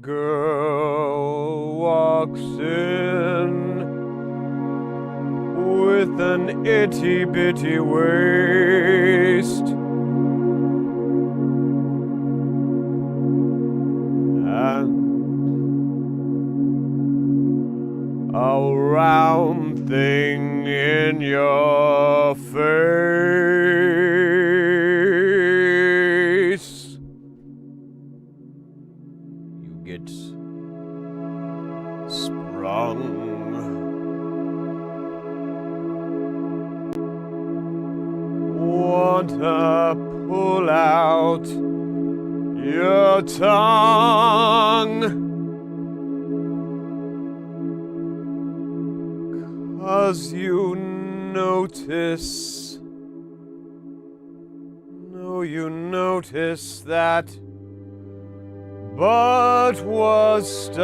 girl walks in with an itty-bitty waist and a round thing in your face. You get sprung. Wanna pull out your tongue? 'Cause you notice, you notice that butt was stuffed.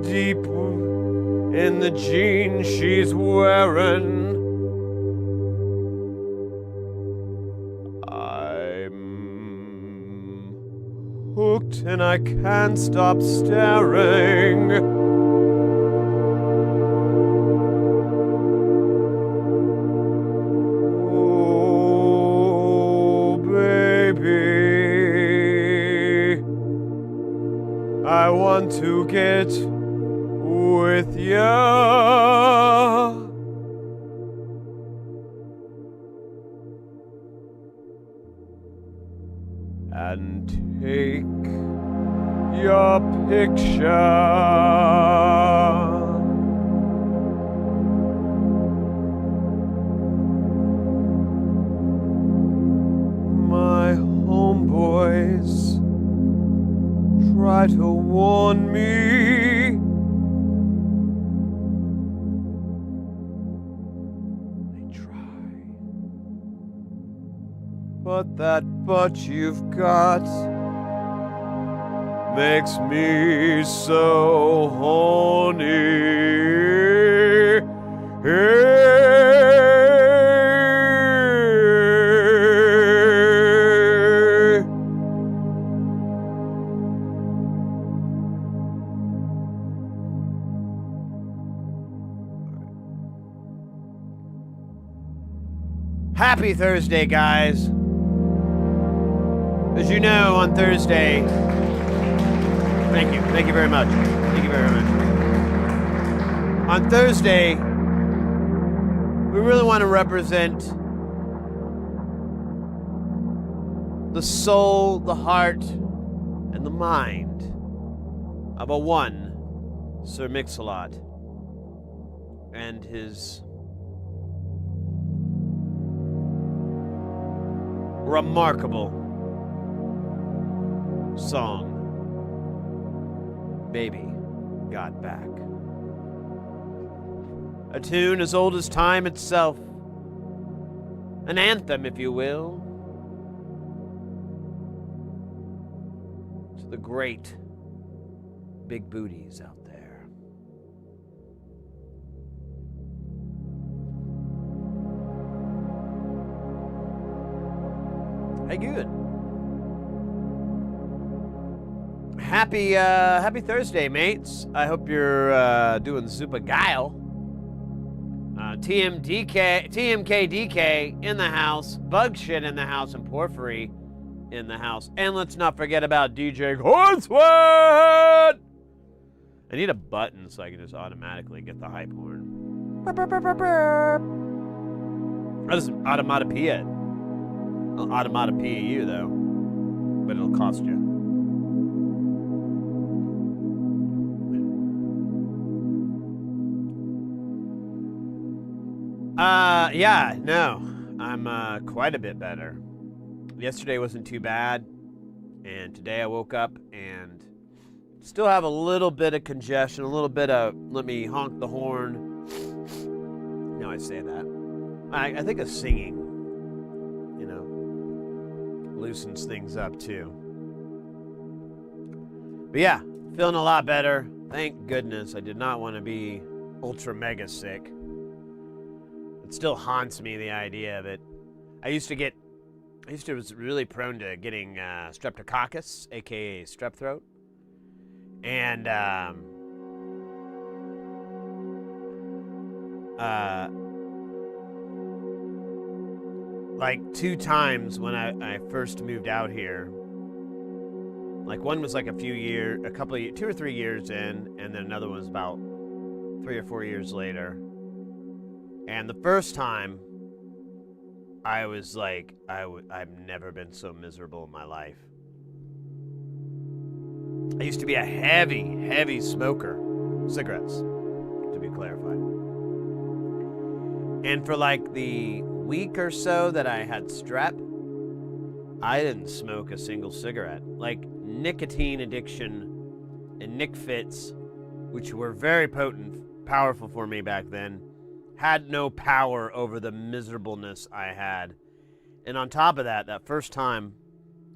Deep in the jeans she's wearing, hooked and I can't stop staring. Oh, baby, I want to get with ya. And take your picture. My homeboys try to warn me. They try. But that butt you've got makes me so horny. Happy Thursday, guys. As you know, on Thursday, thank you very much. Thank you very much. On Thursday, we really want to represent the soul, the heart, and the mind of a one Sir Mix-a-Lot and his remarkable song, Baby Got Back. A tune as old as time itself. An anthem, if you will, to the great big booties out there. Hey, good. Happy Thursday, mates. I hope you're doing super guile. TMKDK in the house, Bug Shit in the house, and Porphyry in the house. And let's not forget about DJ Hornswat! I need a button so I can just automatically get the hype horn. That is automatopoeia. I'll automatopoeia you, though. But it'll cost you. Yeah, no. I'm quite a bit better. Yesterday wasn't too bad. And today I woke up and still have a little bit of congestion, a little bit of let me honk the horn. No, I say that. I think of singing, you know, loosens things up too. But yeah, feeling a lot better. Thank goodness I did not want to be ultra mega sick. It still haunts me, the idea of it. I was really prone to getting streptococcus, aka strep throat. And like 2 times when I first moved out here, like one was like a few years, 2 or 3 years in, and then another one was about 3 or 4 years later. And the first time, I was like, I've never been so miserable in my life. I used to be a heavy smoker, cigarettes, to be clarified. And for like the week or so that I had strep, I didn't smoke a single cigarette. Like nicotine addiction and nic fits, which were very potent, powerful for me back then, had no power over the miserableness I had. And on top of that, that first time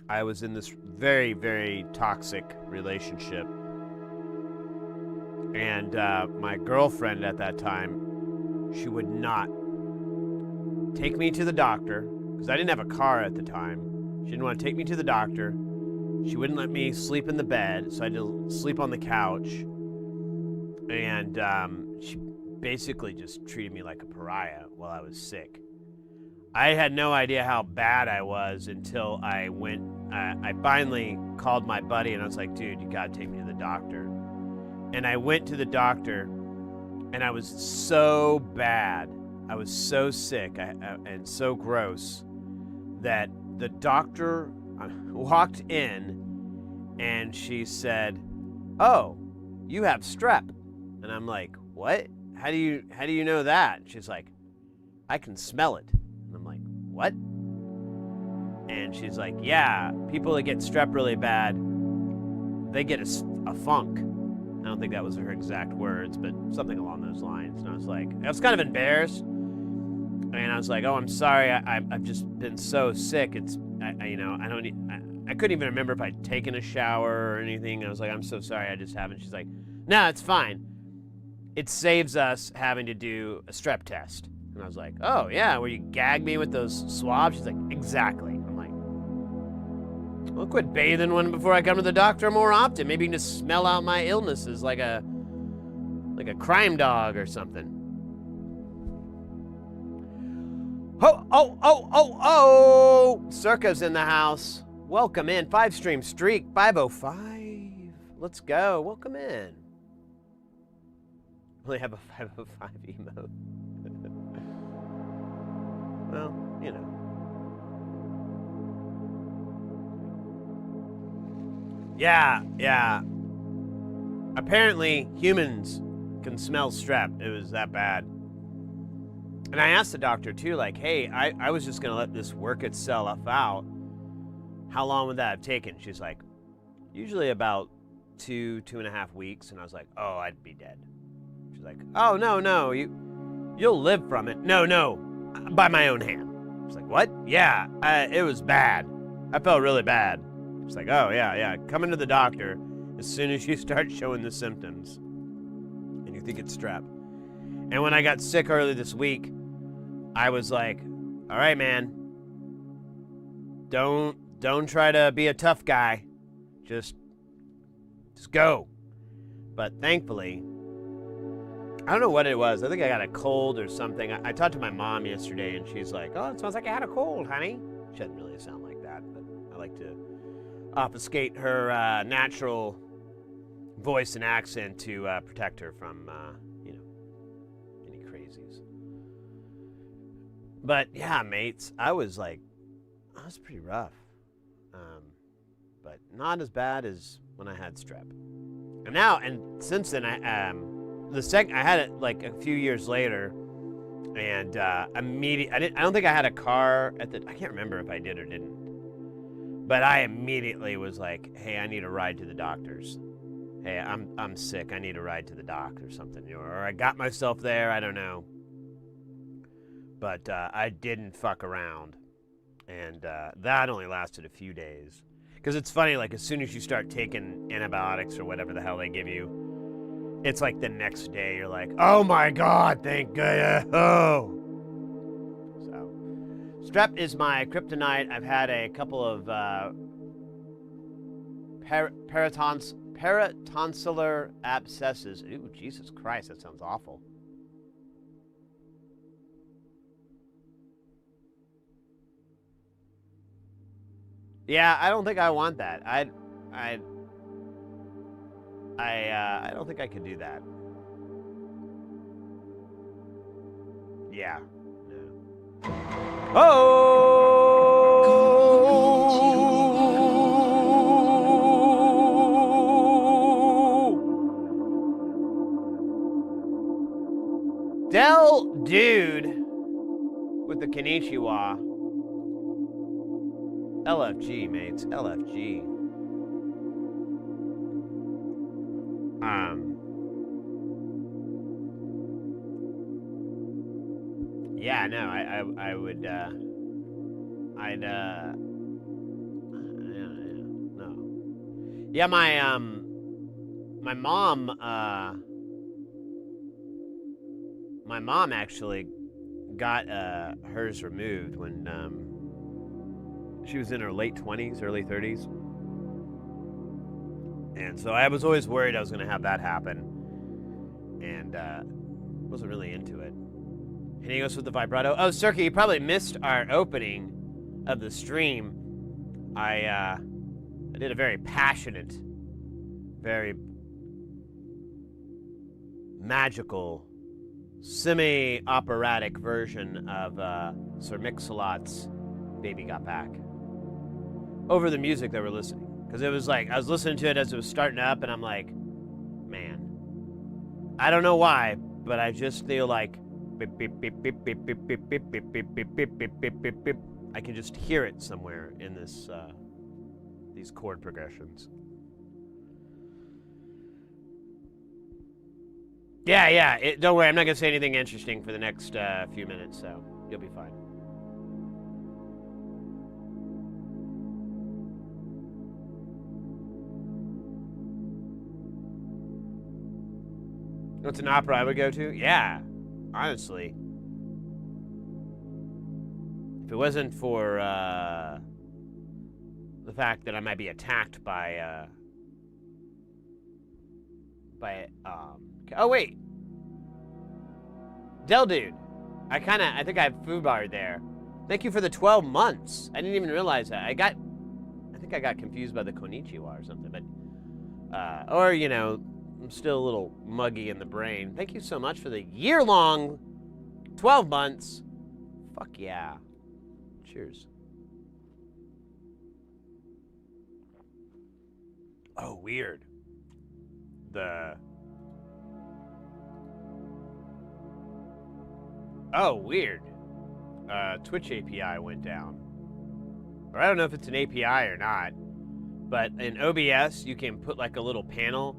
I was in this very, very toxic relationship. And my girlfriend at that time, she would not take me to the doctor, because I didn't have a car at the time. She didn't want to take me to the doctor. She wouldn't let me sleep in the bed, so I had to sleep on the couch. And she basically just treated me like a pariah while I was sick. I had no idea how bad I was until I finally called my buddy and I was like, dude, you gotta take me to the doctor. And I went to the doctor and I was so bad. I was so sick and so gross that the doctor walked in and she said, oh, you have strep. And I'm like, what? How do you know that? And she's like, I can smell it. And I'm like, what? And she's like, yeah, people that get strep really bad, they get a funk. I don't think that was her exact words, but something along those lines. And I was kind of embarrassed. And I was like, oh, I'm sorry. I've just been so sick. I couldn't even remember if I'd taken a shower or anything. I was like, I'm so sorry. I just haven't. She's like, no, it's fine. It saves us having to do a strep test. And I was like, oh, yeah, where you gag me with those swabs? She's like, exactly. I'm like, well, quit bathing one before I come to the doctor more often. Maybe you can just smell out my illnesses like a crime dog or something. Oh! Circa's in the house. Welcome in. 5-stream streak, 505. Let's go. Welcome in. Only have a 505 emote. Well, you know. Yeah. Apparently, humans can smell strep. It was that bad. And I asked the doctor, too, like, hey, I was just going to let this work itself out. How long would that have taken? She's like, usually about 2.5 weeks. And I was like, oh, I'd be dead. She's like, oh, no, you'll live from it. No, by my own hand. I was like, what? Yeah, it was bad. I felt really bad. She's like, oh, yeah, come into the doctor as soon as you start showing the symptoms and you think it's strep. And when I got sick early this week, I was like, all right, man, don't try to be a tough guy. Just go. But thankfully, I don't know what it was. I think I got a cold or something. I talked to my mom yesterday, and she's like, oh, it sounds like I had a cold, honey. She doesn't really sound like that, but I like to obfuscate her natural voice and accent to protect her from, any crazies. But, yeah, mates, I was pretty rough. But not as bad as when I had strep. And since then, I had it like a few years later, and I don't think I had a car I can't remember if I did or didn't, but I immediately was like, hey, I need a ride to the doctor's. Hey, I'm sick. I need a ride to the doc or something, or I got myself there. I don't know, but I didn't fuck around, and that only lasted a few days. Because it's funny, like as soon as you start taking antibiotics or whatever the hell they give you, it's like the next day you're like, oh my God, thank goodness. Oh. So, strep is my kryptonite. I've had a couple of paratonsillar abscesses. Ooh, Jesus Christ, that sounds awful. Yeah, I don't think I want that. I don't think I could do that. Yeah. No. Oh! Del Dude with the Konnichiwa. LFG, mates. LFG. Yeah, no, I would, no. Yeah, my mom actually got, hers removed when, she was in her late 20s, early 30s. And so I was always worried I was going to have that happen. And wasn't really into it. And he goes with the vibrato. Oh, Circa, you probably missed our opening of the stream. I did a very passionate, very magical, semi-operatic version of Sir Mix-a-Lot's Baby Got Back. Over the music that we're listening. Because it was like, I was listening to it as it was starting up, and I'm like, man, I don't know why, but I just feel like beep, beep, beep, beep, beep, beep, beep, beep, beep, beep, beep, beep, beep, beep, beep, beep. I can just hear it somewhere in this, these chord progressions. Yeah, don't worry, I'm not going to say anything interesting for the next few minutes, so you'll be fine. What's an opera I would go to? Yeah, honestly. If it wasn't for the fact that I might be attacked by oh wait, Del Dude, I think I have foobarred there. Thank you for the 12 months. I didn't even realize that. I think I got confused by the Konnichiwa or something, but or you know, I'm still a little muggy in the brain. Thank you so much for the year-long 12 months. Fuck yeah. Cheers. Oh, weird. Weird. Twitch API went down. Or I don't know if it's an API or not, but in OBS, you can put like a little panel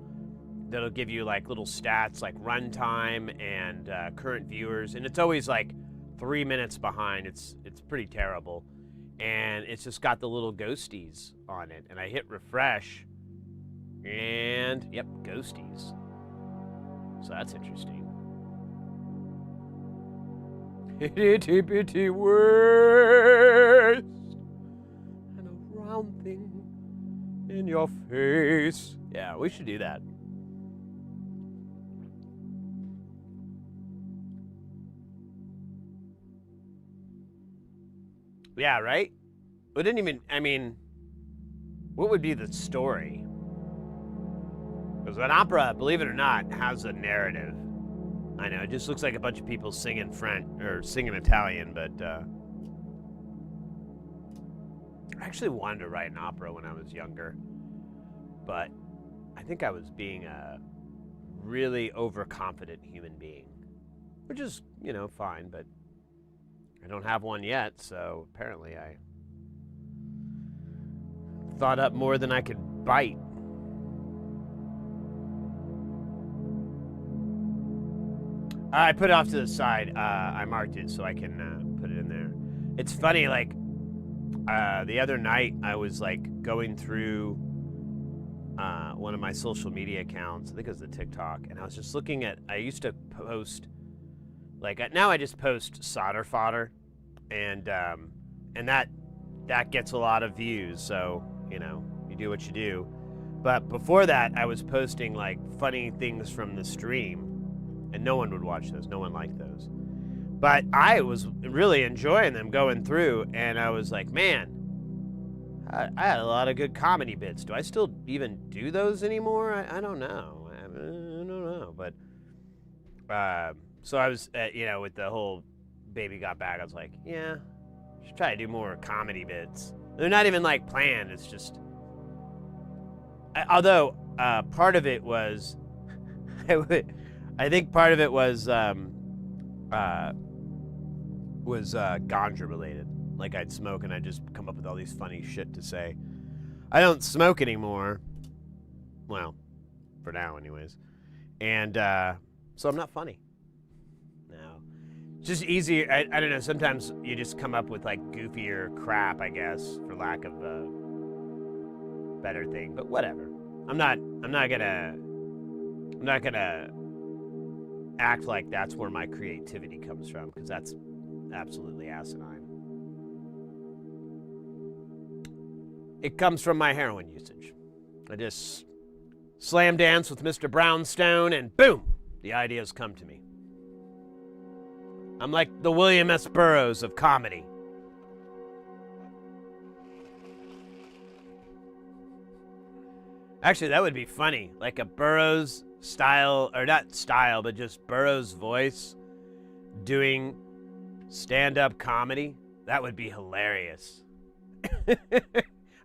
that'll give you like little stats like runtime and current viewers, and it's always like 3 minutes behind. It's pretty terrible, and it's just got the little ghosties on it, and I hit refresh, and yep, ghosties. So that's interesting. Itty bitty worst, and a round thing in your face. Yeah, we should do that. Yeah, right? It didn't even, I mean, what would be the story? Because an opera, believe it or not, has a narrative. I know, it just looks like a bunch of people singing French, or singing Italian, but I actually wanted to write an opera when I was younger, but I think I was being a really overconfident human being, which is, you know, fine, but I don't have one yet, so apparently I thought up more than I could bite. I put it off to the side. I marked it so I can put it in there. It's funny, like, the other night I was like going through one of my social media accounts. I think it was the TikTok, and I was just looking at. I used to post, like now I just post solder fodder, and that gets a lot of views. So you do what you do. But before that, I was posting like funny things from the stream, and no one would watch those. No one liked those. But I was really enjoying them going through, and I was like, man, I had a lot of good comedy bits. Do I still even do those anymore? I don't know. I don't know. But so I was, with the whole baby got back, I was like, yeah, I should try to do more comedy bits. They're not even like planned. It's just, although part of it was, I think part of it was ganja related. Like I'd smoke and I'd just come up with all these funny shit to say. I don't smoke anymore. Well, for now anyways. And so I'm not funny. No. It's just easier. I don't know, sometimes you just come up with like goofier crap, I guess, for lack of a better thing. But whatever. I'm not gonna act like that's where my creativity comes from, because that's absolutely asinine. It comes from my heroin usage. I just slam dance with Mr. Brownstone and boom, the ideas come to me. I'm like the William S. Burroughs of comedy. Actually, that would be funny. Like a Burroughs style, or not style, but just Burroughs voice doing stand-up comedy. That would be hilarious.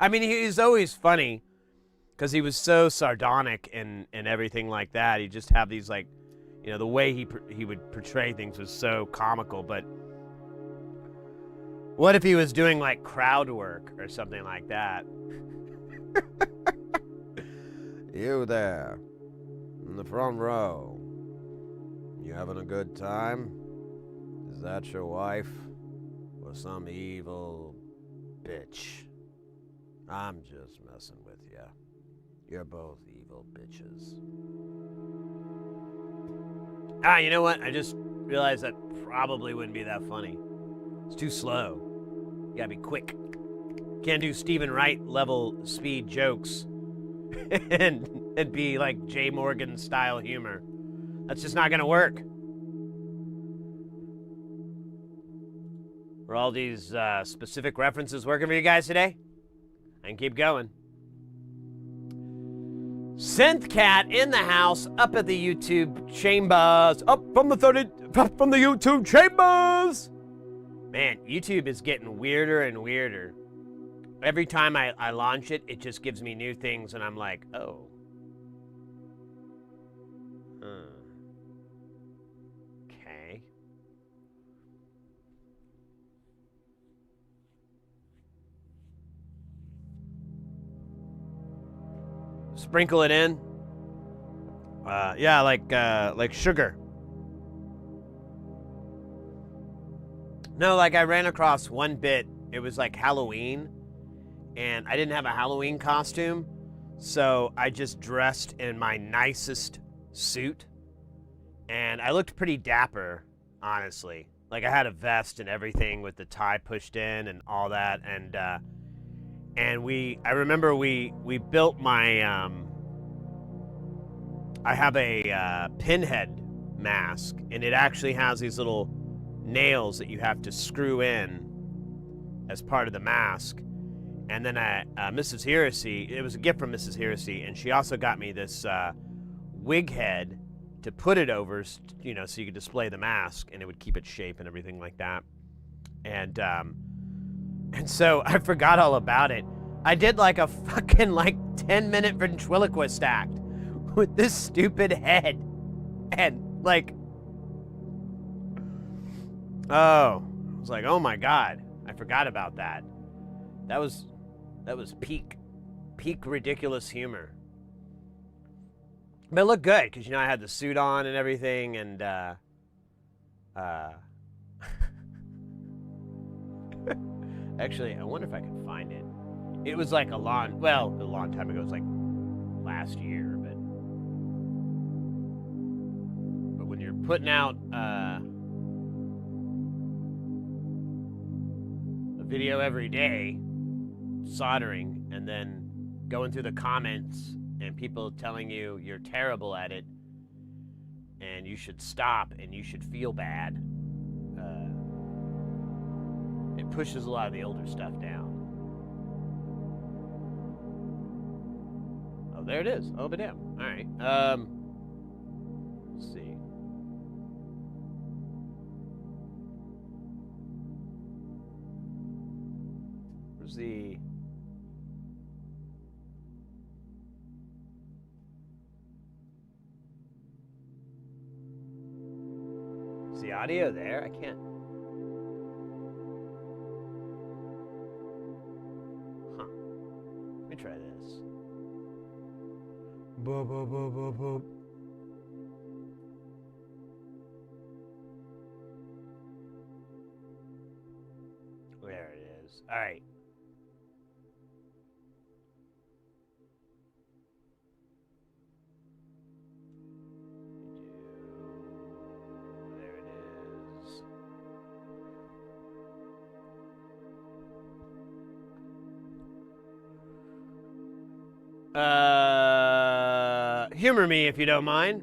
I mean, he's always funny because he was so sardonic and everything like that. He'd just have these, like, the way he would portray things was so comical. But what if he was doing, like, crowd work or something like that? You there, in the front row. You having a good time? Is that your wife? Or some evil bitch? I'm just messing with you. You're both evil bitches. You know what? I just realized that probably wouldn't be that funny. It's too slow. You gotta be quick. Can't do Stephen Wright level speed jokes and be like Jay Morgan style humor. That's just not gonna work. Were all these specific references working for you guys today? I can keep going. Synthcat in the house, up at the YouTube chambers, up from the YouTube chambers. Man, YouTube is getting weirder and weirder. Every time I launch it, it just gives me new things, and I'm like, oh. Okay. Sprinkle it in. Yeah, like sugar. No, like I ran across one bit. It was like Halloween, and I didn't have a Halloween costume, so I just dressed in my nicest suit, and I looked pretty dapper, honestly. Like I had a vest and everything with the tie pushed in and all that, and I remember we built my I have a pinhead mask, and it actually has these little nails that you have to screw in as part of the mask. And then Mrs. Heresy, it was a gift from Mrs. Heresy, and she also got me this wig head to put it over, so you could display the mask, and it would keep its shape and everything like that. And so I forgot all about it. I did like a fucking 10-minute ventriloquist act with this stupid head. And I was like, oh my God, I forgot about that. That was peak ridiculous humor. But it looked good, because I had the suit on and everything, and actually, I wonder if I can find it. It was like a long time ago. It was like last year, but when you're putting out a video every day, soldering, and then going through the comments and people telling you you're terrible at it and you should stop and you should feel bad, it pushes a lot of the older stuff down. Oh, there it is. Oh, but damn. All right. Let's see. Where's the... Is the audio there? I can't... Huh. Let me try this. Boop, boop, boop, boop, boop. There it is. All right. There it is. Humor me if you don't mind.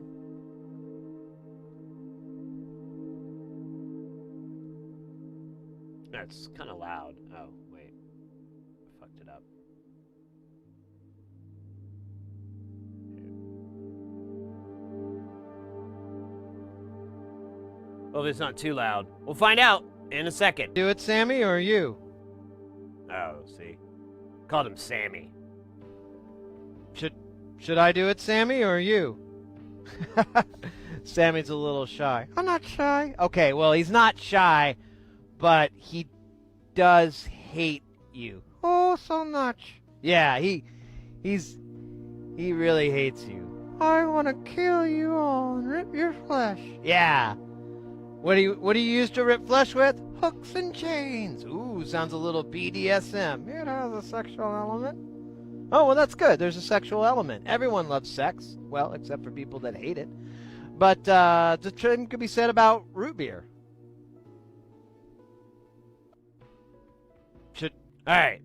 That's kind of loud. Oh, wait. I fucked it up. Well, if it's not too loud, we'll find out in a second. Do it, Sammy, or you? Oh, see? Called him Sammy. Should I do it, Sammy, or you? Sammy's a little shy. I'm not shy. Okay, well, he's not shy, but he does hate you. Oh, so much. Yeah, he really hates you. I want to kill you all and rip your flesh. Yeah. What do you use to rip flesh with? Hooks and chains. Ooh, sounds a little BDSM. It has a sexual element. Oh, well, that's good. There's a sexual element. Everyone loves sex. Well, except for people that hate it. But the same could be said about root beer. All right.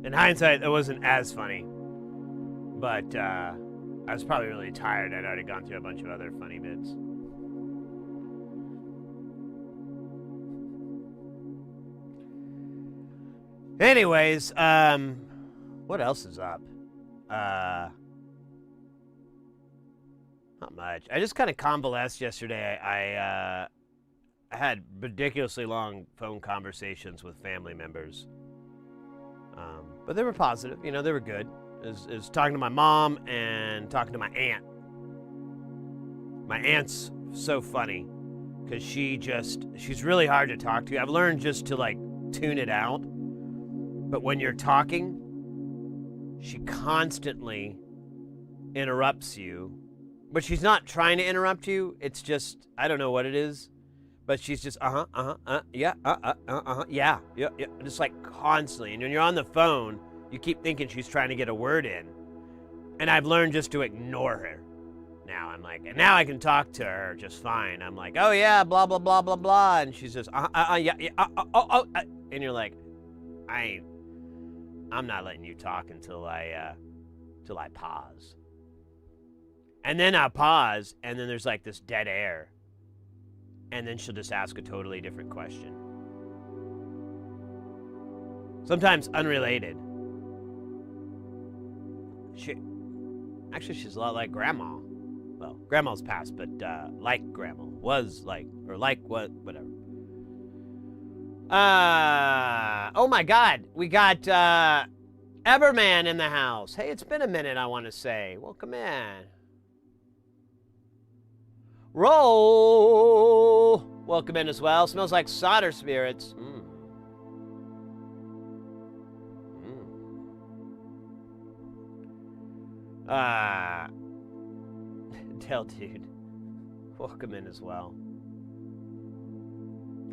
In hindsight, that wasn't as funny. But I was probably really tired. I'd already gone through a bunch of other funny bits. Anyways, what else is up? Not much. I just kind of convalesced yesterday. I had ridiculously long phone conversations with family members. But they were positive. You know, they were good. It was talking to my mom and talking to my aunt. My aunt's so funny because she's really hard to talk to. I've learned just to, like, tune it out. But when you're talking, she constantly interrupts you. But she's not trying to interrupt you. It's just, I don't know what it is. But she's just, yeah. Just like constantly. And when you're on the phone, you keep thinking she's trying to get a word in. And I've learned just to ignore her. Now I'm like, and now I can talk to her just fine. I'm like, oh yeah, blah, blah, blah, blah, blah. And she's just, yeah. And you're like, I'm not letting you talk until I pause. And then I'll pause, and then there's like this dead air. And then she'll just ask a totally different question. Sometimes unrelated. She's a lot like Grandma. Well, Grandma's passed, but like Grandma. Was like, or like what, whatever. Oh my God, we got Everman in the house. Hey, it's been a minute, I want to say. Welcome in. Roll. Welcome in as well. Smells like solder spirits. Tell dude. Welcome in as well.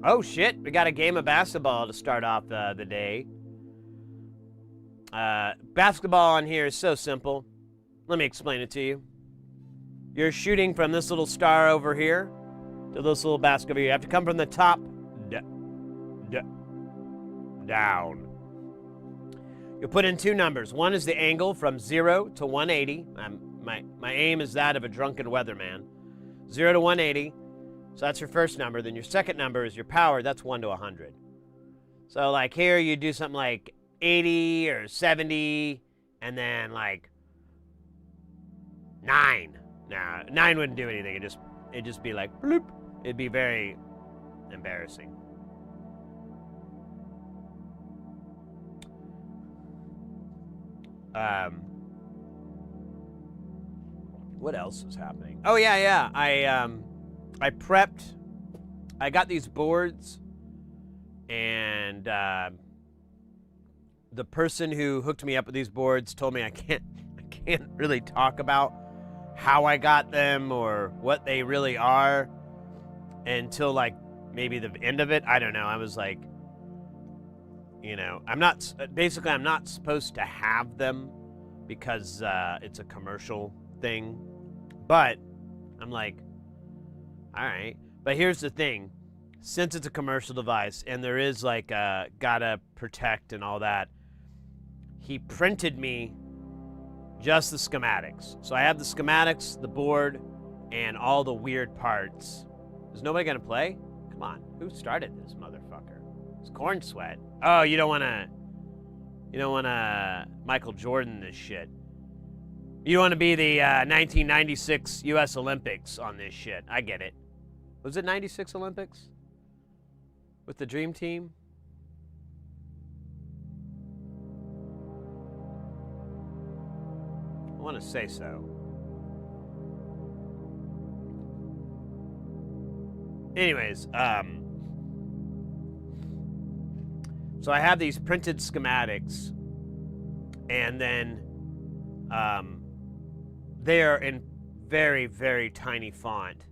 Oh shit, we got a game of basketball to start off the day. Basketball on here is so simple. Let me explain it to you. You're shooting from this little star over here to this little basketball. You have to come from the top down. You'll put in two numbers. One is the angle from 0 to 180. My aim is that of a drunken weatherman. 0 to 180. So that's your first number. Then your second number is your power. That's 1 to 100. So like here you do something like 80 or 70 and then like 9. Nah, 9 wouldn't do anything. It'd just be like bloop. It'd be very embarrassing. What else is happening? Oh yeah. I prepped. I got these boards, and the person who hooked me up with these boards told me I can't really talk about how I got them or what they really are until like maybe the end of it. I don't know. I was like, I'm not supposed to have them because it's a commercial thing. But I'm like, all right. But here's the thing. Since it's a commercial device and there is like gotta protect and all that, he printed me just the schematics. So I have the schematics, the board, and all the weird parts. Is nobody gonna play? Come on. Who started this motherfucker? It's Corn Sweat. Oh, you don't wanna Michael Jordan this shit. You want to be the 1996 U.S. Olympics on this shit. I get it. Was it 96 Olympics? With the Dream Team? I want to say so. Anyways, so I have these printed schematics, and then they're in very, very tiny font.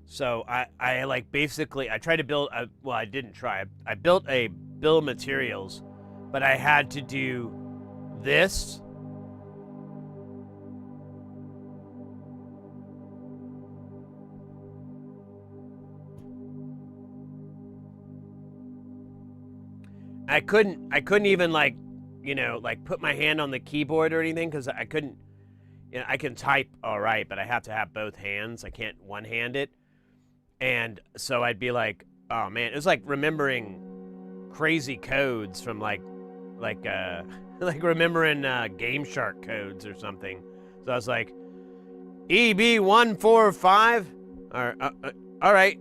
So I like basically, I tried to build, I didn't try. I built a bill of materials, but I had to do this. I couldn't even like, like put my hand on the keyboard or anything because I couldn't. I can type all right, but I have to have both hands. I can't one-hand it. And so I'd be like, oh man, it was like remembering crazy codes from like remembering Game Shark codes or something. So I was like, EB145, or all right,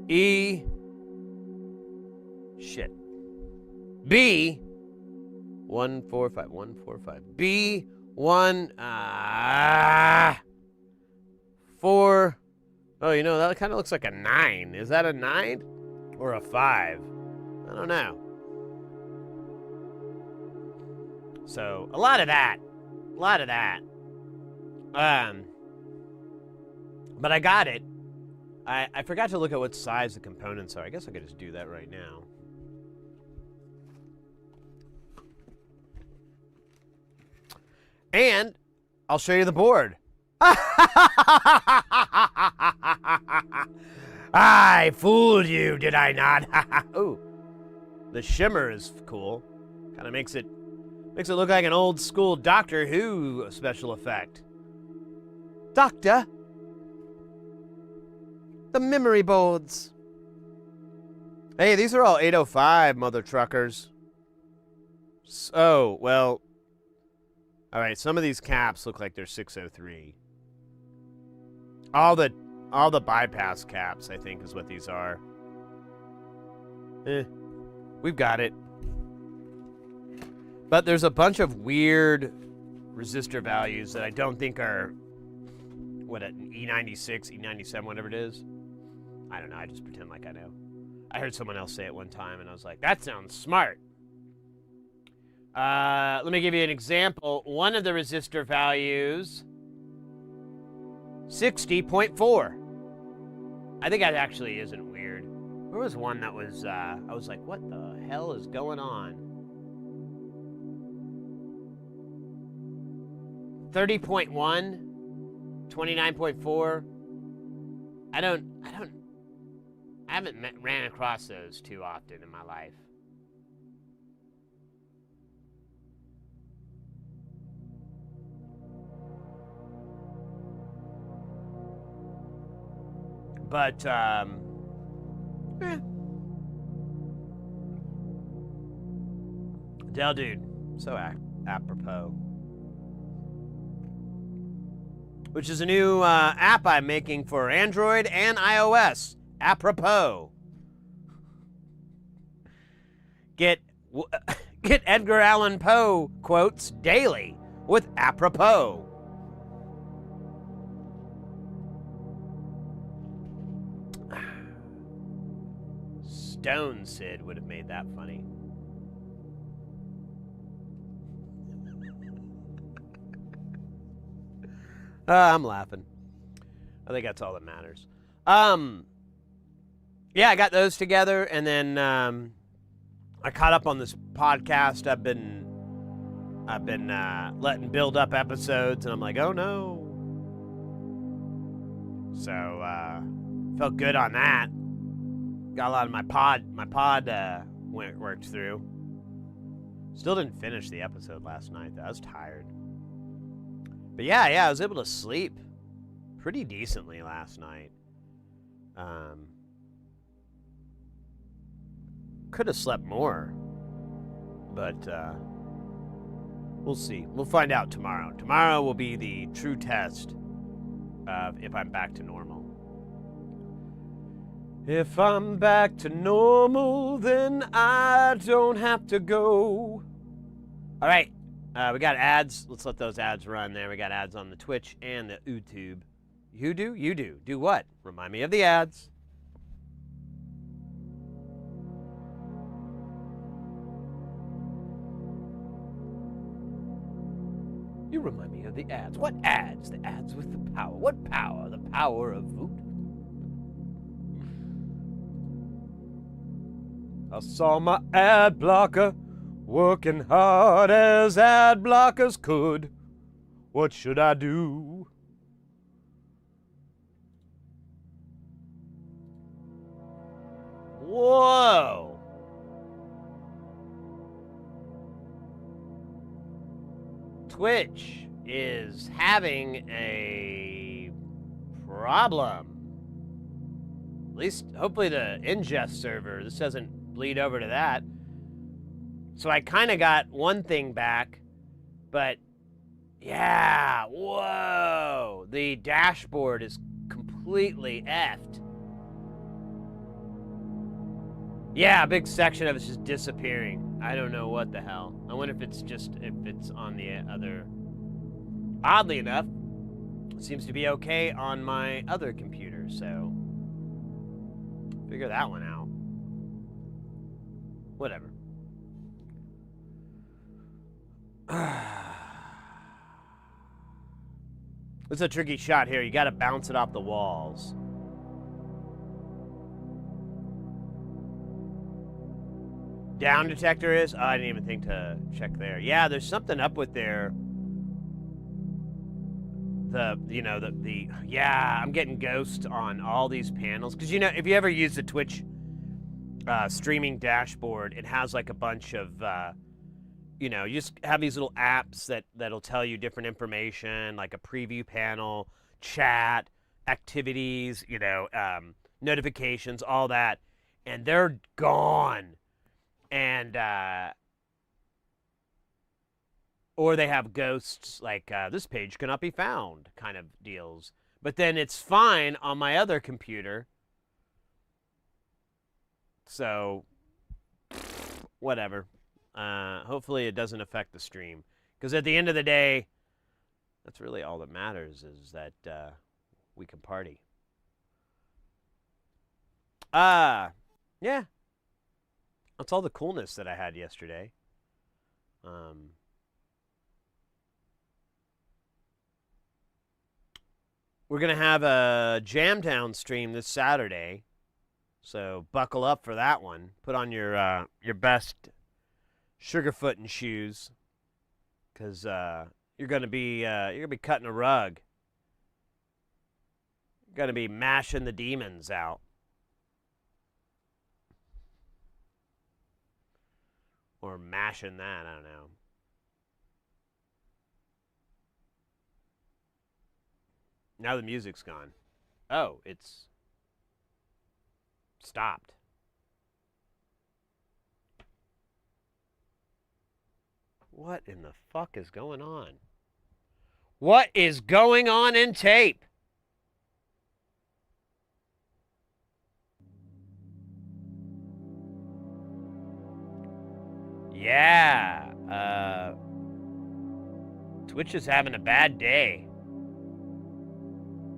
B145 B1 4. Oh, that kind of looks like a 9. Is that a 9 or a 5? I don't know. So a lot of that. But I got it. I forgot to look at what size the components are. I guess I could just do that right now. And I'll show you the board. I fooled you, did I not? Ooh, the shimmer is cool. Kind of makes it look like an old school Doctor Who special effect. Doctor, the memory boards. Hey, these are all 805, mother truckers. Oh, well. All right, some of these caps look like they're 603. All the bypass caps, I think, is what these are. We've got it. But there's a bunch of weird resistor values that I don't think are, an E96, E97, whatever it is. I don't know, I just pretend like I know. I heard someone else say it one time, and I was like, that sounds smart. Let me give you an example. One of the resistor values, 60.4. I think that actually isn't weird. There was one that was, I was like, what the hell is going on? 30.1, 29.4. I haven't ran across those too often in my life. But, Dell dude, so apropos. Which is a new app I'm making for Android and iOS. Apropos. Get Edgar Allan Poe quotes daily with apropos. Stone Sid would have made that funny. I'm laughing. I think that's all that matters. Yeah, I got those together, and then I caught up on this podcast. I've been letting build up episodes, and I'm like, oh no. So felt good on that. Got a lot of my pod worked through. Still didn't finish the episode last night, though. I was tired. But yeah, I was able to sleep pretty decently last night. Could have slept more, but we'll see. We'll find out tomorrow. Tomorrow will be the true test of if I'm back to normal. If I'm back to normal, then I don't have to go. All right. We got ads. Let's let those ads run there. We got ads on the Twitch and the YouTube. You do? You do. Do what? Remind me of the ads. You remind me of the ads. What ads? The ads with the power. What power? The power of voodoo. I saw my ad blocker working hard as ad blockers could. What should I do? Whoa. Twitch is having a problem. At least, hopefully the ingest server, this doesn't bleed over to that. So I kind of got one thing back, but yeah, whoa. The dashboard is completely effed. Yeah, a big section of it's just disappearing. I don't know what the hell. I wonder if it's on the other. Oddly enough, it seems to be okay on my other computer, so figure that one out. Whatever. It's a tricky shot here. You got to bounce it off the walls. Down detector is? Oh, I didn't even think to check there. Yeah, there's something up with there. Yeah, I'm getting ghost on all these panels. Because, if you ever use the Twitch streaming dashboard, it has like a bunch of, you just have these little apps that'll tell you different information, like a preview panel, chat, activities, notifications, all that. And they're gone. And, or they have ghosts like, this page cannot be found kind of deals. But then it's fine on my other computer. So, whatever. Hopefully it doesn't affect the stream. Because at the end of the day, that's really all that matters is that we can party. Yeah. That's all the coolness that I had yesterday. We're going to have a Jamtown stream this Saturday. So buckle up for that one. Put on your best sugarfoot and shoes. Because you're gonna be cutting a rug. You're gonna be mashing the demons out. Or mashing that, I don't know. Now the music's gone. Oh, it's stopped. What in the fuck is going on? What is going on in tape? Yeah. Twitch is having a bad day.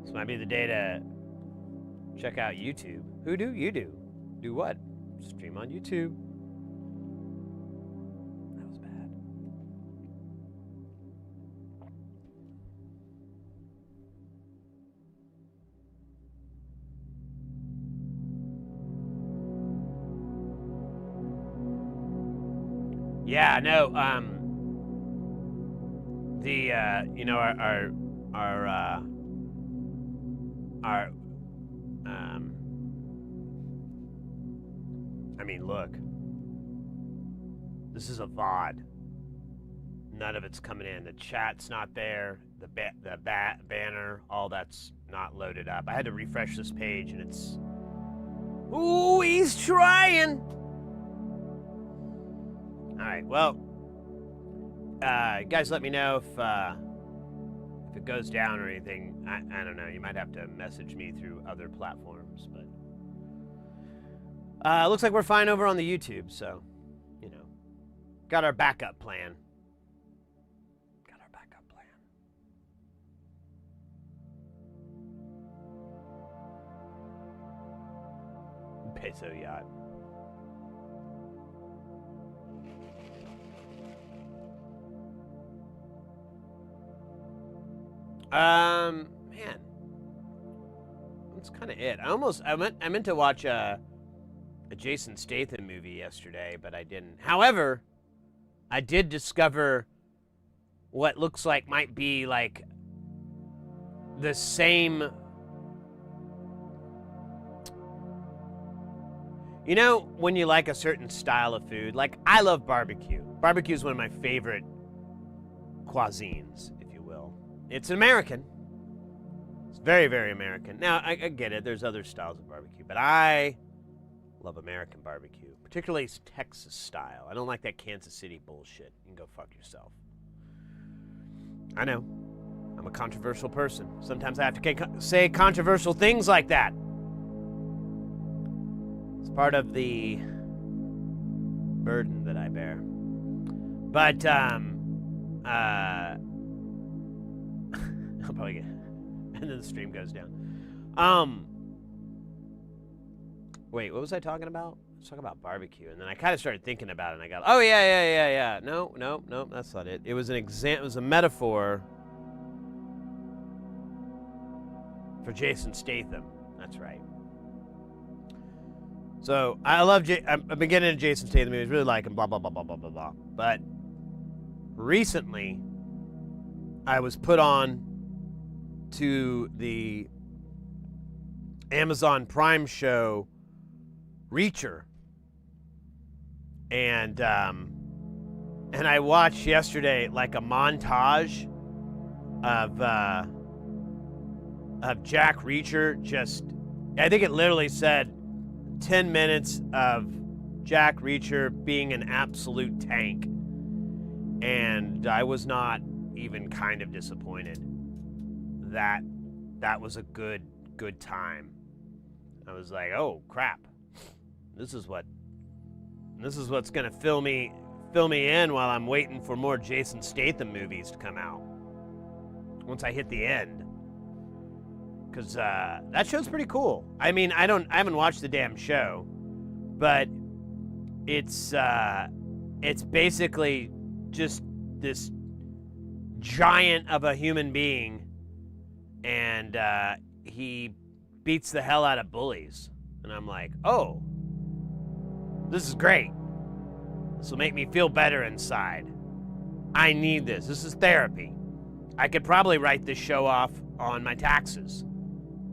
This might be the day to check out YouTube. Who do? You do. Do what? Stream on YouTube. That was bad. Yeah, no, you know, I mean, look, this is a VOD. None of it's coming in. The chat's not there. The banner, all that's not loaded up. I had to refresh this page, and it's... Ooh, he's trying! Alright, well, guys, let me know if it goes down or anything. I don't know. You might have to message me through other platforms, but looks like we're fine over on the YouTube, so, you know, got our backup plan. Got our backup plan. Peso yacht. Man, that's kind of it. I meant to watch a Jason Statham movie yesterday, but I didn't. However, I did discover what looks like might be like the same. You know, when you like a certain style of food, like I love barbecue. Barbecue is one of my favorite cuisines, if you will. It's American. It's very, very American. Now, I get it. There's other styles of barbecue, but I love American barbecue, particularly Texas style. I don't like that Kansas City bullshit. You can go fuck yourself. I know. I'm a controversial person. Sometimes I have to say controversial things like that. It's part of the burden that I bear. But, I'll probably get... And then the stream goes down. Wait, what was I talking about? I was talking about barbecue, and then I kind of started thinking about it, and I got, oh, yeah. No, that's not it. It was it was a metaphor for Jason Statham. That's right. So, I've been getting into Jason Statham movies, really like him, blah, blah, blah, blah, blah, blah, blah. But recently, I was put on to the Amazon Prime show Reacher, and I watched yesterday like a montage of Jack Reacher. Just, I think it literally said 10 minutes of Jack Reacher being an absolute tank, and I was not even kind of disappointed. That was a good time. I was like, oh crap, this is what's gonna fill me in while I'm waiting for more Jason Statham movies to come out. Once I hit the end, because that show's pretty cool. I mean, I haven't watched the damn show, but it's basically just this giant of a human being. And he beats the hell out of bullies. And I'm like, oh, this is great. This will make me feel better inside. I need this. This is therapy. I could probably write this show off on my taxes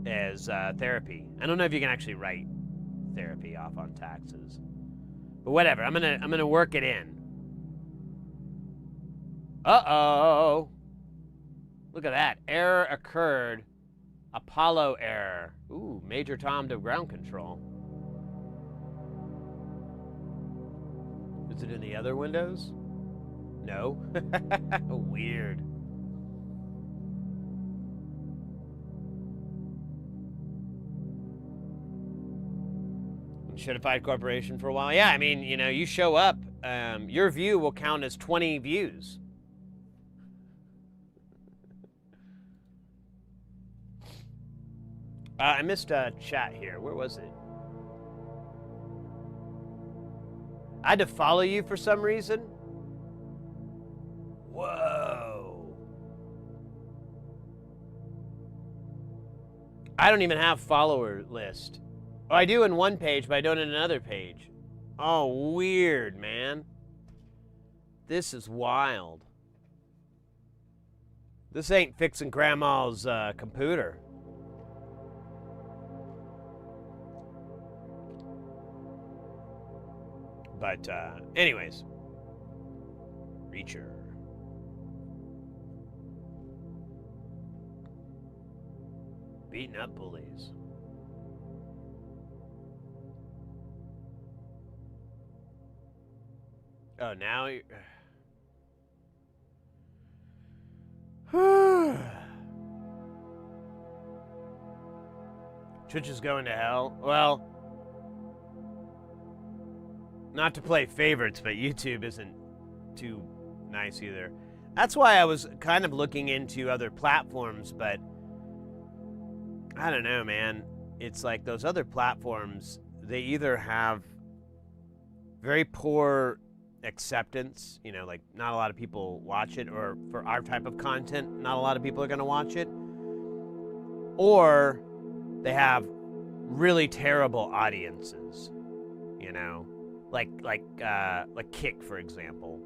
as therapy. I don't know if you can actually write therapy off on taxes, but whatever. I'm gonna work it in. Uh-oh. Look at that. Error occurred. Apollo error. Ooh, Major Tom to ground control. Is it in the other windows? No. Weird. Shittified corporation for a while. Yeah, I mean, you know, you show up, your view will count as 20 views. I missed a chat here. Where was it? I had to follow you for some reason. Whoa. I don't even have follower list. Oh, I do in one page, but I don't in another page. Oh, weird, man. This is wild. This ain't fixing Grandma's computer. But, anyways. Reacher. Beating up bullies. Oh, now you're... Twitch is going to hell. Well, not to play favorites, but YouTube isn't too nice either. That's why I was kind of looking into other platforms, but I don't know, man. It's like those other platforms, they either have very poor acceptance, you know, like not a lot of people watch it, or for our type of content, not a lot of people are going to watch it, or they have really terrible audiences, you know, like Kick, for example.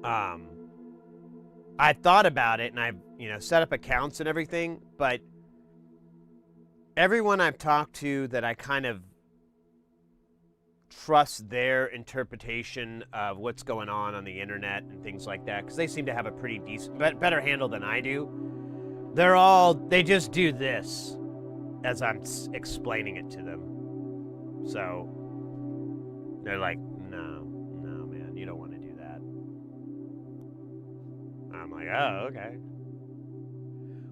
I thought about it and I've, you know, set up accounts and everything, but everyone I've talked to that I kind of trust their interpretation of what's going on the internet and things like that, because they seem to have a pretty decent, better handle than I do. They just do this as I'm explaining it to them. So they're like, no, man, you don't want to do that. I'm like, oh, okay.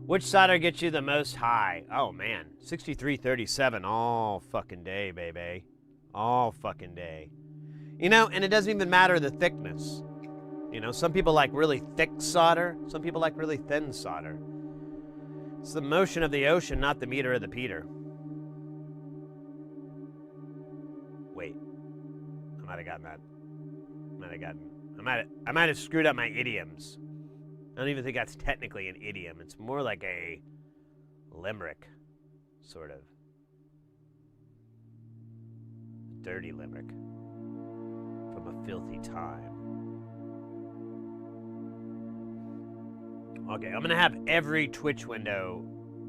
Which solder gets you the most high? Oh, man, 6337 all fucking day, baby. All fucking day. You know, and it doesn't even matter the thickness. You know, some people like really thick solder. Some people like really thin solder. It's the motion of the ocean, not the meter of the Peter. Wait. I might have gotten that. I might have screwed up my idioms. I don't even think that's technically an idiom. It's more like a limerick, sort of. Dirty limerick from a filthy time. Okay, I'm gonna have every Twitch window,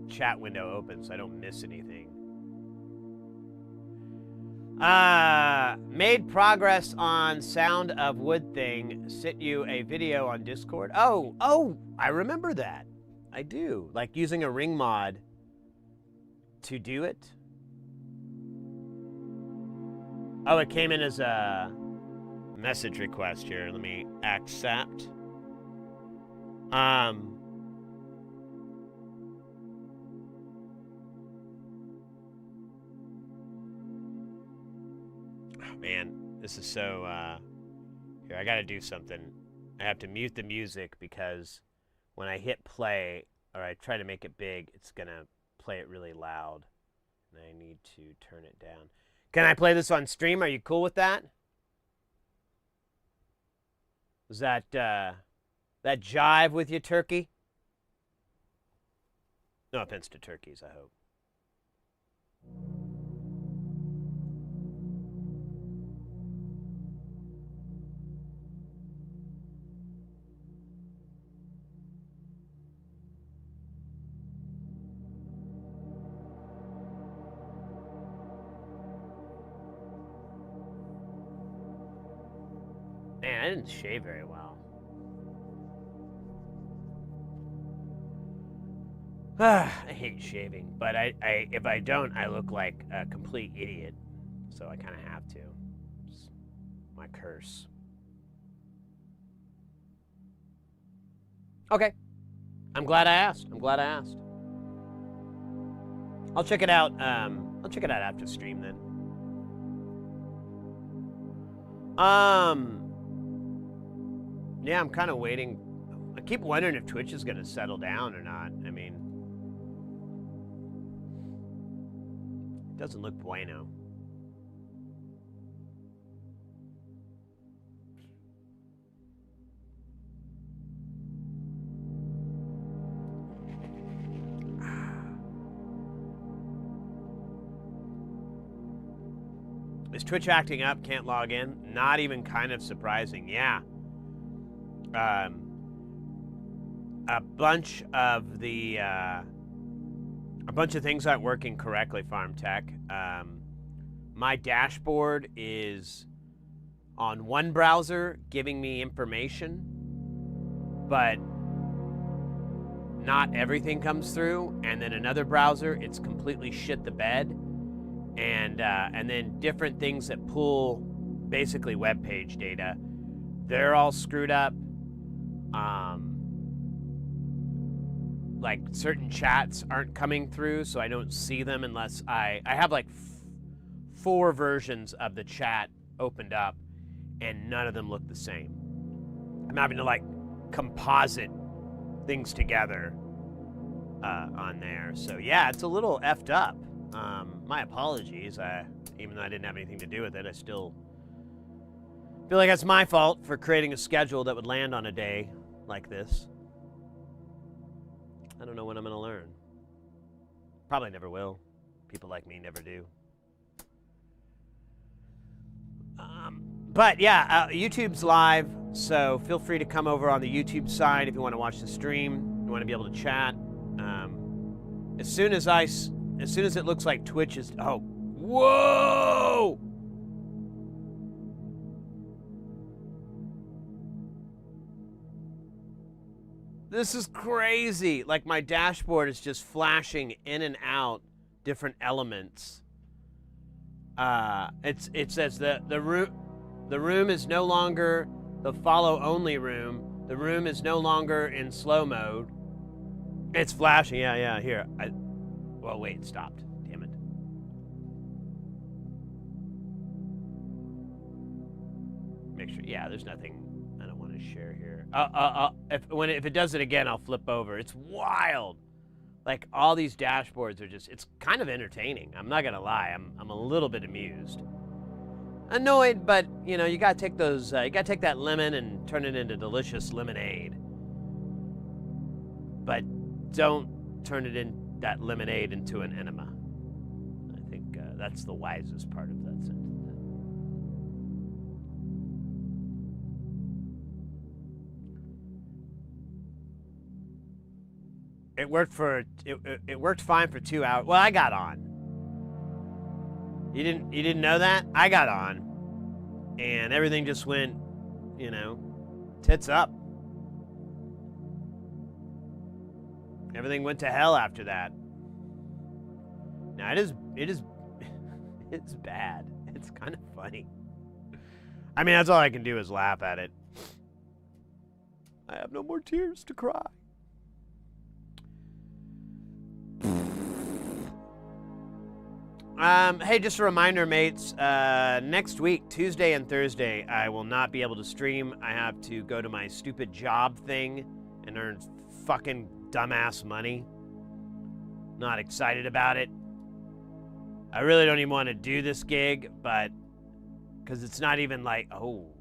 chat window open so I don't miss anything. Made progress on Sound of Wood thing. Sent you a video on Discord. Oh, I remember that. I do. Like using a ring mod to do it. Oh, it came in as a message request here. Let me accept. Oh, man, this is so, here, I gotta do something. I have to mute the music because when I hit play, or I try to make it big, it's gonna play it really loud. And I need to turn it down. Can I play this on stream? Are you cool with that? Is that jive with you, Turkey? No offense to turkeys, I hope. Man, I didn't shave very well. I hate shaving, but if I don't, I look like a complete idiot. So I kind of have to. It's my curse. Okay. I'm glad I asked. I'll check it out. I'll check it out after stream then. Yeah, I'm kind of waiting. I keep wondering if Twitch is going to settle down or not. I mean, it doesn't look bueno. Is Twitch acting up? Can't log in? Not even kind of surprising. Yeah. A bunch of things aren't working correctly, Farm Tech. My dashboard is on one browser giving me information, but not everything comes through. And then another browser, it's completely shit the bed. And then different things that pull basically web page data, they're all screwed up. Like certain chats aren't coming through, so I don't see them unless I have like 4 versions of the chat opened up, and none of them look the same. I'm having to like composite things together on there. So yeah, it's a little effed up. My apologies. Even though I didn't have anything to do with it, I still feel like it's my fault for creating a schedule that would land on a day like this. I don't know when I'm going to learn. Probably never will. People like me never do. But yeah, YouTube's live, so feel free to come over on the YouTube side if you want to watch the stream. You want to be able to chat. As soon as it looks like Twitch is... Oh, whoa! This is crazy. Like, my dashboard is just flashing in and out different elements. It says the room is no longer the follow only room. The room is no longer in slow mode. It's flashing. Yeah. Here. Well, wait. It stopped. Damn it. Make sure. Yeah. There's nothing I don't want to share here. If it does it again, I'll flip over. It's wild. Like, all these dashboards are just, it's kind of entertaining. I'm not gonna lie. I'm a little bit amused. Annoyed, but you know, you gotta take those, you gotta take that lemon and turn it into delicious lemonade. But don't turn that lemonade into an enema. I think that's the wisest part of that sentence. It worked fine for 2 hours. Well, I got on. You didn't know that? I got on, and everything just went, you know, tits up. Everything went to hell after that. Now it is it's bad. It's kind of funny. I mean, that's all I can do is laugh at it. I have no more tears to cry. Hey, just a reminder, mates, next week, Tuesday and Thursday, I will not be able to stream. I have to go to my stupid job thing and earn fucking dumbass money. Not excited about it. I really don't even want to do this gig, but because it's not even like, oh.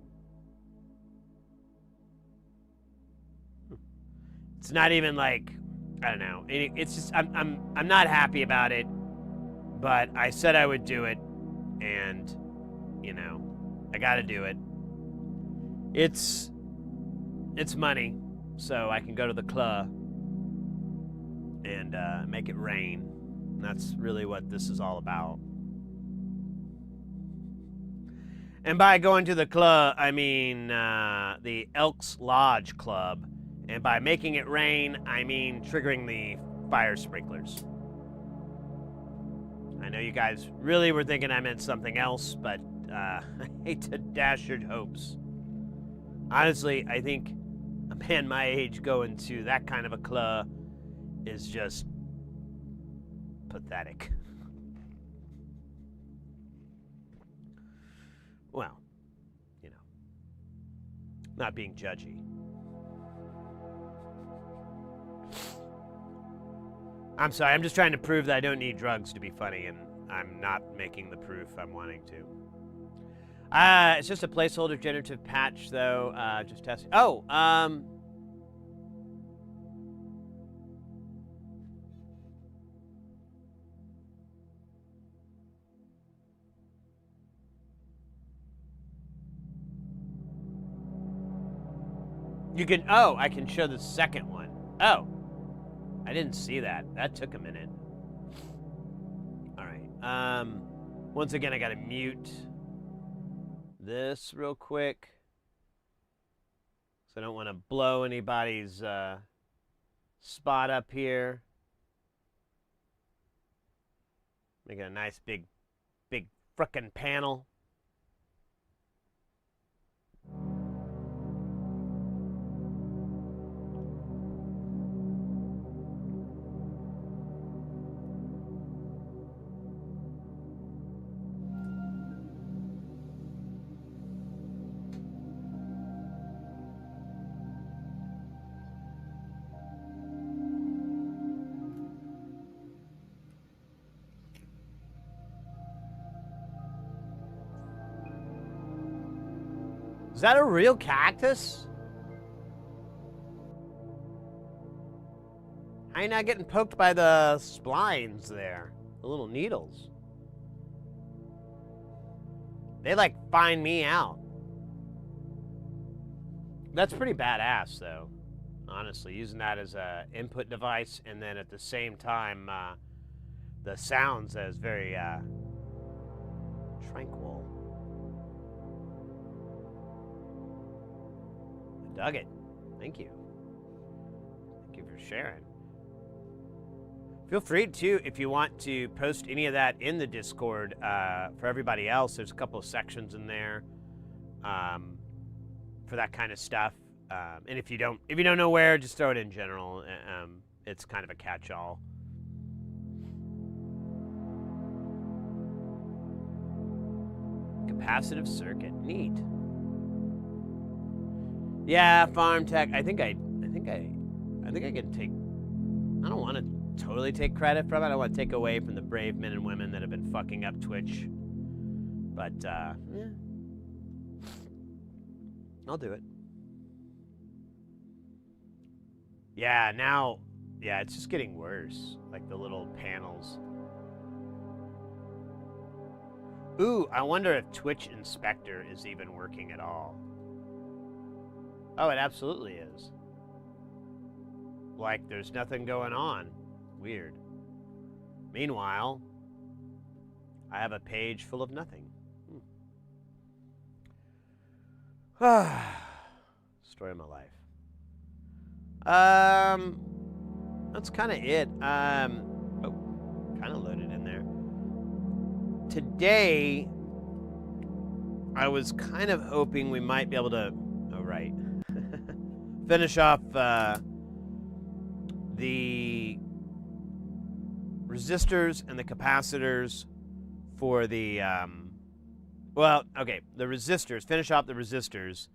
It's not even like, I don't know. It's just, I'm not happy about it. But I said I would do it, and, you know, I gotta do it. It's money, so I can go to the club and make it rain. And that's really what this is all about. And by going to the club, I mean the Elks Lodge Club. And by making it rain, I mean triggering the fire sprinklers. I know you guys really were thinking I meant something else, but I hate to dash your hopes. Honestly, I think a man my age going to that kind of a club is just pathetic. Well, you know, not being judgy. I'm sorry, I'm just trying to prove that I don't need drugs to be funny, and I'm not making the proof I'm wanting to. It's just a placeholder generative patch, though. Just testing. Oh, you can, oh, I can show the second one. Oh, I didn't see that. That took a minute. All right. Once again, I gotta mute this real quick, so I don't want to blow anybody's spot up here. Make it a nice big frickin' panel. Is that a real cactus? How are you not getting poked by the splines there? The little needles. They, like, find me out. That's pretty badass, though. Honestly, using that as a input device, and then at the same time, the sounds as very, tranquil. I dug it. Thank you. Thank you for sharing. Feel free to, if you want to post any of that in the Discord for everybody else. There's a couple of sections in there for that kind of stuff. And if you don't know where, just throw it in general. It's kind of a catch-all. Capacitive circuit, neat. Yeah, farm tech. I think I can take. I don't want to totally take credit from it. I want to take away from the brave men and women that have been fucking up Twitch. But yeah, I'll do it. Yeah, now, yeah, it's just getting worse. Like the little panels. Ooh, I wonder if Twitch Inspector is even working at all. Oh, it absolutely is. Like, there's nothing going on. Weird. Meanwhile, I have a page full of nothing. Story of my life. That's kind of it. Oh, kind of loaded in there. Today, I was kind of hoping we might be able to, oh, right, finish off the resistors and the capacitors for the, well, okay, the resistors, finish off the resistors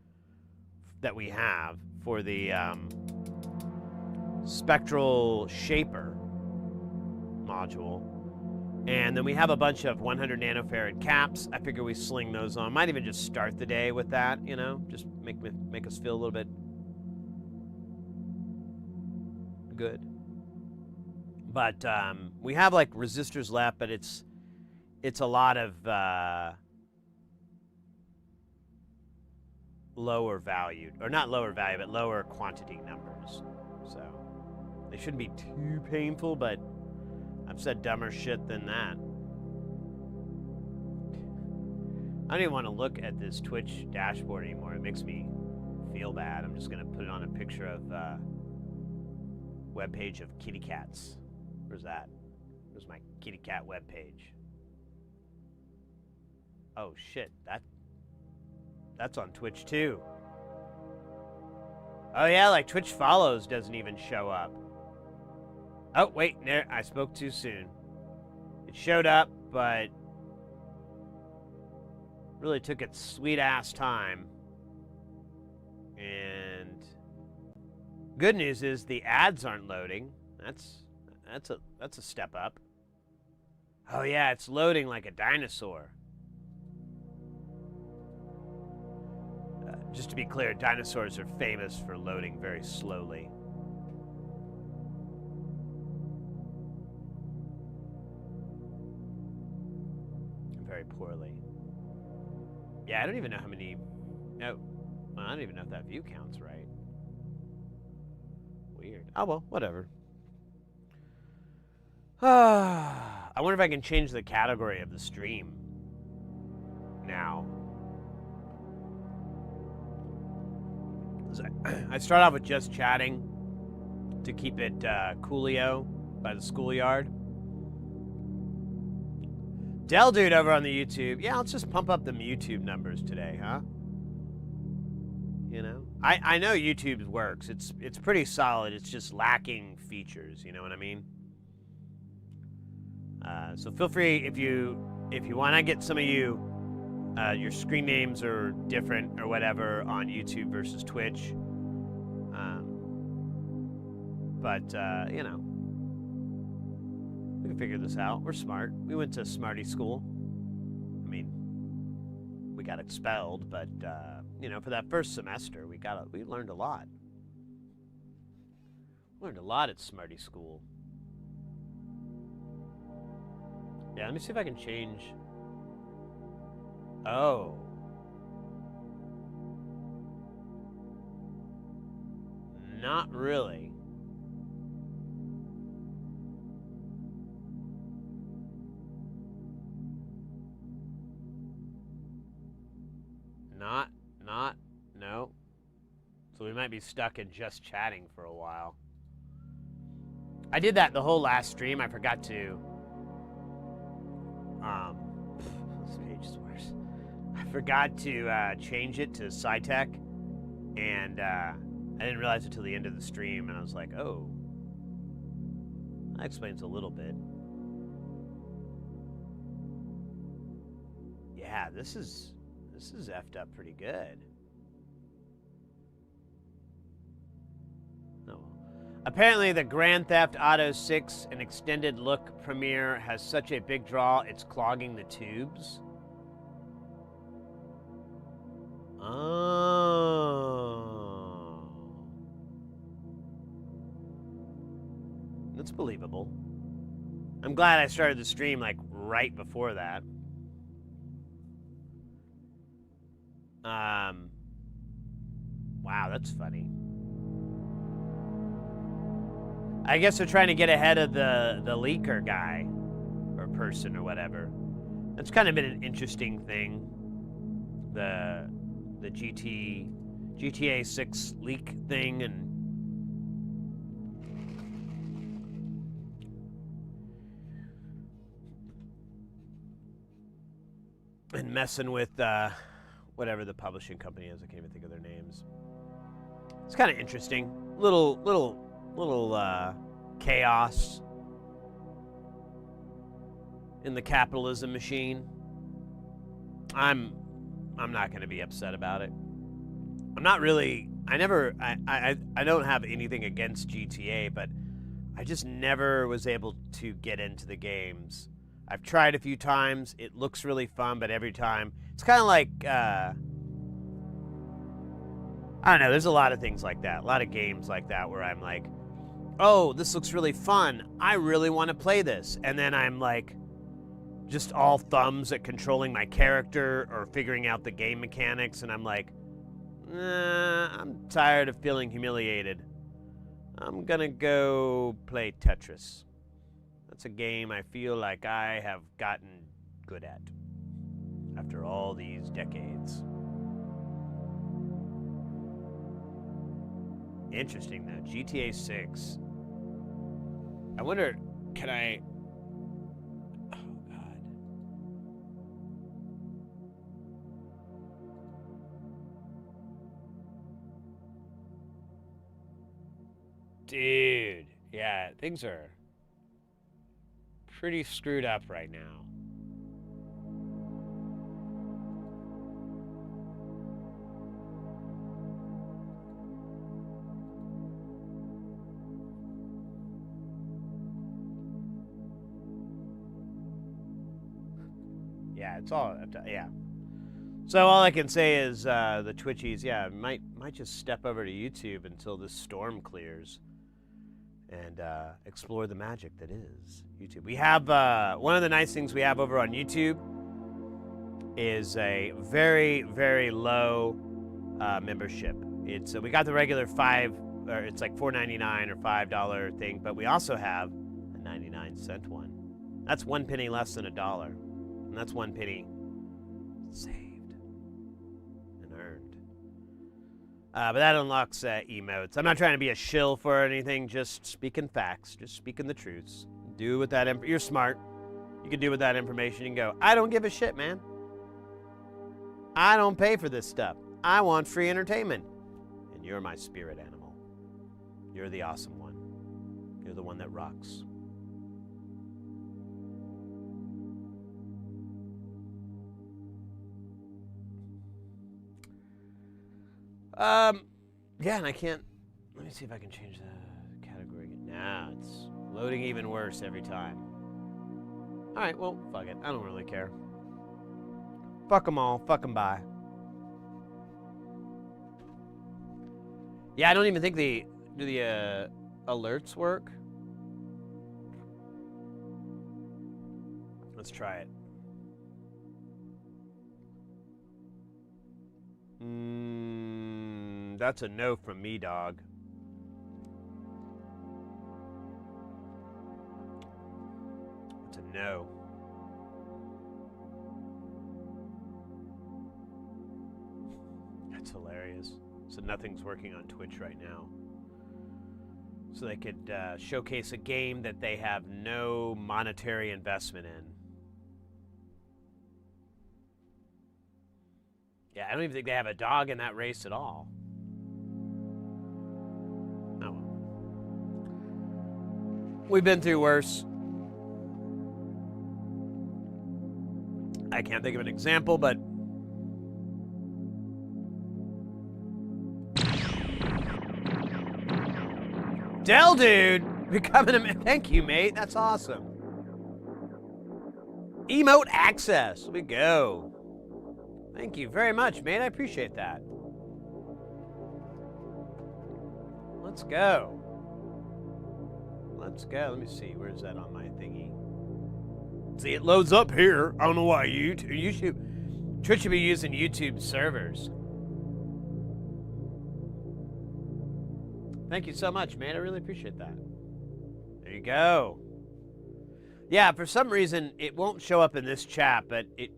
that we have for the spectral shaper module. And then we have a bunch of 100 nanofarad caps. I figure we sling those on. Might even just start the day with that, you know, just make us feel a little bit good. But we have like resistors left, but it's a lot of lower valued, or not lower value, but lower quantity numbers. So they shouldn't be too painful, but I've said dumber shit than that. don't even want to look at this Twitch dashboard anymore. It makes me feel bad. I'm just going to put it on a picture of webpage of kitty cats. Where's that? Where's my kitty cat webpage? Oh shit, that's on Twitch too. Oh yeah, like Twitch follows doesn't even show up. Oh wait, I spoke too soon. It showed up, but really took its sweet ass time. And good news is the ads aren't loading. That's a step up. Oh yeah, it's loading like a dinosaur. Just to be clear, dinosaurs are famous for loading very slowly. Very poorly. Yeah, I don't even know how many... No, I don't even know if that view counts right. Weird. Oh well, whatever. I wonder if I can change the category of the stream now. I start off with just chatting to keep it coolio by the schoolyard. Del Dude over on the YouTube. Yeah, let's just pump up the YouTube numbers today, huh? You know? I know YouTube works. It's pretty solid. It's just lacking features, you know what I mean? So feel free if you want to get some of you your screen names are different or whatever on YouTube versus Twitch. But you know, we can figure this out. We're smart. We went to Smarty school. I mean, we got expelled, but you know, for that first semester, we learned a lot. Learned a lot at Smarty school. Yeah, let me see if I can change. Oh. Not really. No. So we might be stuck in just chatting for a while. I did that the whole last stream. I forgot to... this page is worse. I forgot to change it to SciTech, and I didn't realize it till the end of the stream, and I was like, oh. That explains a little bit. Yeah, this is effed up pretty good. Oh. Apparently the Grand Theft Auto 6 an extended look premiere has such a big draw it's clogging the tubes. Oh. That's believable. I'm glad I started the stream like right before that. Wow, that's funny. I guess they're trying to get ahead of the leaker guy or person or whatever. That's kind of been an interesting thing. The GTA 6 leak thing and messing with whatever the publishing company is. I can't even think of their names. It's kind of interesting. Little chaos in the capitalism machine. I'm not going to be upset about it. I'm not really. I don't have anything against GTA, but I just never was able to get into the games. I've tried a few times. It looks really fun, but every time it's kind of like I don't know. There's a lot of things like that. A lot of games like that where I'm like, oh, this looks really fun. I really want to play this. And then I'm like, just all thumbs at controlling my character or figuring out the game mechanics. And I'm like, I'm tired of feeling humiliated. I'm going to go play Tetris. That's a game I feel like I have gotten good at after all these decades. Interesting, though. GTA 6. I wonder, can I... Oh, God. Dude. Yeah, things are pretty screwed up right now. Yeah, it's all, yeah. So all I can say is the Twitchies, yeah, might just step over to YouTube until this storm clears and explore the magic that is YouTube. We have, one of the nice things we have over on YouTube is a very, very low membership. It's we got the regular it's like $4.99 or $5 thing, but we also have a 99-cent one. That's 1 penny less than $1. And that's 1 penny saved and earned. But that unlocks emotes. I'm not trying to be a shill for anything, just speaking facts, just speaking the truths. Do with that, you're smart. You can do with that information and go, I don't give a shit, man. I don't pay for this stuff. I want free entertainment. And you're my spirit animal. You're the awesome one. You're the one that rocks. Yeah, and I can't, let me see if I can change the category again. Nah, it's loading even worse every time. Alright, well, fuck it. I don't really care. Fuck them all. Fuck them by. Yeah, I don't even think do the alerts work? Let's try it. That's a no from me, dog. It's a no. That's hilarious. So nothing's working on Twitch right now. So they could showcase a game that they have no monetary investment in. Yeah, I don't even think they have a dog in that race at all. Oh well. We've been through worse. I can't think of an example, but Dell, dude, becoming a... Thank you, mate. That's awesome. Emote access. We go. Thank you very much, mate. I appreciate that. Let's go. Let's go. Let me see. Where's that on my thingy? See, it loads up here. I don't know why Twitch should be using YouTube servers. Thank you so much, man. I really appreciate that. There you go. Yeah, for some reason, it won't show up in this chat, but it...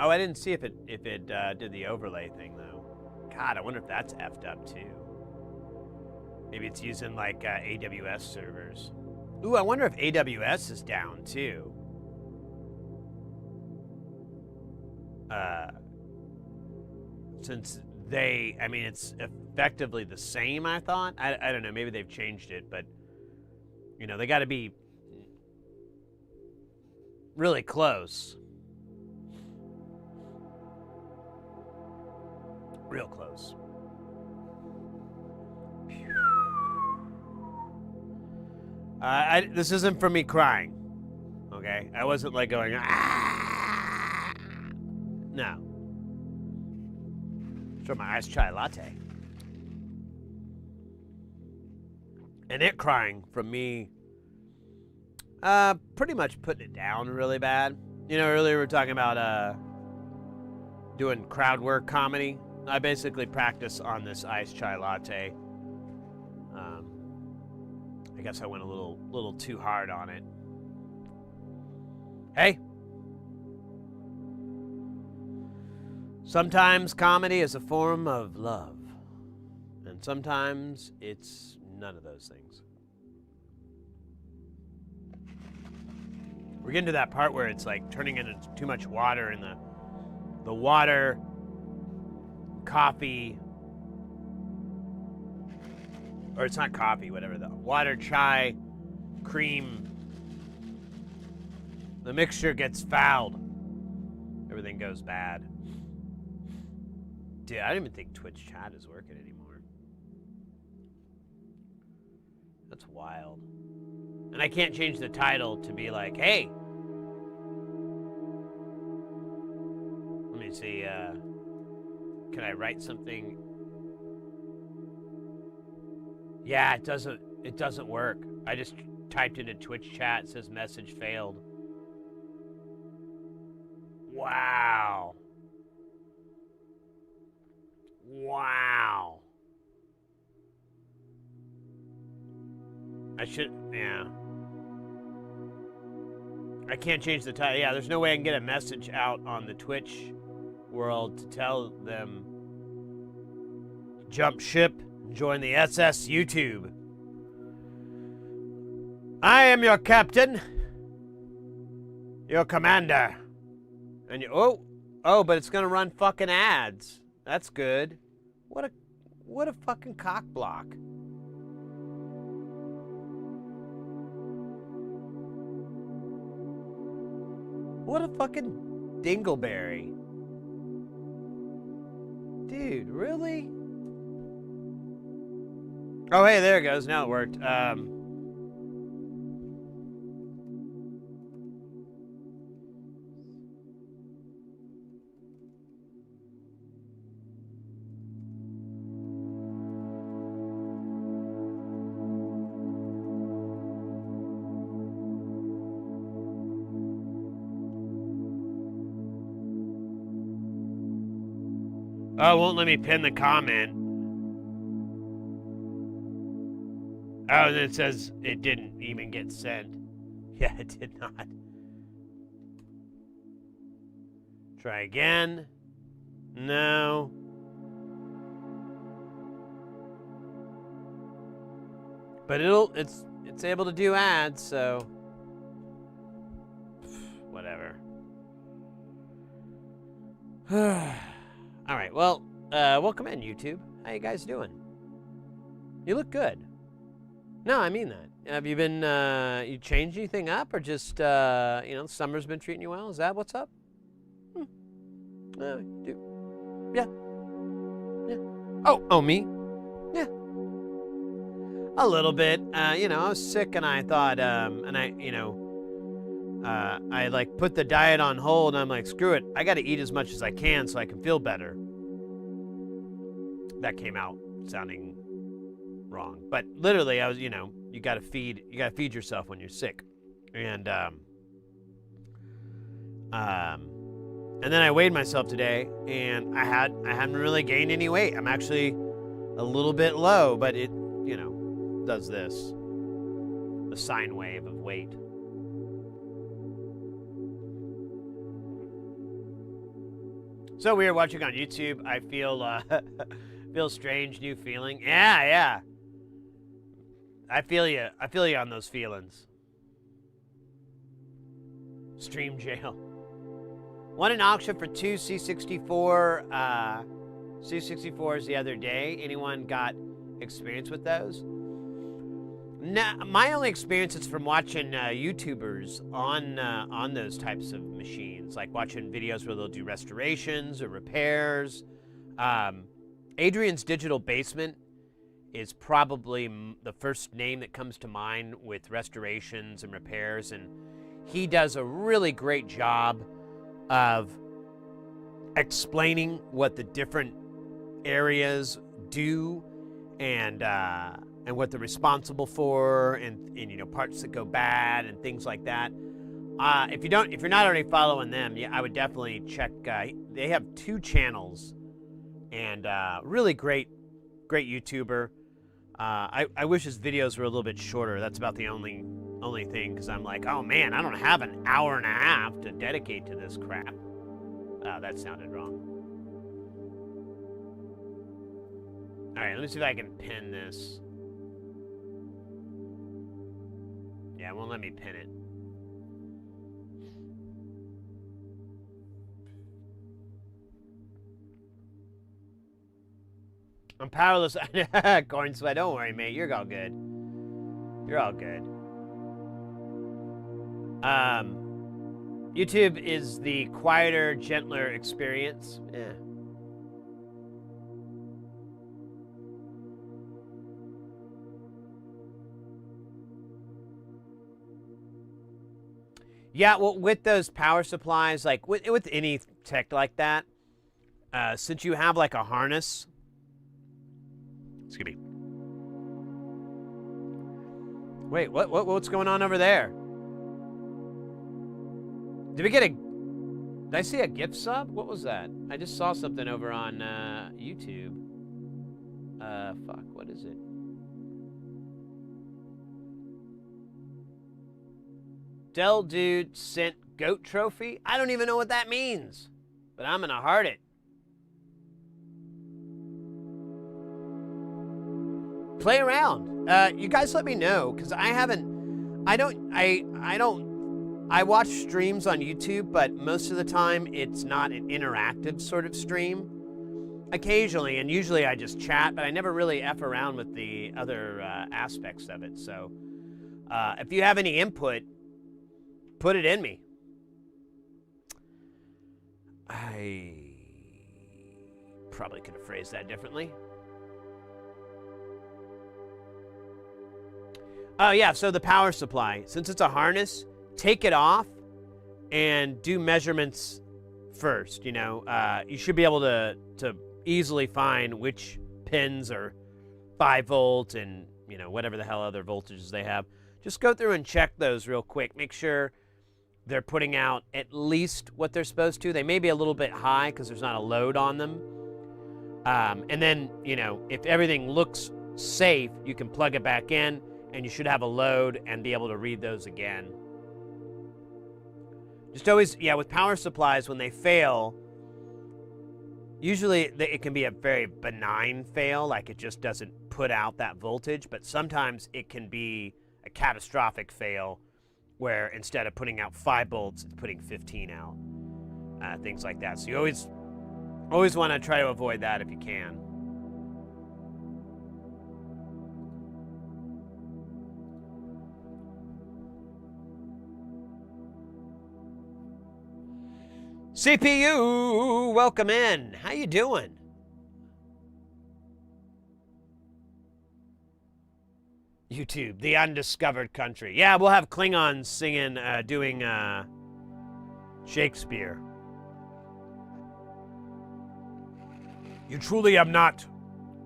Oh, I didn't see if it did the overlay thing, though. God, I wonder if that's effed up, too. Maybe it's using, like, AWS servers. Ooh, I wonder if AWS is down, too. Since they... I mean, it's effectively the same, I thought. I don't know. Maybe they've changed it, but... You know, they got to be... really close. Real close. This isn't for me crying, okay? I wasn't like going, ah! No. It's from my iced chai latte. And it crying from me, pretty much putting it down really bad. You know, earlier we were talking about doing crowd work comedy. I basically practice on this iced chai latte. I guess I went a little too hard on it. Hey. Sometimes comedy is a form of love, and sometimes it's none of those things. We're getting to that part where it's like turning into too much water, and the water, coffee, or it's not coffee, whatever, the water, chai, cream, the mixture gets fouled. Everything goes bad. Dude, I don't even think Twitch chat is working anymore. That's wild. And I can't change the title to be like, hey. Let me see, can I write something? Yeah, it doesn't work. I just typed into Twitch chat, it says message failed. Wow. Wow. Yeah. I can't change the title. Yeah, there's no way I can get a message out on the Twitch world to tell them jump ship and join the SS YouTube. I am your captain, your commander. And you, oh, but it's gonna run fucking ads. That's good. What a fucking cock block. What a fucking dingleberry. Dude, really? Oh, hey, there it goes. Now it worked. Oh, it won't let me pin the comment. Oh, and then it says it didn't even get sent. Yeah, it did not. Try again. No. But it's able to do ads, so whatever. All right, well, welcome in, YouTube. How you guys doing? You look good. No, I mean that. Have you been, you changed anything up, or just, summer's been treating you well? Is that what's up? Yeah. Oh, me? Yeah. A little bit. I was sick, and I thought, I like put the diet on hold, and I'm like, screw it. I got to eat as much as I can so I can feel better. That came out sounding wrong, but literally, I was, you got to feed yourself when you're sick, and then I weighed myself today, and I haven't really gained any weight. I'm actually a little bit low, but it, does this, the sine wave of weight. So weird watching on YouTube. I feel strange, new feeling. Yeah. I feel you on those feelings. Stream jail. Won an auction for 2 C64 C64s the other day. Anyone got experience with those? Nah, my only experience is from watching YouTubers on those types of machines, like watching videos where they'll do restorations or repairs. Adrian's Digital Basement is probably the first name that comes to mind with restorations and repairs, and he does a really great job of explaining what the different areas do and what they're responsible for, and parts that go bad and things like that. If you're not already following them, yeah, I would definitely check. They have 2 channels, and really great YouTuber. I wish his videos were a little bit shorter. That's about the only thing, because I'm like, oh man, I don't have an hour and a half to dedicate to this crap. That sounded wrong. Alright, let me see if I can pin this. Yeah, it won't let me pin it. I'm powerless. Corn Sweat, don't worry, mate. You're all good. You're all good. YouTube is the quieter, gentler experience. Yeah. Yeah, well, with those power supplies, like with any tech like that, since you have like a harness, excuse me. Wait, what's going on over there? Did we get a? Did I see a gift sub? What was that? I just saw something over on YouTube. Fuck, what is it? Dell Dude sent goat trophy. I don't even know what that means, but I'm gonna heart it. Play around. You guys let me know, because I watch streams on YouTube, but most of the time it's not an interactive sort of stream. Occasionally, and usually I just chat, but I never really F around with the other aspects of it. So if you have any input, put it in me. I probably could have phrased that differently. Oh, yeah, so the power supply. Since it's a harness, take it off and do measurements first, you know. You should be able to easily find which pins are 5 volt and, you know, whatever the hell other voltages they have. Just go through and check those real quick. Make sure they're putting out at least what they're supposed to. They may be a little bit high because there's not a load on them. And then, you know, if everything looks safe, you can plug it back in, and you should have a load and be able to read those again. Just always, yeah, with power supplies, when they fail, usually it can be a very benign fail, like it just doesn't put out that voltage, but sometimes it can be a catastrophic fail where instead of putting out 5 volts, it's putting 15 out. Things like that. So you always want to try to avoid that if you can. CPU, welcome in. How you doing? YouTube, the undiscovered country. Yeah, we'll have Klingons singing, doing Shakespeare. You truly have not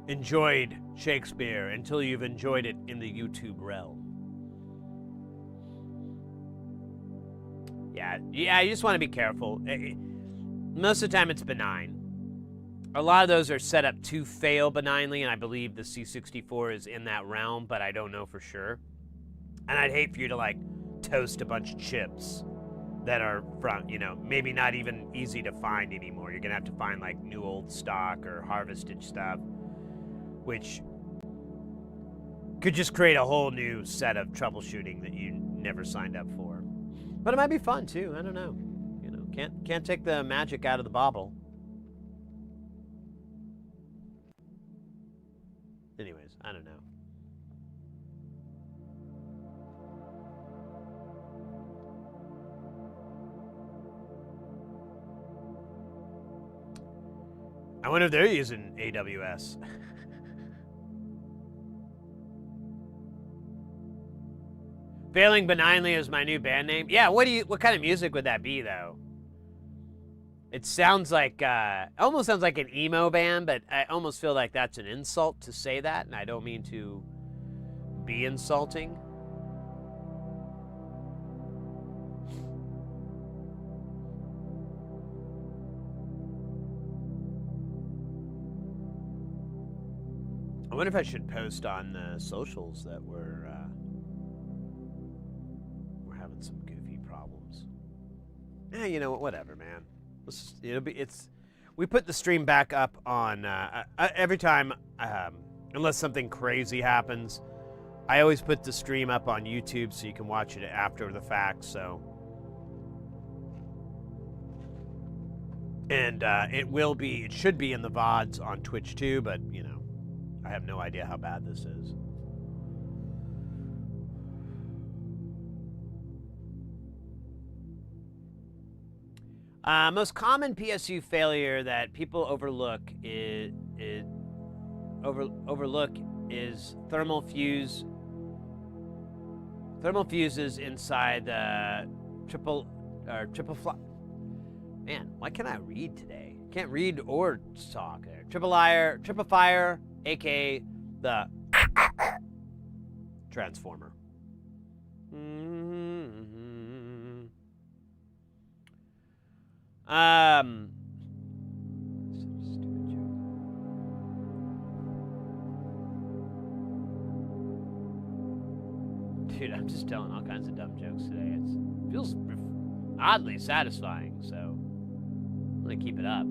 enjoyed Shakespeare until you've enjoyed it in the YouTube realm. Yeah, you just want to be careful. Most of the time it's benign. A lot of those are set up to fail benignly, and I believe the C64 is in that realm, but I don't know for sure. And I'd hate for you to, like, toast a bunch of chips that are from, you know, maybe not even easy to find anymore. You're going to have to find, like, new old stock or harvested stuff, which could just create a whole new set of troubleshooting that you never signed up for. But it might be fun, too. I don't know. You know, can't take the magic out of the bauble. Anyways, I don't know. I wonder if they're using AWS. Failing Benignly is my new band name. Yeah, what kind of music would that be, though? It sounds like, almost sounds like an emo band, but I almost feel like that's an insult to say that, and I don't mean to be insulting. I wonder if I should post on the socials that we're having some goofy problems. You know what? Whatever, man. we put the stream back up on every time, unless something crazy happens. I always put the stream up on YouTube so you can watch it after the fact. So, and it should be in the VODs on Twitch too. But you know, I have no idea how bad this is. Most common PSU failure that people overlook is thermal fuses inside the triple fly. Man, why can't I read today? Can't read or talk. Triple fire, aka the transformer. Stupid joke. Dude, I'm just telling all kinds of dumb jokes today. It feels oddly satisfying, so I'm gonna keep it up.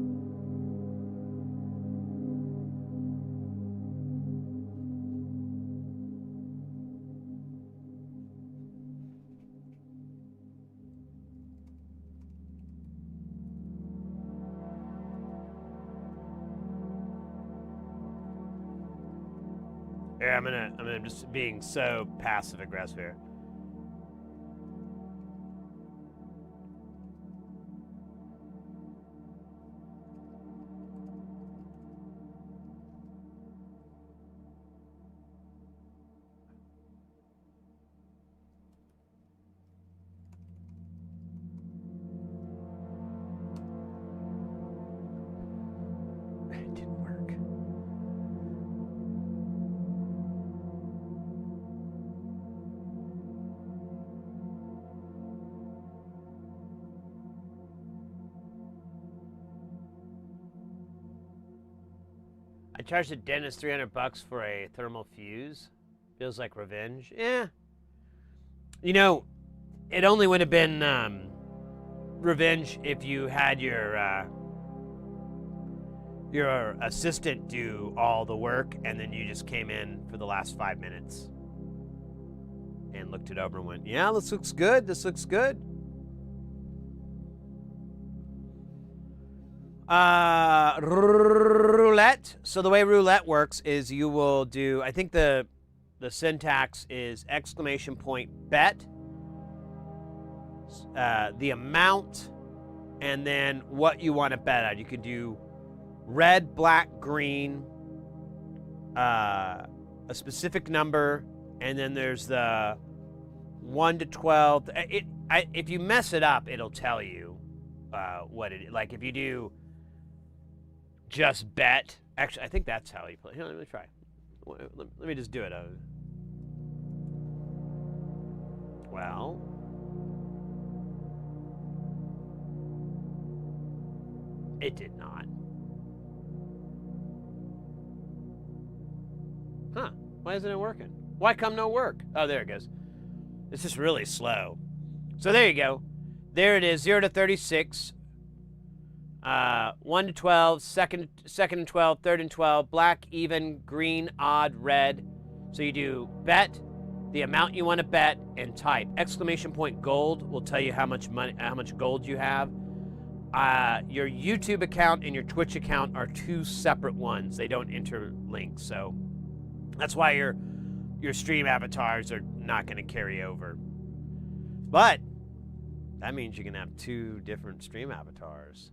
Yeah, I'm just being so passive aggressive here. It didn't work. I charged the dentist $300 for a thermal fuse. Feels like revenge. Yeah. You know, it only would have been revenge if you had your assistant do all the work and then you just came in for the last 5 minutes and looked it over and went, yeah, this looks good. This looks good. Roulette. So the way roulette works is you will do, I think the syntax is !bet, the amount, and then what you want to bet on. You could do red, black, green, a specific number, and then there's the 1 to 12. If you mess it up, it'll tell you what it is. Like if you do just bet. Actually, I think that's how you play. Here, let me try. Let me just do it. Well. It did not. Huh. Why isn't it working? Why come no work? Oh, there it goes. It's just really slow. So there you go. There it is, 0 to 36. 1 to 12, second and 12, third and 12, black, even, green, odd, red. So you do bet, the amount you want to bet, and type. !gold will tell you how much money, how much gold you have. Your YouTube account and your Twitch account are two separate ones. They don't interlink, so that's why your stream avatars are not going to carry over. But that means you can have two different stream avatars.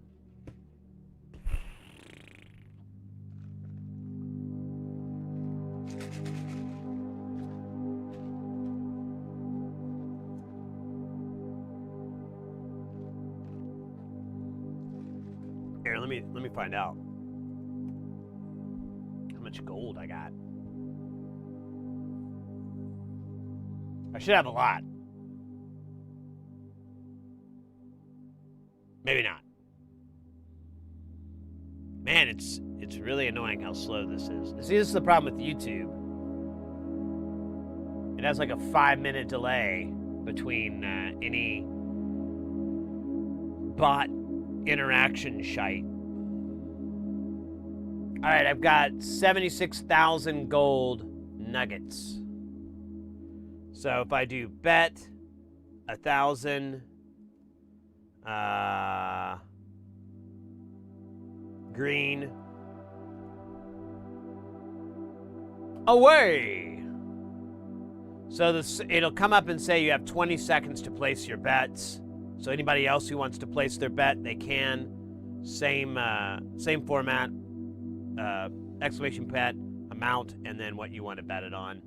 Here, let me find out how much gold I got. I should have a lot. Maybe not. Man, it's really annoying how slow this is. See, this is the problem with YouTube. It has like a 5-minute delay between any bot interaction shite. All right, I've got 76,000 gold nuggets. So if I do bet 1,000 green away. So it'll come up and say you have 20 seconds to place your bets. So anybody else who wants to place their bet, they can. Same format, exclamation bet, amount, and then what you want to bet it on.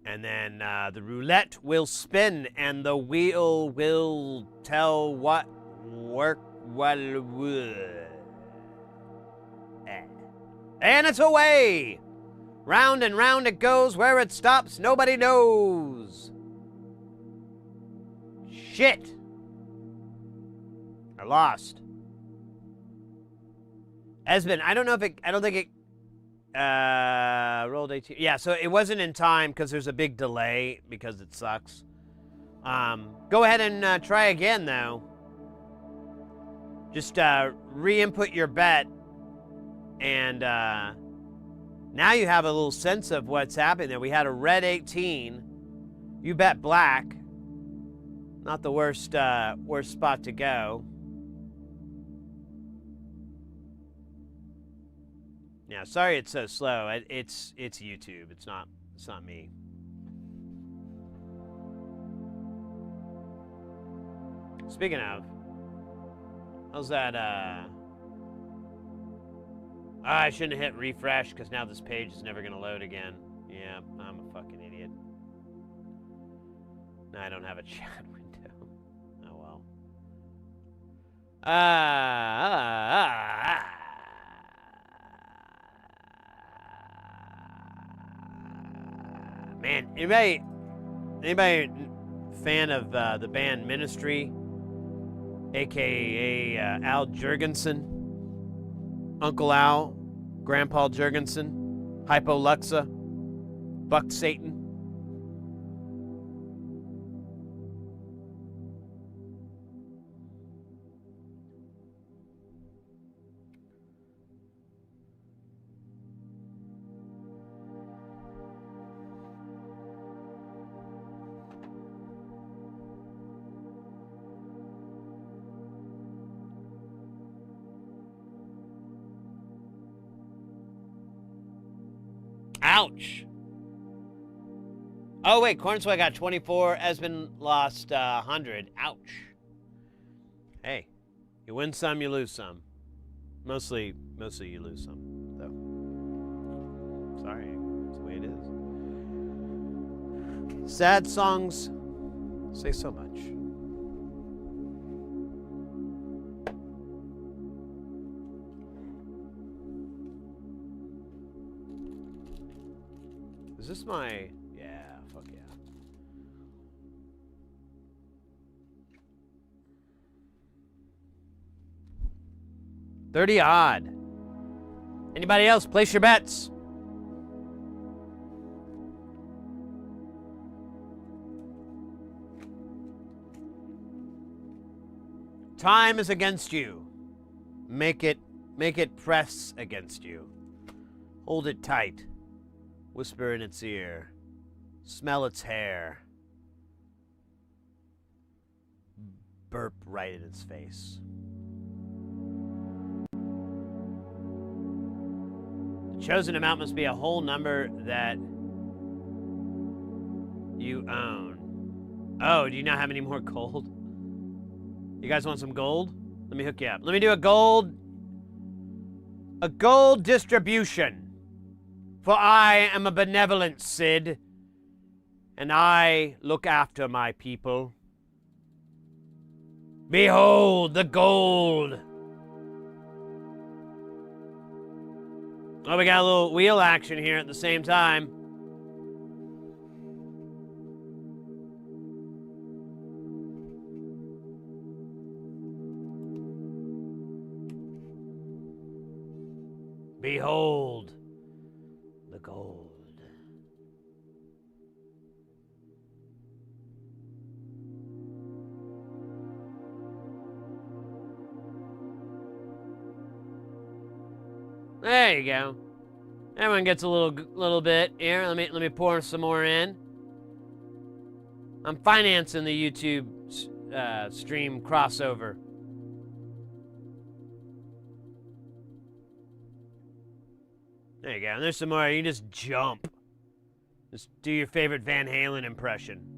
And then the roulette will spin, and the wheel will tell what work would. And it's away! Round and round it goes. Where it stops, nobody knows. Shit! I lost. Esben, I don't think it rolled 18. Yeah, so it wasn't in time because there's a big delay because it sucks. Go ahead and try again, though. Just re-input your bet, and now you have a little sense of what's happening there. We had a red 18. You bet black. Not the worst spot to go. Yeah, sorry it's so slow. It's YouTube. It's not me. Speaking of, how's that? I shouldn't have hit refresh because now this page is never gonna load again. Yeah, I'm a fucking idiot. No, I don't have a chat window. Oh well. Man, anybody fan of the band Ministry, aka Al Jurgensen, Uncle Al, Grandpa Jurgensen, Hypoluxa, Buck Satan? Ouch. Oh, wait, Cornsway got 24. Esmond lost 100. Ouch. Hey, you win some, you lose some. Mostly you lose some, though. Sorry, that's the way it is. Sad songs say so much. Is this my... Yeah, fuck yeah. $30 odd. Anybody else? Place your bets. Time is against you. Make it press against you. Hold it tight. Whisper in its ear. Smell its hair. Burp right in its face. The chosen amount must be a whole number that you own. Oh, do you not have any more gold? You guys want some gold? Let me hook you up. Let me do a gold distribution. For I am a benevolent Cid, and I look after my people. Behold the gold! Oh, we got a little wheel action here at the same time. Behold the gold. There you go. Everyone gets a little bit here. Let me pour some more in. I'm financing the YouTube stream crossover. There you go. And there's some more. You can just jump. Just do your favorite Van Halen impression.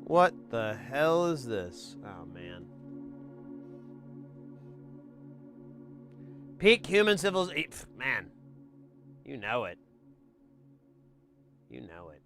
What the hell is this? Oh, man. Peak human civilization. Man. You know it. You know it.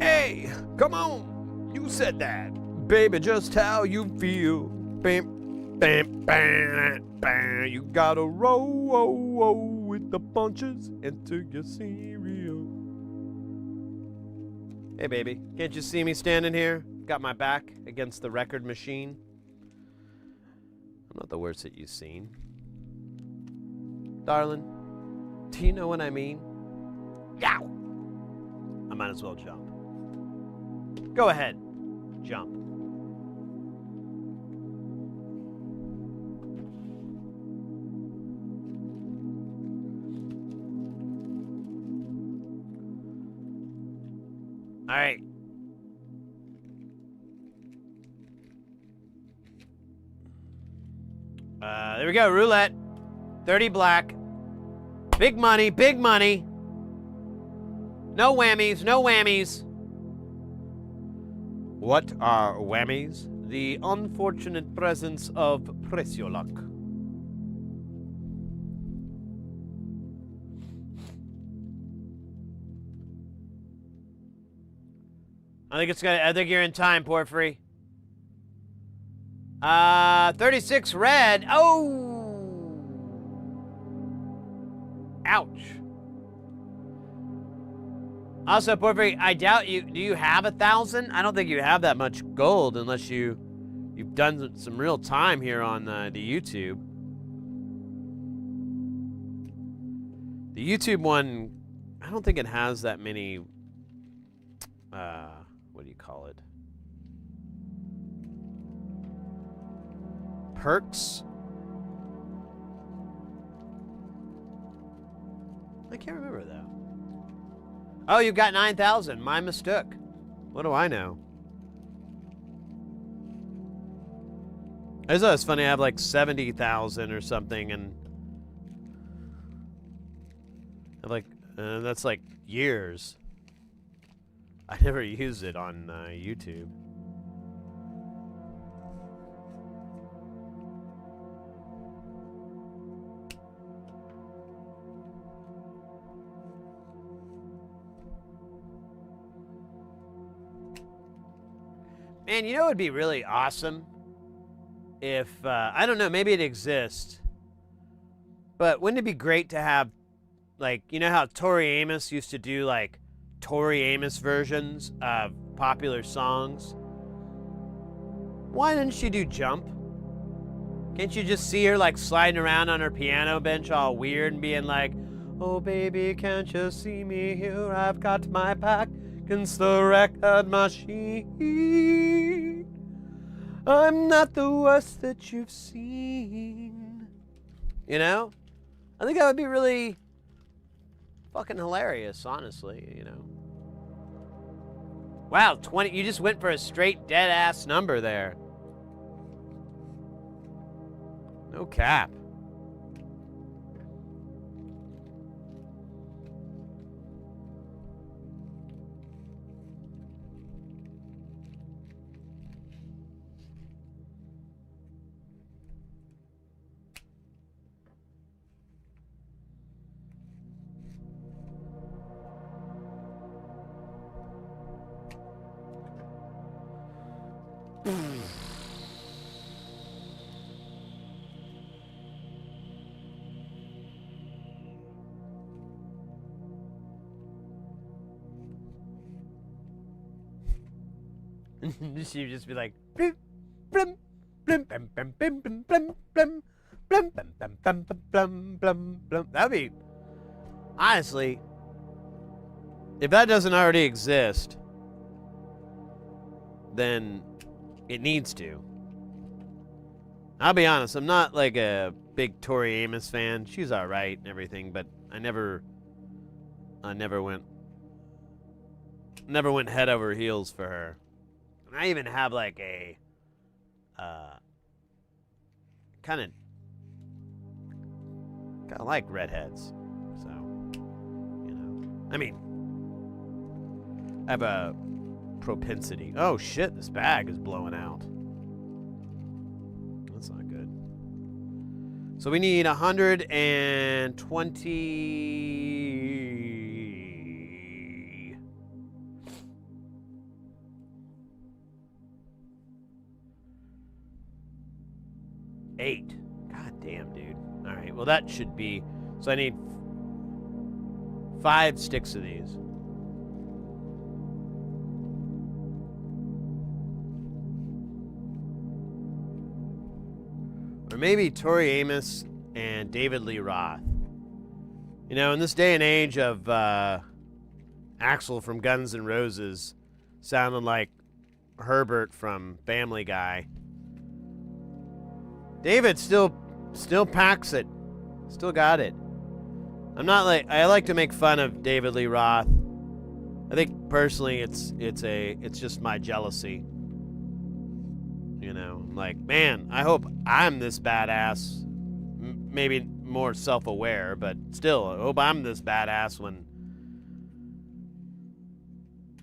Hey, come on. You said that. Baby, just how you feel. Bam, bam, bam, bam. You gotta roll with the punches into your cereal. Hey, baby, can't you see me standing here? Got my back against the record machine. I'm not the worst that you've seen. Darling, do you know what I mean? Yow! I might as well jump. Go ahead. Jump. All right. There we go. Roulette. 30 black. Big money. Big money. No whammies. No whammies. What are whammies? The unfortunate presence of press your luck. I think you're in time, Porphyry. 36 red. Oh! Ouch. Also, Porphyry, I doubt you. Do you have 1,000? I don't think you have that much gold unless you've done some real time here on the YouTube. The YouTube one, I don't think it has that many. What do you call it? Perks? I can't remember though. Oh, you've got 9,000. My mistake. What do I know? I just thought it's funny. I have like 70,000 or something, and I have like that's like years. I never used it on YouTube. Man, you know what would be really awesome? If, I don't know, maybe it exists. But wouldn't it be great to have, like, you know how Tori Amos used to do, like, Tori Amos versions of popular songs? Why didn't she do Jump? Can't you just see her, like, sliding around on her piano bench all weird and being like, oh, baby, can't you see me here? I've got my back against the record machine. I'm not the worst that you've seen. You know? I think that would be really fucking hilarious, honestly, you know. Wow, 20, you just went for a straight dead-ass number there. No cap. She'd just be like, blim, blim, blim. That'd be, honestly, if that doesn't already exist, then it needs to. I'll be honest, I'm not like a big Tori Amos fan. She's alright and everything, but I never went head over heels for her. And I even have like a kind of like redheads. So, you know. I mean, I have a propensity. Oh shit, this bag is blowing out. That's not good. So we need 120. Eight. God damn, dude. All right, well that should be, so I need 5 sticks of these. Or maybe Tori Amos and David Lee Roth. You know, in this day and age of Axl from Guns N' Roses sounding like Herbert from Family Guy, David still packs it. Still got it. I'm not like, I like to make fun of David Lee Roth. I think personally it's just my jealousy. You know, I'm like, man, I hope I'm this badass. Maybe more self-aware, but still, I hope I'm this badass when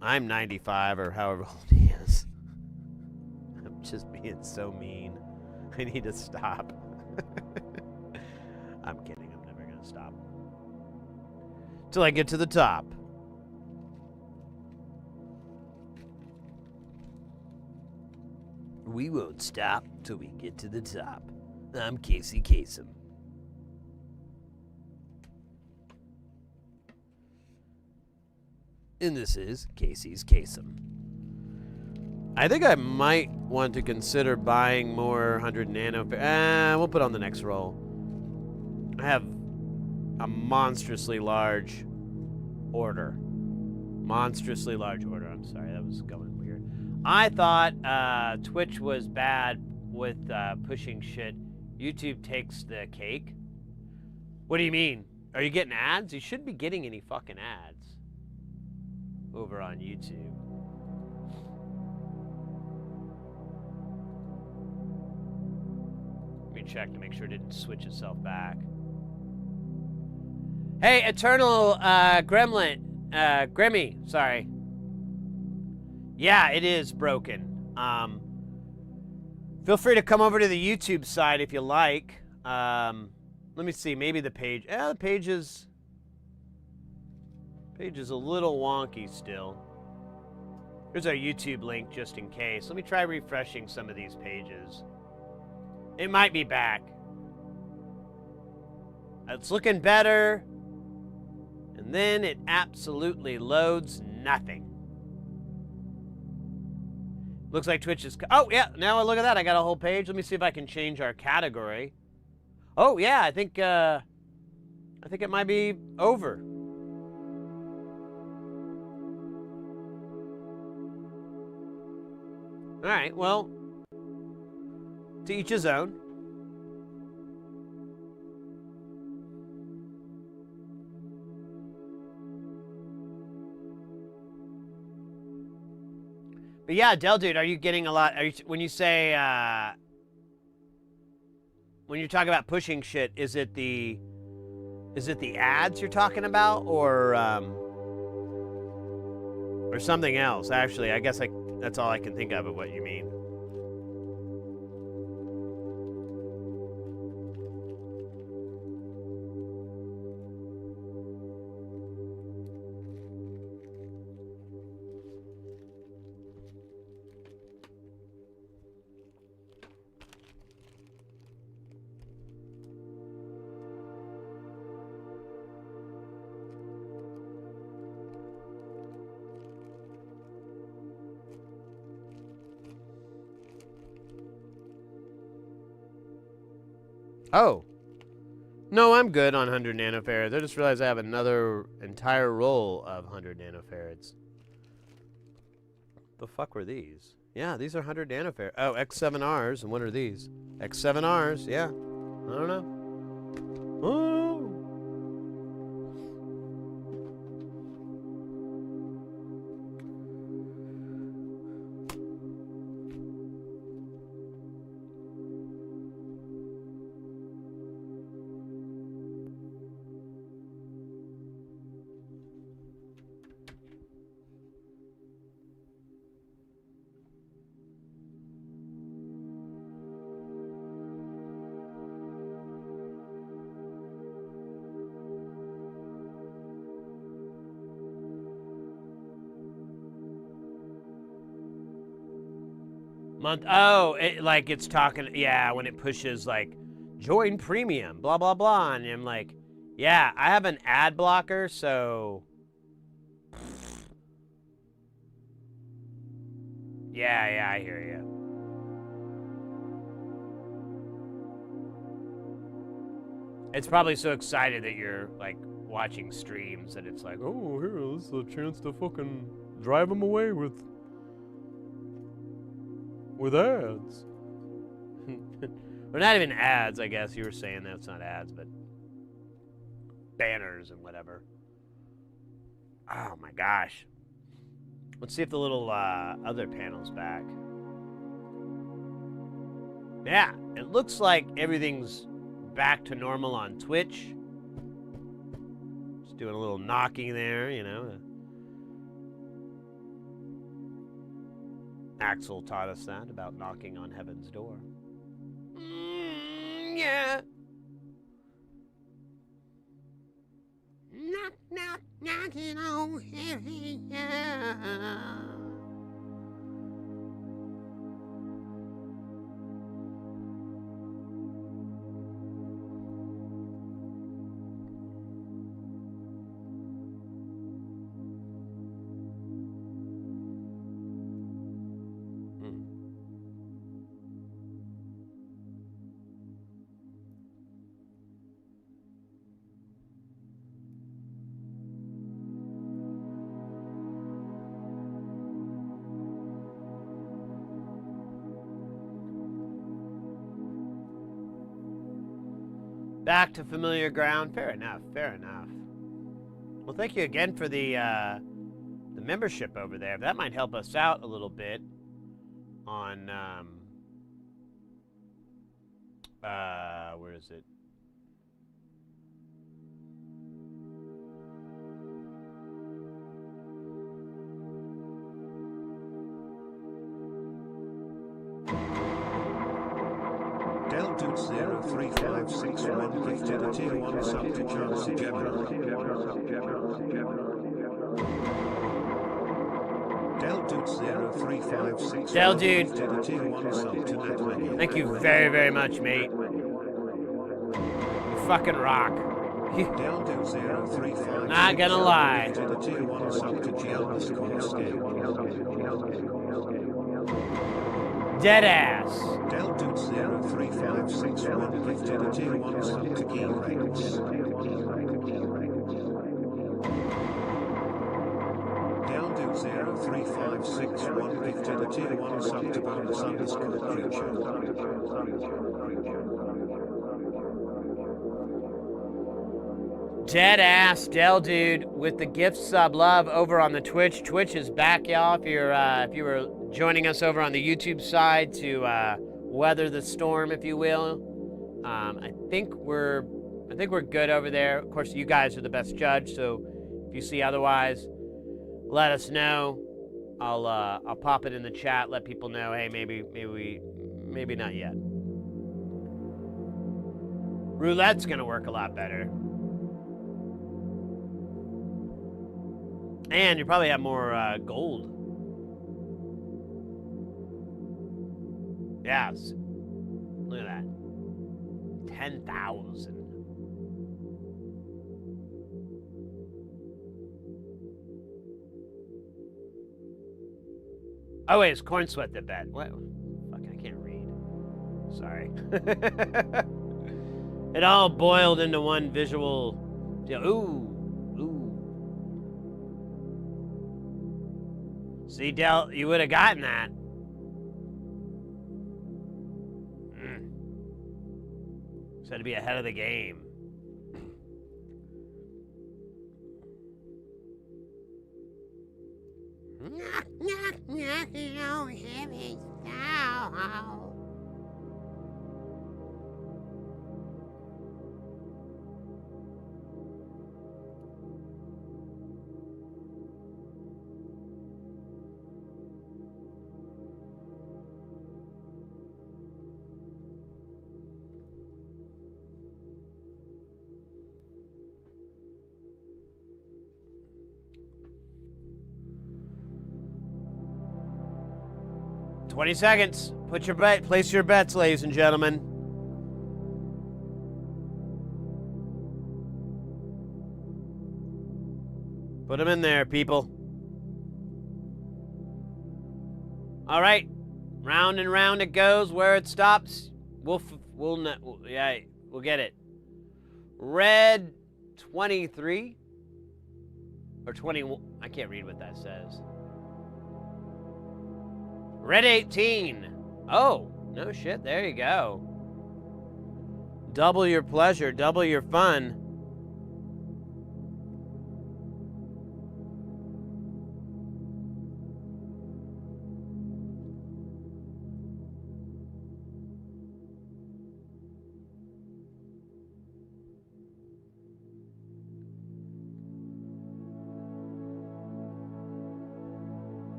I'm 95 or however old he is. I'm just being so mean. I need to stop. I'm kidding. I'm never going to stop. Till I get to the top. We won't stop till we get to the top. I'm Casey Kasem. And this is Casey's Kasem. I think I might want to consider buying more 100 nano. We'll put on the next roll. I have a monstrously large order. Monstrously large order. I'm sorry, that was going weird. I thought Twitch was bad with pushing shit. YouTube takes the cake. What do you mean? Are you getting ads? You shouldn't be getting any fucking ads over on YouTube. Let me check to make sure it didn't switch itself back. Hey, Eternal Grimmy, sorry. Yeah, it is broken. Feel free to come over to the YouTube side if you like. Let me see, maybe the page. The page is a little wonky still. Here's our YouTube link just in case. Let me try refreshing some of these pages. It might be back. It's looking better. And then it absolutely loads nothing. Looks like Twitch is... Oh, yeah. Now look at that. I got a whole page. Let me see if I can change our category. Oh, yeah. I think it might be over. All right. Well, to each his own. But yeah, Del Dude, are you getting a lot? When you say when you're talking about pushing shit, is it the ads you're talking about, or something else? Actually, I guess that's all I can think of what you mean. Oh. No, I'm good on 100 nanofarads. I just realized I have another entire roll of 100 nanofarads. The fuck were these? Yeah, these are 100 nanofarads. Oh, X7Rs, and what are these? X7Rs, yeah. I don't know. Oh. Month. Oh, it's talking. Yeah, when it pushes like join premium, blah blah blah, and I'm like, yeah, I have an ad blocker, so yeah, I hear you. It's probably so excited that you're like watching streams that it's like, oh, here, this is a chance to fucking drive them away with ads. Or not even ads, I guess. You were saying that's not ads, but banners and whatever. Oh my gosh. Let's see if the little other panel's back. Yeah, it looks like everything's back to normal on Twitch. Just doing a little knocking there, you know. Axel taught us that about knocking on heaven's door. Yeah. Knock, knock, knocking on heaven. Yeah. Back to familiar ground. Fair enough. Fair enough. Well, thank you again for the membership over there. That might help us out a little bit on where is it? Deldude0356 gifted a tier 1 sub to Chance General. Deldude0356 Deldude, gifted a tier 1 sub to Natmania. thank you very, very much, mate. You fucking rock. Deldude0356 Not gonna lie. gifted a tier 1 sub to G_Scale. Dead ass. Deldude0356 gifted a tier 1 sub to G-Rex. Deldude0356 gifted a tier 1 sub to bonus_creature. Dead ass Del Dude with the gift sub love over on the Twitch. Twitch is back, y'all. If you were joining us over on the YouTube side to weather the storm, if you will, I think we're good over there. Of course, you guys are the best judge. So if you see otherwise, let us know. I'll pop it in the chat. Let people know. Hey, maybe not yet. Roulette's gonna work a lot better. And you probably have more gold. Yes. Look at that. 10,000. Oh, wait, it's Corn Sweat that bet. What? Fuck, I can't read. Sorry. It all boiled into one visual deal. Ooh. See, Del, you would have gotten that. So to be ahead of the game. $20 seconds. Put your bet. Place your bets, ladies and gentlemen. Put them in there, people. All right, round and round it goes. Where it stops, we'll get it. Red 23 or 21. I can't read what that says. Red 18. Oh, no shit. There you go. Double your pleasure, double your fun.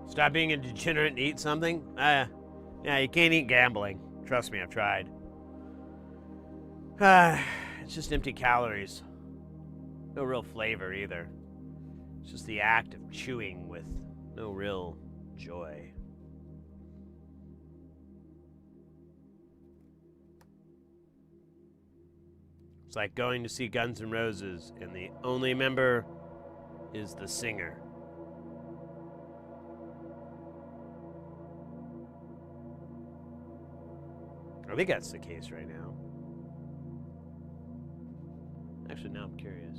Stop being a degenerate and eat something? Yeah, you can't eat gambling. Trust me, I've tried. It's just empty calories. No real flavor either. It's just the act of chewing with no real joy. It's like going to see Guns N' Roses and the only member is the singer. I think that's the case right now. Actually, now I'm curious.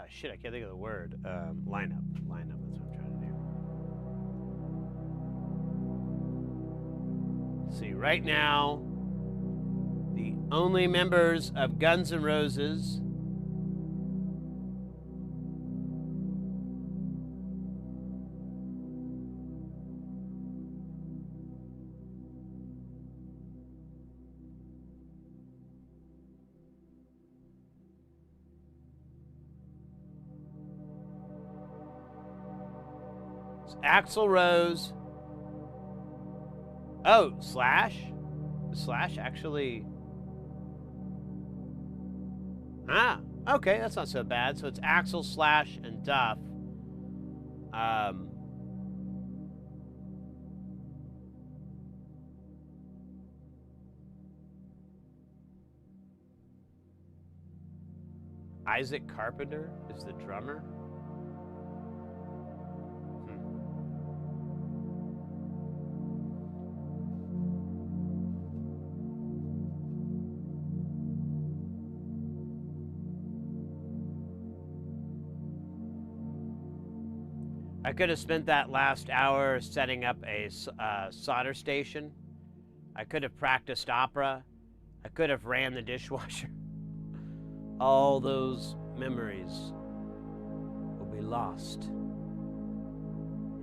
Shit, I can't think of the word. Lineup, that's what I'm trying to do. Let's see, right now, the only members of Guns N' Roses Axl Rose. Oh, Slash? Slash actually... Ah, okay, that's not so bad. So it's Axl, Slash, and Duff. Isaac Carpenter is the drummer. I could have spent that last hour setting up a solder station. I could have practiced opera. I could have ran the dishwasher. All those memories will be lost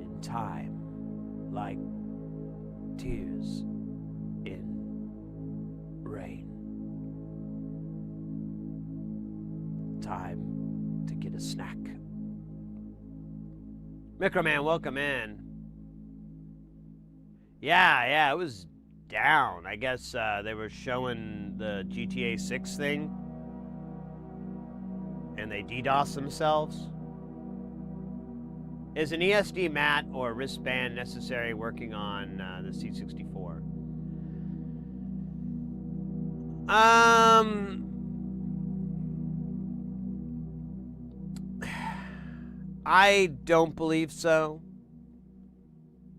in time, like tears in rain. Time to get a snack. Microman, welcome in. Yeah, it was down. I guess they were showing the GTA 6 thing, and they DDoS themselves. Is an ESD mat or wristband necessary working on the C64? I don't believe so.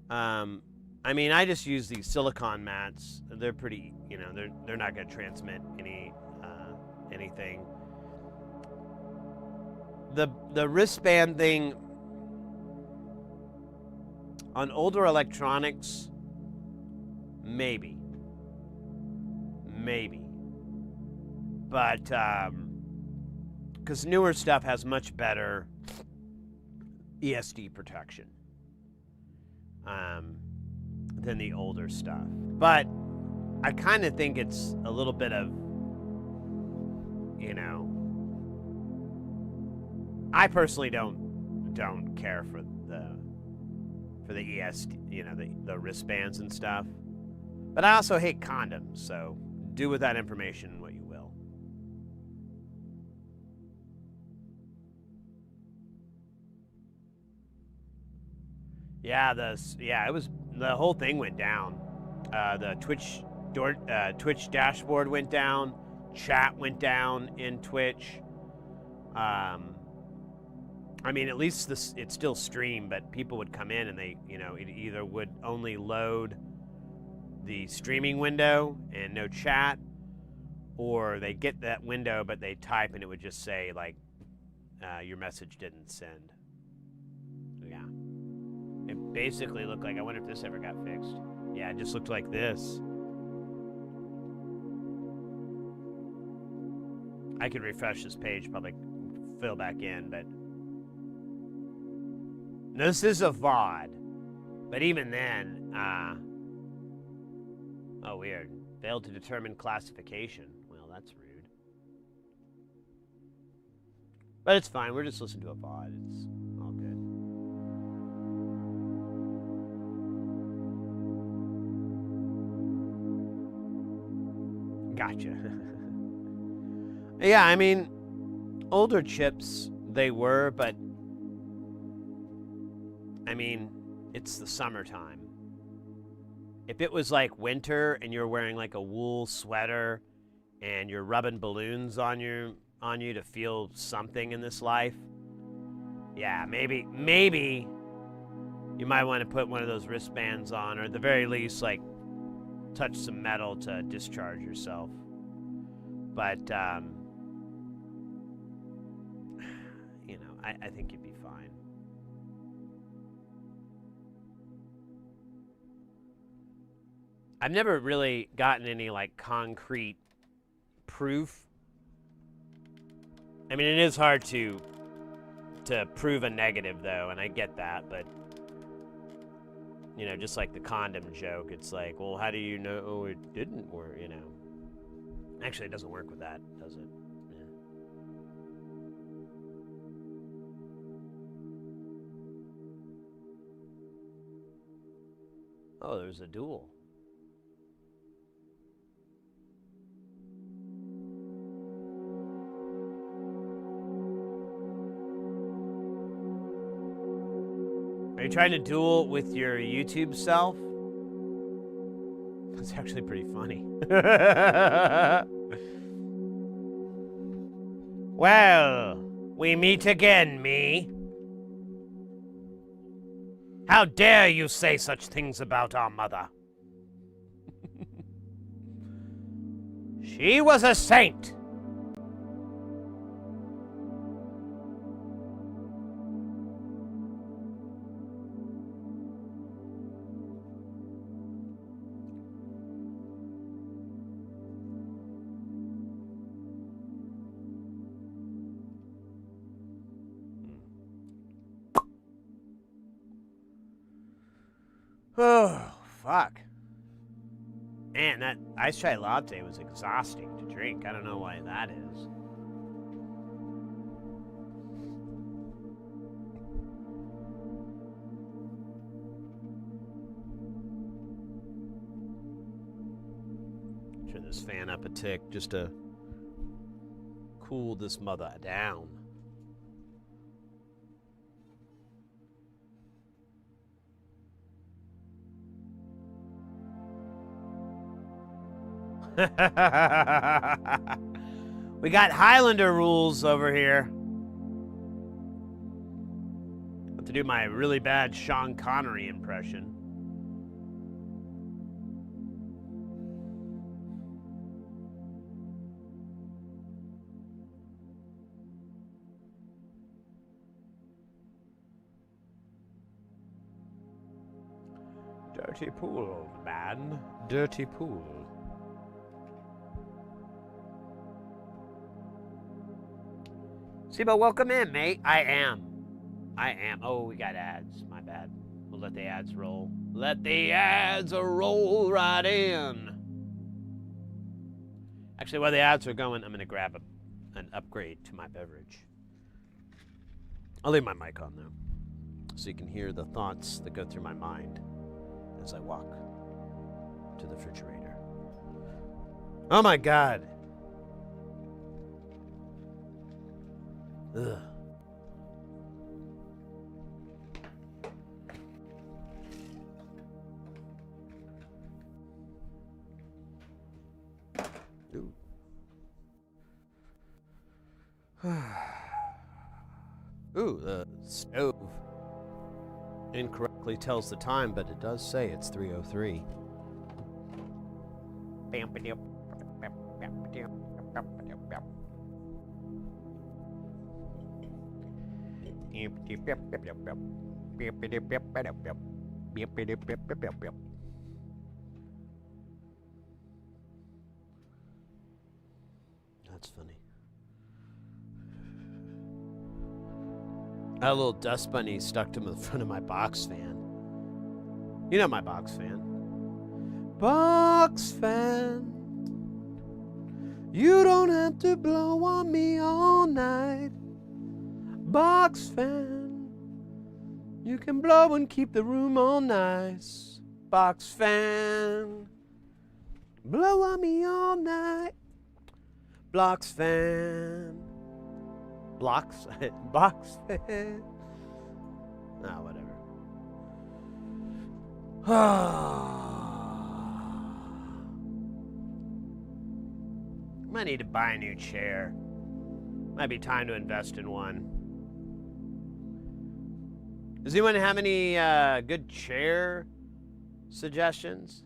I mean, I just use these silicon mats. They're pretty, you know, they're not going to transmit anything. The wristband thing on older electronics, maybe, but because newer stuff has much better ESD protection than the older stuff. But I kind of think it's a little bit of, you know, I personally don't care for the ESD, you know, the wristbands and stuff. But I also hate condoms, so do with that information what you will. Yeah, it was, the whole thing went down. The Twitch dashboard went down. Chat went down in Twitch. I mean, at least it's still streamed, but people would come in and they, you know, it either would only load the streaming window and no chat, or they get that window but they type and it would just say like, your message didn't send. Yeah. It basically looked like, I wonder if this ever got fixed. Yeah, it just looked like this. I could refresh this page, probably fill back in, but this is a VOD. But even then, oh, weird. Failed to determine classification. Well, that's rude. But it's fine. We're just listening to a VOD. It's all good. Gotcha. Yeah, I mean, older chips, they were, but I mean, it's the summertime. If it was like winter and you're wearing like a wool sweater and you're rubbing balloons on you to feel something in this life, yeah, maybe you might want to put one of those wristbands on, or at the very least, like, touch some metal to discharge yourself. But, you know, I think you'd be fine. I've never really gotten any, like, concrete proof. I mean, it is hard to prove a negative, though, and I get that, but, you know, just like the condom joke, it's like, well, how do you know it didn't work, you know? Actually, it doesn't work with that, does it? Yeah. Oh, there's a duel. Are you trying to duel with your YouTube self? That's actually pretty funny. Well, we meet again, me. How dare you say such things about our mother? She was a saint. Oh, fuck. Man, that iced chai latte was exhausting to drink. I don't know why that is. Turn this fan up a tick just to cool this mother down. We got Highlander rules over here. Have to do my really bad Sean Connery impression. Dirty pool, old man. Dirty pool. Sibo, welcome in, mate. I am. Oh, we got ads. My bad. We'll let the ads roll. Let the ads roll right in. Actually, while the ads are going, I'm going to grab an upgrade to my beverage. I'll leave my mic on, though, so you can hear the thoughts that go through my mind as I walk to the refrigerator. Oh, my God. Ugh. Ooh. Ooh, the stove incorrectly tells the time, but it does say it's 3:03. That's funny. I had a little dust bunny stuck to the front of my box fan. You know my box fan. Box fan. You don't have to blow on me all night. Box fan. You can blow and keep the room all nice. Box fan. Blow on me all night. Blocks fan. Blocks? Box fan. Ah, whatever. Might need to buy a new chair. Might be time to invest in one. Does anyone have any good chair suggestions?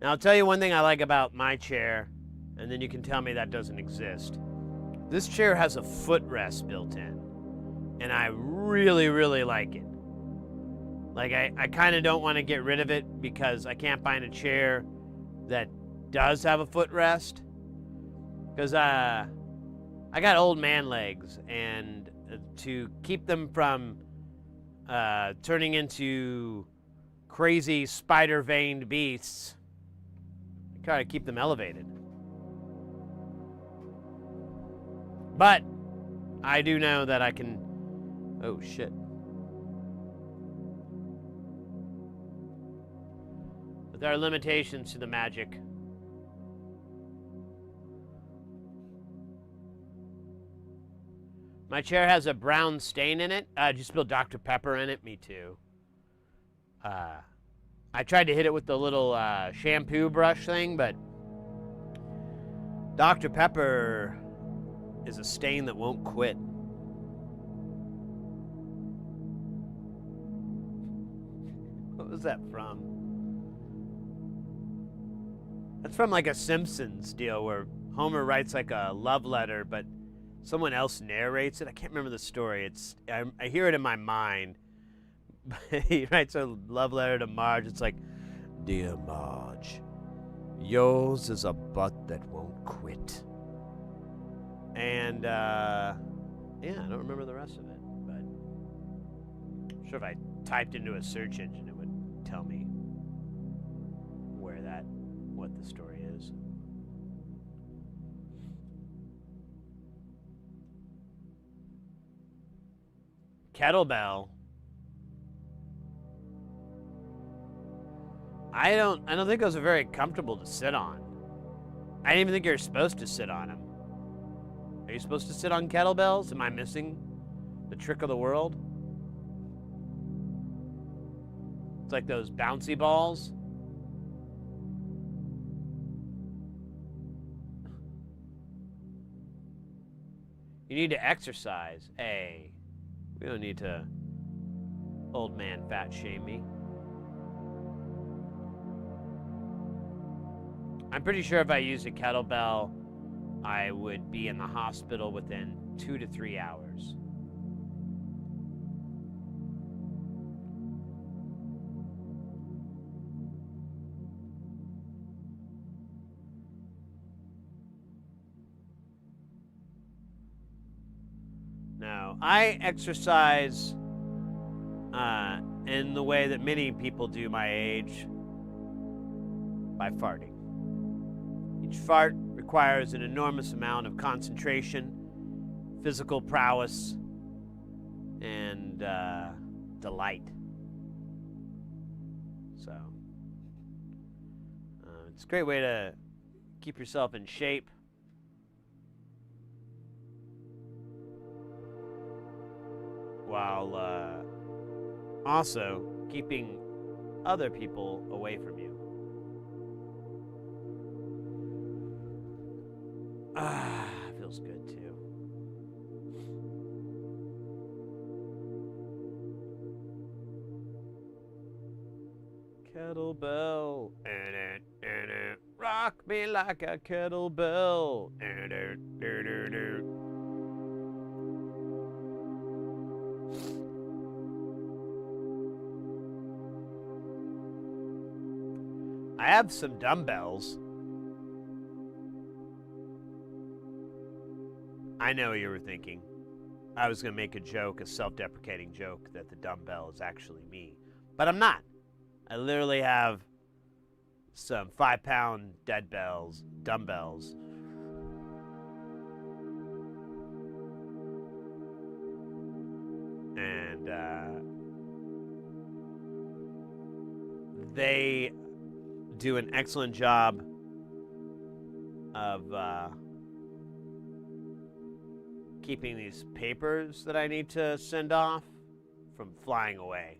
Now, I'll tell you one thing I like about my chair, and then you can tell me that doesn't exist. This chair has a footrest built in, and I really, really like it. Like, I kind of don't want to get rid of it because I can't find a chair that does have a footrest. Because I got old man legs, and to keep them from turning into crazy spider-veined beasts, I try to keep them elevated. But I do know that I can... Oh, shit. But there are limitations to the magic. My chair has a brown stain in it. Did you spill Dr. Pepper in it? Me too. I tried to hit it with the little shampoo brush thing, but Dr. Pepper is a stain that won't quit. What was that from? That's from like a Simpsons deal where Homer writes like a love letter, but someone else narrates it. I can't remember the story. I hear it in my mind. He writes a love letter to Marge. It's like, "Dear Marge, yours is a butt that won't quit." And yeah, I don't remember the rest of it, but I'm sure if I typed into a search engine, it would tell me what the story is. Kettlebell. I don't think those are very comfortable to sit on. I didn't even think you're supposed to sit on them. Are you supposed to sit on kettlebells? Am I missing the trick of the world? It's like those bouncy balls. You need to exercise. Hey, we don't need to old man fat shame me. I'm pretty sure if I used a kettlebell, I would be in the hospital within 2 to 3 hours. No, I exercise in the way that many people do my age, by farting. Each fart requires an enormous amount of concentration, physical prowess, and delight. So, it's a great way to keep yourself in shape. While also keeping other people away from you. Feels good too. Kettlebell, rock me like a kettlebell. I have some dumbbells. I know what you were thinking. I was going to make a joke, a self-deprecating joke, that the dumbbell is actually me. But I'm not. I literally have some 5-pound dumbbells. And they do an excellent job of keeping these papers that I need to send off from flying away.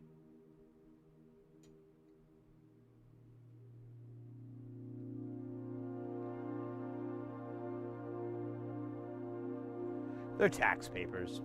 They're tax papers.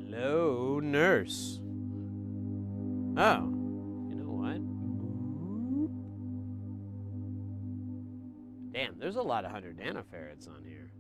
Hello, nurse. Oh, you know what? Damn, there's a lot of 100 nanofarads on here.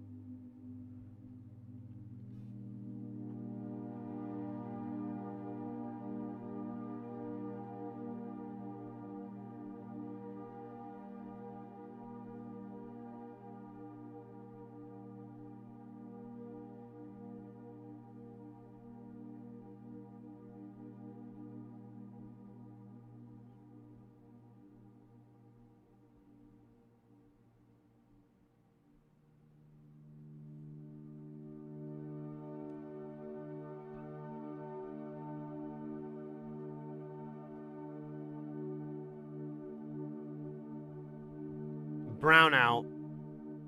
Brownout.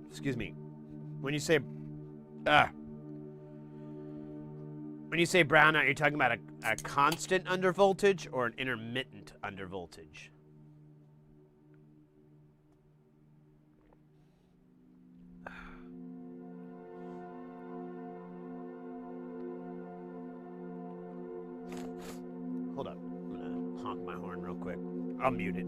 Excuse me. When you say brownout, you're talking about a constant undervoltage or an intermittent undervoltage? Hold up. I'm gonna honk my horn real quick. I'll mute it.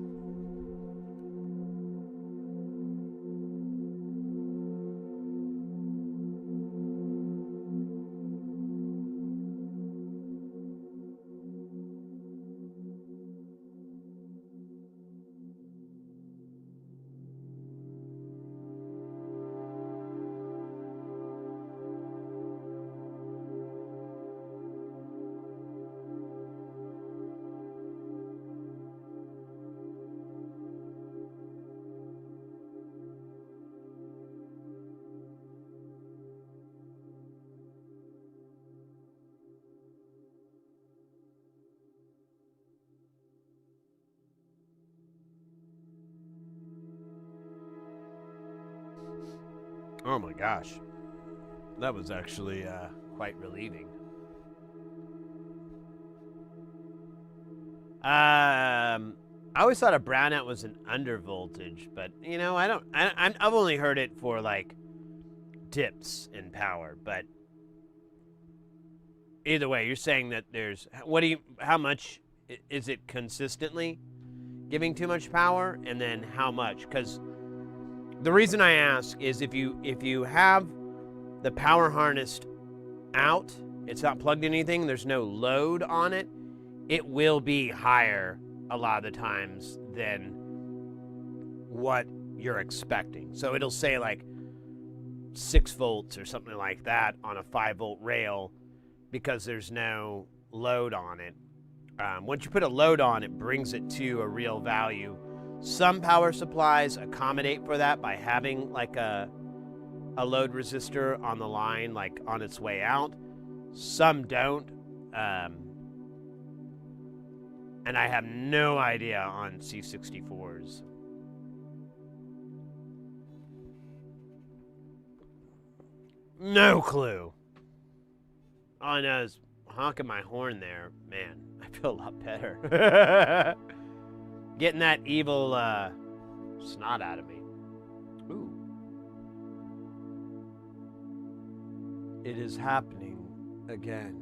Oh my gosh. That was actually quite relieving. I always thought a brownout was an undervoltage, but you know, I've only heard it for like dips in power, but either way, you're saying that there's, how much is it consistently giving too much power, and then how much? Because the reason I ask is if you have the power harnessed out, it's not plugged in anything, there's no load on it, it will be higher a lot of the times than what you're expecting. So it'll say like 6 volts or something like that on a 5-volt rail because there's no load on it. Once you put a load on, it brings it to a real value. Some power supplies accommodate for that by having like a load resistor on the line, like on its way out. Some don't. And I have no idea on C64s. No clue. All I know is honking my horn there. Man, I feel a lot better. Getting that evil snot out of me. Ooh. It is happening again.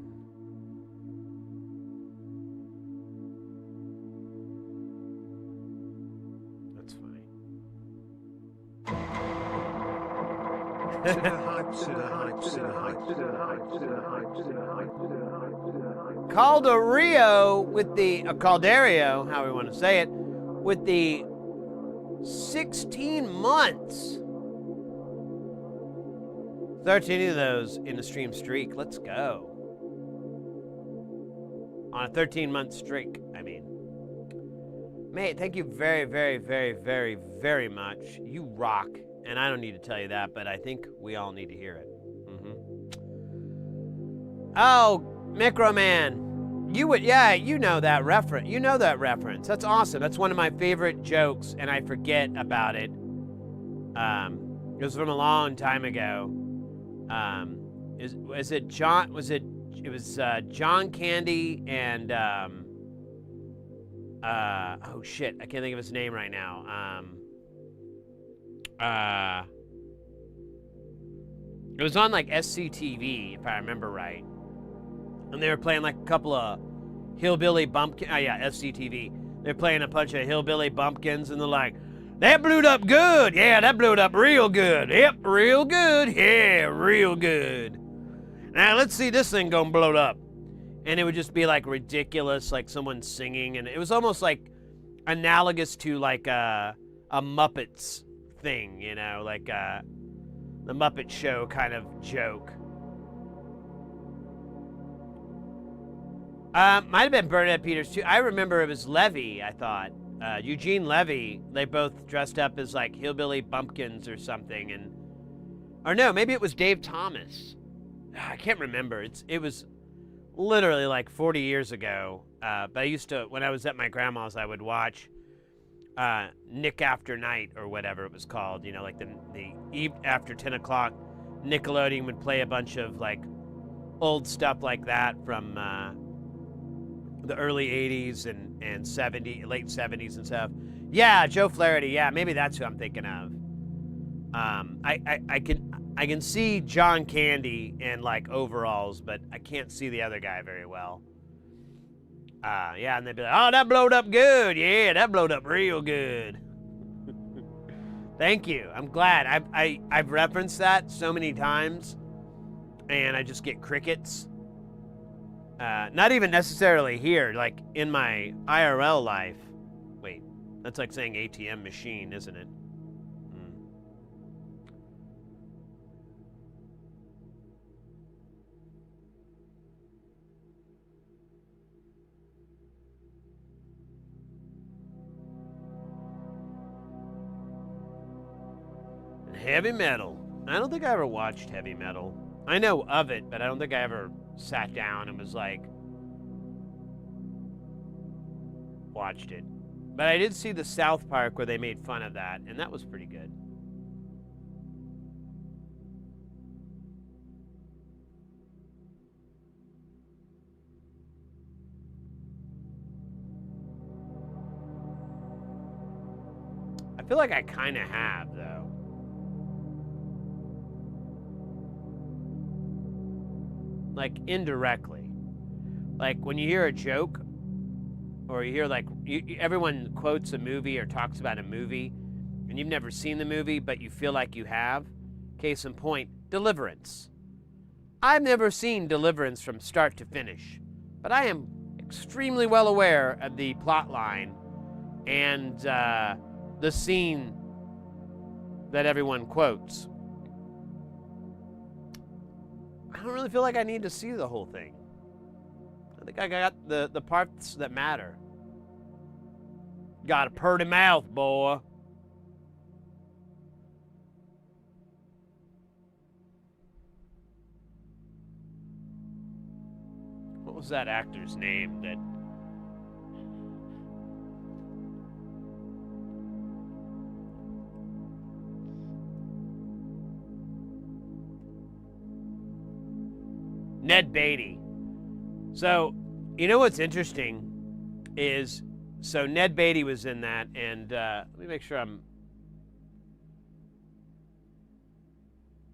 That's funny. Calderio with the Calderio, how we want to say it, with the 16 months. 13 of those in a stream streak. Let's go. On a 13-month streak, I mean. Mate, thank you very, very, very, very, very much. You rock. And I don't need to tell you that, but I think we all need to hear it. Oh, Microman. You would, yeah, you know that reference. You know that reference. That's awesome. That's one of my favorite jokes, and I forget about it. It was from a long time ago. Is it John? It was John Candy and oh shit, I can't think of his name right now. It was on like SCTV, if I remember right. And they were playing like a couple of hillbilly bumpkins. Oh yeah, SCTV. They're playing a bunch of hillbilly bumpkins, and they're like, That blew up good. Yeah, that blew up real good. Yep, real good. Yeah, real good. Now let's see this thing gonna blow up. And it would just be like ridiculous, like someone singing, and it was almost like analogous to like a Muppets thing, you know, like the Muppet Show kind of joke. Might have been Bernadette Peters too. I remember it was Levy, I thought. Eugene Levy, they both dressed up as like hillbilly bumpkins or something, and or no, maybe it was Dave Thomas. I can't remember. It was literally like 40 years ago. But I used to, when I was at my grandma's, I would watch Nick After Night or whatever it was called. You know, like the eve after 10 o'clock, Nickelodeon would play a bunch of like old stuff like that from the early 80s and 70s, late 70s and stuff. Yeah, Joe Flaherty. Yeah, maybe that's who I'm thinking of. I can see John Candy in like overalls, but I can't see the other guy very well. Yeah, and they'd be like, "Oh, that blowed up good. Yeah, that blowed up real good." Thank you. I'm glad. I've referenced that so many times, and I just get crickets. Not even necessarily here, like in my IRL life. Wait, that's like saying ATM machine, isn't it? Heavy metal. I don't think I ever watched heavy metal. I know of it, but I don't think I ever sat down and was like, watched it. But I did see the South Park where they made fun of that, and that was pretty good. I feel like I kind of have, though. Like indirectly. Like when you hear a joke, or you hear like, everyone quotes a movie or talks about a movie, and you've never seen the movie, but you feel like you have. Case in point, Deliverance. I've never seen Deliverance from start to finish, but I am extremely well aware of the plot line and the scene that everyone quotes. I don't really feel like I need to see the whole thing. I think I got the parts that matter. Got a purty mouth, boy. What was that actor's name that... Ned Beatty. So, you know what's interesting is, so Ned Beatty was in that, and let me make sure I'm...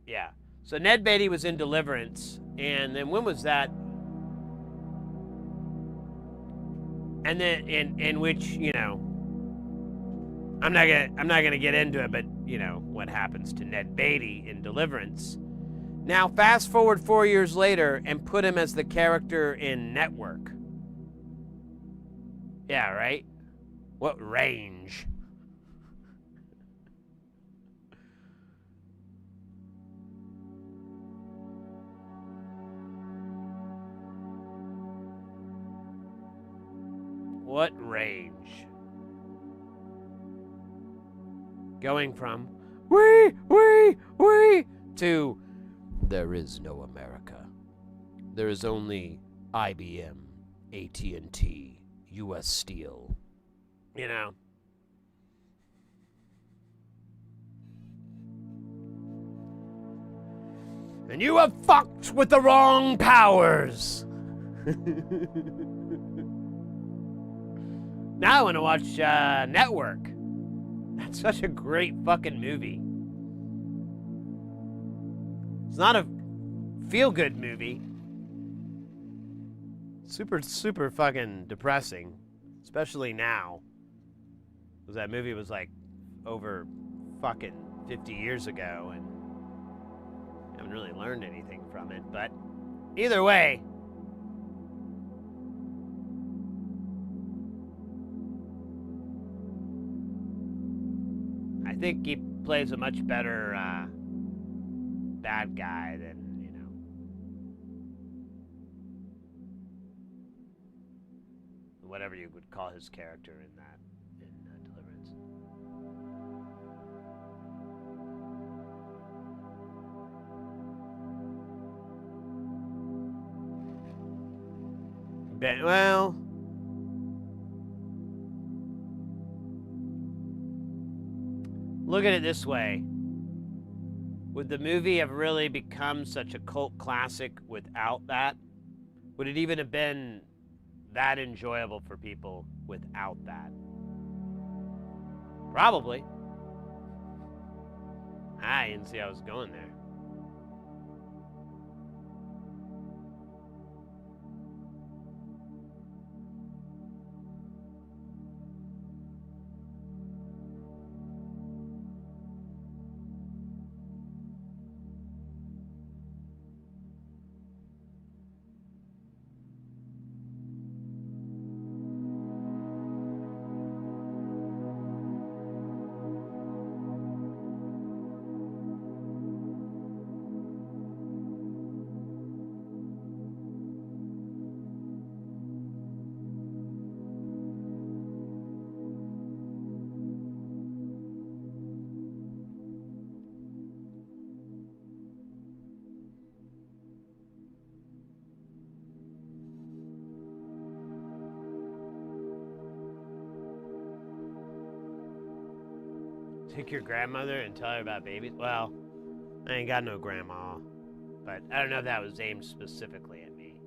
Yeah. So Ned Beatty was in Deliverance, and then when was that? And then in which, you know, I'm not gonna get into it, but you know what happens to Ned Beatty in Deliverance. Now, fast forward 4 years later and put him as the character in Network. Yeah, right? What range? What range? Going from we to there is no America. There is only IBM, AT&T, U.S. Steel. You know? And you have fucked with the wrong powers. Now I want to watch Network. That's such a great fucking movie. It's not a feel-good movie. Super, super fucking depressing. Especially now. Because that movie was like over fucking 50 years ago, and haven't really learned anything from it. But either way, I think he plays a much better bad guy than, whatever you would call his character in Deliverance. Well, look at it this way. Would the movie have really become such a cult classic without that? Would it even have been that enjoyable for people without that? Probably. I didn't see I was going there. Take your grandmother and tell her about babies? Well, I ain't got no grandma, but I don't know if that was aimed specifically at me.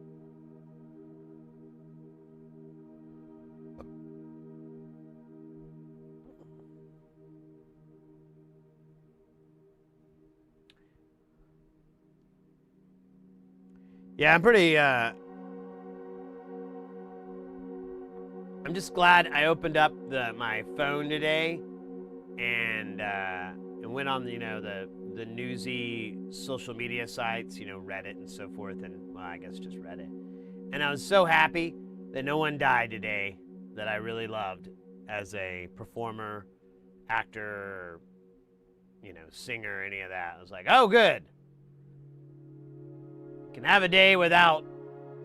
Yeah, I'm pretty, I'm just glad I opened up my phone today and went on, the newsy social media sites, Reddit and so forth, and, well, I guess just Reddit. And I was so happy that no one died today that I really loved as a performer, actor, singer, any of that. I was like, oh, good. Can have a day without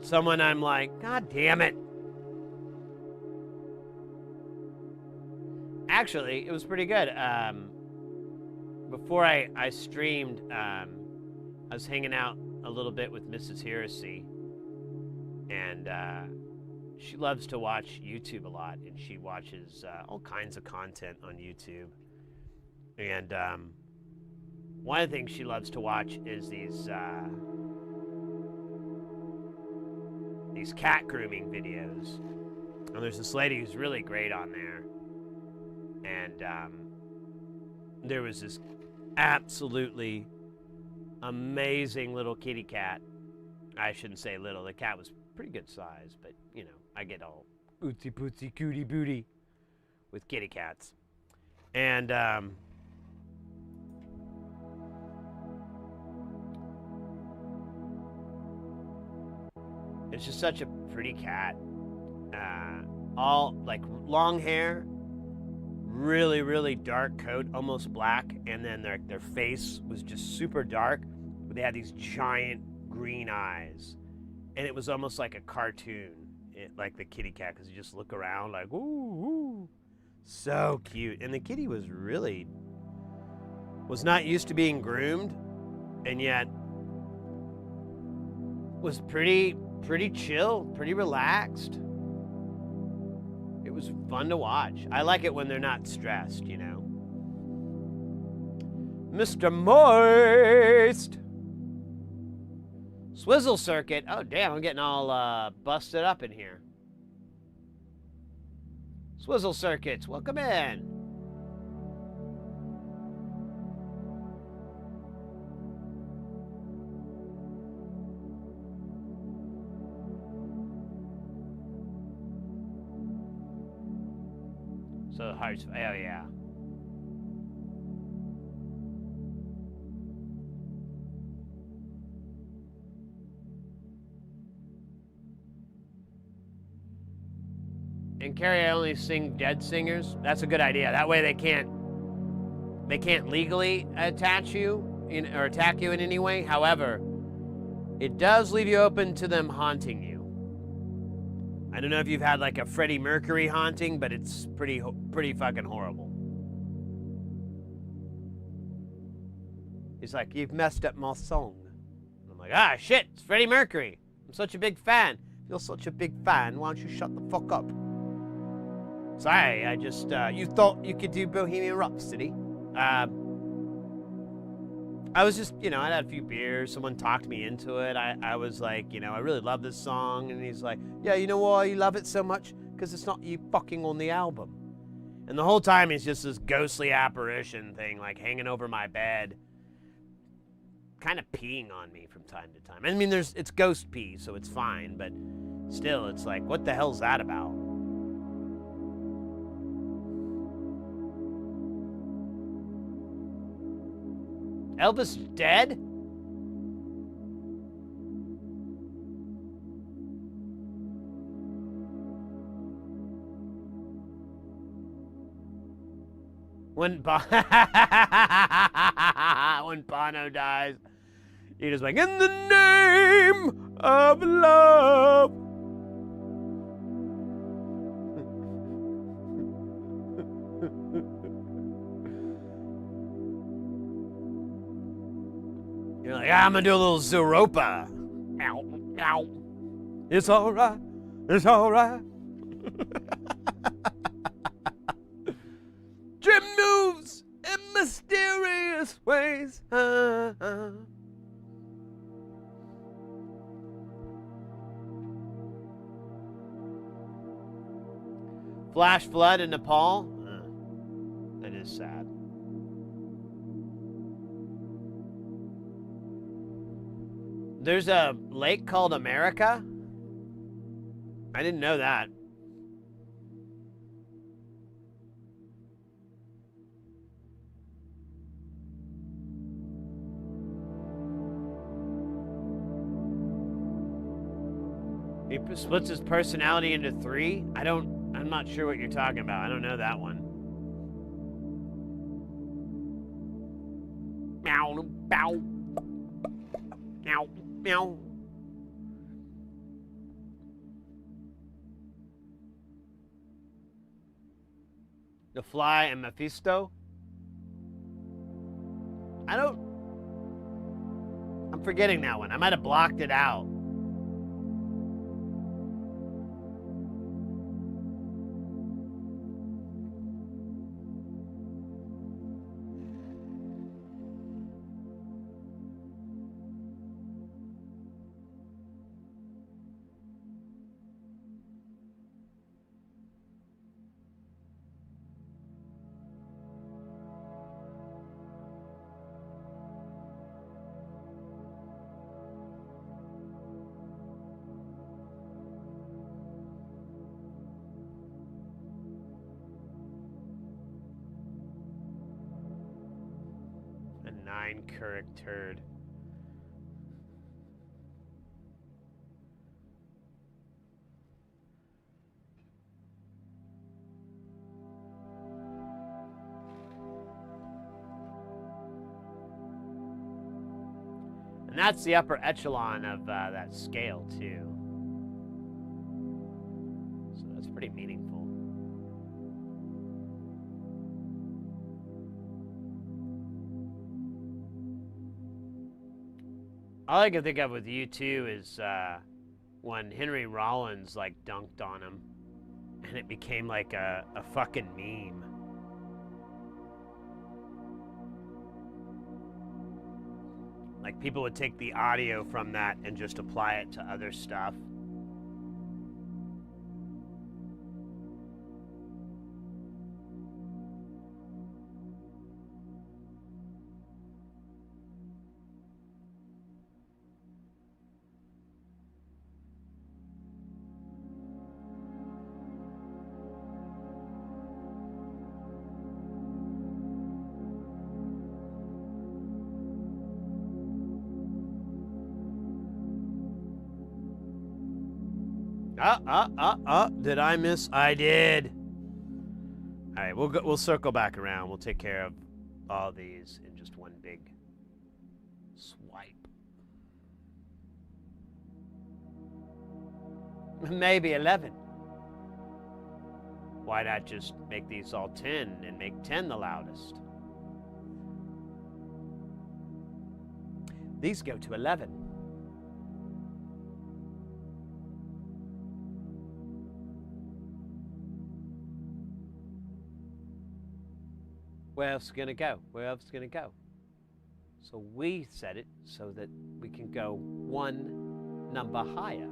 someone I'm like, God damn it. Actually, it was pretty good. Before I streamed, I was hanging out a little bit with Mrs. Heresy, and she loves to watch YouTube a lot, and she watches all kinds of content on YouTube. And one of the things she loves to watch is these cat grooming videos. And there's this lady who's really great on there. And there was this absolutely amazing little kitty cat. I shouldn't say little. The cat was pretty good size, but, I get all ootsy pootsy cootie booty with kitty cats. And it's just such a pretty cat. All like long hair, really, really dark coat, almost black, and then their face was just super dark, but they had these giant green eyes, and it was almost like a cartoon, like the kitty cat, because you just look around like, ooh, ooh, so cute. And the kitty was not used to being groomed, and yet was pretty chill, pretty relaxed. It was fun to watch. I like it when they're not stressed, Mr. Moist! Swizzle circuit. Oh, damn, I'm getting all busted up in here. Swizzle circuits, welcome in. So the hearts, oh yeah. and Carrie, I only sing dead singers. That's a good idea. That way they can't legally attach you or attack you in any way. However, it does leave you open to them haunting you. I don't know if you've had like a Freddie Mercury haunting, but it's pretty fucking horrible. He's like, you've messed up my song. And I'm like, ah, shit, it's Freddie Mercury. I'm such a big fan. If you're such a big fan, why don't you shut the fuck up? Sorry, I just, you thought you could do Bohemian Rhapsody? I was just, I had a few beers. Someone talked me into it. I was like, I really love this song. And he's like, yeah, you know why you love it so much? Because it's not you fucking on the album. And the whole time he's just this ghostly apparition thing, like hanging over my bed, kind of peeing on me from time to time. I mean, it's ghost pee, so it's fine. But still, it's like, what the hell's that about? Elvis dead? When Bono dies, he just like, in the name of love. You're like, I'm gonna do a little Zooropa. Ow, ow. It's alright. It's alright. Jim moves in mysterious ways. Flash flood in Nepal. That is sad. There's a lake called America? I didn't know that. He splits his personality into 3? I'm not sure what you're talking about. I don't know that one. Meow, bow. Meow, meow. The Fly and Mephisto? I'm forgetting that one. I might have blocked it out. A 9-Keurig turd. And that's the upper echelon of that scale, too. So that's pretty meaningful. All I can think of with U2 is when Henry Rollins like dunked on him, and it became like a fucking meme. Like people would take the audio from that and just apply it to other stuff. Did I miss? I did. All right, we'll circle back around. We'll take care of all these in just one big swipe. Maybe 11. Why not just make these all 10 and make 10 the loudest? These go to 11. Where else is it gonna go? Where else is it gonna go? So we set it so that we can go one number higher.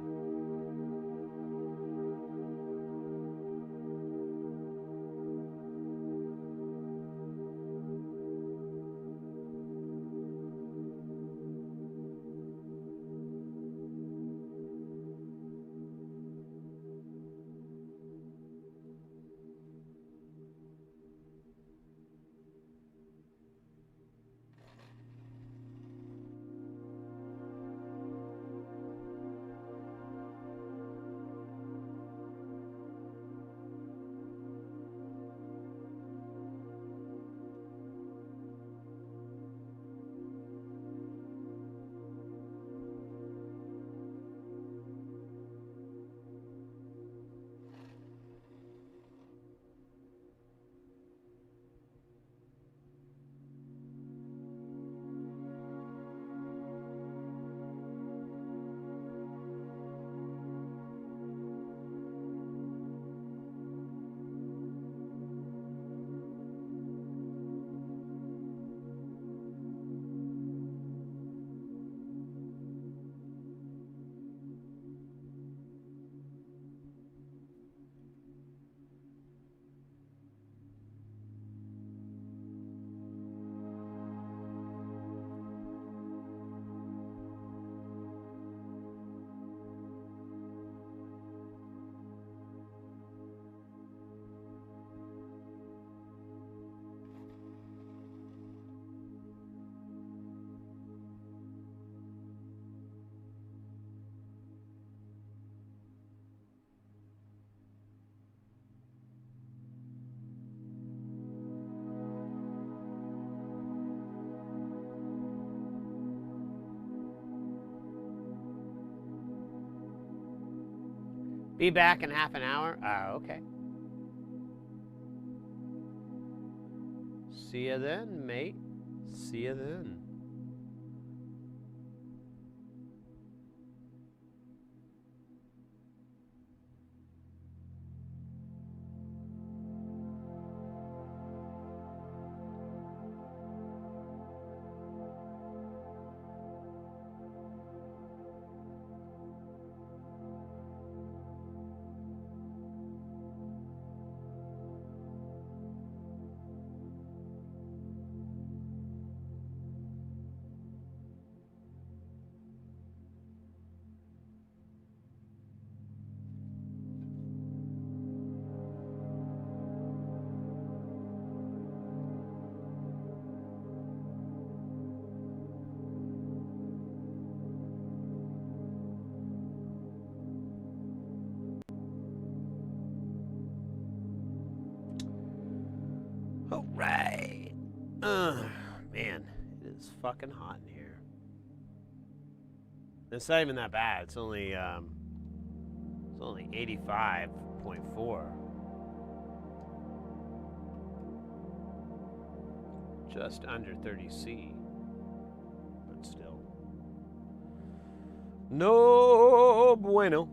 Be back in half an hour? Oh, okay. See you then, mate. See you then. All right. Man, it is fucking hot in here. It's not even that bad. It's only 85.4. Just under 30 C. But still. No bueno.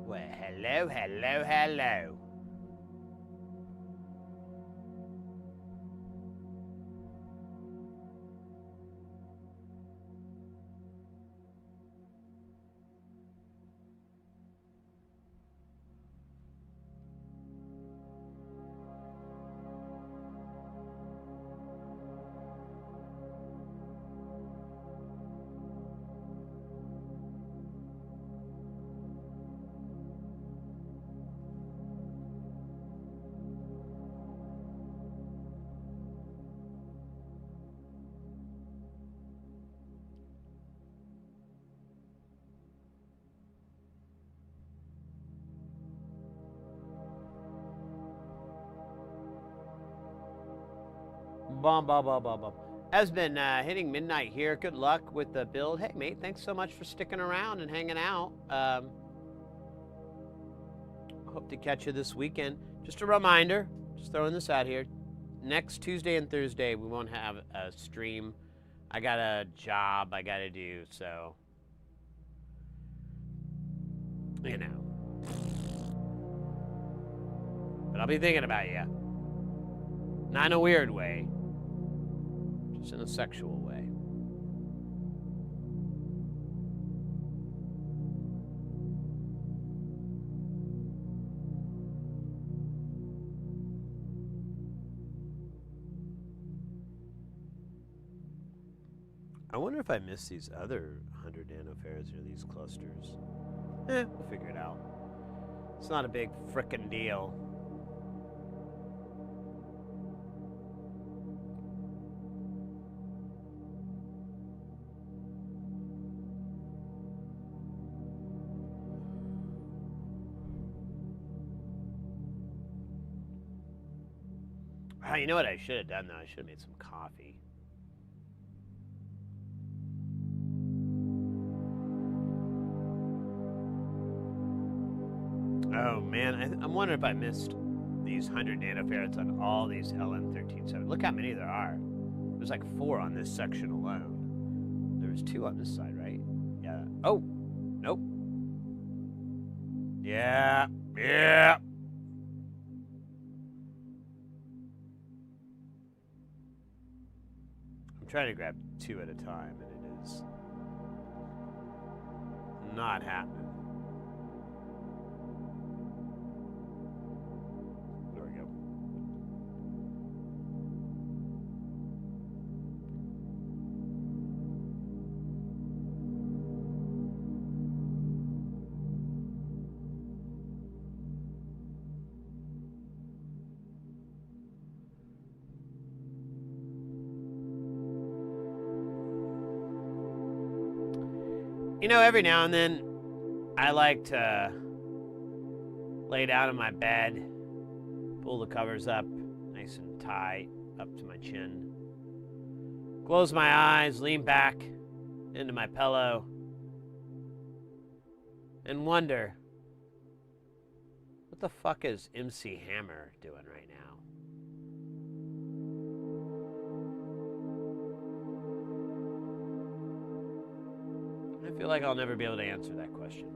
Well, hello, hello, hello. Bum, bum, bum, bum, bum. Has been hitting midnight here. Good luck with the build. Hey, mate, thanks so much for sticking around and hanging out. Hope to catch you this weekend. Just a reminder, just throwing this out here. Next Tuesday and Thursday, we won't have a stream. I got a job I got to do, so, you know. But I'll be thinking about you. Not in a weird way, just in a sexual way. I wonder if I missed these other 100 nanofarads or these clusters. We'll figure it out. It's not a big frickin' deal. Ah, you know what I should have done, though? I should have made some coffee. Oh, man. I'm wondering if I missed these 100 nanofarads on all these LN137. Look how many there are. There's like 4 on this section alone. There's 2 on this side, right? Yeah. Oh, nope. Yeah. Yeah. I'm trying to grab 2 at a time, and it is not happening. There we go. You know, every now and then, I like to lay down in my bed, pull the covers up nice and tight up to my chin, close my eyes, lean back into my pillow, and wonder, what the fuck is MC Hammer doing right now? I feel like I'll never be able to answer that question.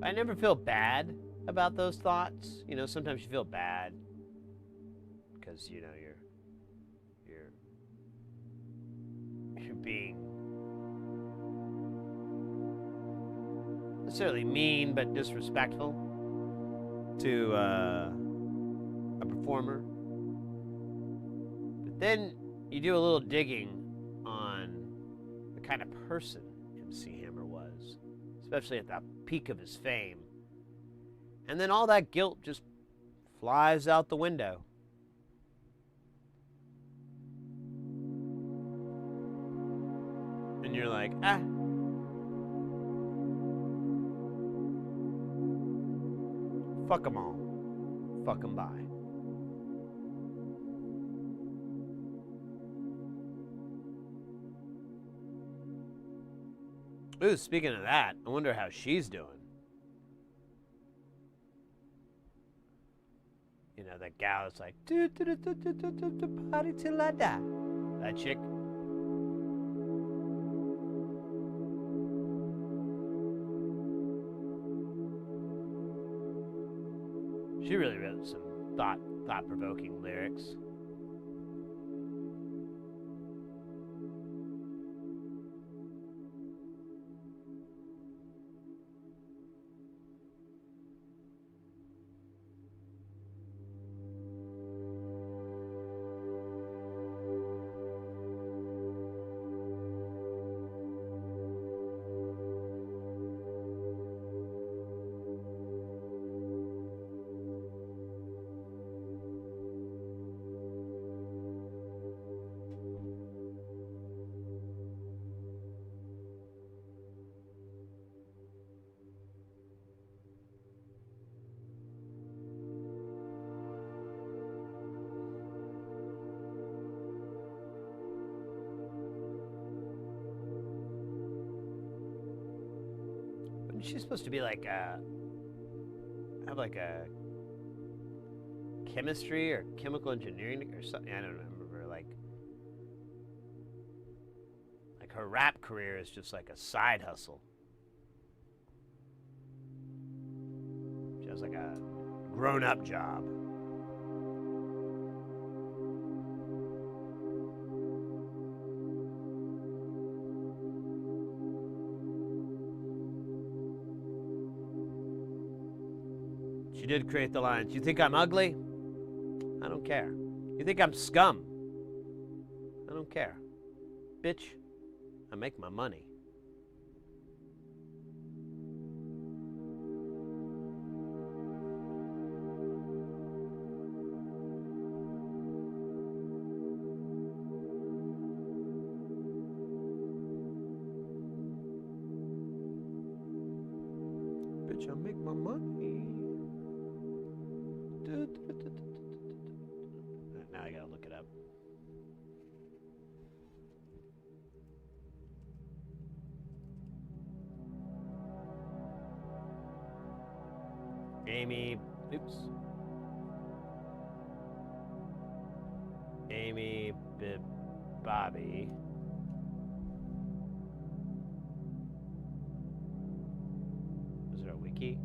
I never feel bad about those thoughts. You know, sometimes you feel bad because, you know, you're being necessarily mean but disrespectful to a performer. But then you do a little digging on the kind of person MC Hammer was, especially at the peak of his fame. And then all that guilt just flies out the window. And you're like, fuck them all. Fuck them by. Ooh, speaking of that, I wonder how she's doing. You know, that gal that's like, party till I die. That chick. She really wrote some thought-provoking lyrics. She's supposed to be like have like a chemistry or chemical engineering or something. I don't remember. Like her rap career is just like a side hustle. She has like a grown-up job. She did create the lines. You think I'm ugly? I don't care. You think I'm scum? I don't care. Bitch, I make my money. Bitch, I make my money. Now I gotta look it up. Amy Bobby. Is there a wiki?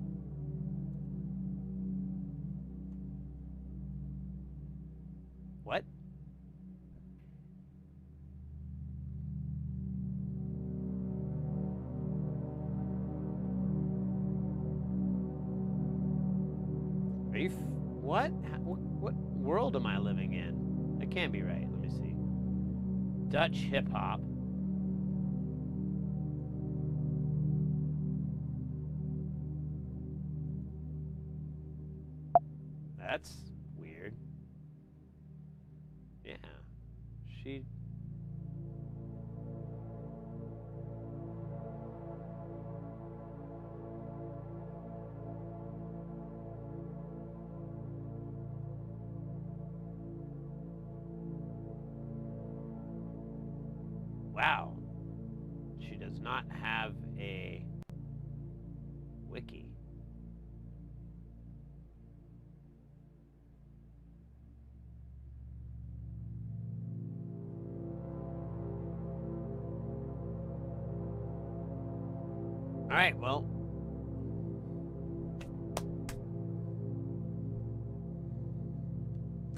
What? Are you what? What world am I living in? That can't be right. Let me see. Dutch hip hop. That's weird. Yeah. She... Wow. She does not have a wiki. All right, well.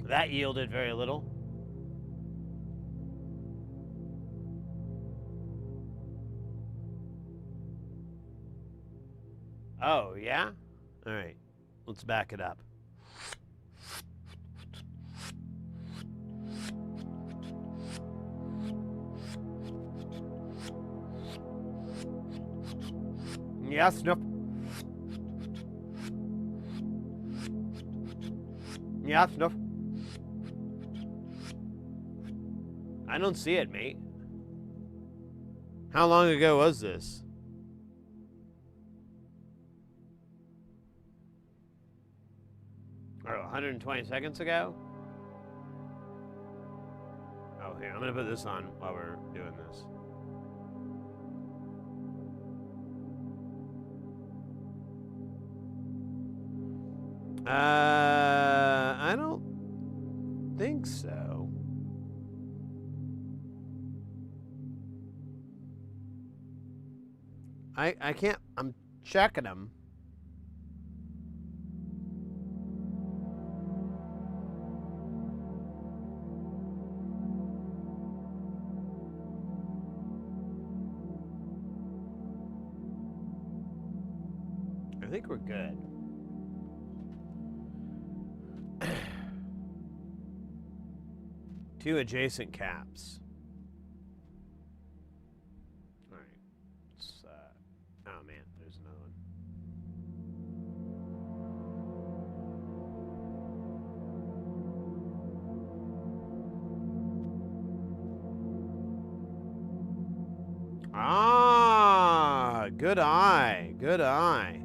That yielded very little. Oh, yeah? All right. Let's back it up. Yes, no. Yes, no. I don't see it, mate. How long ago was this? Oh, 120 seconds ago? Oh, here, I'm gonna put this on while we're doing this. I don't think so. I can't, I'm checking them. I think we're good. Two adjacent caps. All right. Let's, oh man, there's another one. Ah, good eye. Good eye.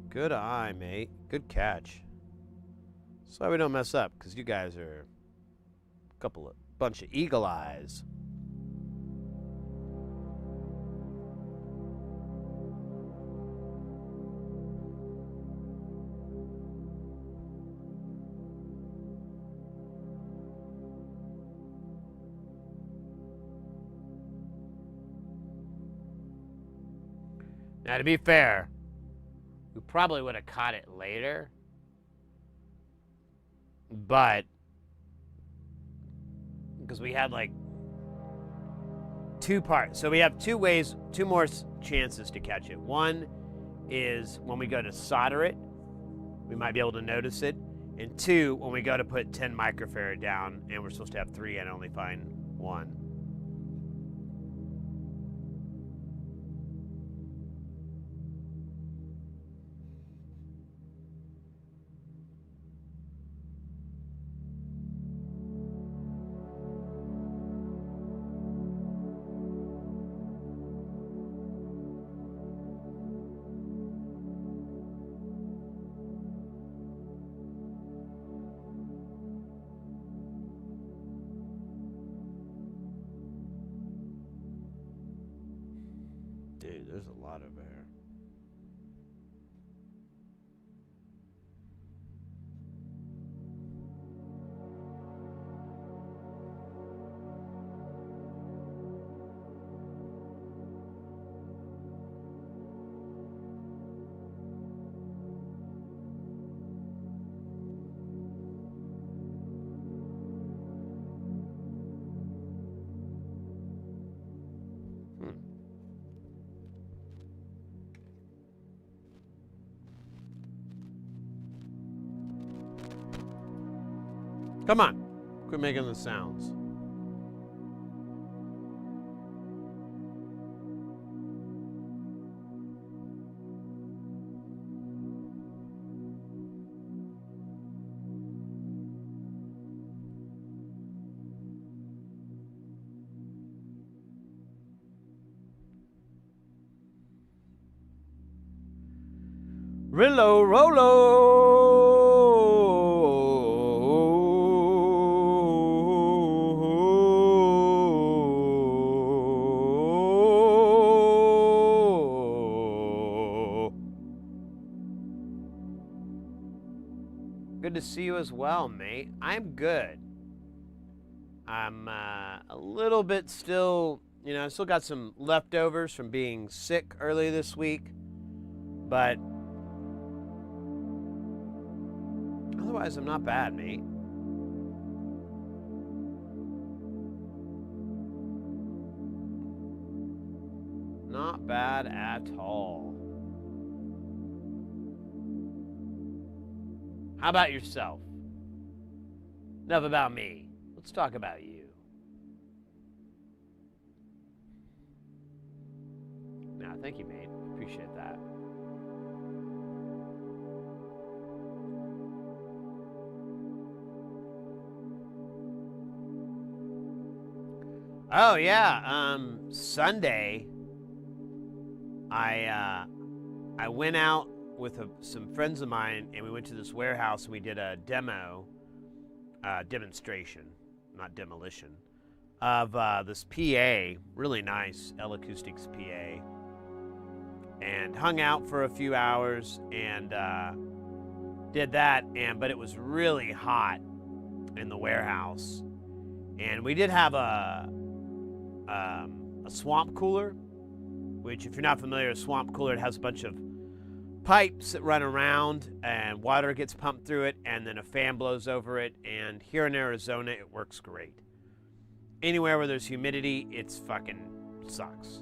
Good eye, mate. Good catch. So we don't mess up, because you guys are a bunch of eagle eyes. Now, to be fair, we probably would have caught it later, but because we had like 2 parts. So we have 2 ways, 2 more chances to catch it. One is when we go to solder it, we might be able to notice it. And 2, when we go to put 10 microfarad down and we're supposed to have 3 and only find 1. Dude, there's a lot over here. Come on, quit making the sounds. Rillo Rollo. Good to see you as well, mate. I'm good. I'm a little bit still, I still got some leftovers from being sick early this week, but otherwise, I'm not bad, mate. Not bad at all. How about yourself? Enough about me. Let's talk about you. No, thank you, mate. Appreciate that. Oh yeah, Sunday I went out with some friends of mine and we went to this warehouse and we did a demonstration, not demolition, of this PA, really nice L-Acoustics PA, and hung out for a few hours and did that, but it was really hot in the warehouse, and we did have a swamp cooler, which, if you're not familiar, a swamp cooler, it has a bunch of pipes that run around and water gets pumped through it and then a fan blows over it, and here in Arizona it works great. Anywhere where there's humidity, it's fucking sucks.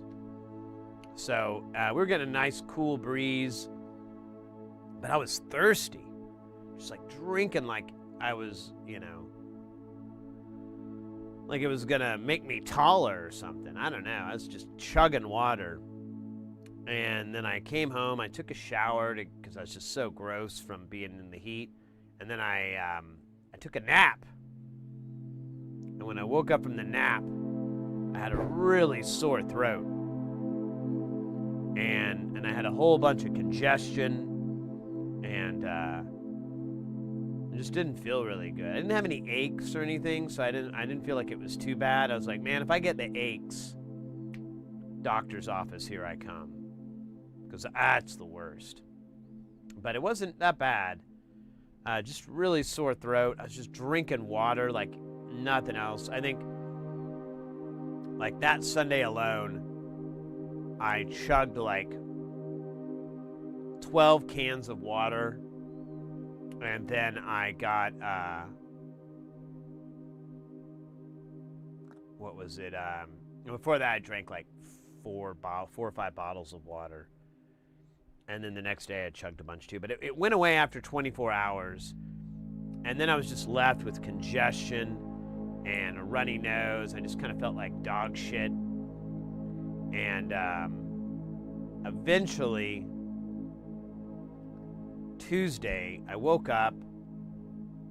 So we were getting a nice cool breeze, but I was thirsty, just like drinking like I was, like it was gonna make me taller or something. I don't know. I was just chugging water. And then I came home. I took a shower because I was just so gross from being in the heat. And then I took a nap. And when I woke up from the nap, I had a really sore throat. And I had a whole bunch of congestion. And I just didn't feel really good. I didn't have any aches or anything, so I didn't feel like it was too bad. I was like, man, if I get the aches, doctor's office, here I come. Because that's the worst. But it wasn't that bad. Just really sore throat. I was just drinking water like nothing else. I think, like that Sunday alone, I chugged like 12 cans of water, and then I got what was it? Before that, I drank like 4 or 5 bottles of water, and then the next day I chugged a bunch too. But it went away after 24 hours, and then I was just left with congestion and a runny nose. I just kind of felt like dog shit, and eventually Tuesday I woke up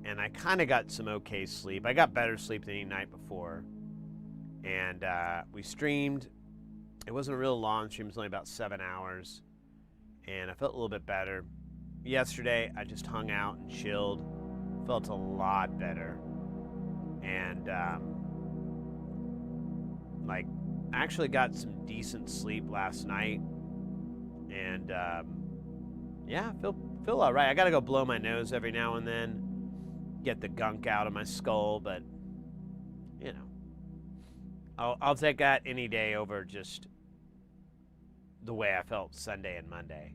and I kind of got some okay sleep. I got better sleep than any night before, and we streamed. It wasn't a real long stream. It was only about 7 hours, and I felt a little bit better. Yesterday I just hung out and chilled. Felt a lot better, and like actually got some decent sleep last night, and yeah, feel all right. I gotta go blow my nose every now and then, get the gunk out of my skull, but you know, I'll take that any day over just the way I felt Sunday and Monday.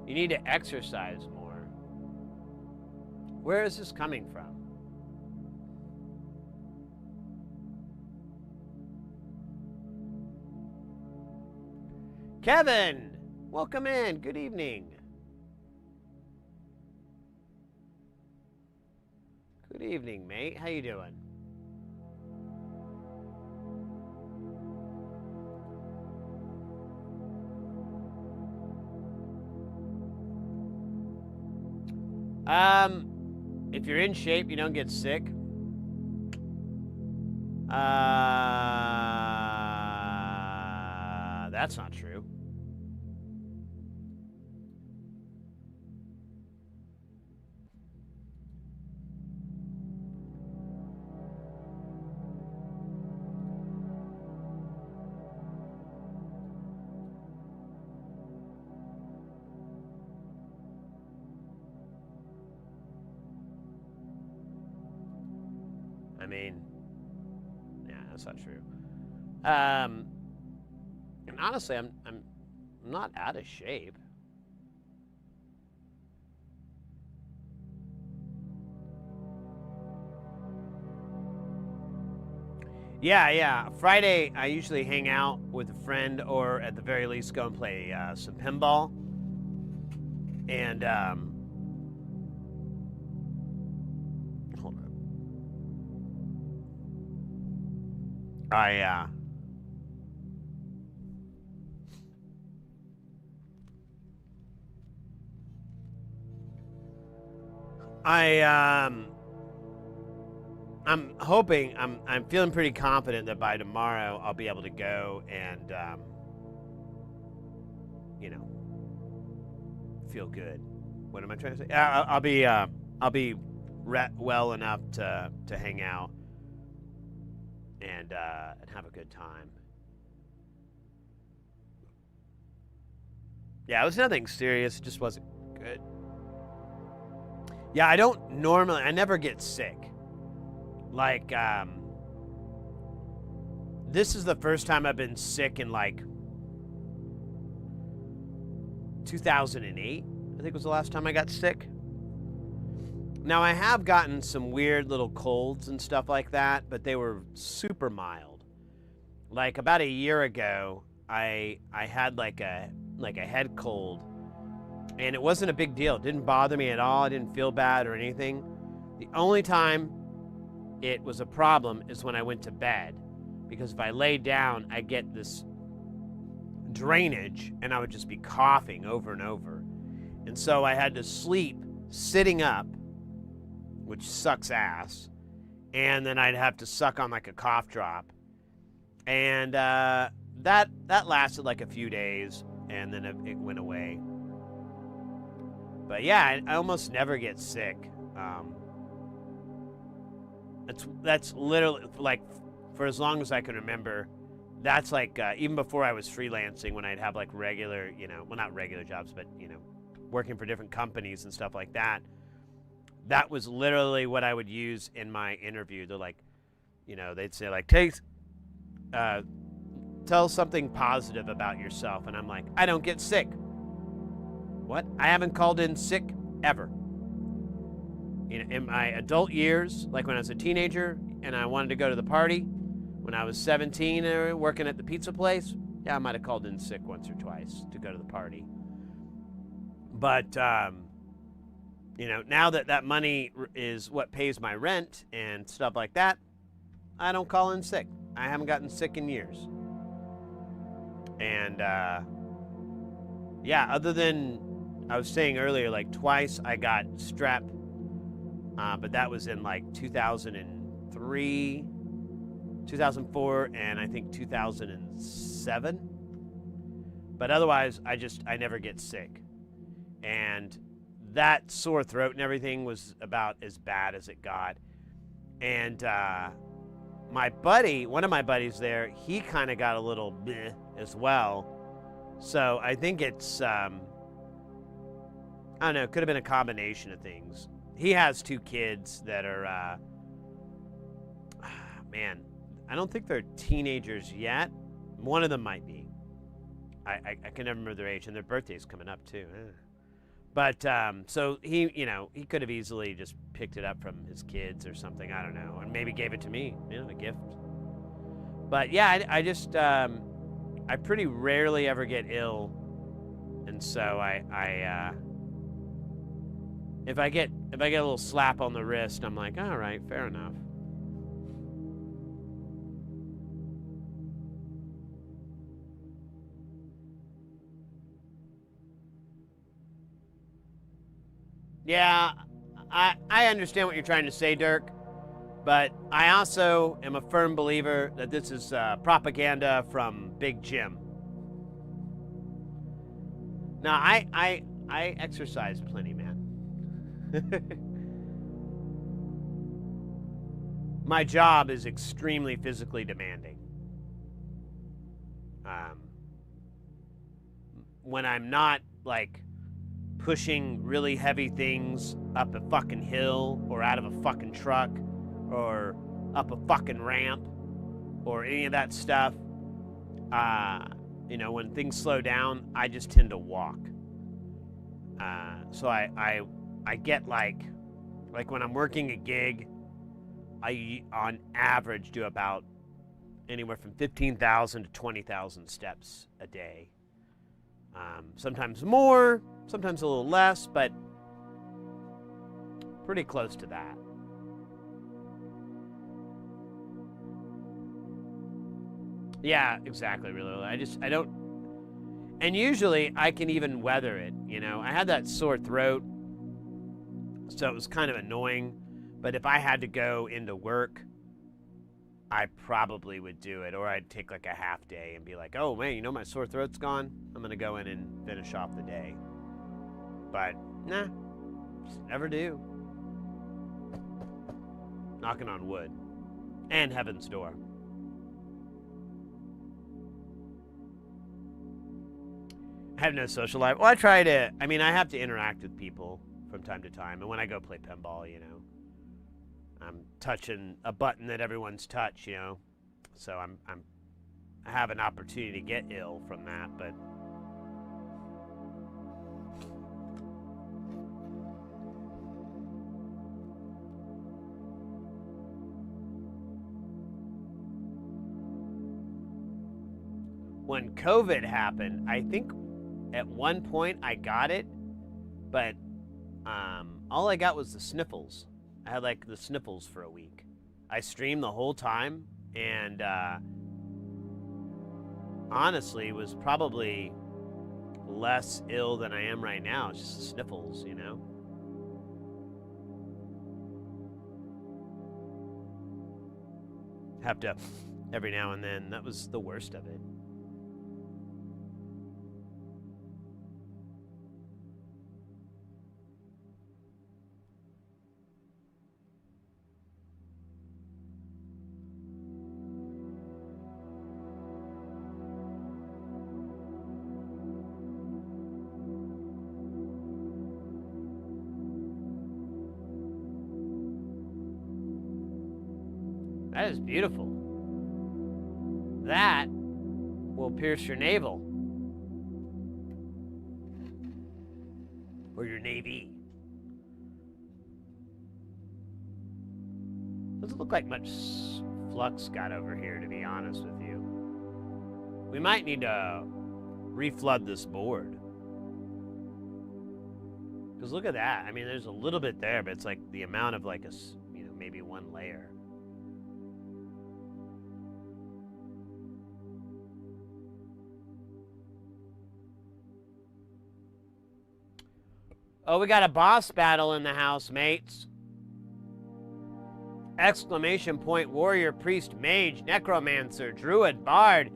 You need to exercise more. Where is this coming from? Kevin, welcome in. Good evening. Good evening, mate. How you doing? If you're in shape, you don't get sick. That's not true. I mean, yeah, that's not true. And honestly, I'm not out of shape. Yeah. Friday, I usually hang out with a friend, or at the very least, go and play some pinball. And hold on. I'm hoping, I'm feeling pretty confident that by tomorrow I'll be able to go and you know, feel good. What am I trying to say? I'll be well enough to hang out and have a good time. Yeah, it was nothing serious. It just wasn't good. Yeah, I never get sick. Like, this is the first time I've been sick in like 2008, I think was the last time I got sick. Now, I have gotten some weird little colds and stuff like that, but they were super mild. Like about a year ago, I had like a head cold, and it wasn't a big deal. It didn't bother me at all. I didn't feel bad or anything. The only time it was a problem is when I went to bed, because if I laid down, I get this drainage and I would just be coughing over and over. And so I had to sleep sitting up, which sucks ass, and then I'd have to suck on like a cough drop. And that lasted like a few days, and then it went away. But yeah, I almost never get sick. That's literally, like, for as long as I can remember, that's like, even before I was freelancing, when I'd have like regular, well, not regular jobs, but, working for different companies and stuff like that, that was literally what I would use in my interview. They're like, they'd say like, tell something positive about yourself. And I'm like, I don't get sick. What? I haven't called in sick ever. In my adult years, like when I was a teenager and I wanted to go to the party, when I was 17 working at the pizza place, yeah, I might have called in sick once or twice to go to the party. But, now that money is what pays my rent and stuff like that, I don't call in sick. I haven't gotten sick in years. And, other than I was saying earlier, like twice I got strep, but that was in like 2003, 2004, and I think 2007. But otherwise, I never get sick. And that sore throat and everything was about as bad as it got. And one of my buddies there, he kind of got a little bleh as well. So I think it's, I don't know, it could have been a combination of things. He has 2 kids that are, man, I don't think they're teenagers yet. One of them might be. I can never remember their age, and their birthday's coming up too. But so he could have easily just picked it up from his kids or something. I don't know, and maybe gave it to me, a gift. But yeah, I just I pretty rarely ever get ill, and so if I get a little slap on the wrist, I'm like, all right, fair enough. Yeah, I understand what you're trying to say, Dirk, but I also am a firm believer that this is propaganda from Big Jim. Now, I exercise plenty, man. My job is extremely physically demanding. When I'm not, like, pushing really heavy things up a fucking hill or out of a fucking truck or up a fucking ramp or any of that stuff, when things slow down, I just tend to walk. So I get like when I'm working a gig, I on average do about anywhere from 15,000 to 20,000 steps a day. Sometimes more, sometimes a little less, but pretty close to that. Yeah, exactly, really. I don't, and usually I can even weather it, I had that sore throat, so it was kind of annoying, but if I had to go into work, I probably would do it, or I'd take like a half day and be like, oh man, my sore throat's gone. I'm gonna go in and finish off the day. But nah, just never do. Knocking on wood and heaven's door. I have no social life. Well, I have to interact with people from time to time, and when I go play pinball, I'm touching a button that everyone's touched, so I have an opportunity to get ill from that, but when COVID happened, I think at one point I got it, but all I got was the sniffles. I had like the sniffles for a week. I streamed the whole time, and honestly was probably less ill than I am right now. It's just the sniffles, Have to every now and then. That was the worst of it. That is beautiful. will pierce your navel. Or your navy. Doesn't look like much flux got over here, to be honest with you. We might need to reflood this board. Because look at that. I mean, there's a little bit there, but it's like the amount of like a, you know, maybe one layer. Oh, we got a boss battle in the house, mates. Exclamation point, warrior, priest, mage, necromancer, druid, bard,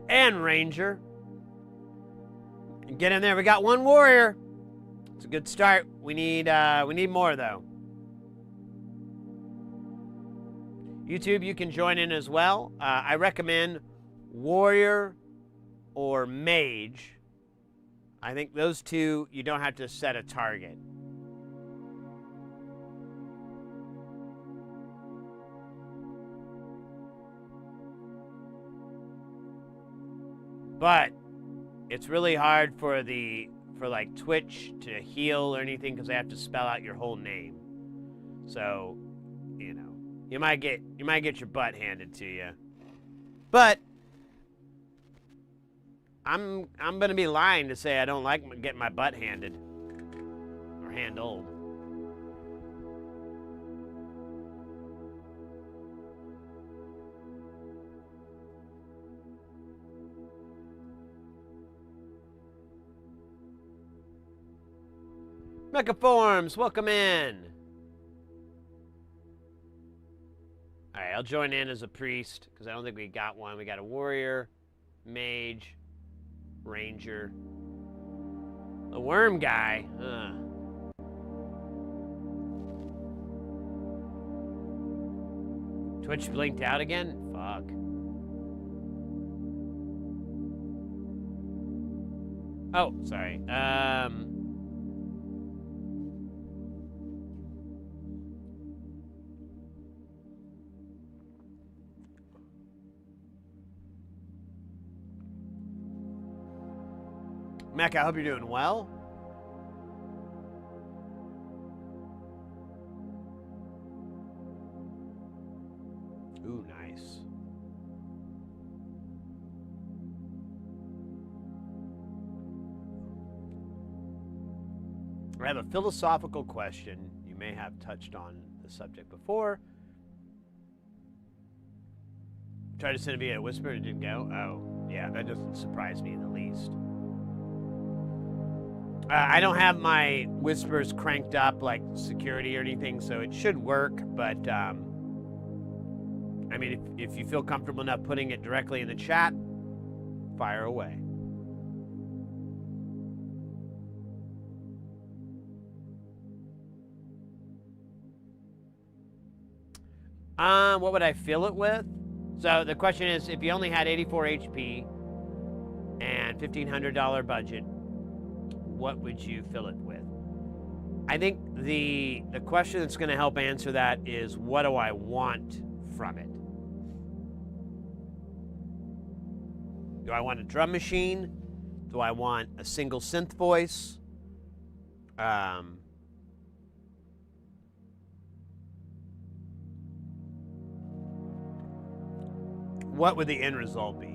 and ranger. Get in there. We got one warrior. It's a good start. We need more though. YouTube, you can join in as well. I recommend warrior or mage. I think those two, you don't have to set a target. But it's really hard for like Twitch to heal or anything because they have to spell out your whole name. So, you know, you might get your butt handed to you. But I'm gonna be lying to say I don't like getting my butt handed or handled. Mechaforms, welcome in. All right, I'll join in as a priest because I don't think we got one. We got a warrior, mage, ranger, the worm guy. Twitch blinked out again? Fuck. Oh, sorry. Mac, I hope you're doing well. Ooh, nice. I have a philosophical question. You may have touched on the subject before. Tried to send it via whisper, it didn't go. Oh, yeah, that doesn't surprise me in the least. I don't have my whispers cranked up like security or anything, so it should work, but I mean, if you feel comfortable enough putting it directly in the chat, fire away. What would I fill it with? So the question is, if you only had 84 HP and $1,500 budget, what would you fill it with? I think the question that's going to help answer that is, what do I want from it? Do I want a drum machine? Do I want a single synth voice? What would the end result be?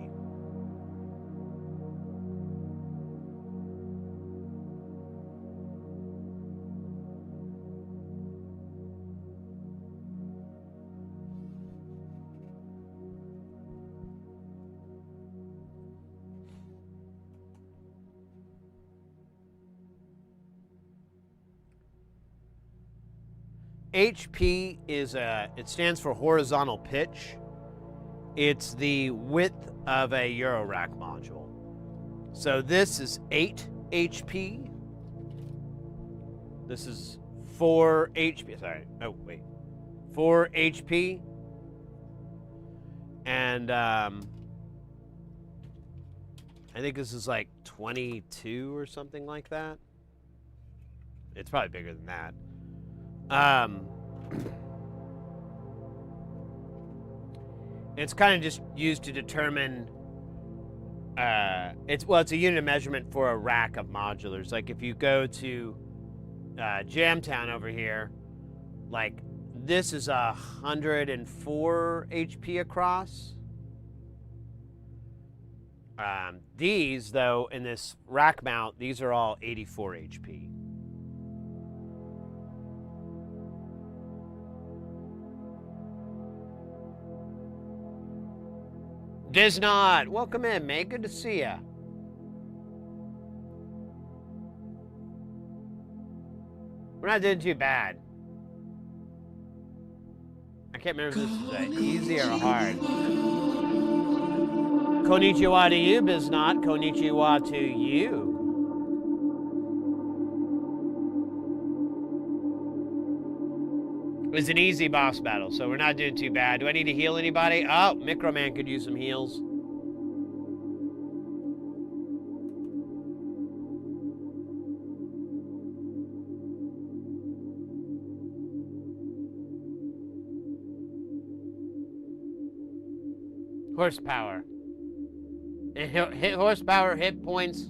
HP is it stands for horizontal pitch. It's the width of a eurorack module. So this is 8 HP. This is 4 HP. Sorry. Oh, wait. 4 HP. And I think this is like 22 or something like that. It's probably bigger than that. It's kind of just used to determine It's a unit of measurement for a rack of modulars. Like if you go to Jamtown over here, like this is 104 HP across. These, though, in this rack mount, these are all 84 HP. Disnod, welcome in, mate. Good to see ya. We're not doing too bad. I can't remember if this is easy or hard. Konnichiwa to you, Biznot. Konnichiwa to you. It was an easy boss battle, so we're not doing too bad. Do I need to heal anybody? Oh, Microman could use some heals. Horsepower. Hit horsepower, hit points.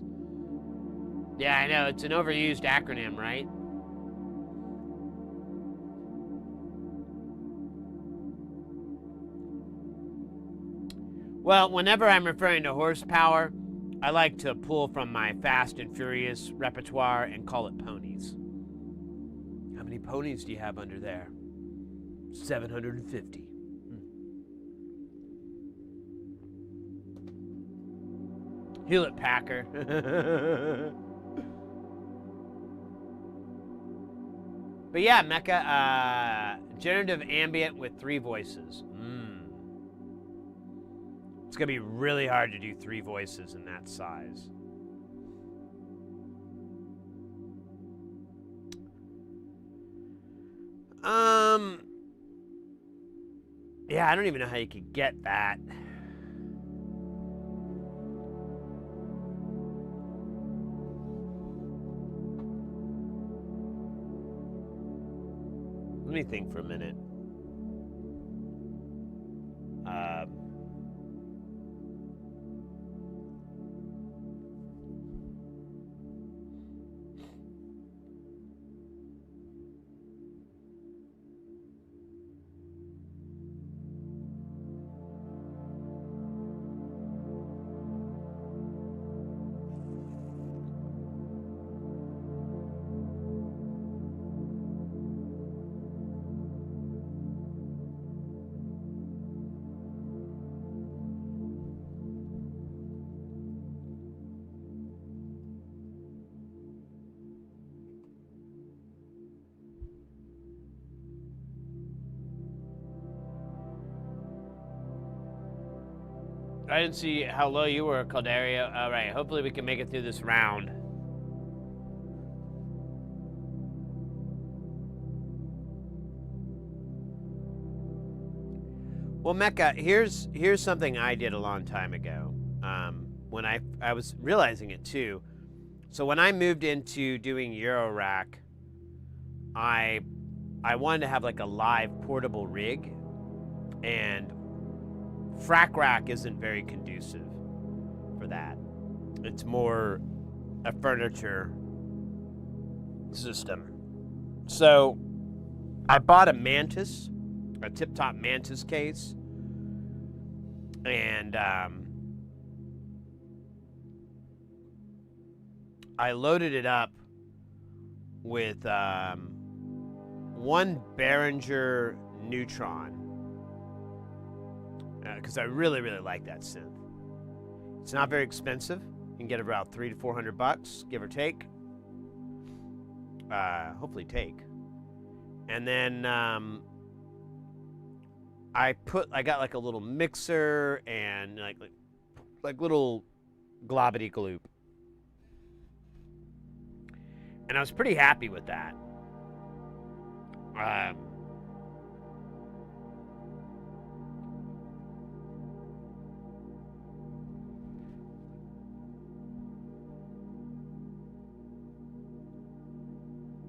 Yeah, I know. It's an overused acronym, right? Well, whenever I'm referring to horsepower, I like to pull from my Fast and Furious repertoire and call it ponies. How many ponies do you have under there? 750. Hewlett Packard. But yeah, Mecha, generative ambient with 3 voices. It's gonna be really hard to do 3 voices in that size. Yeah, I don't even know how you could get that. Let me think for a minute. I didn't see how low you were, Calderia. All right, hopefully we can make it through this round. Well, Mecha, here's something I did a long time ago. When I was realizing it too. So when I moved into doing eurorack, I wanted to have like a live portable rig, and frac rack isn't very conducive for that. It's more a furniture system. So I bought a Mantis, a tip-top Mantis case, and I loaded it up with one Behringer Neutron, because I really, really like that synth. It's not very expensive. You can get it about $300 to $400, give or take. Hopefully take. And then I got like a little mixer and like little globbity gloop. And I was pretty happy with that.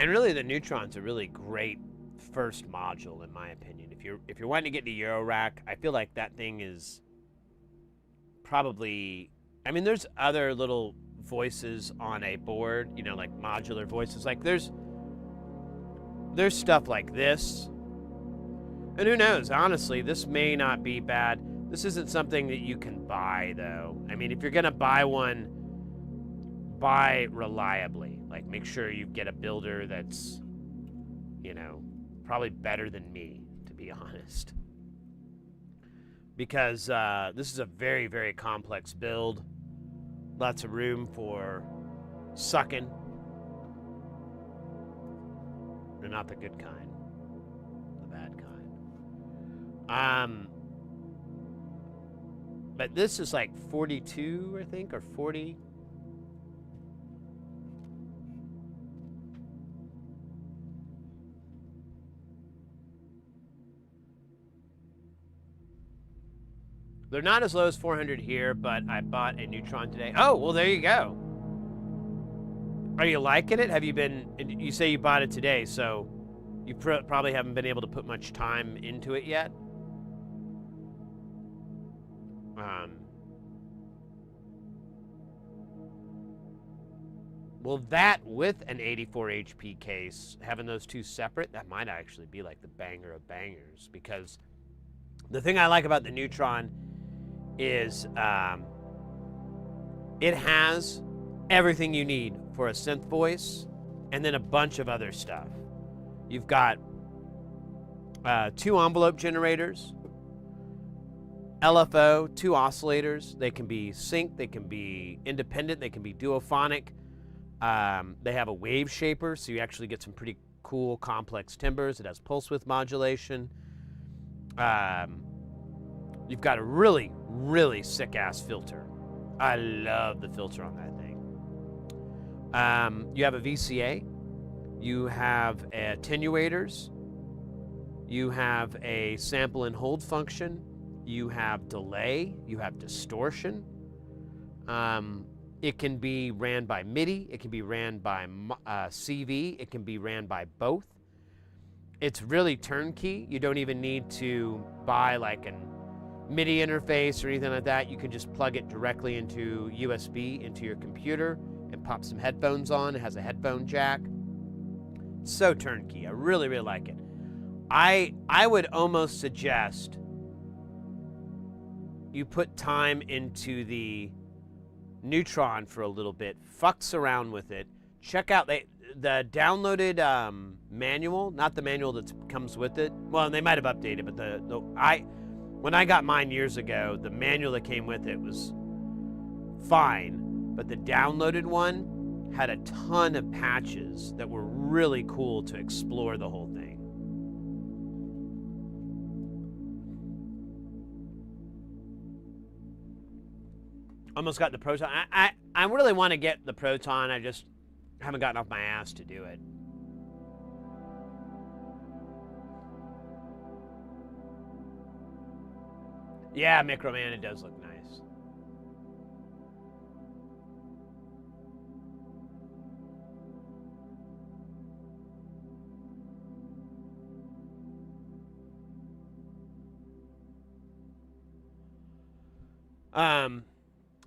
And really, the Neutron's a really great first module, in my opinion. If you're wanting to get into Eurorack, I feel like that thing is probably I mean, there's other little voices on a board, you know, like modular voices. Like there's stuff like this. And who knows, honestly, this may not be bad. This isn't something that you can buy, though. I mean, if you're going to buy one, buy reliably. Like, make sure you get a builder that's, you know, probably better than me, to be honest. Because this is a very, very complex build. Lots of room for sucking. They're not the good kind. The bad kind. But this is like 42, I think, or 40. They're not as low as 400 here, but I bought a Neutron today. Oh, well, there you go. Are you liking it? Have you been, you say you bought it today, so you probably haven't been able to put much time into it yet. Well, that with an 84 HP case, having those two separate, that might actually be like the banger of bangers. Because the thing I like about the Neutron is it has everything you need for a synth voice and then a bunch of other stuff. You've got 2 envelope generators, LFO, 2 oscillators. They can be synced, they can be independent, they can be duophonic. They have a wave shaper, so you actually get some pretty cool complex timbres. It has pulse width modulation. You've got a really, really sick-ass filter. I love the filter on that thing. You have a VCA. You have attenuators. You have a sample and hold function. You have delay. You have distortion. It can be ran by MIDI. It can be ran by CV. It can be ran by both. It's really turnkey. You don't even need to buy like an MIDI interface or anything like that. You can just plug it directly into USB into your computer and pop some headphones on. It has a headphone jack. So turnkey. I really, really like it. I would almost suggest you put time into the Neutron for a little bit, fucks around with it. Check out the downloaded manual, not the manual that comes with it. Well, they might have updated, but when I got mine years ago, the manual that came with it was fine, but the downloaded one had a ton of patches that were really cool to explore the whole thing. Almost got the Proton. I really want to get the Proton. I just haven't gotten off my ass to do it. Yeah, Microman, it does look nice.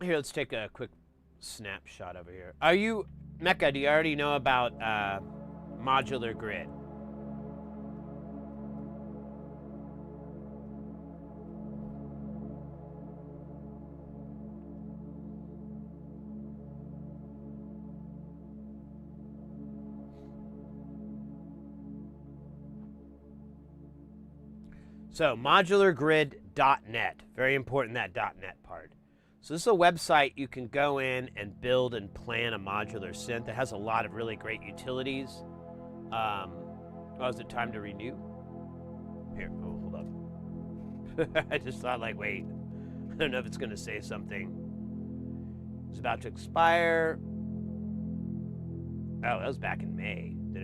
Here, let's take a quick snapshot over here. Are you, Mecca, do you already know about modular grid? So, modulargrid.net. Very important, that .net part. So this is a website you can go in and build and plan a modular synth. It has a lot of really great utilities. Oh, is it time to renew? Here, oh, hold up. I just thought, like, wait. I don't know if it's going to say something. It's about to expire. Oh, that was back in May. Did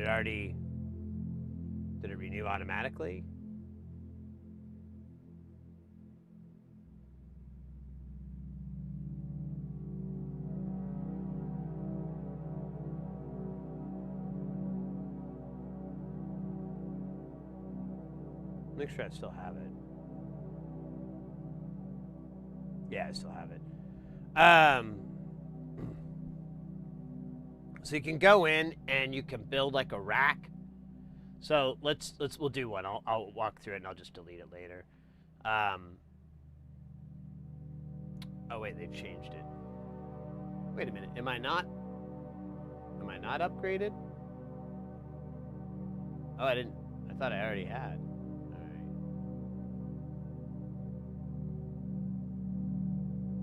it renew automatically? Make sure I still have it. Yeah, I still have it. So you can go in and you can build like a rack. So we'll do one. I'll walk through it and I'll just delete it later. Oh wait, they've changed it. Wait a minute, am I not upgraded? Oh, I thought I already had. Alright.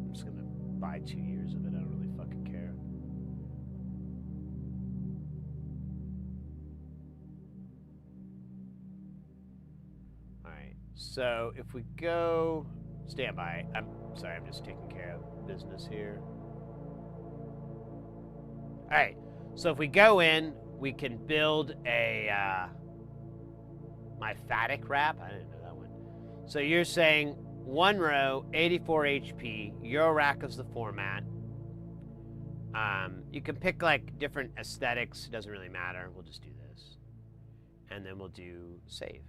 I'm just gonna buy 2 years of it, I don't really fucking care. Alright, so if we go... Stand by. I'm sorry, I'm just taking care of business here. Alright, so if we go in, we can build a my phatic wrap. I didn't know that one. So you're saying 1 row, 84 HP, eurorack is the format. You can pick like different aesthetics, it doesn't really matter. We'll just do this. And then we'll do save.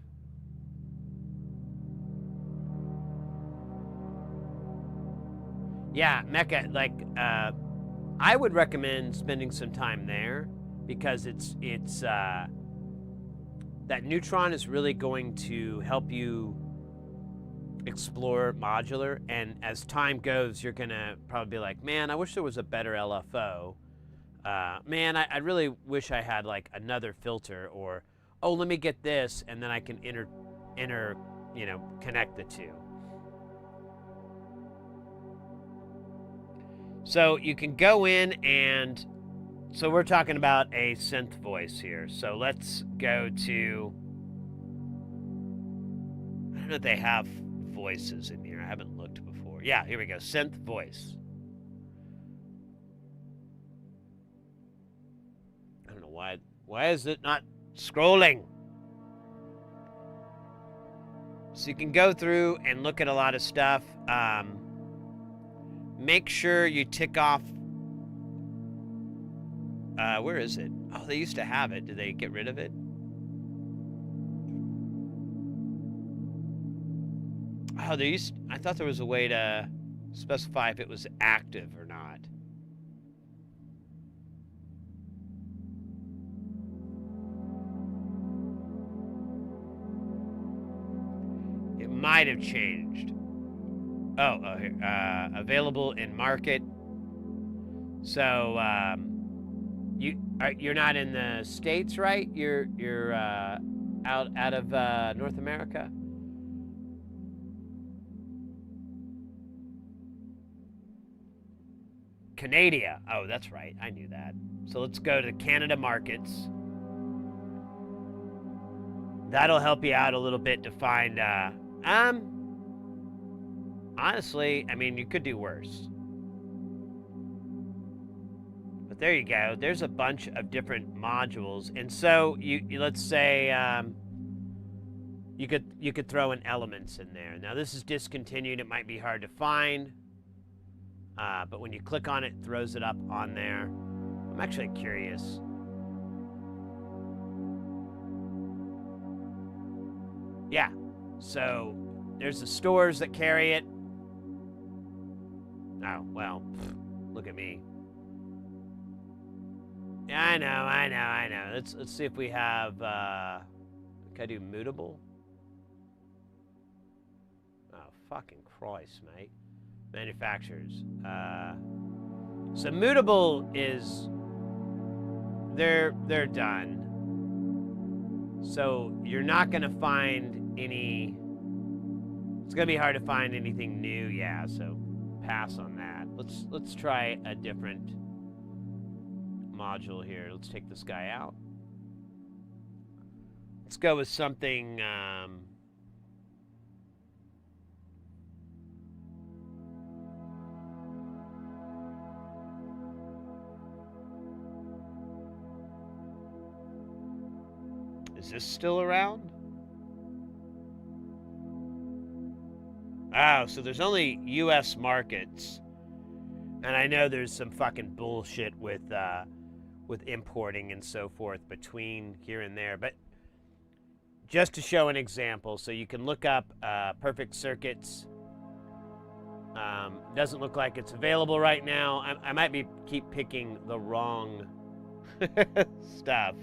Yeah, Mecca, like, I would recommend spending some time there because it's that Neutron is really going to help you explore modular, and as time goes, you're gonna probably be like, man, I wish there was a better LFO. Man, I really wish I had like another filter, or, oh, let me get this, and then I can connect the two. So you can go in and, so we're talking about a synth voice here. So let's go to, I don't know if they have voices in here. I haven't looked before. Yeah, here we go, synth voice. I don't know why is it not scrolling? So you can go through and look at a lot of stuff. Make sure you tick off, where is it? Oh, they used to have it. Did they get rid of it? Oh, I thought there was a way to specify if it was active or not. It might have changed. Oh, here, available in market. So you're not in the States, right? You're out of North America. Canada. Oh, that's right. I knew that. So let's go to Canada markets. That'll help you out a little bit to find. Honestly, I mean, you could do worse. But there you go. There's a bunch of different modules, and so you let's say you could throw in elements in there. Now this is discontinued. It might be hard to find, but when you click on it, it throws it up on there. I'm actually curious. Yeah. So there's the stores that carry it. Oh, well, look at me. Yeah, I know. Let's see if we have, can I do mutable? Oh, fucking Christ, mate. Manufacturers. So mutable is, they're done. So you're not gonna find any, it's gonna be hard to find anything new, yeah, so pass on that. Let's try a different module here. Let's take this guy out. Let's go with something, is this still around? Oh, so there's only U.S. markets, and I know there's some fucking bullshit with importing and so forth between here and there, but just to show an example, so you can look up Perfect Circuits. Doesn't look like it's available right now. I might keep picking the wrong stuff.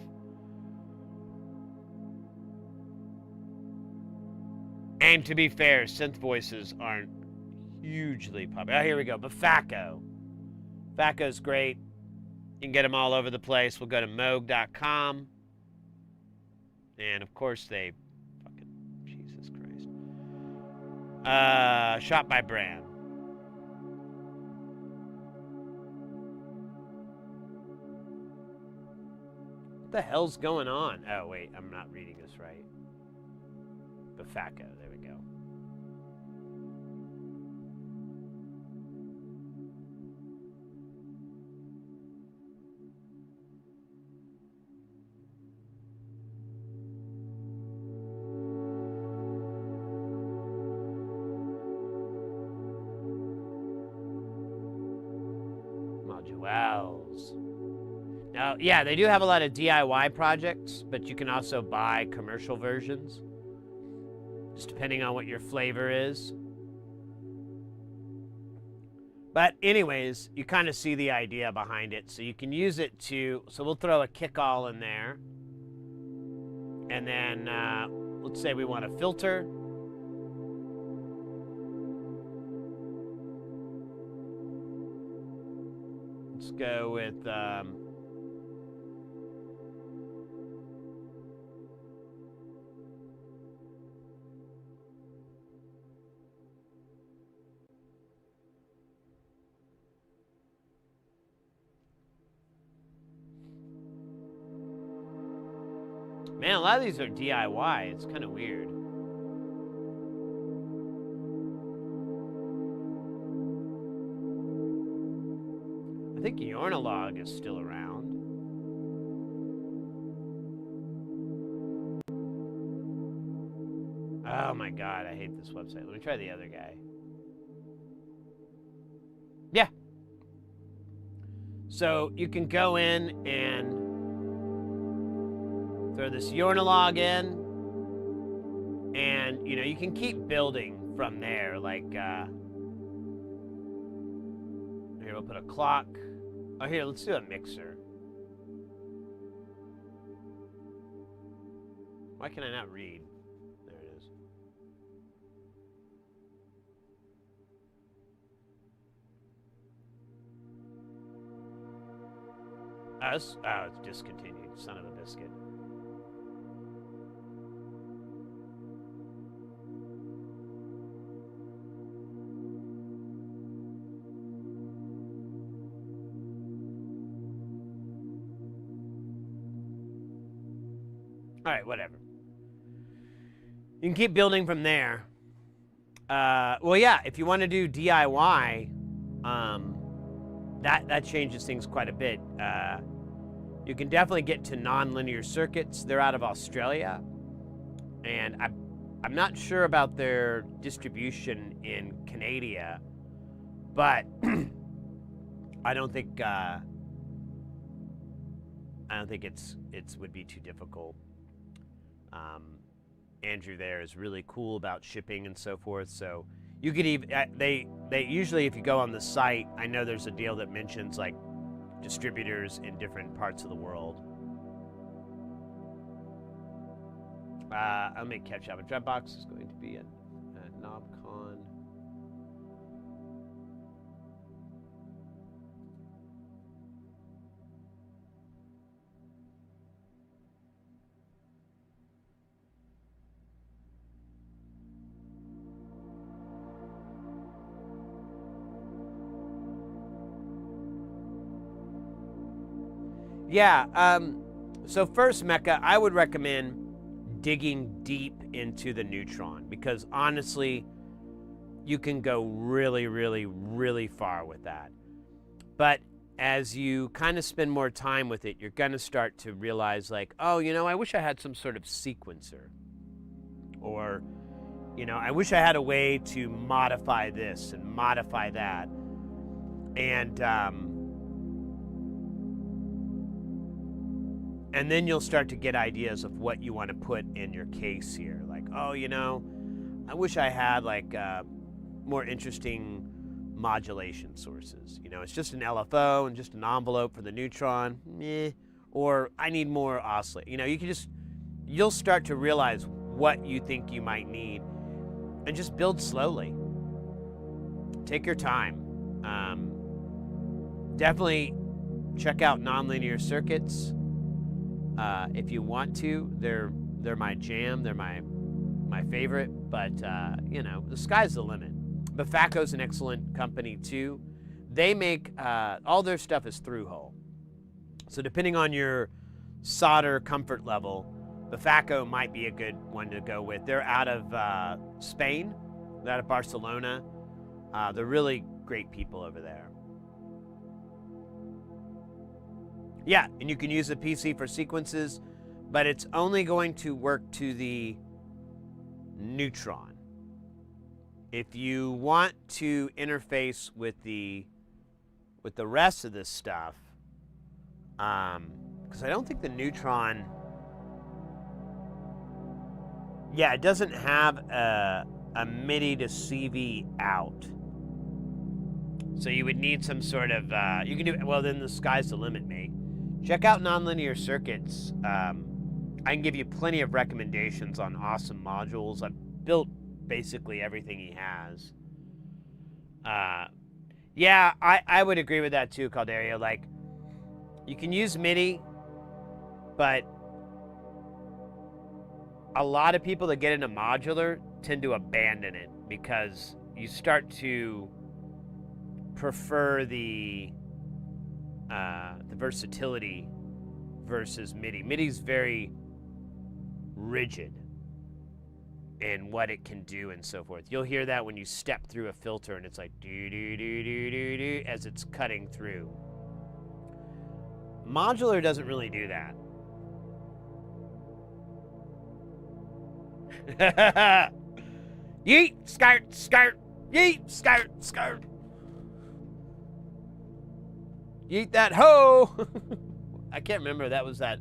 And to be fair, synth voices aren't hugely popular. Oh, here we go. Bafako. Bafako's great. You can get them all over the place. We'll go to moog.com. And of course they fucking, Jesus Christ. Shop by brand. What the hell's going on? Oh, wait, I'm not reading this right. Bafako, there we go. Modules. Now, yeah, they do have a lot of DIY projects, but you can also buy commercial versions, just depending on what your flavor is. But anyways, you kind of see the idea behind it. So you can use it to, so we'll throw a kick-all in there. And then, let's say we want a filter. Let's go with, man, a lot of these are DIY. It's kind of weird. I think Yornalog is still around. Oh my god, I hate this website. Let me try the other guy. Yeah. So you can go in and throw this Yornalog in, and you know, you can keep building from there. Like here, we'll put a clock. Oh, here, let's do a mixer. Why can I not read? There it is. It's discontinued. Son of a biscuit. All right, whatever. You can keep building from there. Well, yeah, if you want to do DIY, that changes things quite a bit. You can definitely get to nonlinear circuits. They're out of Australia, and I'm not sure about their distribution in Canada, but I don't think it's would be too difficult. Andrew there is really cool about shipping and so forth. So you could even they usually, if you go on the site, I know there's a deal that mentions like distributors in different parts of the world. I'll make catch up. A Dropbox is going to be at KnobCon. Yeah, so first, Mecca, I would recommend digging deep into the neutron, because honestly, you can go really, really, really far with that. But as you kind of spend more time with it, you're going to start to realize like, oh, you know, I wish I had some sort of sequencer. Or, you know, I wish I had a way to modify this and modify that. And then you'll start to get ideas of what you want to put in your case here. Like, oh, you know, I wish I had like more interesting modulation sources. You know, it's just an LFO and just an envelope for the neutron, or I need more oscillate. You know, you'll start to realize what you think you might need and just build slowly. Take your time. Definitely check out nonlinear circuits if you want to. They're my jam. They're my favorite. But you know, the sky's the limit. Bafaco's an excellent company too. They make all their stuff is through hole. So depending on your solder comfort level, Bafaco might be a good one to go with. They're out of Spain. They're out of Barcelona. They're really great people over there. Yeah, and you can use the PC for sequences, but it's only going to work to the neutron. If you want to interface with the rest of this stuff, because I don't think the neutron, yeah, it doesn't have a MIDI to CV out. So you would need some sort of, you can do, well, then the sky's the limit, mate. Check out Nonlinear Circuits. I can give you plenty of recommendations on awesome modules. I've built basically everything he has. Yeah, I would agree with that too, Calderio. Like, you can use MIDI, but a lot of people that get into modular tend to abandon it because you start to prefer the versatility versus MIDI. MIDI's very rigid in what it can do and so forth. You'll hear that when you step through a filter and it's like do do do do do do as it's cutting through. Modular doesn't really do that. Yeet, skirt, skirt, yeet, skirt, skirt. Yeet that hoe. I can't remember. That was that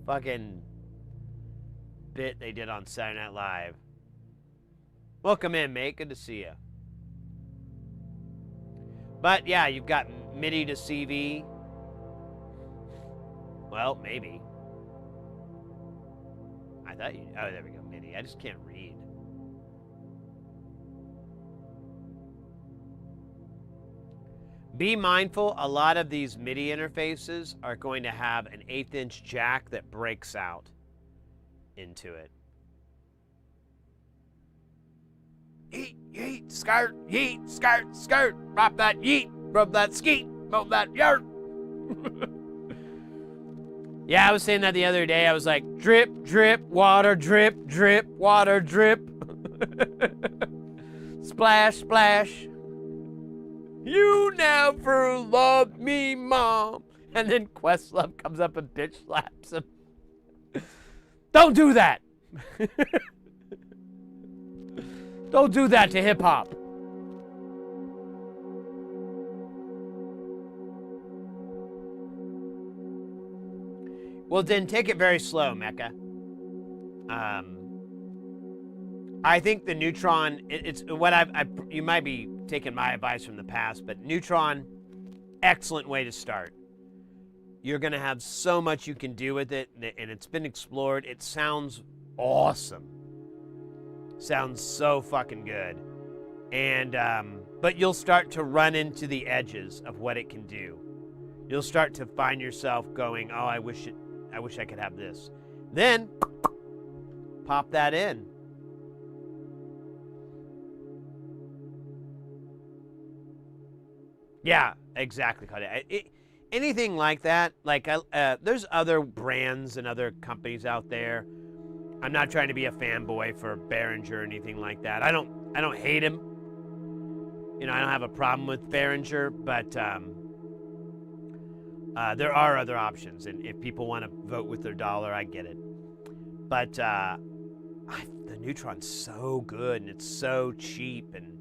fucking bit they did on Saturday Night Live. Welcome in, mate. Good to see you. But yeah, you've got MIDI to CV. Well, maybe. I thought you... Oh, there we go. MIDI. I just can't read. Be mindful, a lot of these MIDI interfaces are going to have an 1/8" jack that breaks out into it. Yeet, yeet, skirt, yeet, skirt, skirt. Rub that yeet, rub that skeet, rub that yurt. Yeah, I was saying that the other day. I was like, drip, drip, water, drip, drip, water, drip. Splash, splash. You never loved me, Mom. And then Questlove comes up and bitch slaps him. Don't do that. Don't do that to hip hop. Well, then take it very slow, Mecca. I think the Neutron, it's what you might be taking my advice from the past, but Neutron, excellent way to start. You're going to have so much you can do with it, and it's been explored. It sounds awesome. Sounds so fucking good. And, but you'll start to run into the edges of what it can do. You'll start to find yourself going, oh, I wish I could have this. Then, pop that in. Yeah, exactly. Anything like that, like there's other brands and other companies out there. I'm not trying to be a fanboy for Behringer or anything like that. I don't hate him. You know, I don't have a problem with Behringer, but there are other options, and if people want to vote with their dollar, I get it. But the Neutron's so good, and it's so cheap, and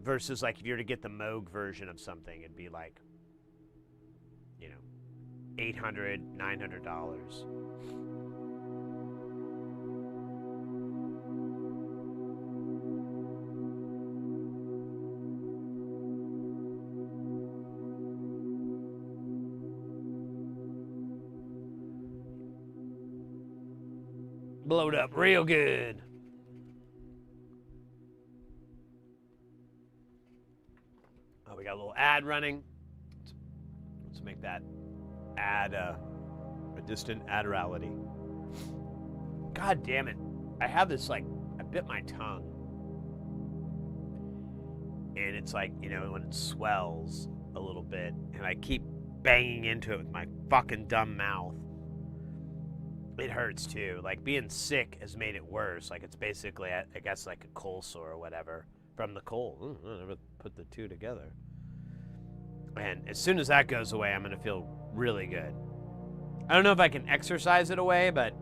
versus like if you were to get the Moog version of something, it'd be like, you know, $800, $900. blow it up real good. Oh, we got a little ad running. Let's make that ad a distant adderality. God damn it. I have this, like, I bit my tongue. And it's like, you know, when it swells a little bit, and I keep banging into it with my fucking dumb mouth. It hurts too. Like, being sick has made it worse. Like, it's basically, I guess, like a cold sore or whatever from the cold. I never put the two together. And as soon as that goes away, I'm going to feel really good. I don't know if I can exercise it away, but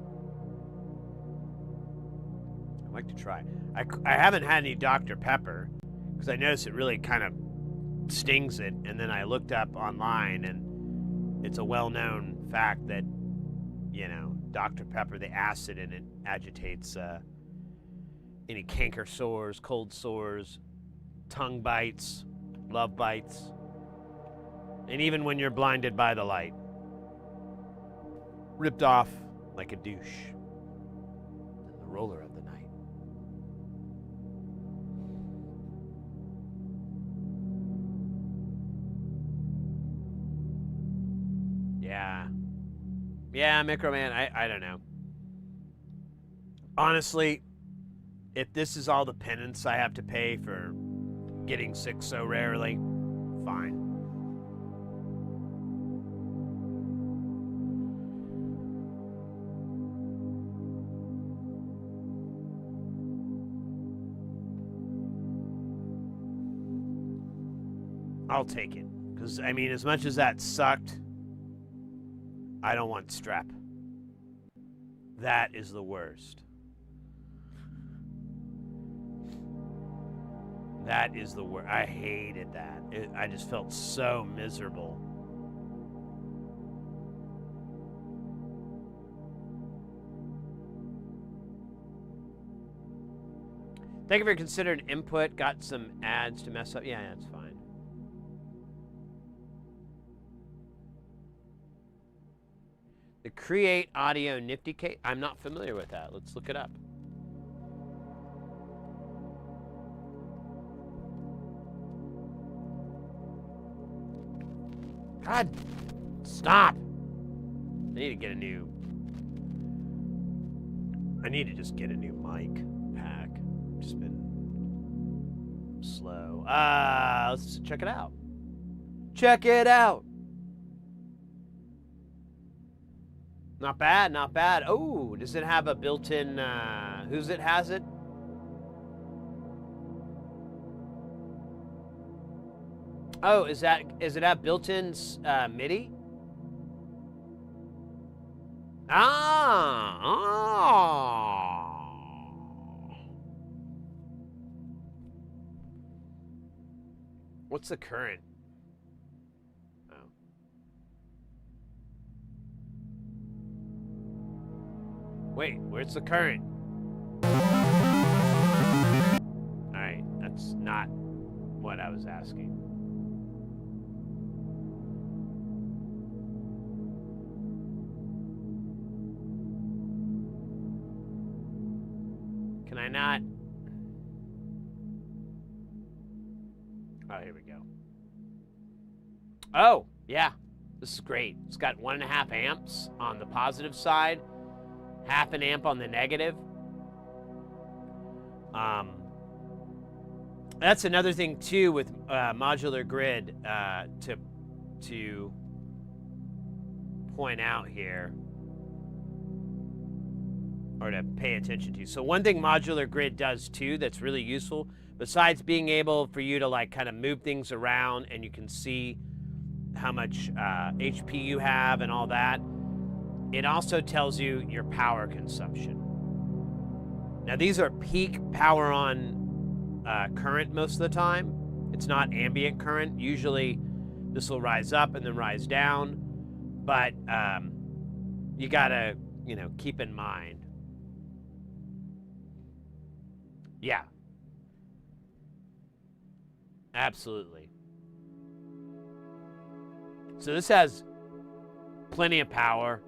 I'd like to try. I haven't had any Dr. Pepper because I noticed it really kind of stings it. And then I looked up online, and it's a well-known fact that, you know, Dr. Pepper, the acid in it, agitates any canker sores, cold sores, tongue bites, love bites, and even when you're blinded by the light. Ripped off like a douche. The roller of the night. Yeah, Microman, I don't know. Honestly, if this is all the penance I have to pay for getting sick so rarely, fine. I'll take it. Because, I mean, as much as that sucked, I don't want strep. That is the worst. That is the worst. I hated that. I just felt so miserable. Thank you for considering input. Got some ads to mess up. Yeah, that's fine. The Create Audio Nifty case. I'm not familiar with that. Let's look it up. God, stop. I need to just get a new mic pack. Just been slow. Let's check it out. Check it out. Not bad, not bad. Oh, does it have a built-in, who's it has it? Oh, is it have built-in MIDI? What's the current? Oh. Wait, where's the current? Alright, that's not what I was asking. Can I not? Oh, here we go. Oh, yeah. This is great. It's got 1.5 amps on the positive side, 0.5 amp on the negative. That's another thing too with modular grid to point out here, or to pay attention to. So one thing modular grid does too that's really useful, besides being able for you to like kind of move things around and you can see how much HP you have and all that, it also tells you your power consumption. Now these are peak power on current most of the time. It's not ambient current. Usually this will rise up and then rise down, but you gotta, you know, keep in mind. Yeah. Absolutely. So this has plenty of power.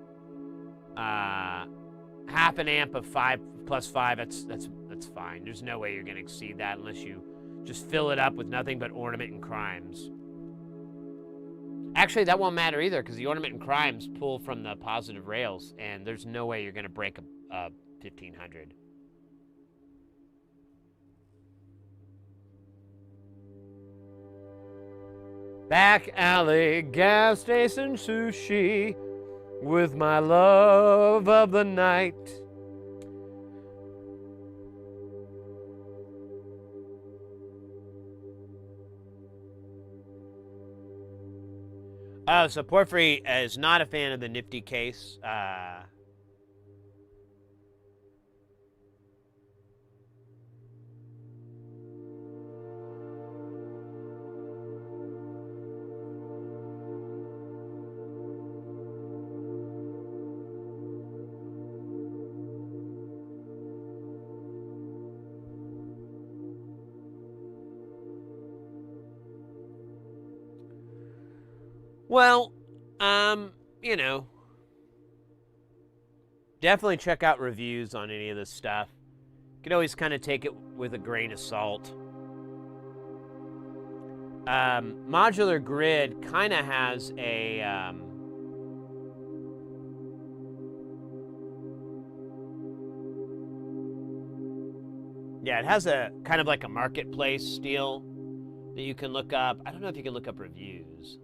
half an amp of 5 plus 5, that's fine. There's no way you're going to exceed that unless you just fill it up with nothing but ornament and crimes. Actually, that won't matter either, because the ornament and crimes pull from the positive rails, and there's no way you're going to break a 1500. Back alley, gas station sushi, with my love of the night. Oh, so Porphyry is not a fan of the Nifty case. Well, you know, definitely check out reviews on any of this stuff. You can always kind of take it with a grain of salt. Modular Grid kind of has a yeah, it has a kind of like a marketplace deal that you can look up. I don't know if you can look up reviews.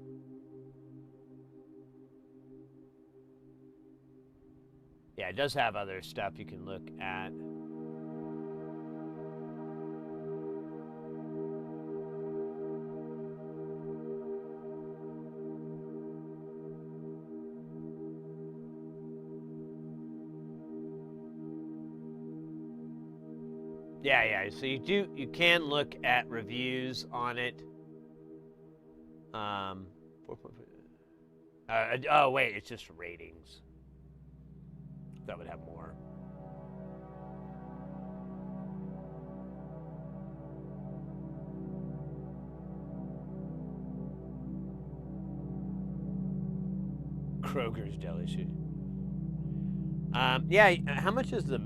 Yeah, it does have other stuff you can look at. Yeah. So you can look at reviews on it. 4.5. Oh wait, it's just ratings. That would have more. Kroger's deli shoe. Yeah. How much is the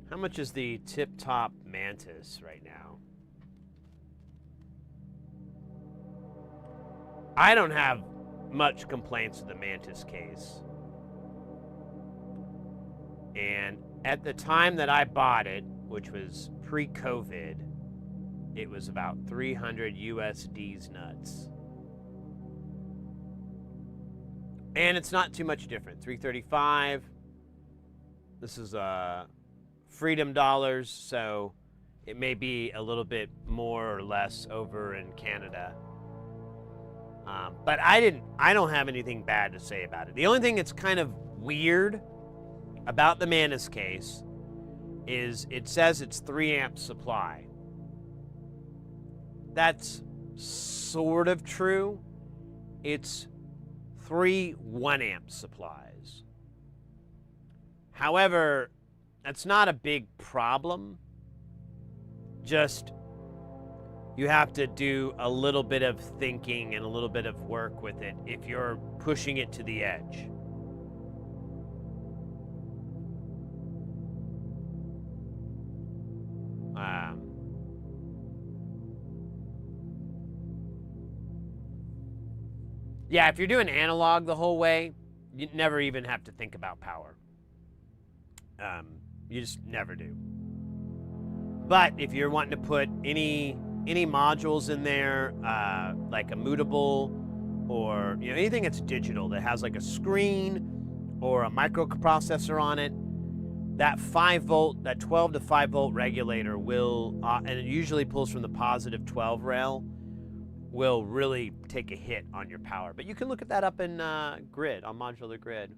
how much is the Tip Top Mantis right now? I don't have much complaints with the Mantis case. And at the time that I bought it, which was pre-COVID, it was about 300 USD's nuts. And it's not too much different. 335. This is freedom dollars, so it may be a little bit more or less over in Canada. But I don't have anything bad to say about it. The only thing that's kind of weird about the Mantis case is it says it's 3 amp supply. That's sort of true. It's 3 1 amp supplies. However, that's not a big problem. Just you have to do a little bit of thinking and a little bit of work with it if you're pushing it to the edge. Yeah, if you're doing analog the whole way, you never even have to think about power. You just never do. But if you're wanting to put any modules in there, like a mutable or anything that's digital that has like a screen or a microprocessor on it, that 5 volt, that 12 to 5 volt regulator will, and it usually pulls from the positive 12 rail, will really take a hit on your power. But you can look at that up in Grid, on Modular Grid.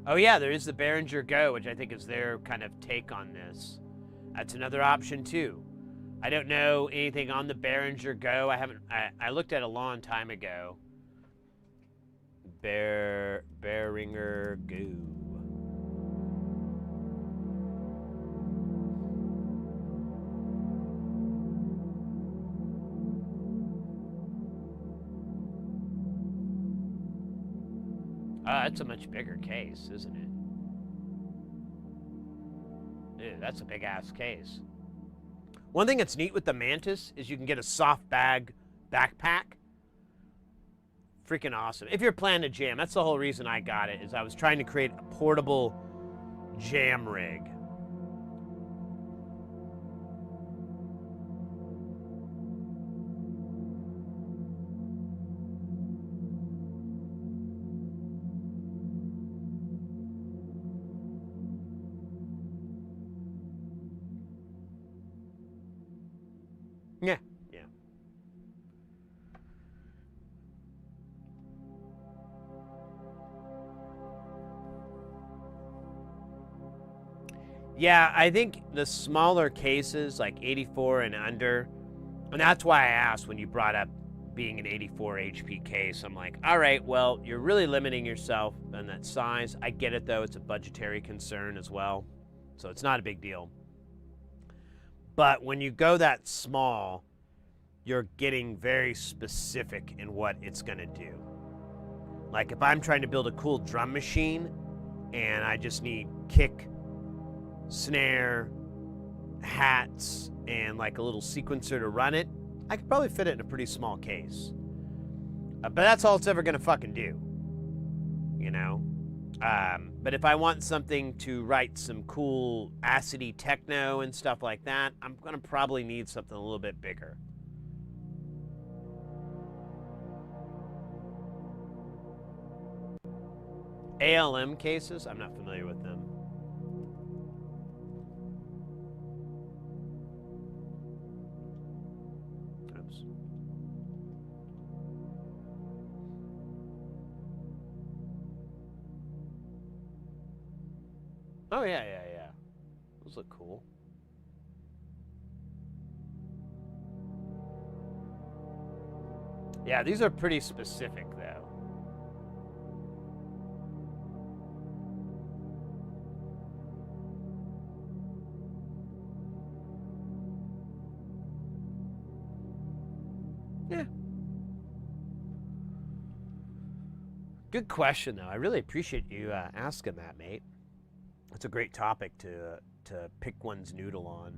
Oh yeah, there is the Behringer Go, which I think is their kind of take on this. That's another option too. I don't know anything on the Behringer Go. I looked at it a long time ago, Bearinger goo. That's a much bigger case, isn't it? Ew, that's a big ass case. One thing that's neat with the Mantis is you can get a soft bag backpack. Freaking awesome. If you're planning to jam, that's the whole reason I got it, is I was trying to create a portable jam rig. Yeah, yeah. Yeah, I think the smaller cases, like 84 and under, and that's why I asked when you brought up being an 84 HP case. I'm like, all right, well, you're really limiting yourself on that size. I get it, though. It's a budgetary concern as well, so it's not a big deal. But when you go that small, you're getting very specific in what it's going to do. Like if I'm trying to build a cool drum machine and I just need kick, snare, hats, and like a little sequencer to run it, I could probably fit it in a pretty small case. But that's all it's ever going to fucking do, you know? But if I want something to write some cool acidy techno and stuff like that, I'm going to probably need something a little bit bigger. ALM cases? I'm not familiar with them. Oops. Oh, yeah. Those look cool. Yeah, these are pretty specific, though. Yeah. Good question, though. I really appreciate you asking that, mate. It's a great topic to pick one's noodle on.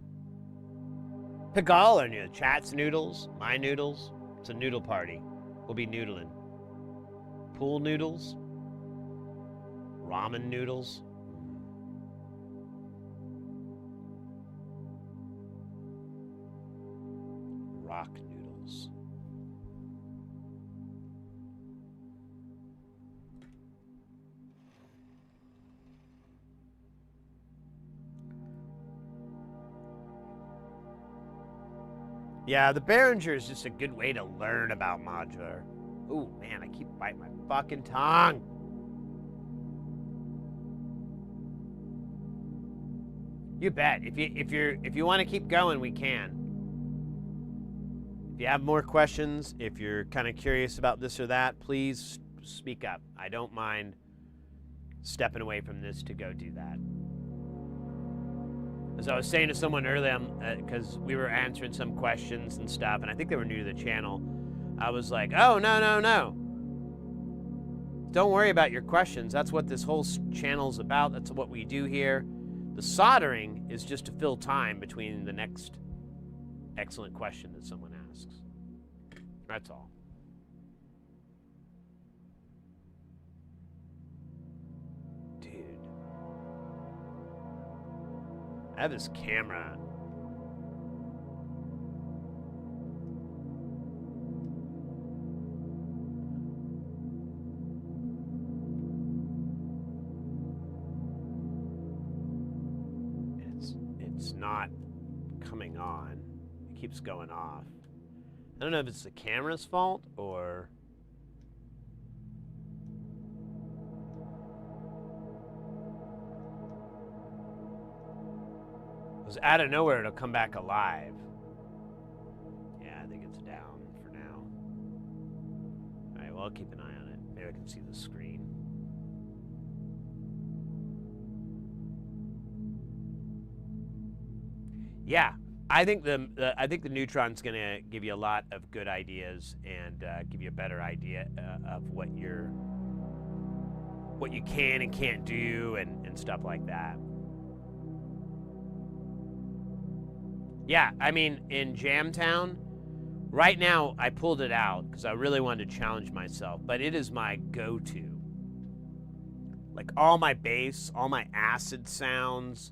Pick all our noodles. Chat's noodles, my noodles. It's a noodle party. We'll be noodling. Pool noodles. Ramen noodles. Rock noodles. Yeah, the Behringer is just a good way to learn about modular. Ooh, man, I keep biting my fucking tongue. You bet. If you want to keep going, we can. If you have more questions, if you're kind of curious about this or that, please speak up. I don't mind stepping away from this to go do that. As I was saying to someone earlier, because we were answering some questions and stuff, and I think they were new to the channel, I was like, oh, no. Don't worry about your questions. That's what this whole channel's about. That's what we do here. The soldering is just to fill time between the next excellent question that someone asks. That's all. I have this camera. It's not coming on. It keeps going off. I don't know if it's the camera's fault or... out of nowhere, it'll come back alive. Yeah, I think it's down for now. All right, well, I'll keep an eye on it. Maybe I can see the screen. Yeah, I think the Neutron's going to give you a lot of good ideas and give you a better idea of what you can and can't do and stuff like that. Yeah, I mean, in Jamtown, right now I pulled it out because I really wanted to challenge myself, but it is my go-to. Like all my bass, all my acid sounds,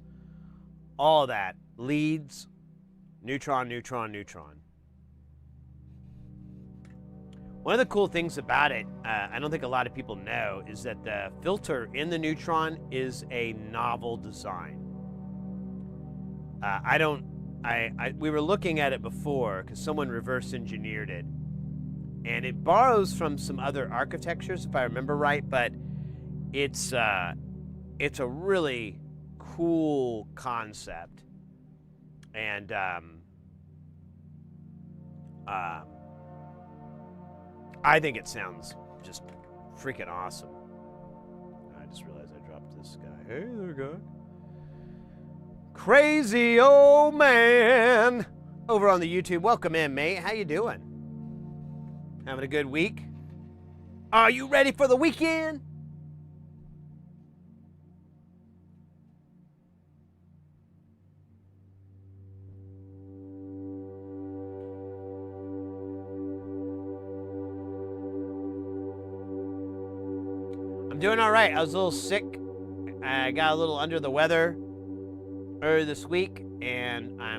all that, leads, Neutron, Neutron, Neutron. One of the cool things about it, I don't think a lot of people know, is that the filter in the Neutron is a novel design. We were looking at it before because someone reverse engineered it, and it borrows from some other architectures, if I remember right. But it's a really cool concept, and I think it sounds just freaking awesome. I just realized I dropped this guy. Hey there, guy. Crazy old man over on the YouTube. Welcome in, mate. How you doing? Having a good week? Are you ready for the weekend? I'm doing all right. I was a little sick. I got a little under the weather earlier this week, and I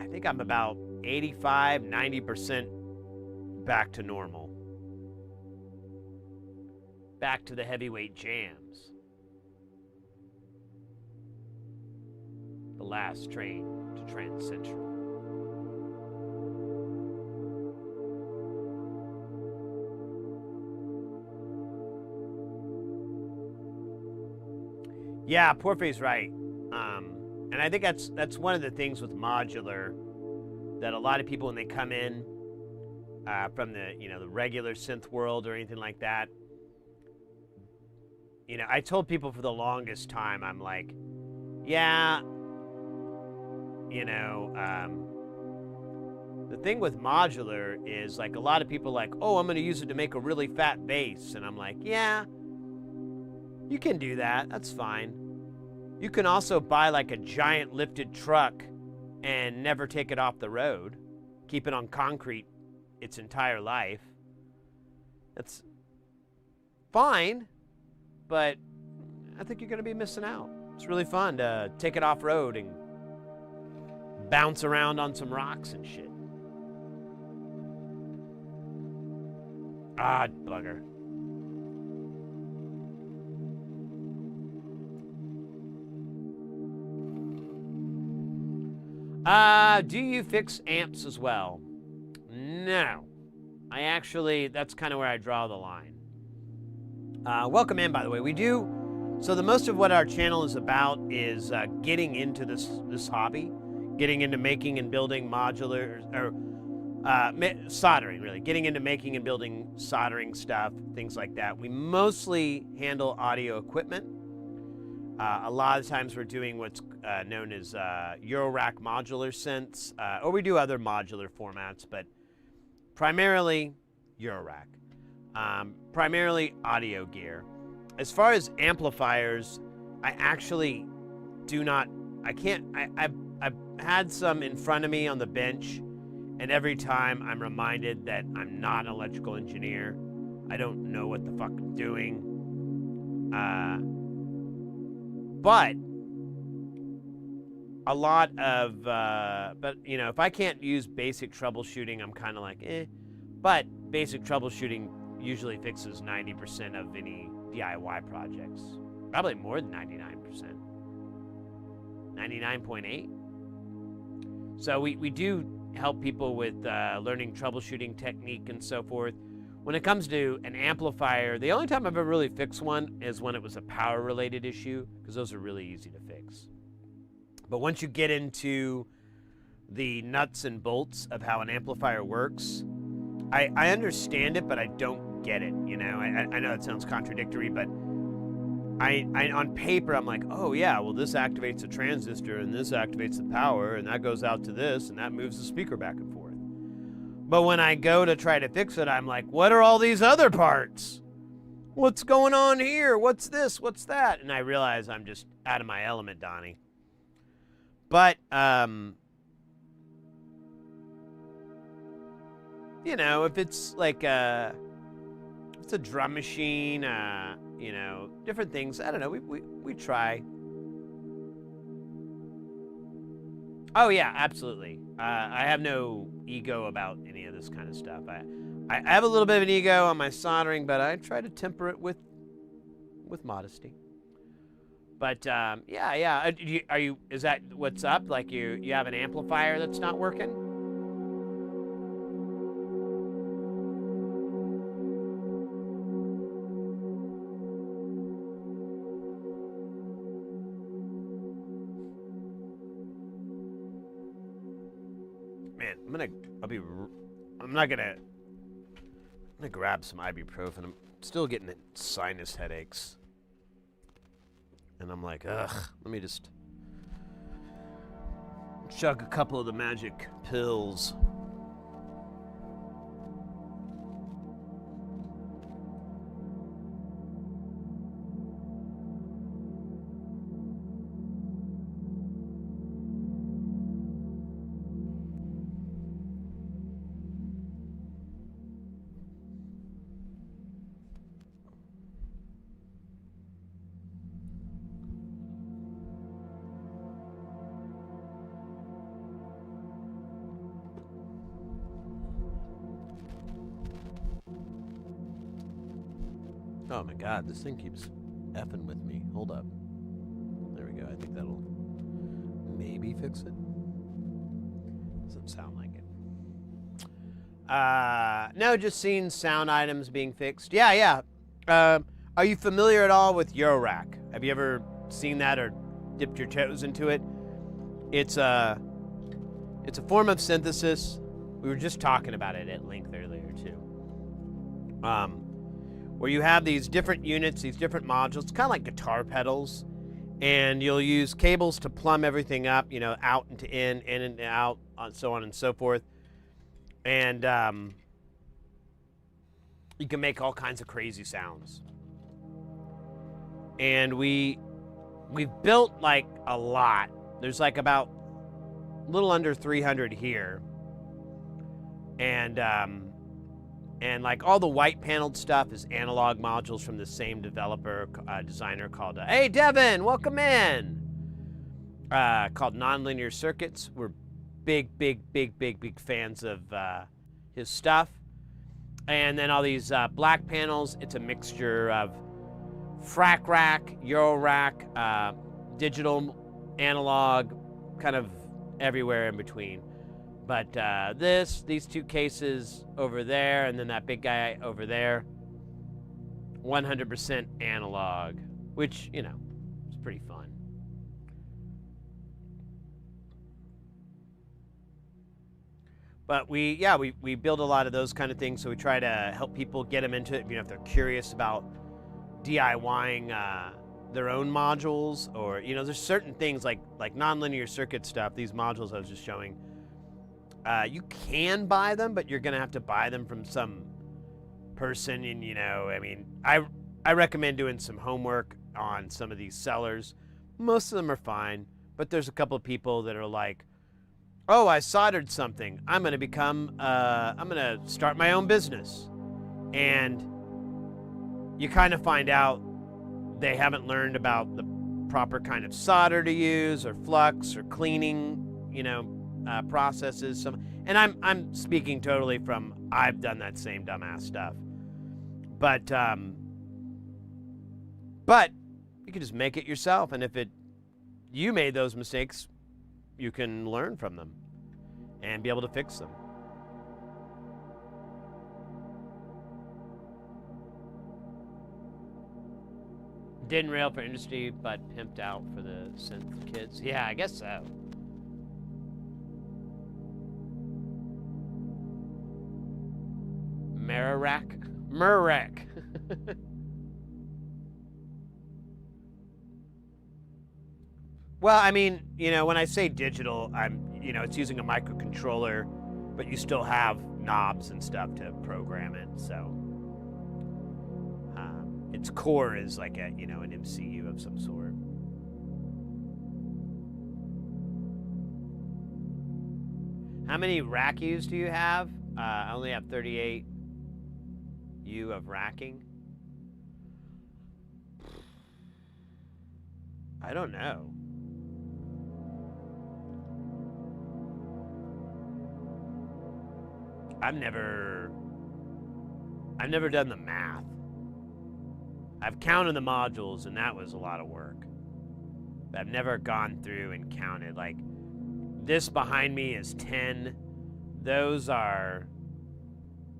think I'm about 85, 90% back to normal. Back to the heavyweight jams. The last train to Trans Central. Yeah, Porphy's right. And I think that's one of the things with modular that a lot of people, when they come in from the regular synth world or anything like that, I told people for the longest time, I'm like, yeah, the thing with modular is like a lot of people like, oh, I'm going to use it to make a really fat bass, and I'm like, yeah, you can do that. That's fine. You can also buy like a giant lifted truck and never take it off the road, keep it on concrete its entire life. That's fine, but I think you're going to be missing out. It's really fun to take it off road and bounce around on some rocks and shit. Ah, bugger. Do you fix amps as well? No. That's kind of where I draw the line. Welcome in, by the way. We do, so the most of what our channel is about is getting into this hobby, getting into making and building modular, or soldering, really. Getting into making and building soldering stuff, things like that. We mostly handle audio equipment. A lot of times we're doing what's known as eurorack modular synths, or we do other modular formats, but primarily eurorack, primarily audio gear. As far as amplifiers, I actually do not, I've had some in front of me on the bench, and every time I'm reminded that I'm not an electrical engineer. I don't know what the fuck I'm doing. But a lot of, if I can't use basic troubleshooting, I'm kind of like, eh. But basic troubleshooting usually fixes 90% of any DIY projects. Probably more than 99%. 99.8. So we do help people with learning troubleshooting technique and so forth. When it comes to an amplifier, the only time I've ever really fixed one is when it was a power-related issue, because those are really easy to fix. But once you get into the nuts and bolts of how an amplifier works, I understand it, but I don't get it, you know? I know that sounds contradictory, but I on paper, I'm like, oh yeah, well this activates a transistor, and this activates the power, and that goes out to this, and that moves the speaker back and forth. But when I go to try to fix it, I'm like, what are all these other parts? What's going on here? What's this? What's that? And I realize I'm just out of my element, Donnie. But, you know, if it's like it's a drum machine, you know, different things. I don't know. We try. Oh yeah, absolutely. I have no ego about any of this kind of stuff. I have a little bit of an ego on my soldering, but I try to temper it with modesty. But yeah. Are you? Is that what's up? Like you have an amplifier that's not working? Man, I'm gonna grab some ibuprofen. I'm still getting sinus headaches. And I'm like, ugh, let me just chug a couple of the magic pills. Oh my god, this thing keeps effing with me. Hold up. There we go. I think that'll maybe fix it. Doesn't sound like it. No, just seeing sound items being fixed. Yeah. Are you familiar at all with eurorack? Have you ever seen that or dipped your toes into it? It's a form of synthesis. We were just talking about it at length earlier too. Where you have these different units, these different modules. It's kind of like guitar pedals, and you'll use cables to plumb everything up, you know, out into in and out, so on and so forth. And you can make all kinds of crazy sounds. And we've built like a lot. There's like about a little under 300 here. And like all the white paneled stuff is analog modules from the same developer, designer called, hey Devin, welcome in, called Nonlinear Circuits. We're big fans of his stuff. And then all these black panels, it's a mixture of frac rack, eurorack, digital, analog, kind of everywhere in between. But these two cases over there, and then that big guy over there, 100% analog, which, you know, is pretty fun. But we build a lot of those kind of things, so we try to help people get them into it, you know, if they're curious about DIYing their own modules, or, you know, there's certain things like nonlinear circuit stuff, these modules I was just showing. You can buy them, but you're going to have to buy them from some person. And, you know, I mean, I recommend doing some homework on some of these sellers. Most of them are fine, but there's a couple of people that are like, oh, I soldered something. I'm going to start my own business. And you kind of find out they haven't learned about the proper kind of solder to use, or flux, or cleaning, you know, processes. And I'm speaking totally from, I've done that same dumbass stuff. But you can just make it yourself, and if you made those mistakes, you can learn from them and be able to fix them. Didn't rail for industry, but pimped out for the synth kids. Yeah, I guess so. Murrek. Well, I mean, you know, when I say digital, it's using a microcontroller, but you still have knobs and stuff to program it. So its core is like an MCU of some sort. How many rack U's do you have? I only have 38 U of racking. I don't know. I've never done the math. I've counted the modules, and that was a lot of work. But I've never gone through and counted. Like, this behind me is 10. Those are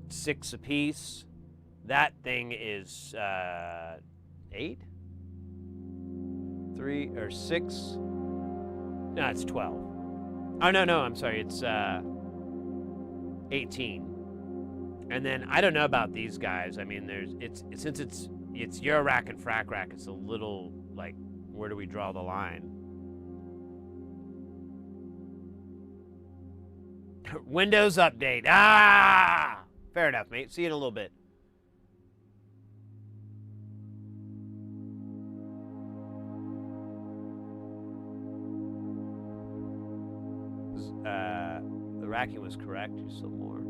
6 apiece. That thing is 8? 3 or 6? No, it's 12. Oh, no, I'm sorry. It's 18. And then I don't know about these guys. I mean, since it's eurorack and frac rack, it's a little like, where do we draw the line? Windows update. Ah! Fair enough, mate. See you in a little bit. The racking was correct. Just some more.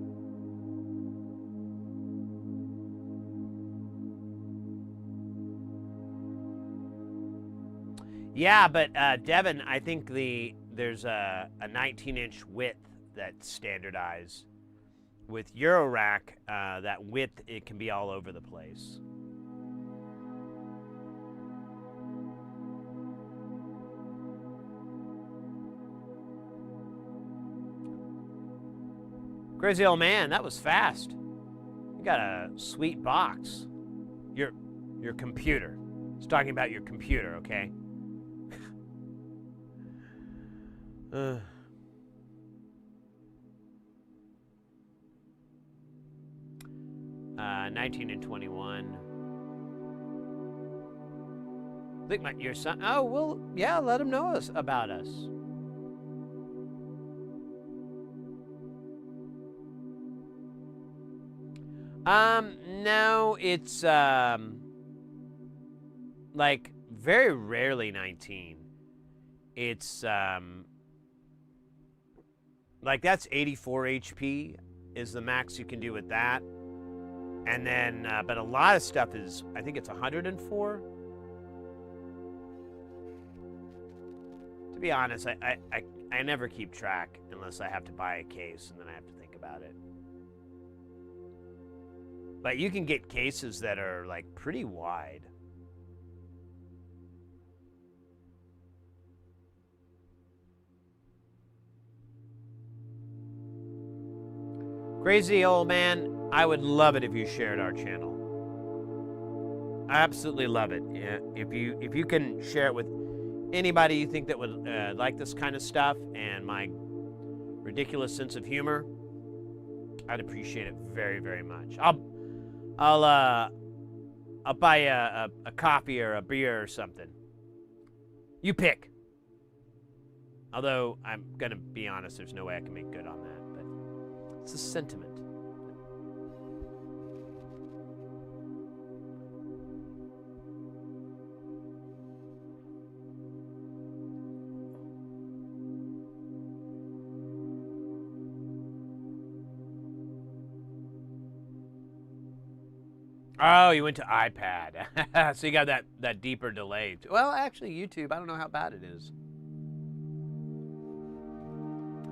Yeah, but Devin, I think there's a 19-inch width that's standardized. With eurorack, that width, it can be all over the place. Crazy old man, that was fast. You got a sweet box. Your computer. It's talking about your computer, okay? 19 and 21. I think your son. Oh, well, yeah, let him know about us. No, it's like very rarely 19. It's like that's 84 HP is the max you can do with that. And then, but a lot of stuff is, I think it's 104. To be honest, I never keep track unless I have to buy a case and then I have to think about it. But you can get cases that are like pretty wide. Crazy old man, I would love it if you shared our channel. I absolutely love it. If you can share it with anybody you think that would like this kind of stuff and my ridiculous sense of humor, I'd appreciate it very, very much. I'll buy a coffee or a beer or something. You pick. Although I'm gonna be honest, there's no way I can make good on that. But it's a sentiment. Oh, you went to iPad. So you got that deeper delay. Well, actually, YouTube, I don't know how bad it is.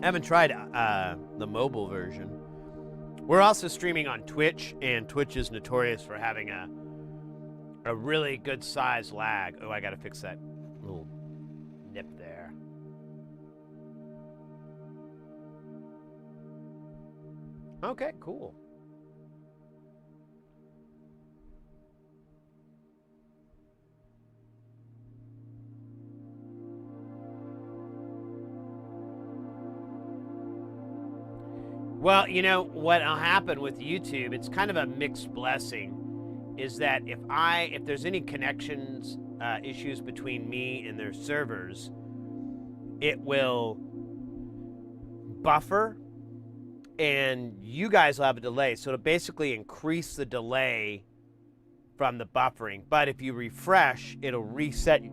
I haven't tried the mobile version. We're also streaming on Twitch, and Twitch is notorious for having a really good size lag. Oh, I got to fix that little nip there. Okay, cool. Well, you know what'll happen with YouTube, it's kind of a mixed blessing, is that if there's any connections issues between me and their servers, it will buffer and you guys will have a delay. So it'll basically increase the delay from the buffering. But if you refresh, it'll reset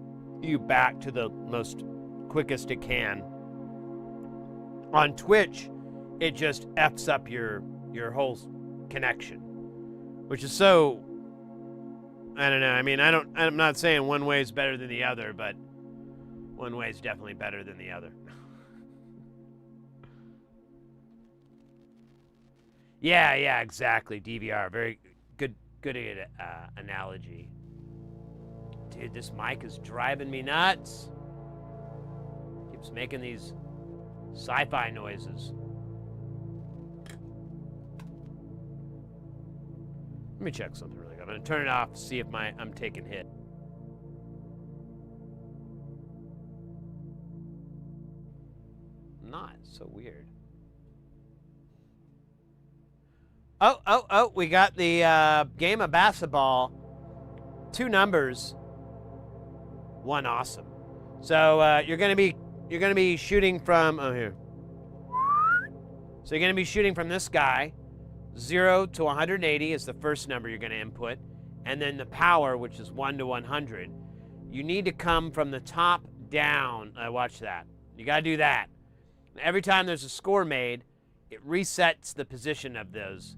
you back to the most quickest it can. On Twitch, it just F's up your whole connection, which is so, I don't know. I mean, I'm not saying one way is better than the other, but one way is definitely better than the other. Yeah, exactly. DVR, very good analogy. Dude, this mic is driving me nuts. Keeps making these sci-fi noises. Let me check something really quick. I'm gonna turn it off, see if I'm taking hit. Not so weird. Oh, we got the game of basketball. 2 numbers. 1 awesome. So you're gonna be shooting from here. So you're gonna be shooting from this guy. 0 to 180 is the first number you're gonna input, and then the power, which is 1 to 100. You need to come from the top down. Watch that. You gotta do that. Every time there's a score made, it resets the position of those.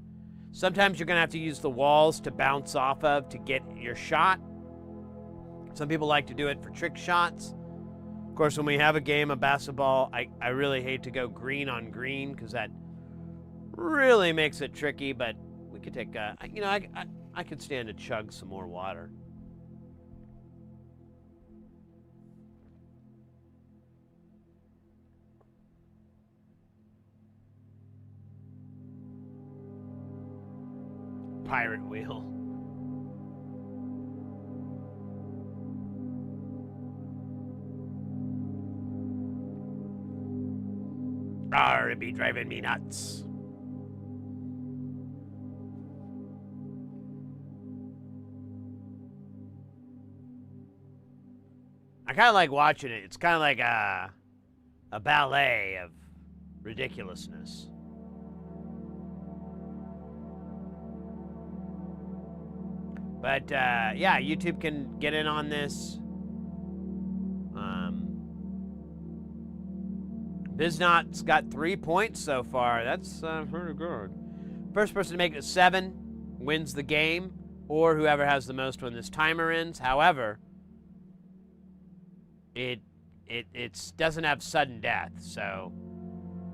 Sometimes you're gonna have to use the walls to bounce off of to get your shot. Some people like to do it for trick shots. Of course, when we have a game of basketball, I really hate to go green on green because that really makes it tricky, but we could take, I could stand to chug some more water. Pirate wheel. It'd be driving me nuts. I kind of like watching it. It's kind of like a ballet of ridiculousness. But yeah, YouTube can get in on this. Biznot's got 3 points so far. That's pretty good. First person to make it 7 wins the game, or whoever has the most when this timer ends. However, it doesn't have sudden death, so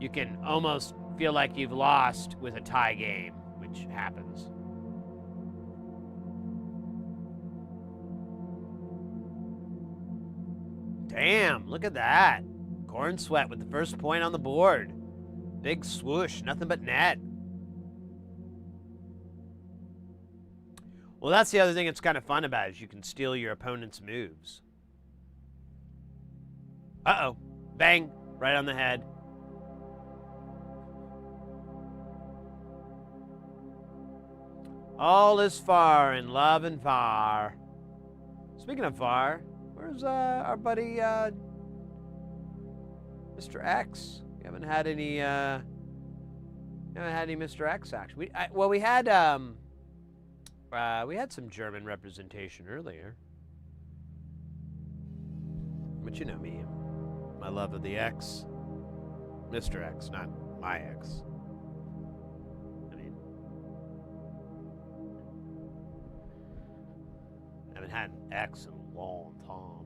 you can almost feel like you've lost with a tie game, which happens. Damn, look at that. Corn Sweat with the first point on the board. Big swoosh, nothing but net. Well, that's the other thing that's kind of fun about it, is you can steal your opponent's moves. Uh-oh. Bang. Right on the head. All is far in love and far. Speaking of far, where's our buddy Mr. X? We haven't had any Mr. X action. We had some German representation earlier. But you know me, my love of the X. Mr. X, not my X. I mean, I haven't had an X in a long time.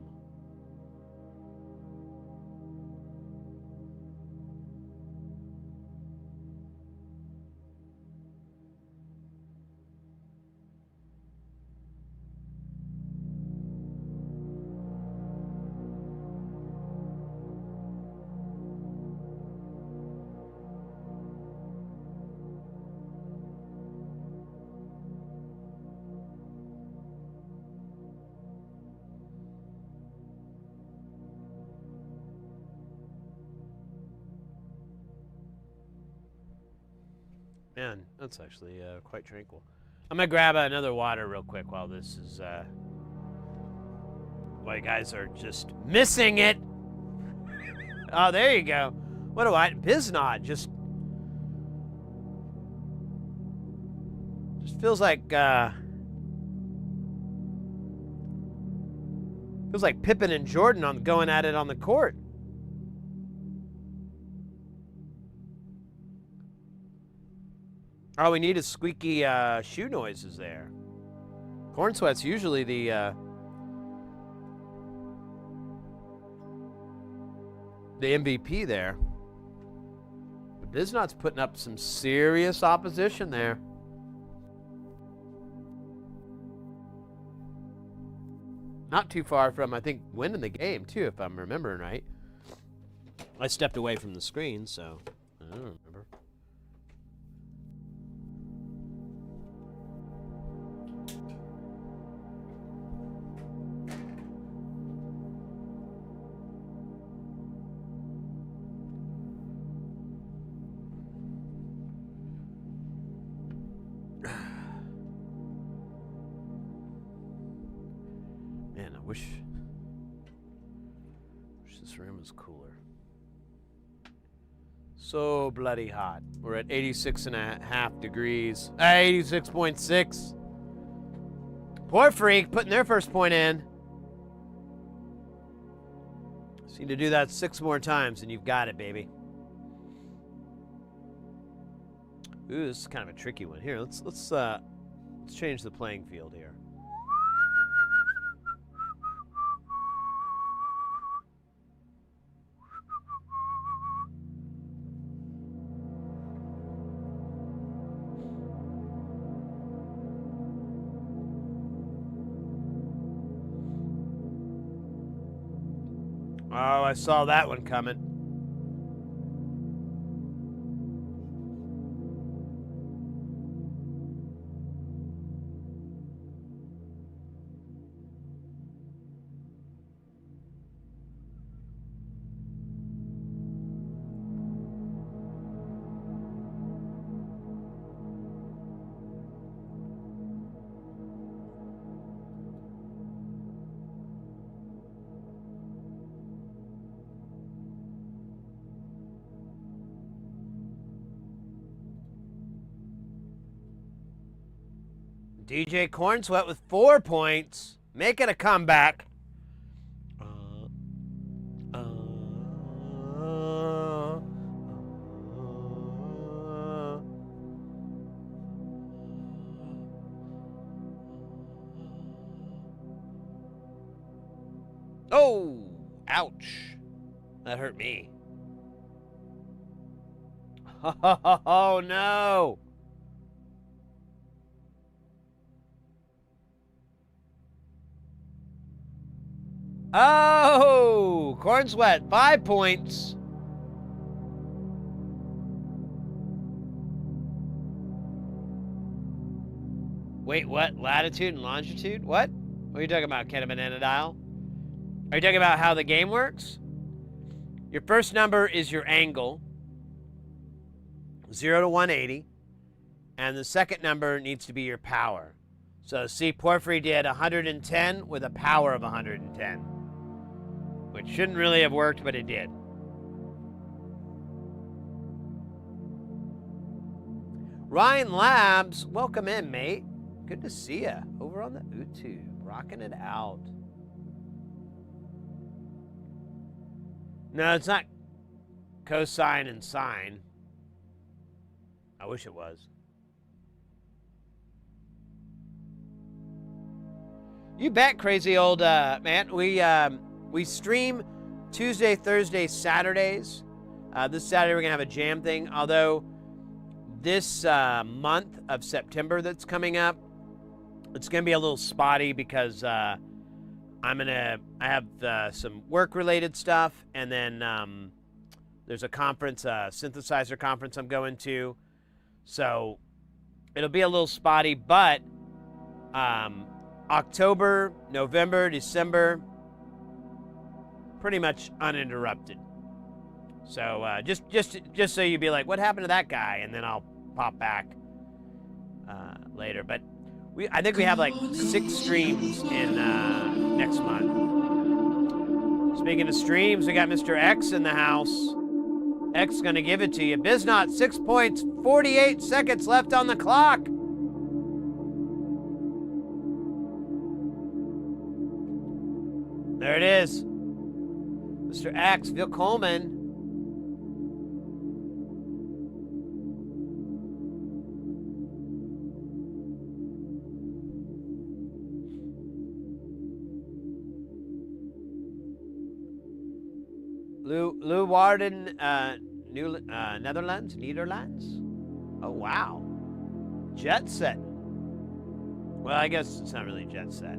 Man, that's actually quite tranquil. I'm gonna grab another water real quick while this is while you guys are just missing it. Oh, there you go. What do I? Biznod just feels like Pippen and Jordan on going at it on the court. All we need is squeaky shoe noises there. Corn Sweat's usually the MVP there. But Biznot's putting up some serious opposition there. Not too far from, I think, winning the game, too, if I'm remembering right. I stepped away from the screen, so I don't remember. Man, I wish this room was cooler. So bloody hot. We're at 86.5 degrees. 86.6. Poor Freak putting their first point in. Just need to do that 6 more times and you've got it, baby. Ooh, this is kind of a tricky one. Here, let's change the playing field here. Oh, I saw that one coming. DJ Cornsweat with 4 points, making a comeback. Oh, ouch. That hurt me. Oh, no. Oh, Corn Sweat, 5 points. Wait, what? Latitude and longitude? What? What are you talking about, Ken Banana Dial? Are you talking about how the game works? Your first number is your angle, 0 to 180, and the second number needs to be your power. So, see, Porphyry did 110 with a power of 110, which shouldn't really have worked, but it did. Ryan Labs, welcome in, mate. Good to see ya over on the YouTube, rocking it out. No, it's not cosine and sine. I wish it was. You bet, crazy old man. We stream Tuesday, Thursday, Saturdays. This Saturday we're gonna have a jam thing. Although this month of September that's coming up, it's gonna be a little spotty because I have some work-related stuff, and then there's a conference, synthesizer conference I'm going to. So it'll be a little spotty, but October, November, December, pretty much uninterrupted. So just so you'd be like, what happened to that guy? And then I'll pop back later. But I think we have like 6 streams in next month. Speaking of streams, we got Mr. X in the house. X gonna give it to you. Biznot, 6 points, 48 seconds left on the clock. There it is. Mr. X, Phil Coleman. Lou Warden, Netherlands? Oh, wow. Jet set. Well, I guess it's not really jet set.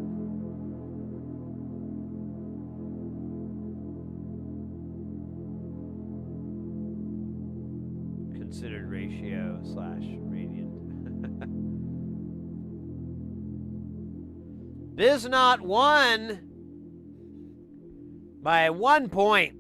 Considered ratio / radiant. Biznot won by 1 point.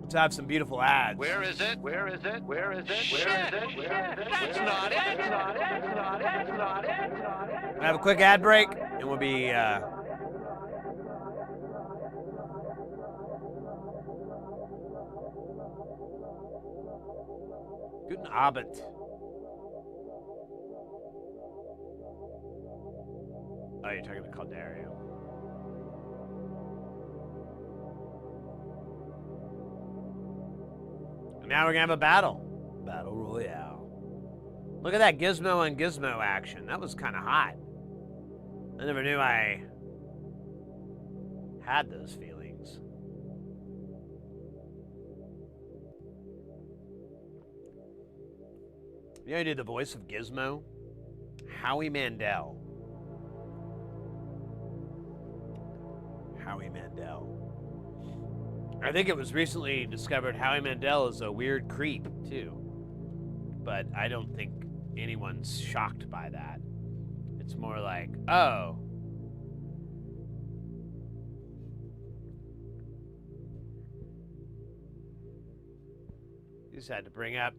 Let's have some beautiful ads. Where is it? Where is it? Where is it? Where is it? That's not it. That's not it. That's not it. That's not it. We'll have a quick ad break, and we'll be Guten Abend. Oh, you're talking to Calderio. And now we're gonna have a battle. Battle Royale. Look at that Gizmo on Gizmo action. That was kind of hot. I never knew I had those feelings. You know who did the voice of Gizmo? Howie Mandel. Howie Mandel. I think it was recently discovered Howie Mandel is a weird creep, too. But I don't think anyone's shocked by that. It's more like, oh. You just had to bring up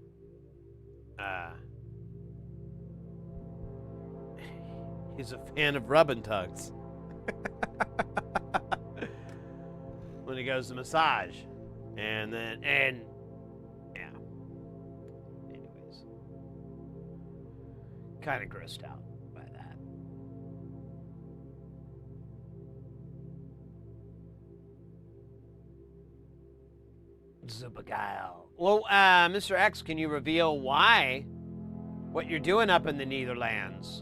he's a fan of rub and tugs. When he goes to massage. And yeah. Anyways. Kind of grossed out by that. Zubagail. Well, Mr. X, can you reveal what you're doing up in the Netherlands?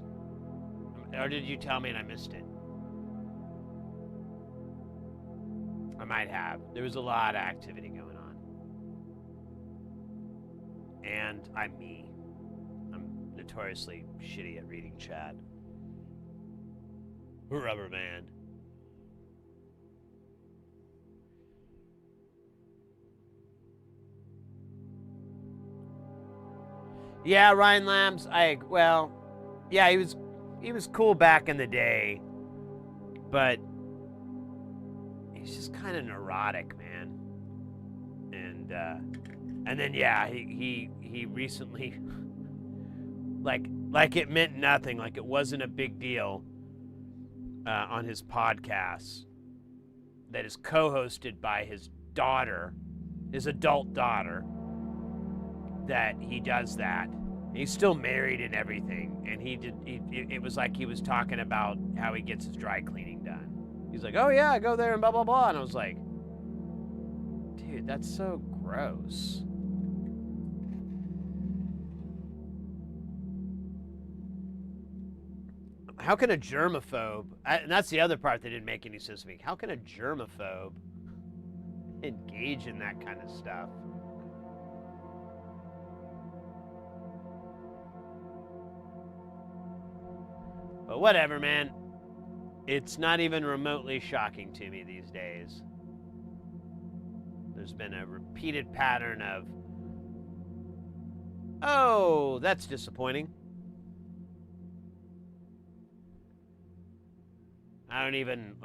Or did you tell me and I missed it? I might have. There was a lot of activity going on. And I'm me. I'm notoriously shitty at reading chat. Rubber band. Yeah, Ryan Lambs. Yeah, he was cool back in the day, but he's just kind of neurotic, man. And then yeah, he recently like it meant nothing, like it wasn't a big deal on his podcast that is co-hosted by his daughter, his adult daughter, that he does that. He's still married and everything, and it was like he was talking about how he gets his dry cleaning done. He's like, oh yeah, I go there and blah, blah, blah. And I was like, dude, that's so gross. How can a germaphobe, and that's the other part that didn't make any sense to me. How can a germaphobe engage in that kind of stuff? But whatever, man. It's not even remotely shocking to me these days. There's been a repeated pattern of, oh, that's disappointing. I don't even,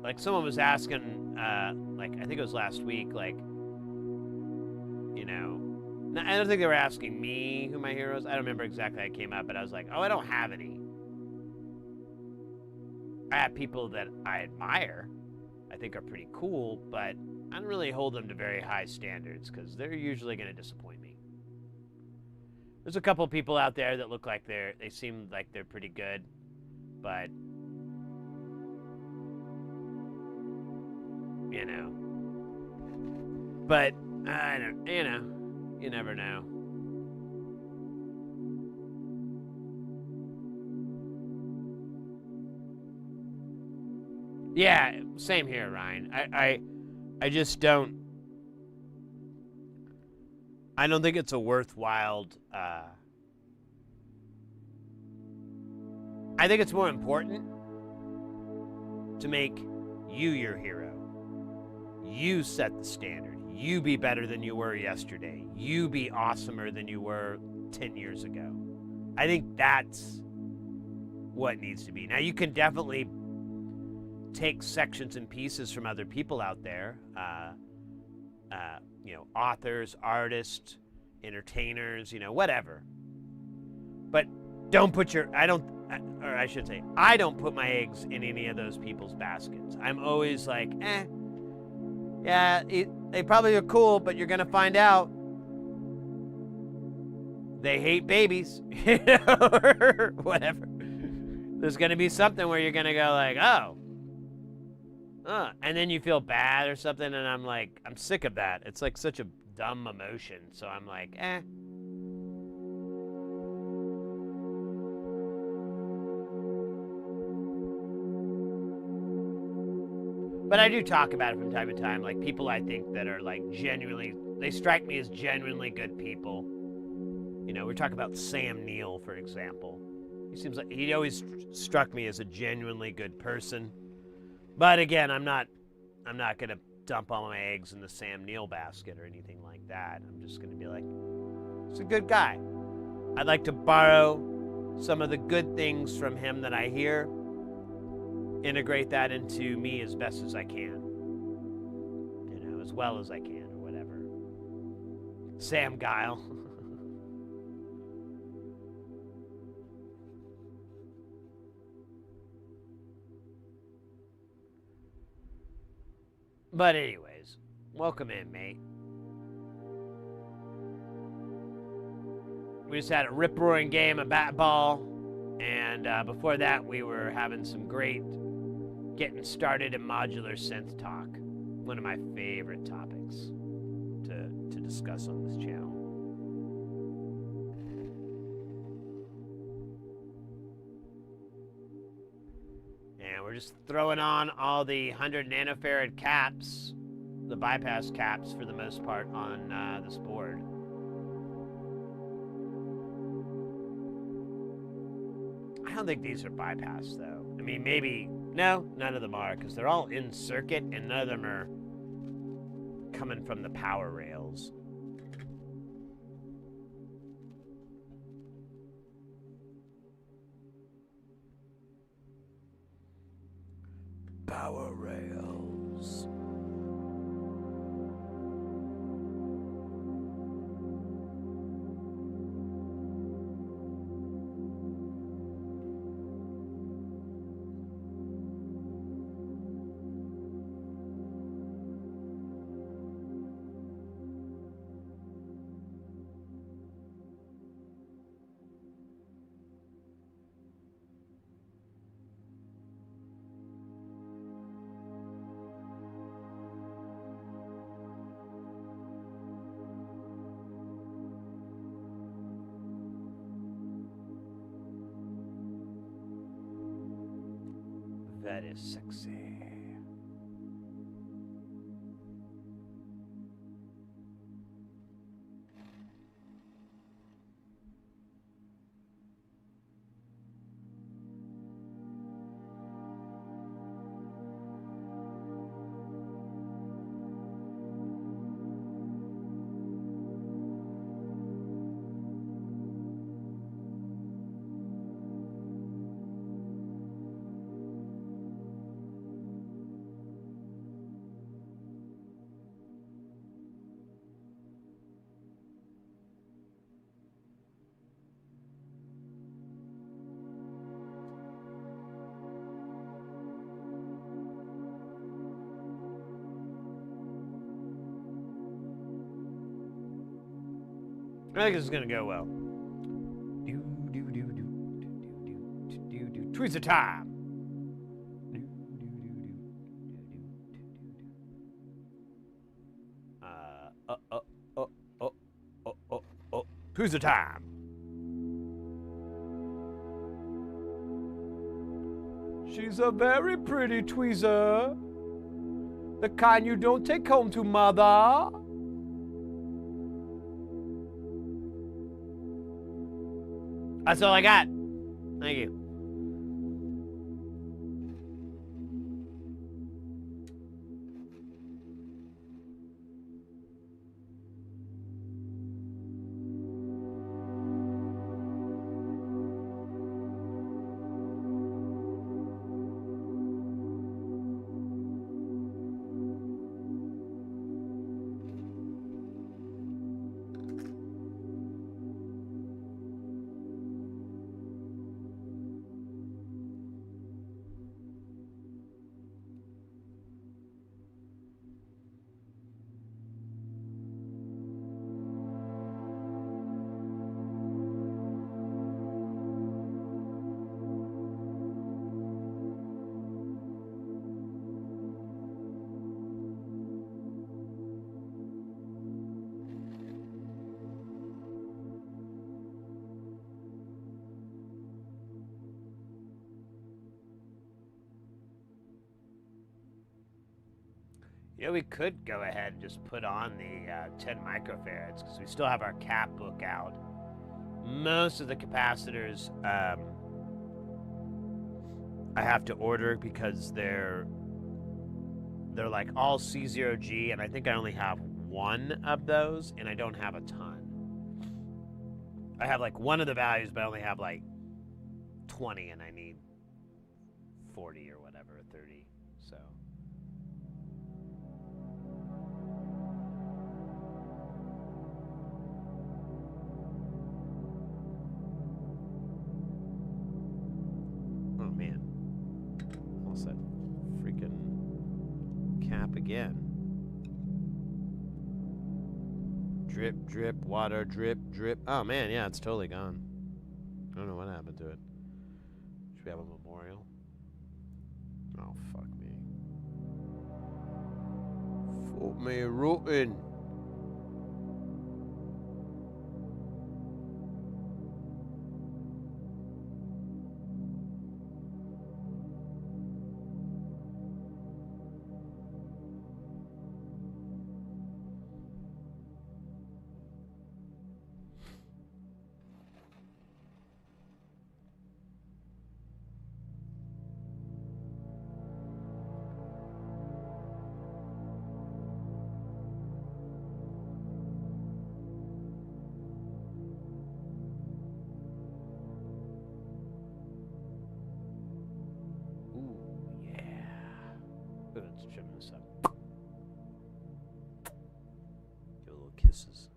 like someone was asking, like I think it was last week, like, you know, I don't think they were asking me who my heroes. I don't remember exactly how it came up, but I was like, oh, I don't have any. I have people that I admire, I think are pretty cool, but I don't really hold them to very high standards because they're usually going to disappoint me. There's a couple people out there that look like they seem like they're pretty good, but you know. But I don't, you know, you never know. Yeah, same here, Ryan. I just don't. I don't think it's a worthwhile. I think it's more important to make you your hero. You set the standard. You be better than you were yesterday. You be awesomer than you were 10 years ago. I think that's what needs to be. Now, you can definitely take sections and pieces from other people out there, you know, authors, artists, entertainers, you know, whatever. But don't put I don't put my eggs in any of those people's baskets. I'm always like, yeah, they probably are cool, but you're going to find out they hate babies, you know, or whatever. There's going to be something where you're going to go like, oh, and then you feel bad or something, and I'm like, I'm sick of that. It's like such a dumb emotion, so I'm like, But I do talk about it from time to time, like people I think that are like genuinely, they strike me as genuinely good people. You know, we're talking about Sam Neill, for example. He seems like he always struck me as a genuinely good person. But again, I'm not gonna dump all my eggs in the Sam Neill basket or anything like that. I'm just gonna be like, he's a good guy. I'd like to borrow some of the good things from him that I hear, integrate that into me as best as I can. You know, as well as I can, or whatever. Sam Guile. But anyways, welcome in, mate. We just had a rip-roaring game of bat ball, and before that we were having some great getting started in modular synth talk. One of my favorite topics to discuss on this channel. And we're just throwing on all the 100 nanofarad caps, the bypass caps for the most part, on this board. I don't think these are bypass though. I mean, maybe, no, none of them are, because they're all in circuit and none of them are coming from the power rails. Power rails. That is sexy. I think this is gonna go well. Tweezer time. Tweezer time. She's a very pretty tweezer. The kind you don't take home to mother. That's all I got. Thank you. Yeah, we could go ahead and just put on the 10 microfarads because we still have our cap book out. Most of the capacitors I have to order because they're like all C0G, and I think I only have one of those, and I don't have a ton. I have like one of the values, but I only have like 20, and I need 40 or whatever, 30. So. Oh man. What's that freaking cap again? Drip, drip, water, drip, drip. Oh man, yeah, it's totally gone. I don't know what happened to it. Should we have a memorial? Oh, fuck me. Fuck me rotten. Let's trim this up. Give a little kisses.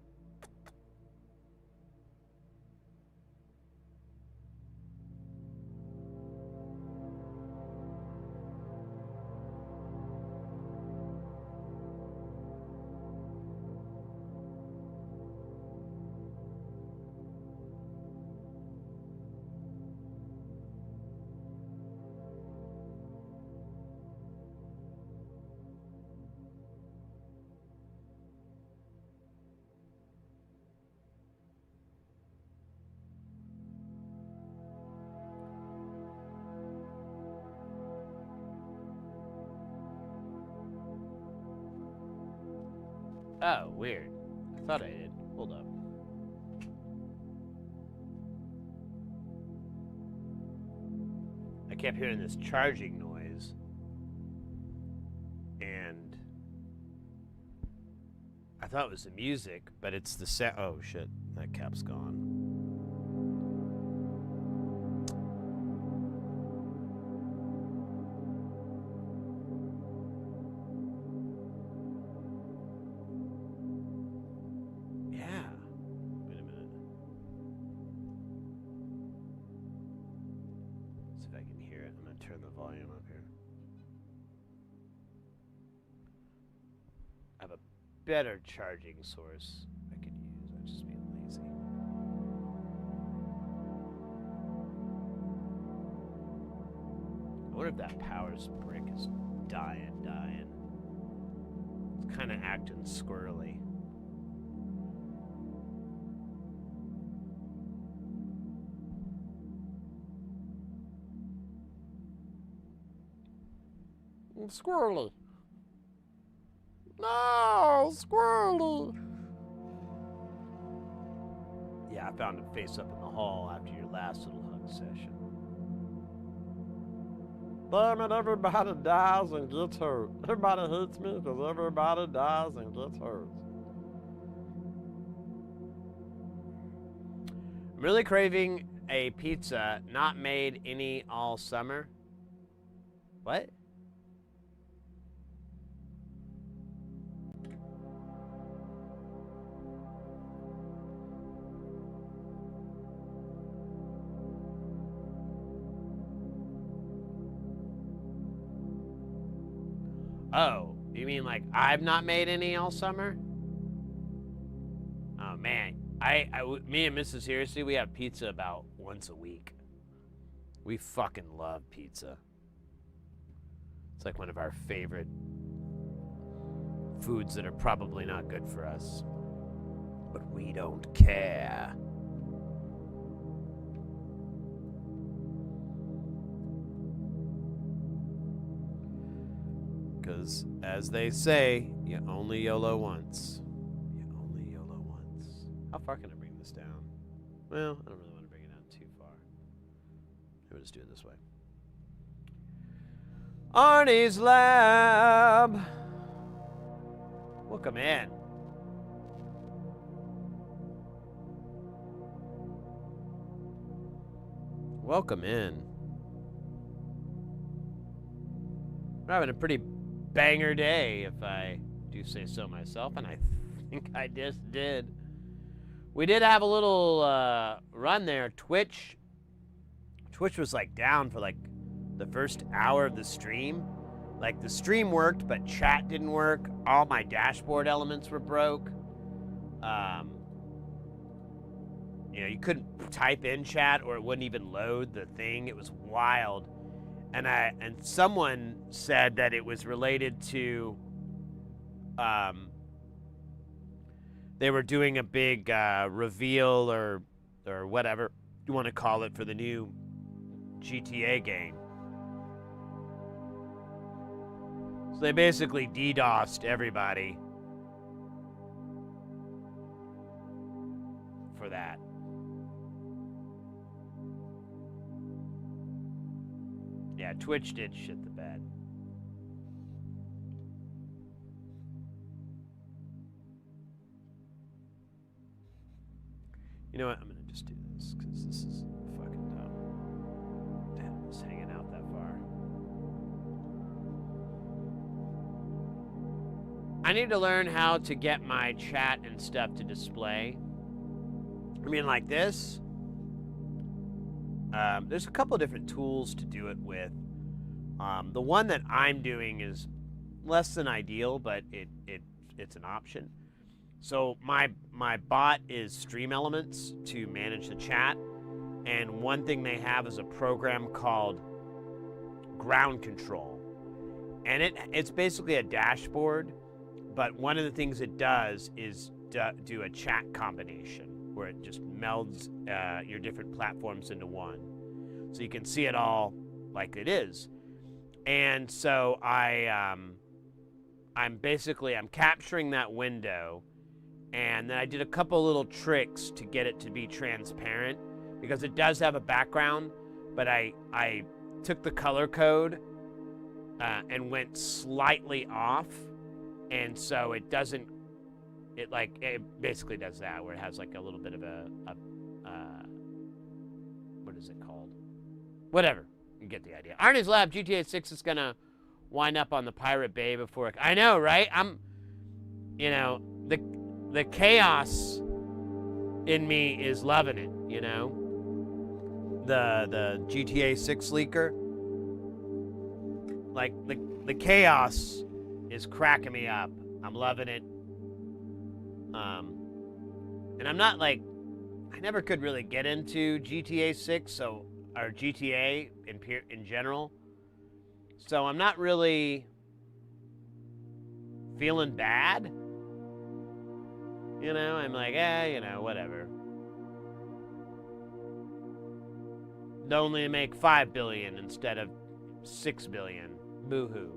Oh, weird. I thought I did. Hold up. I kept hearing this charging noise. And I thought it was the music, but it's the sound. Oh, shit. That cap's gone. Turn the volume up here. I have a better charging source I could use. I'm just being lazy. wonder if that powers brick is dying. It's kind of acting squirrely. Squirrely. No, squirrely. Yeah, I found him face up in the hall after your last little hug session. Damn it, everybody dies and gets hurt. Everybody hates me because everybody dies and gets hurt. I'm really craving a pizza not made any all summer. What? Oh, you mean like I've not made any all summer? Oh man, me and Mrs. Seriously, we have pizza about once a week. We fucking love pizza. It's like one of our favorite foods that are probably not good for us. But we don't care. Because, as they say, you only YOLO once. You only YOLO once. How far can I bring this down? Well, I don't really want to bring it down too far. Maybe we'll just do it this way. Arnie's Lab! Welcome in. Welcome in. We're having a pretty banger day, if I do say so myself, and I think I just did. We did have a little run there. Twitch was like down for like the first hour of the stream. Like the stream worked, but chat didn't work. All my dashboard elements were broke. You couldn't type in chat or it wouldn't even load the thing. It was wild. And someone said that it was related to they were doing a big reveal or whatever you want to call it for the new GTA game. So they basically DDoSed everybody for that. Yeah, Twitch did shit the bed. You know what? I'm gonna just do this because this is fucking dumb. Damn, it's hanging out that far. I need to learn how to get my chat and stuff to display. I mean, like this. There's a couple of different tools to do it with. The one that I'm doing is less than ideal, but it's an option. So my bot is Stream Elements to manage the chat, and one thing they have is a program called Ground Control, and it's basically a dashboard, but one of the things it does is do a chat combination where it just melds your different platforms into one. So you can see it all like it is. And so I'm capturing that window, and then I did a couple little tricks to get it to be transparent because it does have a background, but I took the color code and went slightly off, and so it doesn't, it basically does that where it has like a little bit of a what is it called? Whatever, you get the idea. Arnie's Lab GTA 6 is gonna wind up on the Pirate Bay before it, I know, right? The chaos in me is loving it, The GTA 6 leaker, like the chaos is cracking me up. I'm loving it. And I'm not I never could really get into GTA 6, or GTA in general, So I'm not really feeling bad. You know, I'm like, you know, whatever. Only make 5 billion instead of 6 billion. Boo-hoo.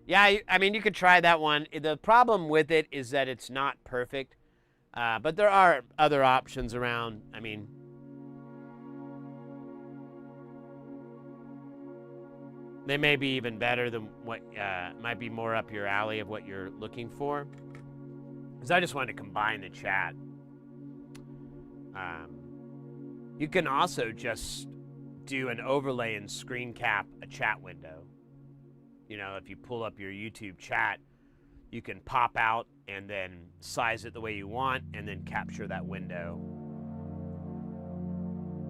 Yeah, I mean, you could try that one. The problem with it is that it's not perfect, but there are other options around. I mean, they may be even better than what might be more up your alley of what you're looking for. Because I just wanted to combine the chat. You can also just do an overlay and screen cap a chat window. You know, if you pull up your YouTube chat, you can pop out and then size it the way you want and then capture that window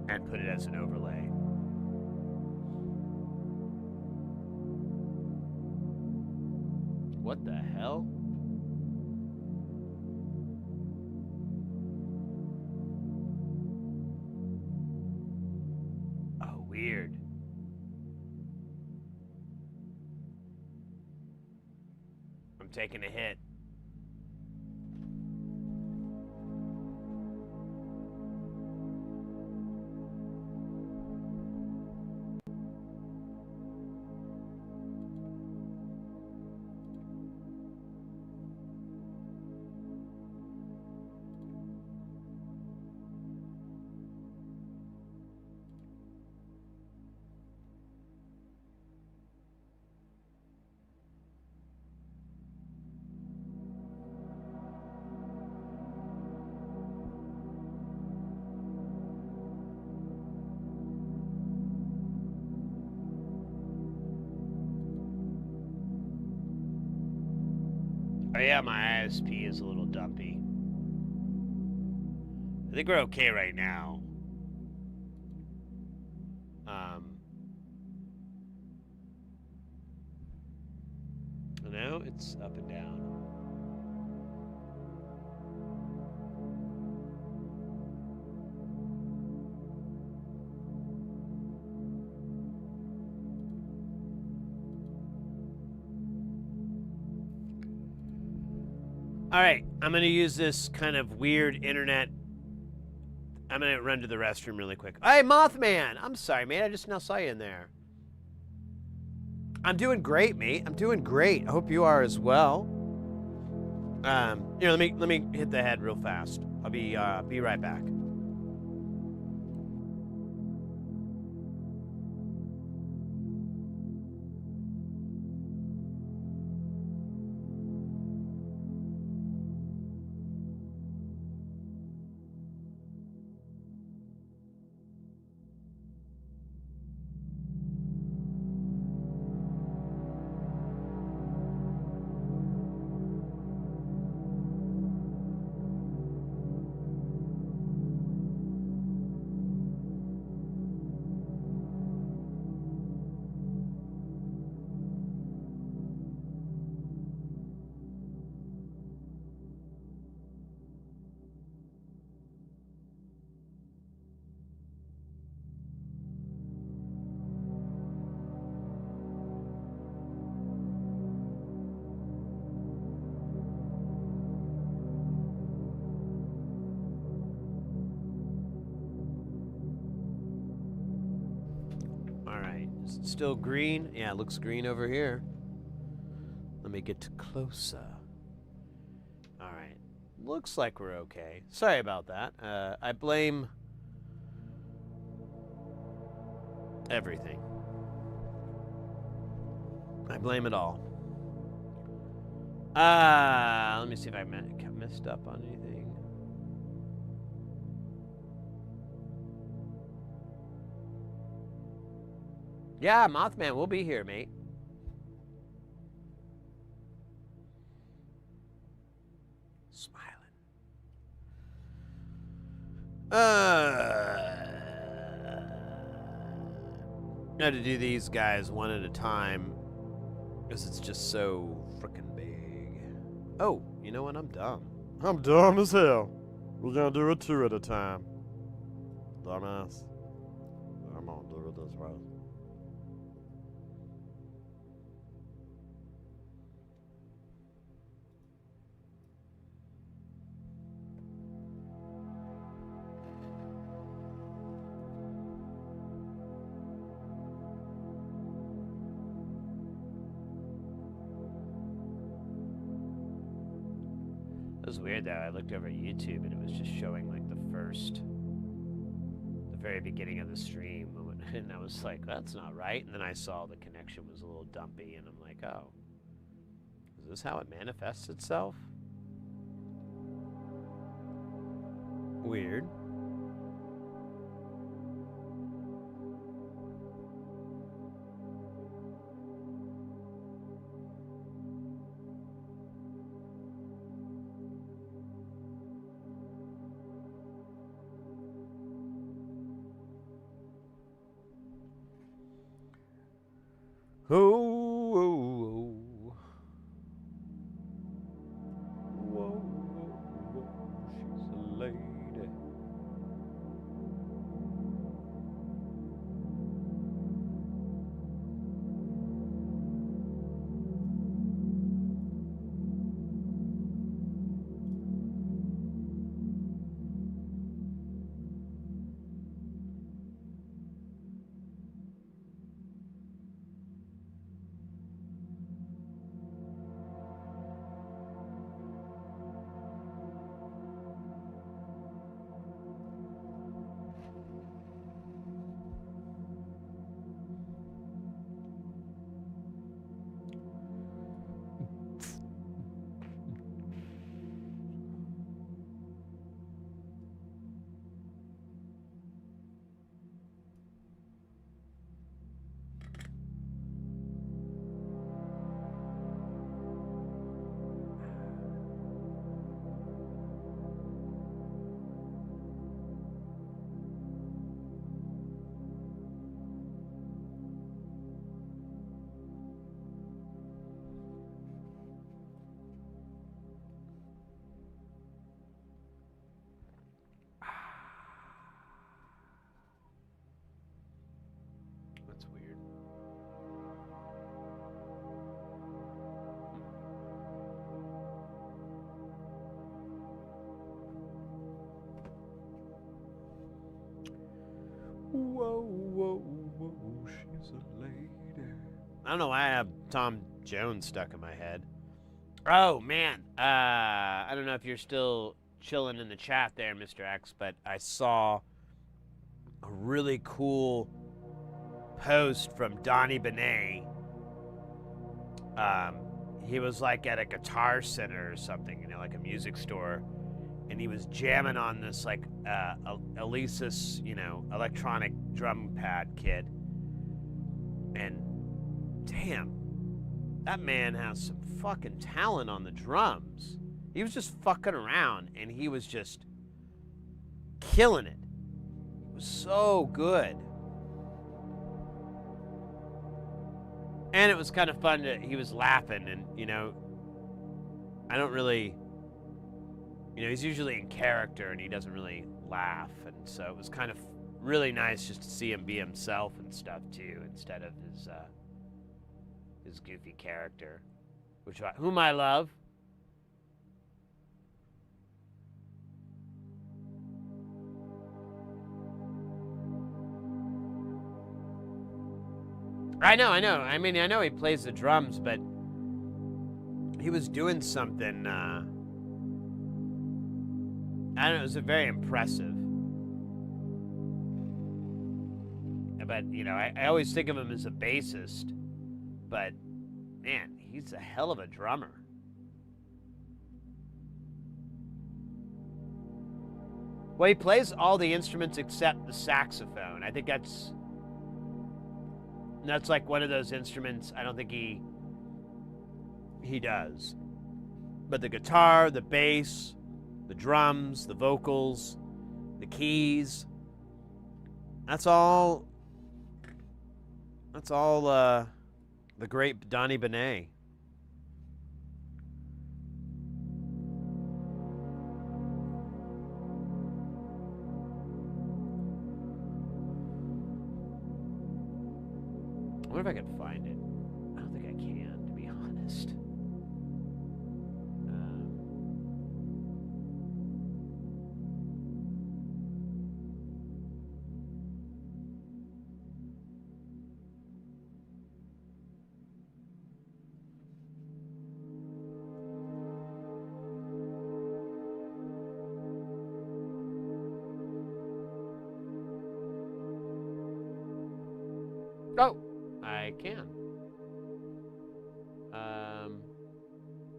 and put it as an overlay. What the hell? Oh, weird. I'm taking a hit. Oh yeah, my ISP is a little dumpy. I think we're okay right now. No, it's up and down. All right, I'm going to use this kind of weird internet. I'm going to run to the restroom really quick. Hey, Mothman! I'm sorry, mate. I just now saw you in there. I'm doing great, mate. I'm doing great. I hope you are as well. Here, let me hit the head real fast. I'll be right back. Is it still green? Yeah, it looks green over here. Let me get closer. All right. Looks like we're okay. Sorry about that. I blame everything. I blame it all. Let me see if I messed up on anything. Yeah, Mothman, we'll be here, mate. Smiling. I had to do these guys one at a time because it's just so freaking big. Oh, you know what? I'm dumb. I'm dumb as hell. We're gonna do it 2 at a time. Dumbass. I'm gonna do it this way. It was weird though. I looked over at YouTube and it was just showing like the very beginning of the stream, and I was like, that's not right. And then I saw the connection was a little dumpy, and I'm like, oh, is this how it manifests itself? Weird. Oh, oh, oh. Whoa, whoa, whoa, she's a lady. That's weird. Whoa, whoa, whoa, she's a lady. I don't know why I have Tom Jones stuck in my head. Oh, man. I don't know if you're still chilling in the chat there, Mr. X, but I saw a really cool post from Donnie Benet. He was like at a guitar center or something, you know, like a music store, and he was jamming on this like Alesis, you know, electronic drum pad kit. And damn, that man has some fucking talent on the drums. He was just fucking around and he was just killing it. It was so good. And it was kind of fun to, he was laughing and, you know, I don't really, you know, he's usually in character and he doesn't really laugh. And so it was kind of really nice just to see him be himself and stuff too, instead of his goofy character, whom I love. I know. I mean, I know he plays the drums, but he was doing something, I don't know, it was very impressive. But, you know, I always think of him as a bassist, but, man, he's a hell of a drummer. Well, he plays all the instruments except the saxophone. I think that's like one of those instruments I don't think he does. But the guitar, the bass, the drums, the vocals, the keys, that's all the great Donnie Benet. wonder if I can find it. I don't think I can, to be honest. Oh, I can.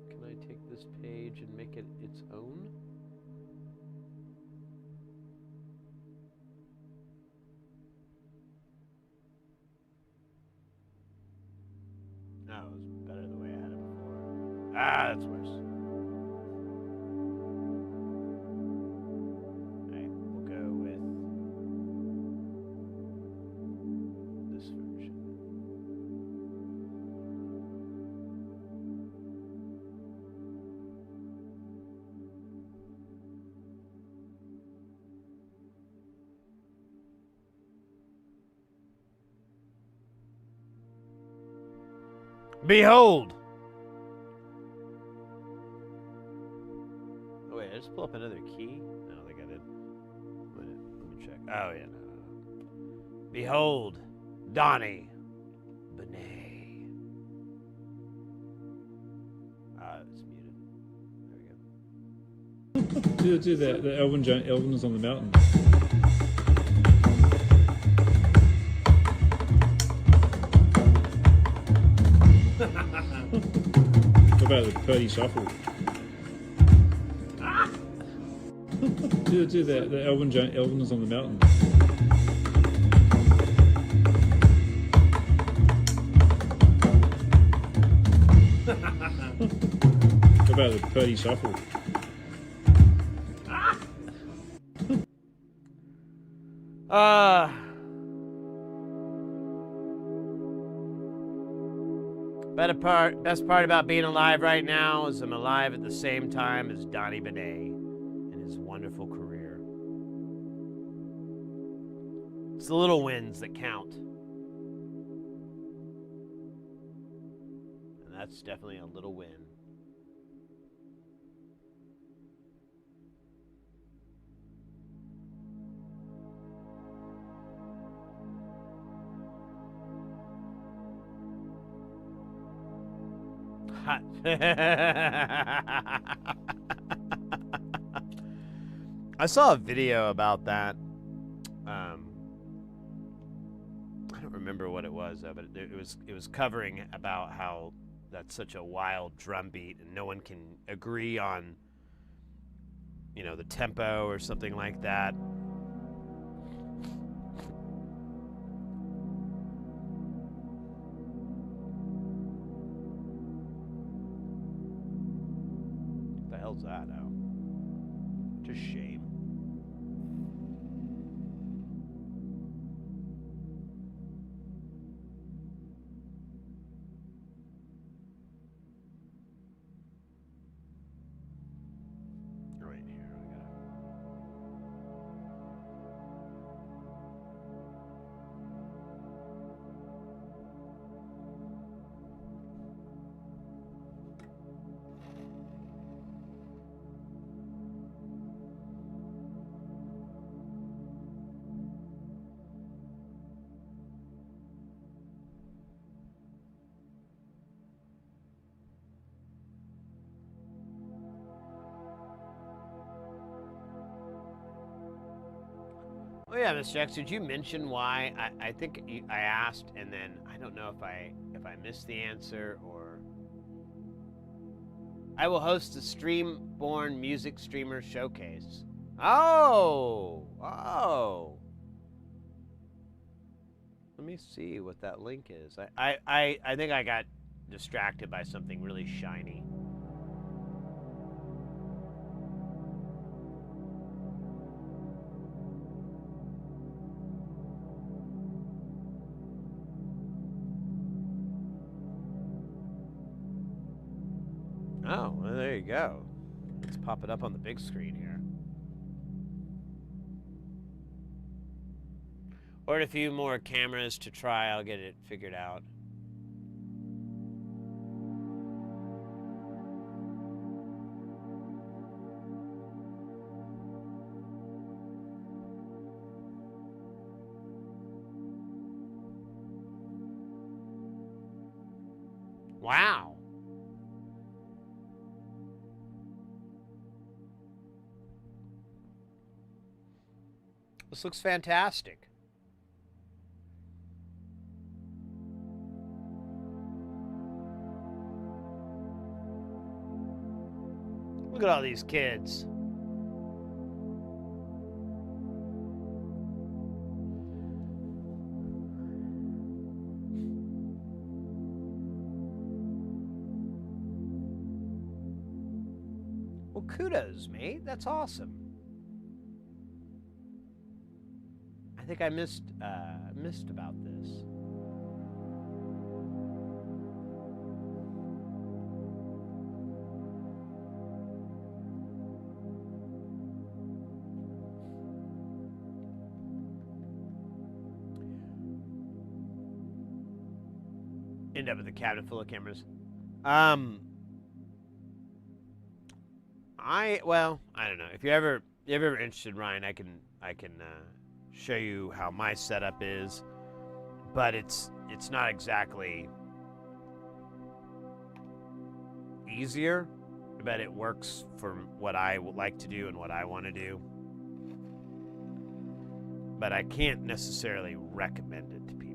Can I take this page and make it its own? No, it was better the way I had it before. Ah, that's worse. Alright, we'll go with this version. Behold! Oh wait, I just pull up another key? I don't think I did. Let me check. Oh yeah, no. Behold, Donnie Benet. It's muted. There we go. Do the Elvin is on the mountain. What about the Purdy Shuffle? Do the Elvin is on the mountain. What about the Purdy Shuffle? Best part about being alive right now is I'm alive at the same time as Donnie Benet and his wonderful career. It's the little wins that count. And that's definitely a little win. I saw a video about that. I don't remember what it was, but it was covering about how that's such a wild drum beat and no one can agree on, you know, the tempo or something like that. What the hell's that? Oh, just shame. Right here, I got it. Oh yeah, Miss Jax, did you mention why? I think I asked, and then I don't know if I missed the answer or. I will host the Streamborn Music Streamer Showcase. Oh. Let me see what that link is. I think I got distracted by something really shiny. Oh, well, there you go. Let's pop it up on the big screen here. Ordered a few more cameras to try. I'll get it figured out. Wow. This looks fantastic. Look at all these kids. Well, kudos, mate. That's awesome. I think I missed about this. End up with a cabinet full of cameras. I don't know. If you're ever interested, Ryan, I can show you how my setup is, but it's not exactly easier, but it works for what I would like to do and what I want to do. But I can't necessarily recommend it to people.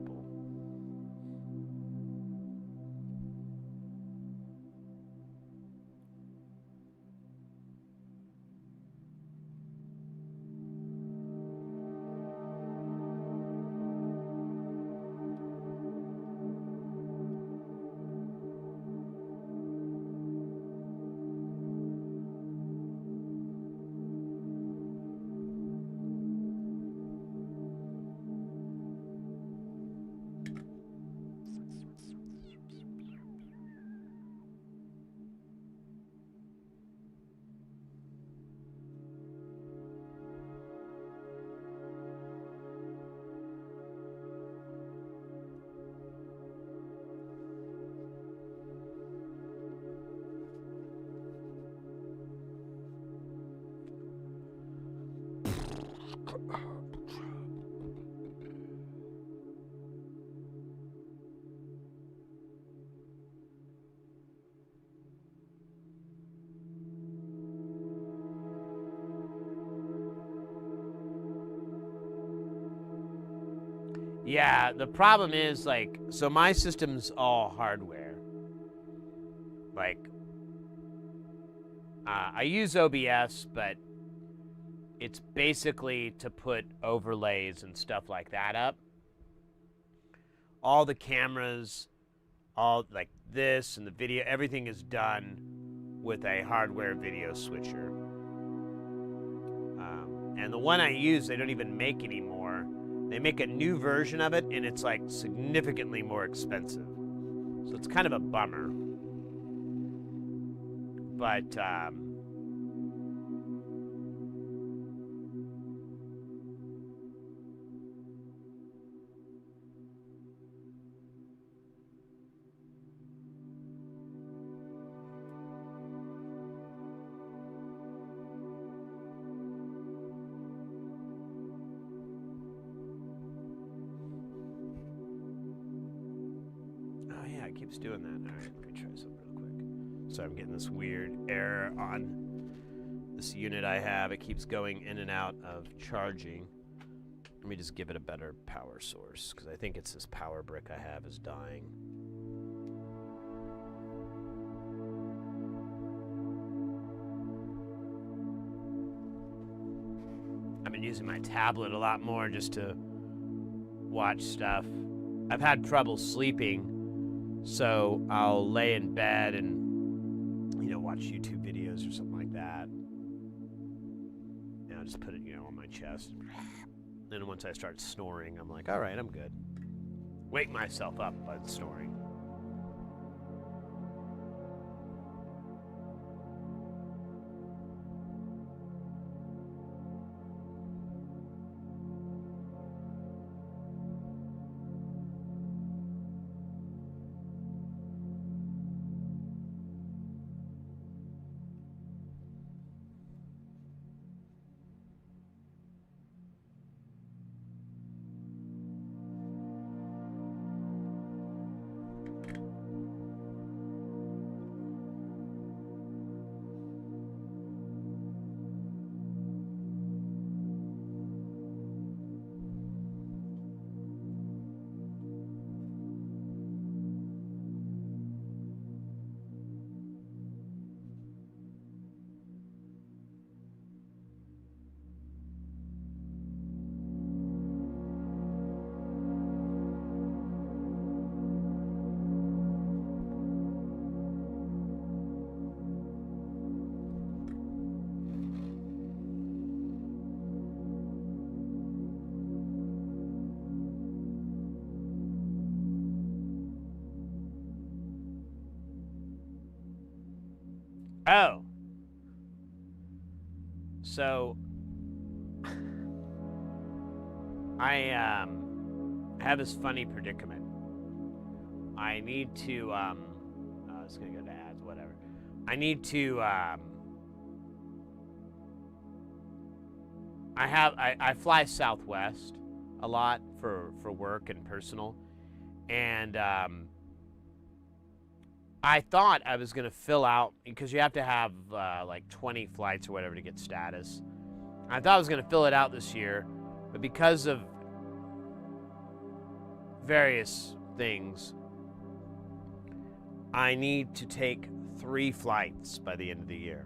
Yeah, the problem is, like, so my system's all hardware. Like, I use OBS, but it's basically to put overlays and stuff like that up. All the cameras, all like this and the video, everything is done with a hardware video switcher. And the one I use, they don't even make anymore. They make a new version of it, and it's like significantly more expensive. So it's kind of a bummer. But keeps doing that. All right, let me try something real quick. So I'm getting this weird error on this unit I have. It keeps going in and out of charging. Let me just give it a better power source, because I think it's this power brick I have is dying. I've been using my tablet a lot more just to watch stuff. I've had trouble sleeping, so I'll lay in bed and, you know, watch YouTube videos or something like that. And I'll just put it, you know, on my chest. Then once I start snoring, I'm like, all right, I'm good. Wake myself up by snoring. Oh. So I have this funny predicament. I need to it's gonna go to ads, whatever. I need to I fly Southwest a lot for work and personal, and I thought I was gonna fill out, because you have to have like 20 flights or whatever to get status. I thought I was gonna fill it out this year, but because of various things, I need to take 3 flights by the end of the year.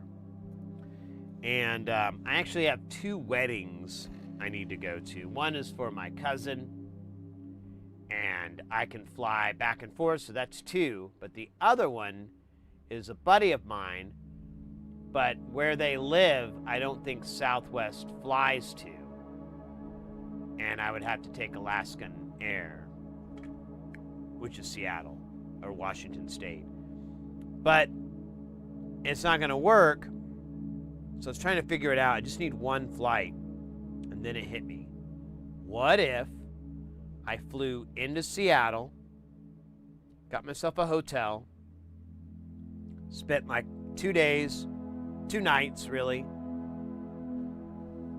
And I actually have 2 weddings I need to go to. One is for my cousin, and I can fly back and forth, so that's 2. But the other one is a buddy of mine, but where they live, I don't think Southwest flies to. And I would have to take Alaskan Air, which is Seattle or Washington State. But it's not going to work, so I was trying to figure it out. I just need 1 flight, and then it hit me. What if I flew into Seattle, got myself a hotel, spent like 2 days, 2 nights really,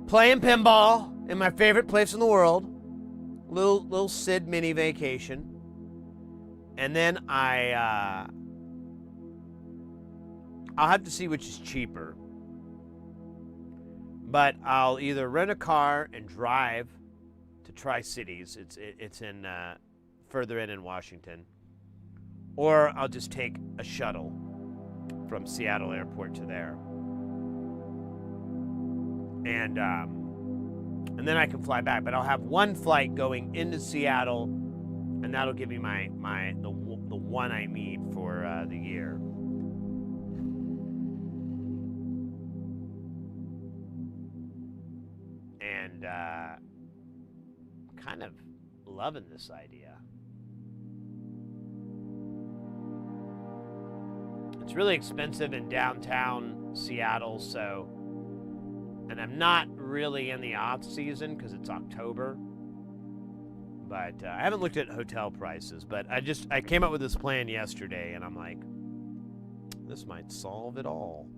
playing pinball in my favorite place in the world, little Sid mini vacation, and then I'll have to see which is cheaper. But I'll either rent a car and drive to Tri-Cities. It's in further in Washington, or I'll just take a shuttle from Seattle Airport to there, and then I can fly back. But I'll have 1 flight going into Seattle, and that'll give me the one I need for the year. And kind of loving this idea. It's really expensive in downtown Seattle, so, and I'm not really in the off season because it's October. But I haven't looked at hotel prices, but I came up with this plan yesterday, and I'm like, this might solve it all.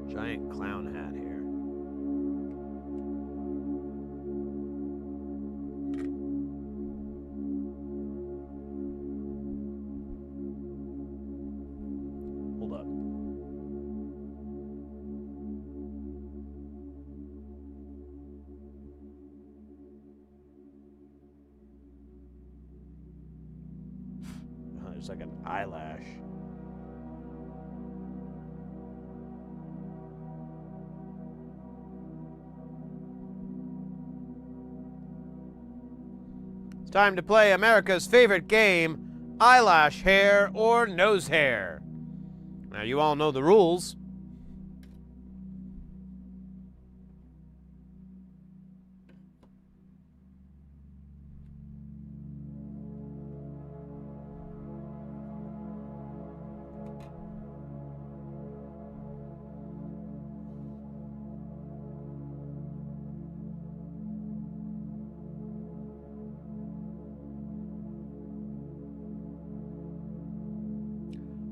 Giant clown hat here. Hold up. Oh, there's like an eyelash. It's time to play America's favorite game, eyelash hair or nose hair. Now, you all know the rules.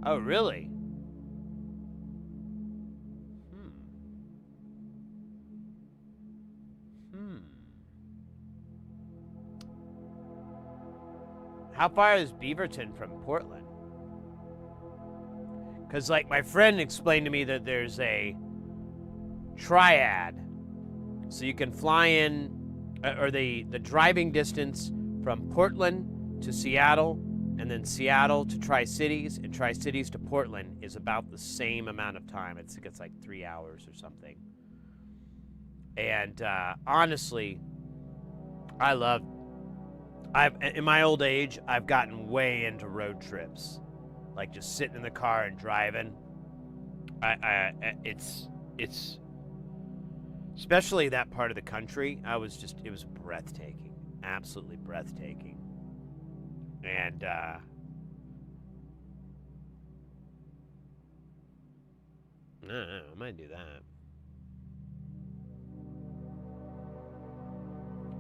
Oh, really? How far is Beaverton from Portland? Because, like, my friend explained to me that there's a triad. So you can fly in, or the driving distance from Portland to Seattle, and then Seattle to Tri-Cities, and Tri-Cities to Portland is about the same amount of time. It's like 3 hours or something. And honestly, in my old age, I've gotten way into road trips, like just sitting in the car and driving. It's Especially that part of the country. It was breathtaking. Absolutely breathtaking. And, I don't know, I might do that.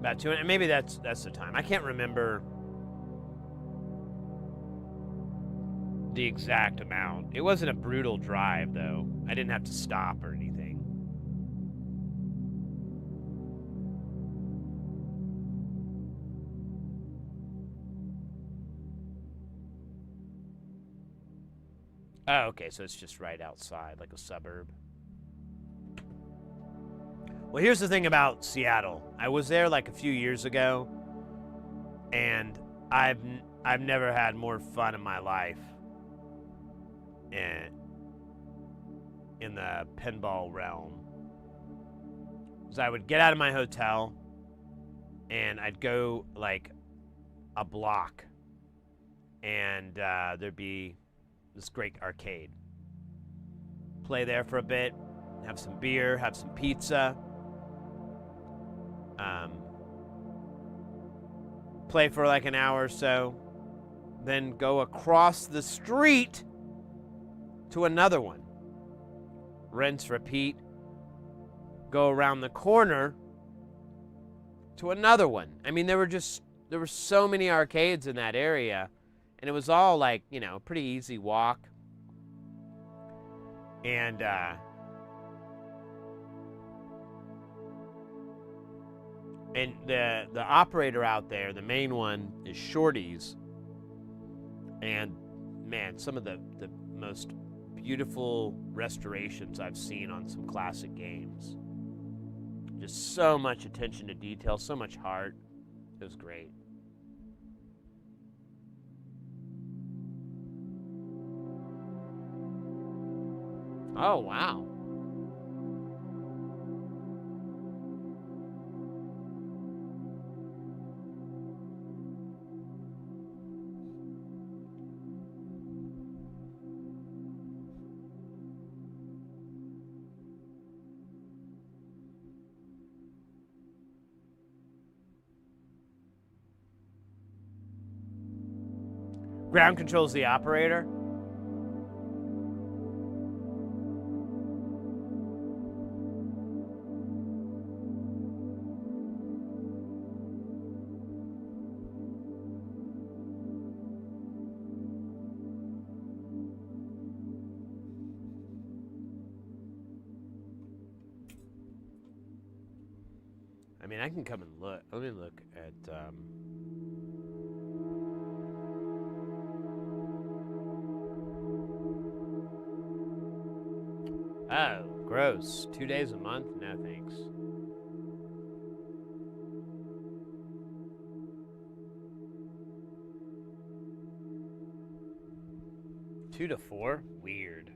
About 200, maybe that's the time. I can't remember the exact amount. It wasn't a brutal drive, though. I didn't have to stop or anything. Oh, okay, so it's just right outside, like a suburb. Well, here's the thing about Seattle. I was there like a few years ago, and I've never had more fun in my life in the pinball realm. So I would get out of my hotel, and I'd go like a block, and there'd be this great arcade. Play there for a bit, have some beer, have some pizza. Play for like an hour or so, then go across the street to another one. Rinse, repeat. Go around the corner to another one. I mean, there were so many arcades in that area, and it was all like, you know, pretty easy walk. And the operator out there, the main one, is Shorty's. And man, some of the most beautiful restorations I've seen on some classic games. Just so much attention to detail, so much heart. It was great. Oh, wow. Ground controls the operator. I mean, I can come and look. Let me look at oh, gross. 2 days a month? No, thanks. Two to four? Weird.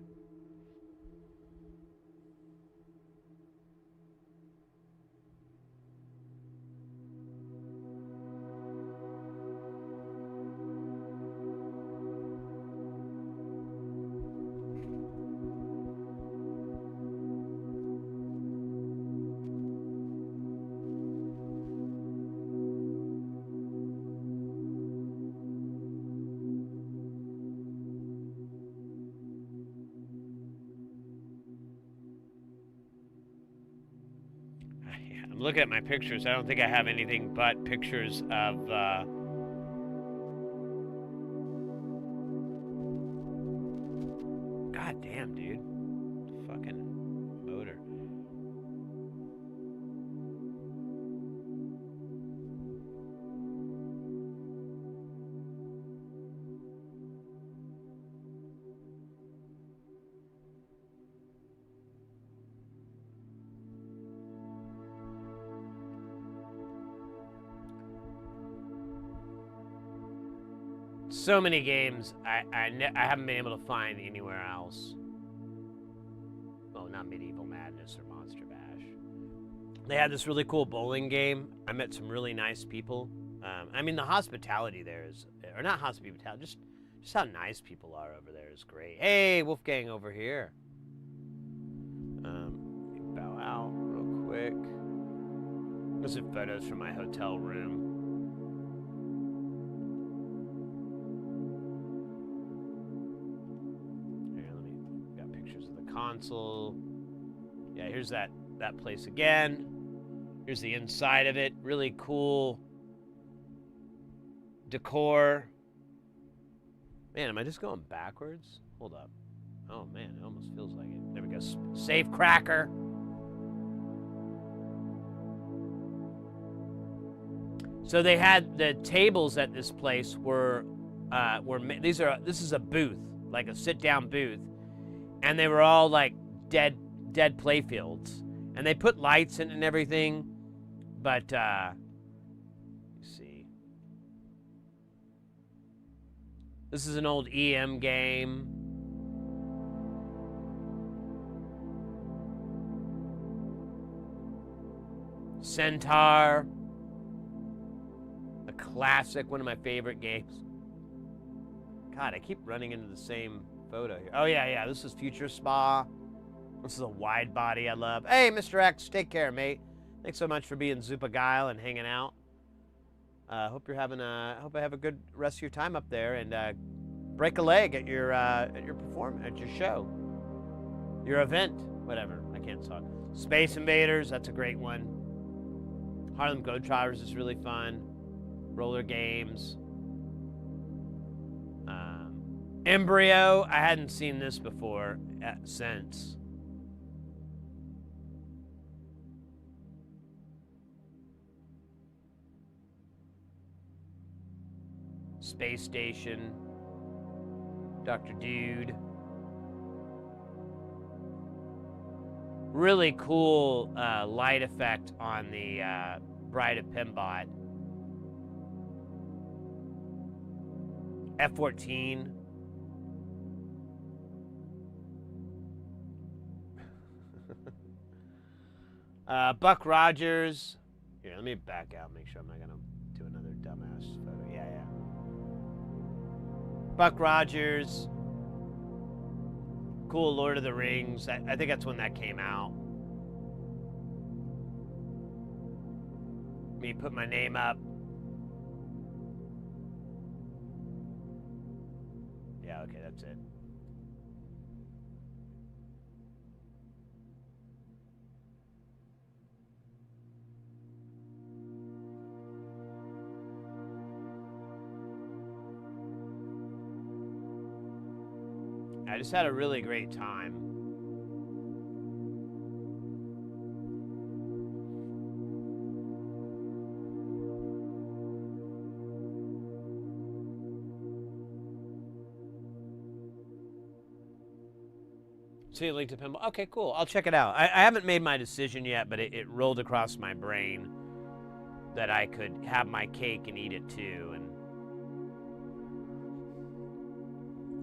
I'm looking at my pictures. I don't think I have anything but pictures of God damn, dude. Fucking motor. So many games I haven't been able to find anywhere else. Well, not Medieval Madness or Monster Bash. They had this really cool bowling game. I met some really nice people. I mean, the hospitality there is, or not hospitality, just how nice people are over there is great. Hey, Wolfgang over here. Let me bow out real quick. Those are photos from my hotel room. Here, got pictures of the console. Yeah, here's that place again. Here's the inside of it. Really cool decor. Man, am I just going backwards? Hold up. Oh man, it almost feels like it. There we go. Safe cracker. So they had the tables at this place were this is a booth, like a sit-down booth, and they were all like dead play fields, and they put lights in and everything, but let's see. This is an old EM game. Centaur. A classic, one of my favorite games. God, I keep running into the same photo here. Oh, yeah, this is Future Spa. This is a wide body I love. Hey, Mr. X, take care, mate. Thanks so much for being Zupa Guile and hanging out. Hope I have a good rest of your time up there, and break a leg at your show, your event, whatever. I can't talk. Space Invaders, that's a great one. Harlem Globetrotters is really fun. Roller games. Embryo, I hadn't seen this before since. Space Station. Dr. Dude. Really cool light effect on the Bride of Pimbot. F-14. Buck Rogers. Here, let me back out, make sure I'm not going to do another dumbass photo. Yeah. Buck Rogers. Cool Lord of the Rings. I think that's when that came out. Me put my name up. Yeah, okay, that's it. I just had a really great time. See a link to Pinball. Okay, cool. I'll check it out. I haven't made my decision yet, but it rolled across my brain that I could have my cake and eat it too. And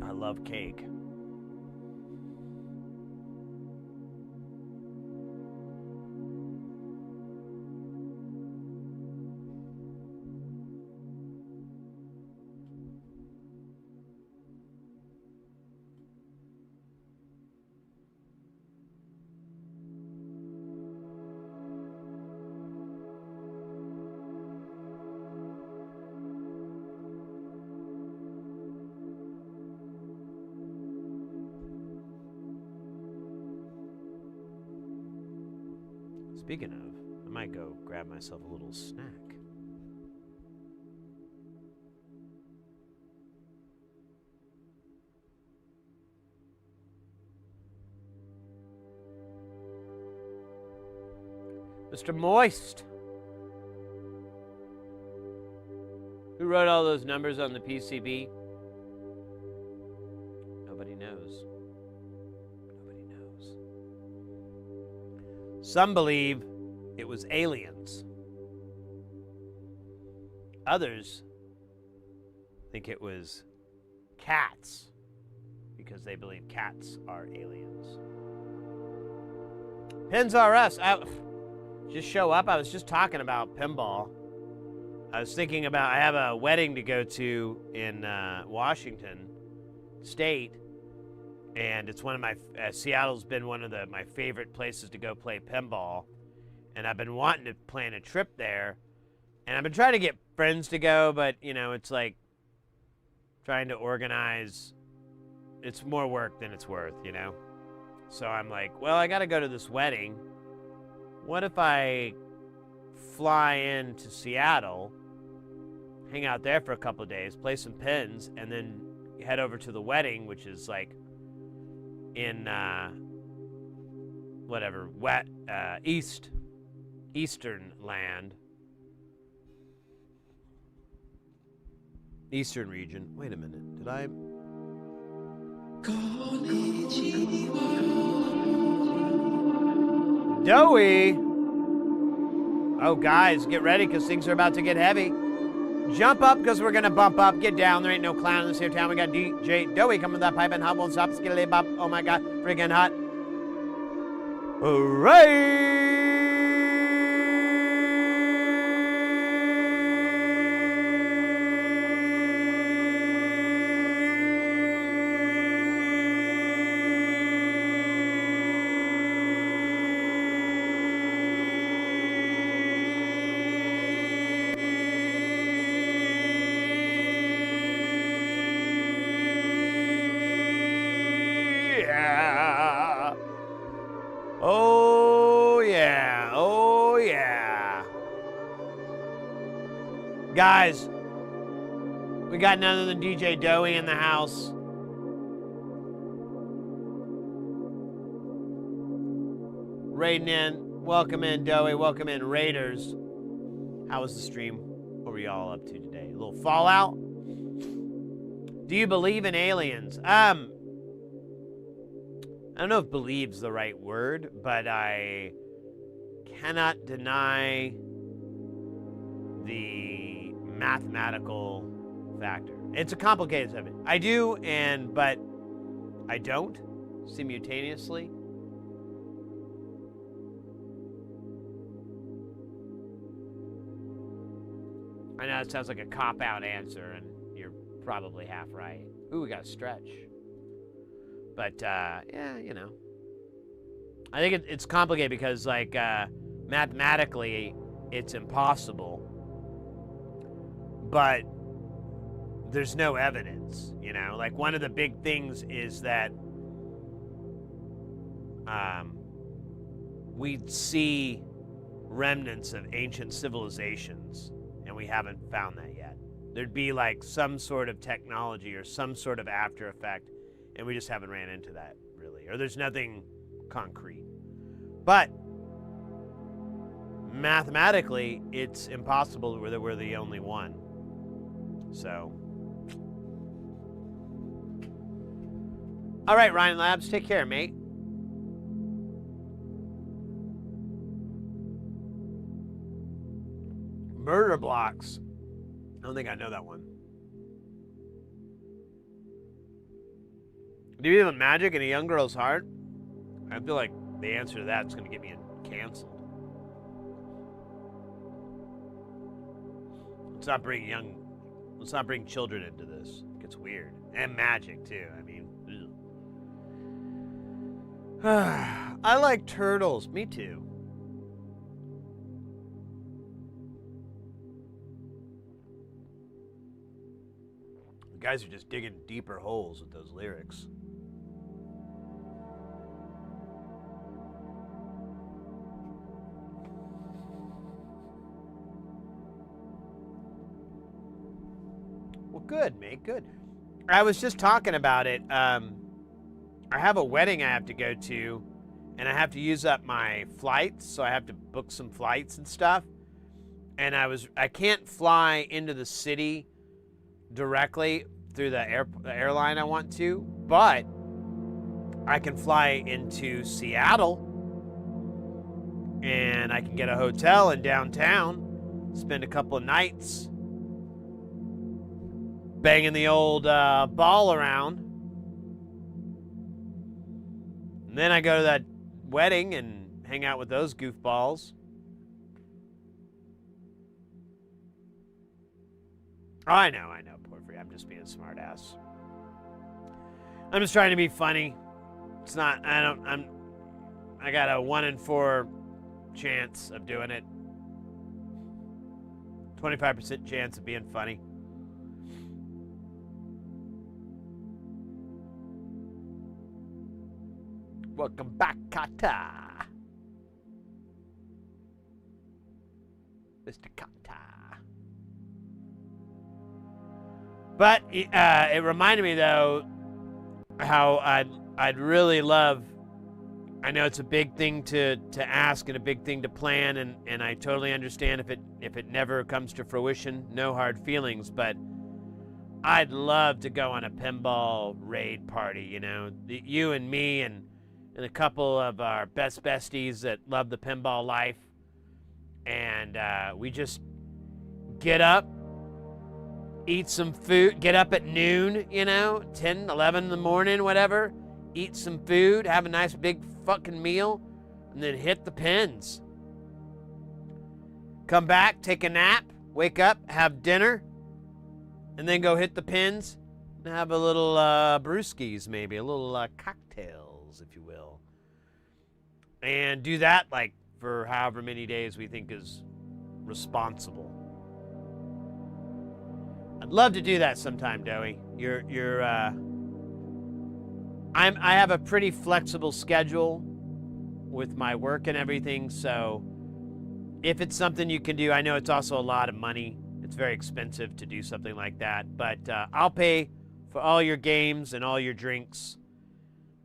I love cake. Speaking of, I might go grab myself a little snack. Mr. Moist. Who wrote all those numbers on the PCB? Nobody knows. Some believe it was aliens. Others think it was cats because they believe cats are aliens. Pins are us. Just show up. I was just talking about pinball. I was thinking about, I have a wedding to go to in Washington State. And it's one of my, Seattle's been one of my favorite places to go play pinball. And I've been wanting to plan a trip there. And I've been trying to get friends to go, but, you know, it's like trying to organize. It's more work than it's worth, you know? So I'm like, well, I got to go to this wedding. What if I fly into Seattle, hang out there for a couple of days, play some pins, and then head over to the wedding, which is like in whatever, Eastern land. Eastern region. Wait a minute. Did I? Doughy! Oh, guys, get ready because things are about to get heavy. Jump up because we're going to bump up. Get down. There ain't no clown in this here town. We got DJ Doughy coming with that pipe and hot. Won't stop. Skiddly bop. Oh, my God. Freaking hot. Hooray! Oh, yeah. Oh, yeah. Guys, we got none other than DJ Doughy in the house. Raiding in. Welcome in, Doughy. Welcome in, Raiders. How was the stream? What were y'all up to today? A little Fallout? Do you believe in aliens? I don't know if believe's the right word, but I cannot deny the mathematical factor. It's a complicated subject. I do, but I don't simultaneously. I know it sounds like a cop-out answer, and you're probably half right. Ooh, we got a stretch. But, yeah, you know. I think it's complicated because, like, mathematically, it's impossible. But there's no evidence, you know? Like, one of the big things is that we see remnants of ancient civilizations, and we haven't found that yet. There'd be, like, some sort of technology or some sort of after effect, and we just haven't ran into that, really. Or there's nothing concrete. But mathematically, it's impossible that we're the only one. So. All right, Ryan Labs, take care, mate. Murder blocks. I don't think I know that one. Do you believe in magic in a young girl's heart? I feel like the answer to that is going to get me canceled. Let's not bring children into this. It gets weird. And magic, too. I mean, I like turtles. Me too. The guys are just digging deeper holes with those lyrics. Well, good, mate, good. I was just talking about it. I have a wedding I have to go to, and I have to use up my flights, so I have to book some flights and stuff. And I can't fly into the city directly through the airline I want to, but I can fly into Seattle, and I can get a hotel in downtown, spend a couple of nights banging the old ball around. And then I go to that wedding and hang out with those goofballs. Oh, I know, Porphyry. I'm just being a smart ass. I'm just trying to be funny. It's not, I got a 1 in 4 chance of doing it. 25% chance of being funny. Welcome back, Kata. Mr. Kata. But it reminded me, though, how I'd really love. I know it's a big thing to ask and a big thing to plan, and I totally understand if it never comes to fruition. No hard feelings, but I'd love to go on a pinball raid party. You know, you and me and a couple of our best besties that love the pinball life, and we just get up, eat some food, get up at noon, 10, 11 in the morning, whatever, eat some food, have a nice big fucking meal, and then hit the pins. Come back, take a nap, wake up, have dinner, and then go hit the pins and have a little brewskis, maybe, a little cocktails, if you will. And do that like for however many days we think is responsible. I'd love to do that sometime, Doey. I have a pretty flexible schedule with my work and everything, so if it's something you can do, I know it's also a lot of money. It's very expensive to do something like that, but I'll pay for all your games and all your drinks.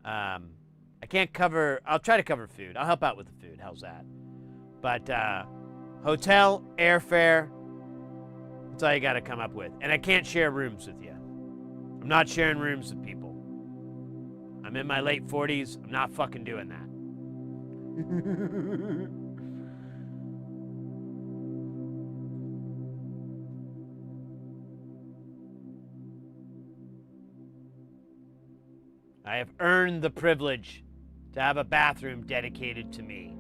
I can't cover, I'll try to cover food. I'll help out with the food. How's that? But hotel, airfare, that's all you got to come up with. And I can't share rooms with you. I'm not sharing rooms with people. I'm in my late 40s. I'm not fucking doing that. I have earned the privilege to have a bathroom dedicated to me.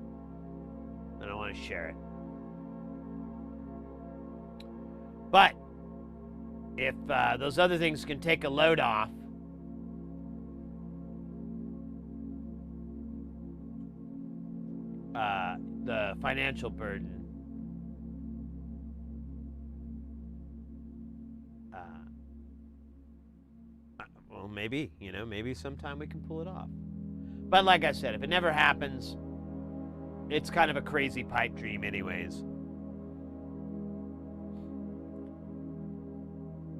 And I want to share it. But if those other things can take a load off, the financial burden, well, maybe, maybe sometime we can pull it off. But like I said, if it never happens, it's kind of a crazy pipe dream anyways.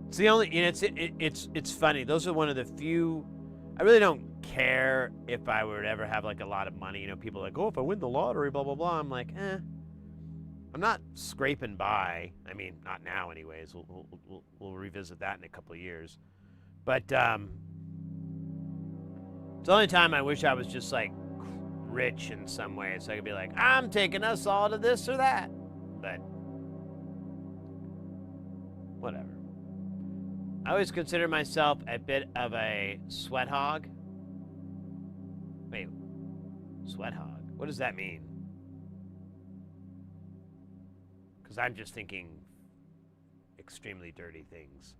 It's the only, it's funny. Those are one of the few, I really don't care if I were to ever have like a lot of money. People are like, oh, if I win the lottery, blah, blah, blah. I'm like, I'm not scraping by. I mean, not now anyways. We'll revisit that in a couple of years. But it's the only time I wish I was just like rich in some way. So I could be like, I'm taking us all to this or that. But whatever. I always consider myself a bit of a sweat hog. Wait, sweat hog? What does that mean? Because I'm just thinking extremely dirty things.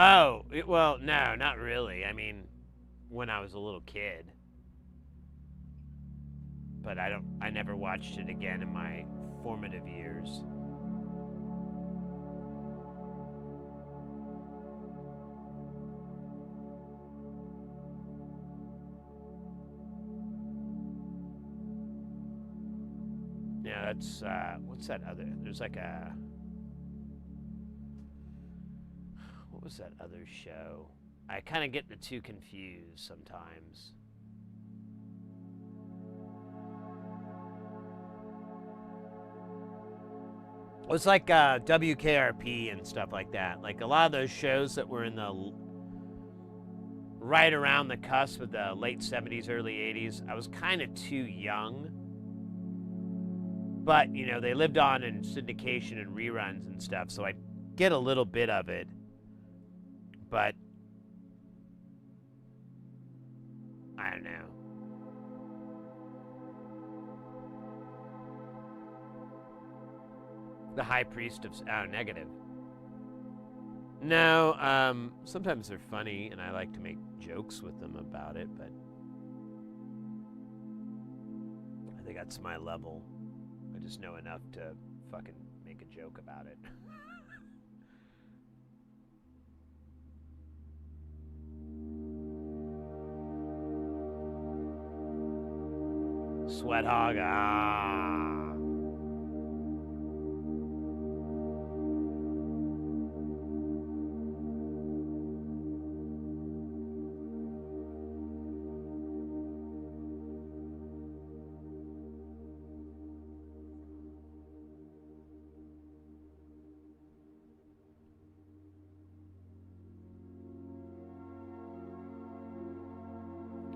Oh, well, no, not really. I mean, when I was a little kid. But I never watched it again in my formative years. Yeah, that's, what's that other, there's like a, what was that other show? I kind of get the two confused sometimes. It's like WKRP and stuff like that. Like a lot of those shows that were in the right around the cusp of the late 70s, early 80s. I was kind of too young. But, they lived on in syndication and reruns and stuff, so I get a little bit of it. But I don't know. The high priest of negative. No, sometimes they're funny, and I like to make jokes with them about it, but I think that's my level. I just know enough to fucking make a joke about it. Sweat hog, ah.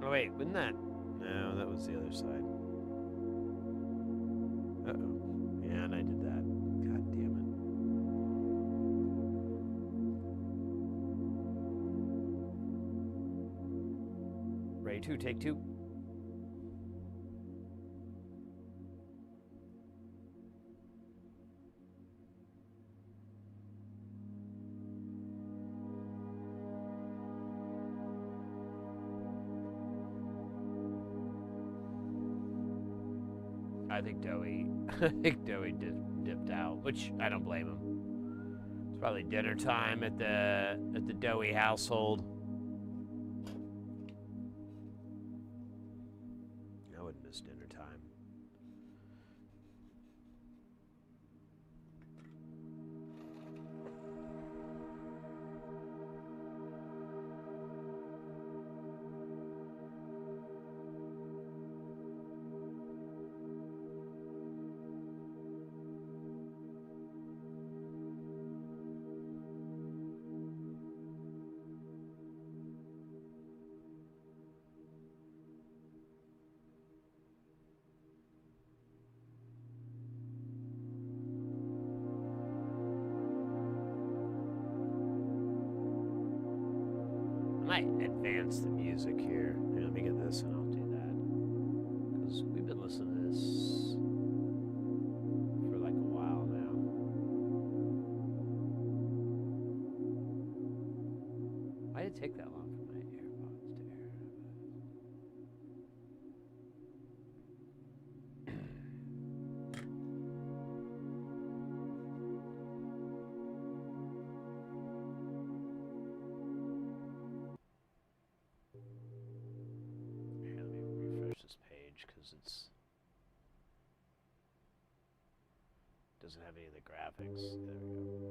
Oh wait, wouldn't that? No, that was the other side. Uh-oh. Yeah, and I did that. God damn it. Ready to take two. I think Doey dipped out, which I don't blame him. It's probably dinner time at the Doey household. I wouldn't miss dinner time. I might advance the music here. Here, let me get this and I'll do that. Because we've been listening to this for like a while now. Why did it take that long for my AirPods to air? Here, let me refresh this page because doesn't have any of the graphics. There we go.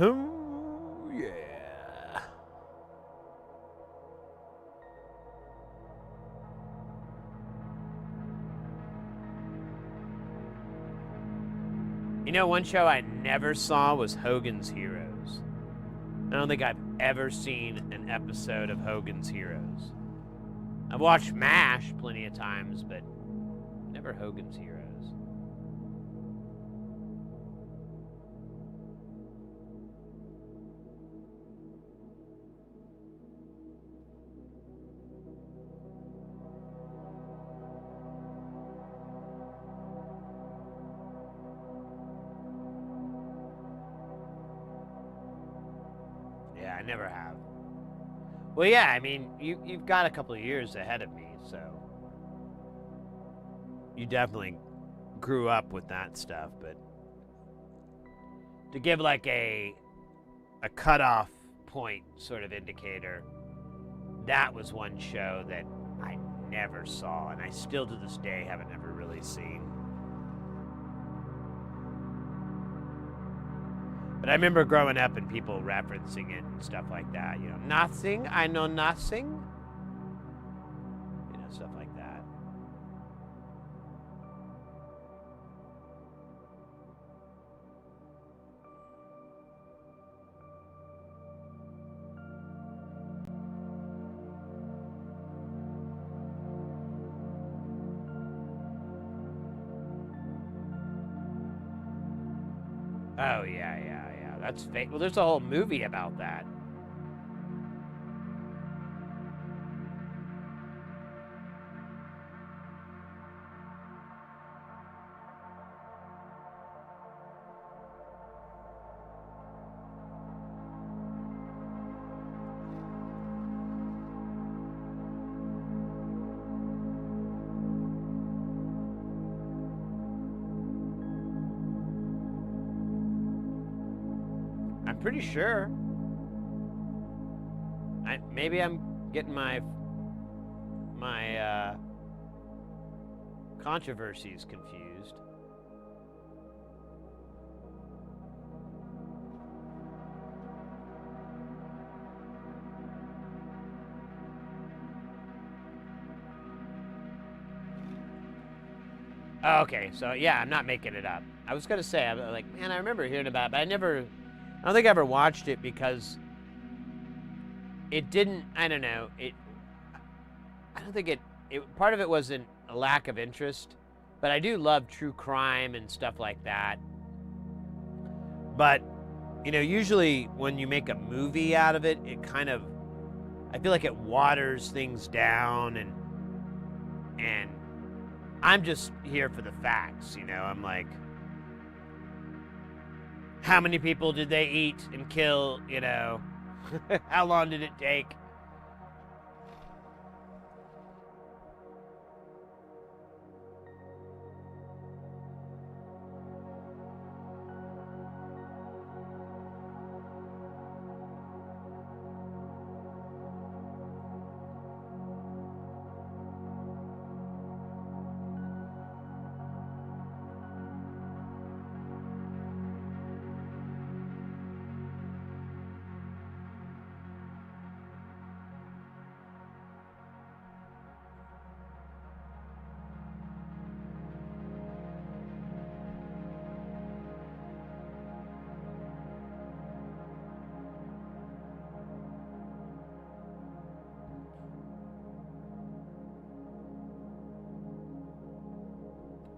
Oh, yeah. You know, one show I never saw was Hogan's Heroes. I don't think I've ever seen an episode of Hogan's Heroes. I've watched MASH plenty of times, but never Hogan's Heroes. Yeah, I never have. Well, yeah, I mean, you've got a couple of years ahead of me, so you definitely grew up with that stuff, but to give like a cutoff point sort of indicator, that was one show that I never saw, and I still to this day haven't ever really seen. But I remember growing up and people referencing it and stuff like that. You know, nothing, I know nothing. You know, stuff like that. Oh, yeah. That's fake. Well, there's a whole movie about that. I'm pretty sure. Maybe I'm getting my controversies confused. Oh, okay, so yeah, I'm not making it up. I was gonna say, I'm like, man, I remember hearing about it, but I don't think I ever watched it because it didn't, I don't know, I don't think part of it wasn't a lack of interest, but I do love true crime and stuff like that. But, usually when you make a movie out of it, I feel like it waters things down, and I'm just here for the facts, I'm like, how many people did they eat and kill, how long did it take?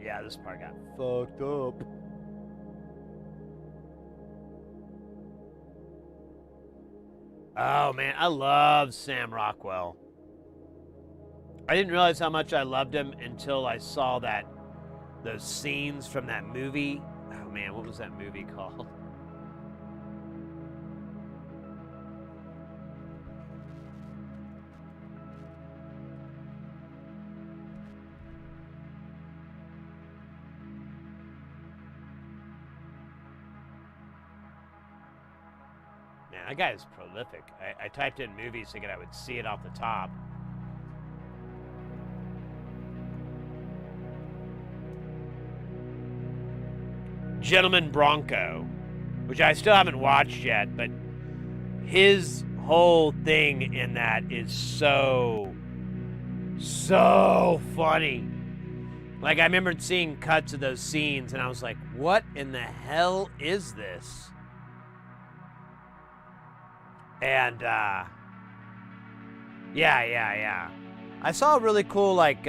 Yeah, this part got fucked up. Oh, man, I love Sam Rockwell. I didn't realize how much I loved him until I saw those scenes from that movie. Oh, man, what was that movie called? Man, that guy is prolific. I typed in movies thinking I would see it off the top. Gentleman Bronco, which I still haven't watched yet, but his whole thing in that is so funny. Like, I remember seeing cuts of those scenes, and I was like, what in the hell is this? And, yeah. I saw a really cool, it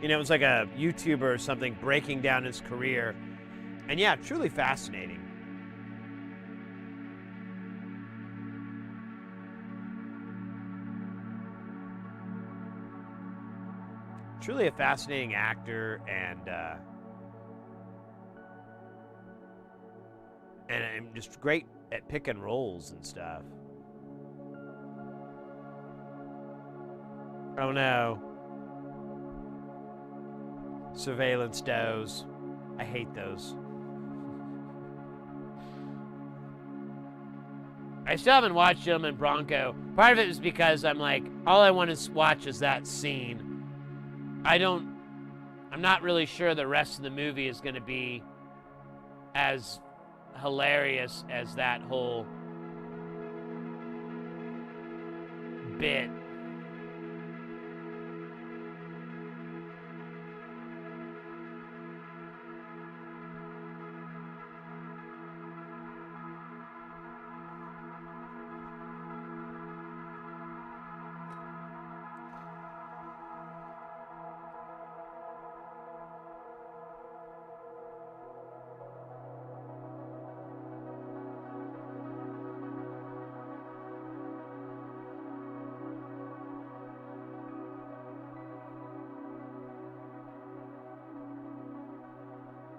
was like a YouTuber or something breaking down his career. And yeah, truly fascinating. Truly a fascinating actor, and just great at picking roles and stuff. Oh no. Surveillance does. I hate those. I still haven't watched Gentleman Bronco. Part of it is because I'm like, all I want to watch is that scene. I'm not really sure the rest of the movie is going to be as hilarious as that whole bit.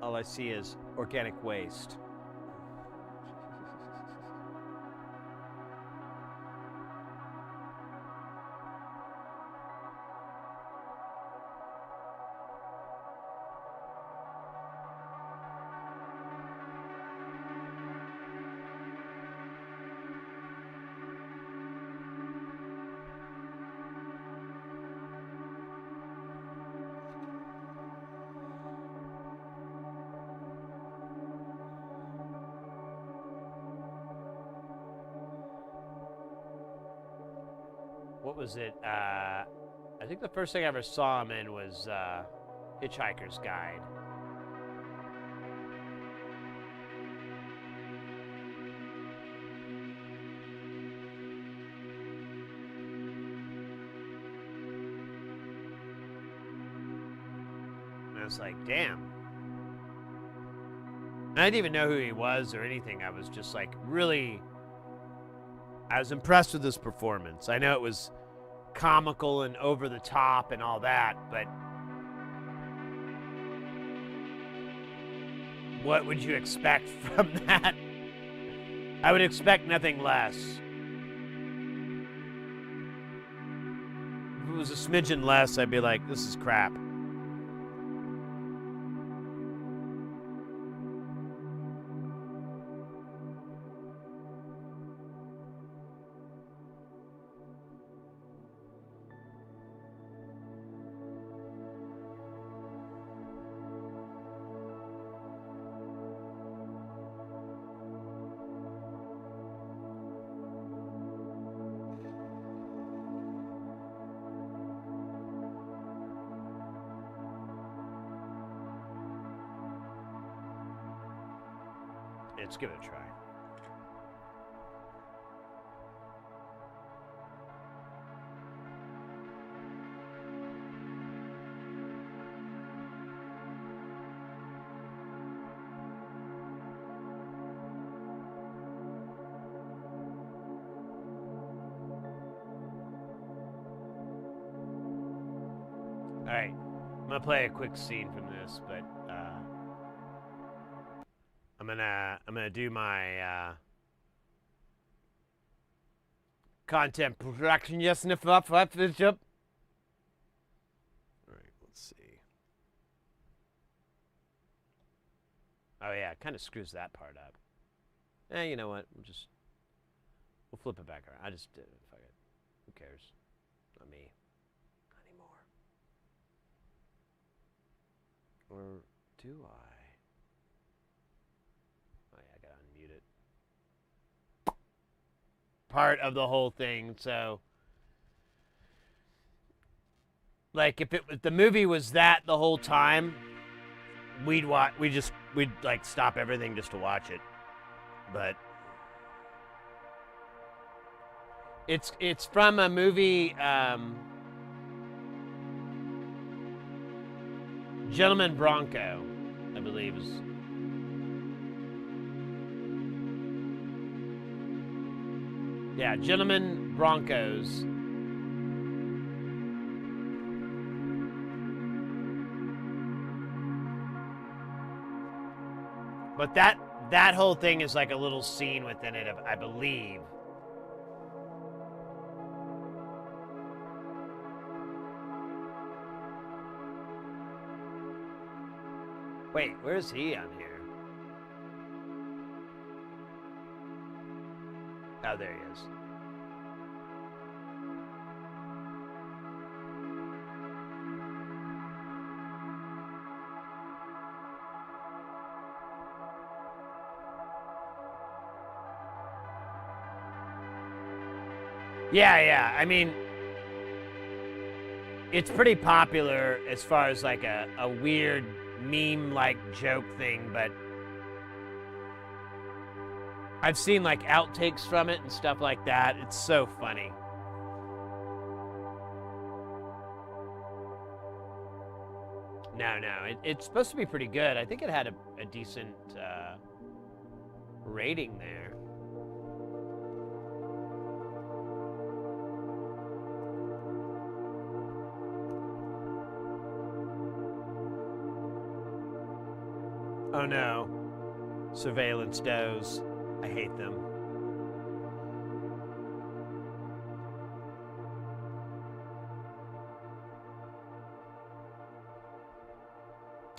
All I see is organic waste. What was it? I think the first thing I ever saw him in was Hitchhiker's Guide. And I was like, damn. And I didn't even know who he was or anything. I was just like really... I was impressed with his performance. I know it was comical and over the top and all that, but what would you expect from that? I would expect nothing less. If it was a smidgen less, I'd be like, this is crap. Let's give it a try. All right, I'm gonna play a quick scene from this, but I'm gonna do my content production. Yes, and if up. All right, let's see. Oh yeah, it kind of screws that part up. You know what? We'll flip it back around. I just did it. Fuck it. Who cares? Not me. Not anymore. Or do I? Part of the whole thing, so like if the movie was that the whole time, we'd like stop everything just to watch it. But it's from a movie, Gentleman Bronco, I believe is. Yeah, Gentlemen Broncos. But that whole thing is like a little scene within it, I believe. Wait, where's he on here? Oh, there he is. Yeah. I mean, it's pretty popular as far as like a weird meme-like joke thing, but I've seen like outtakes from it and stuff like that. It's so funny. No, it's supposed to be pretty good. I think it had a decent rating there. Oh no. Surveillance does. I hate them.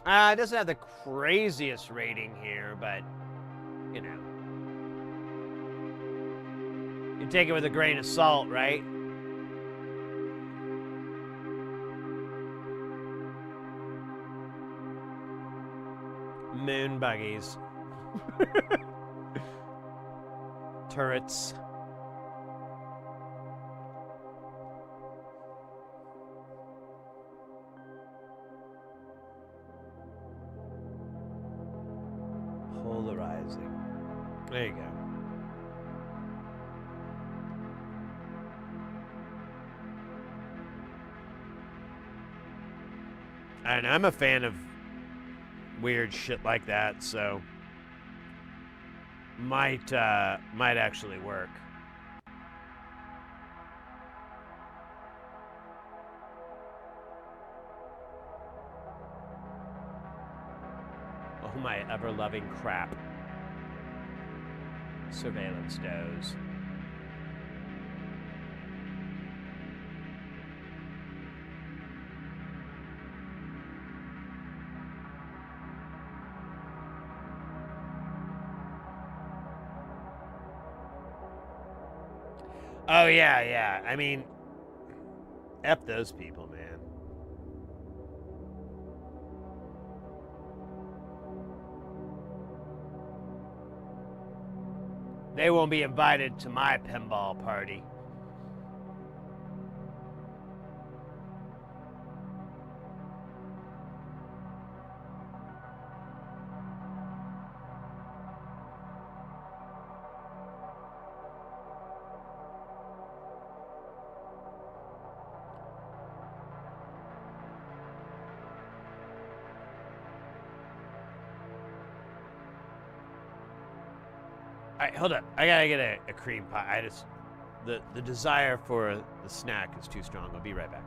It doesn't have the craziest rating here, but, you know. You take it with a grain of salt, right? Moon buggies. Turrets. Polarizing. There you go. And I'm a fan of weird shit like that, so might actually work. Oh my ever-loving crap. Surveillance does. Oh, yeah, yeah. I mean, F those people, man. They won't be invited to my pinball party. All right, hold up. I gotta get a cream pie. The desire for the snack is too strong. I'll be right back.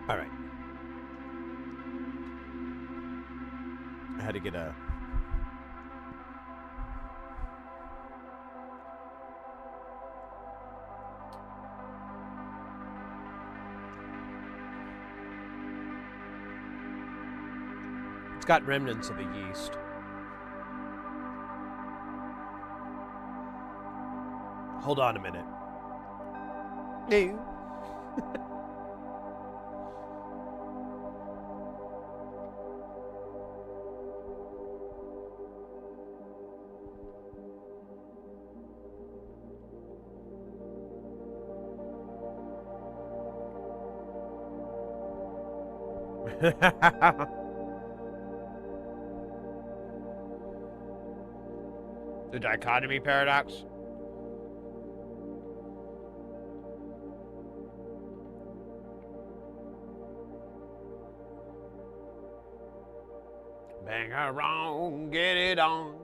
All right. I had to get a... It's got remnants of a yeast. Hold on a minute. No. The dichotomy paradox. Bang around, get it on.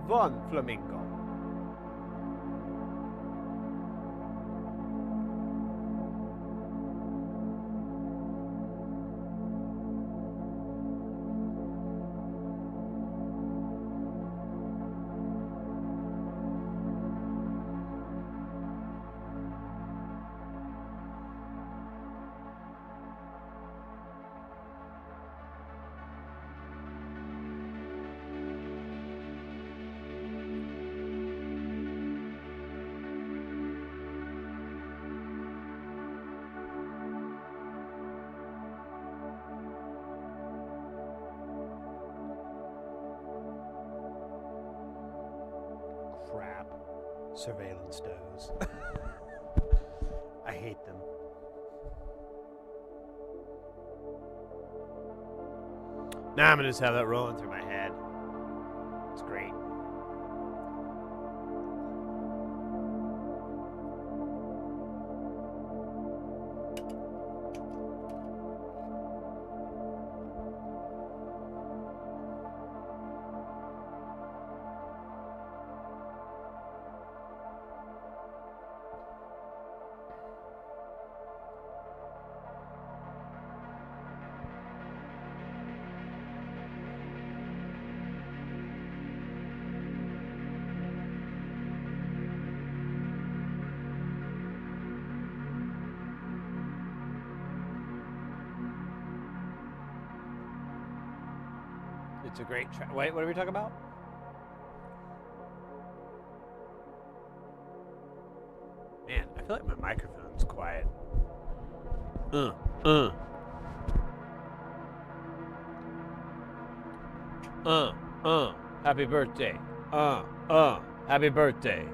Von Flamingo. Crap. Surveillance does. I hate them. Now I'm gonna just have that rolling through my head. It's great. It's a great track. Wait, what are we talking about? Man, I feel like my microphone's quiet. Happy birthday. Happy birthday.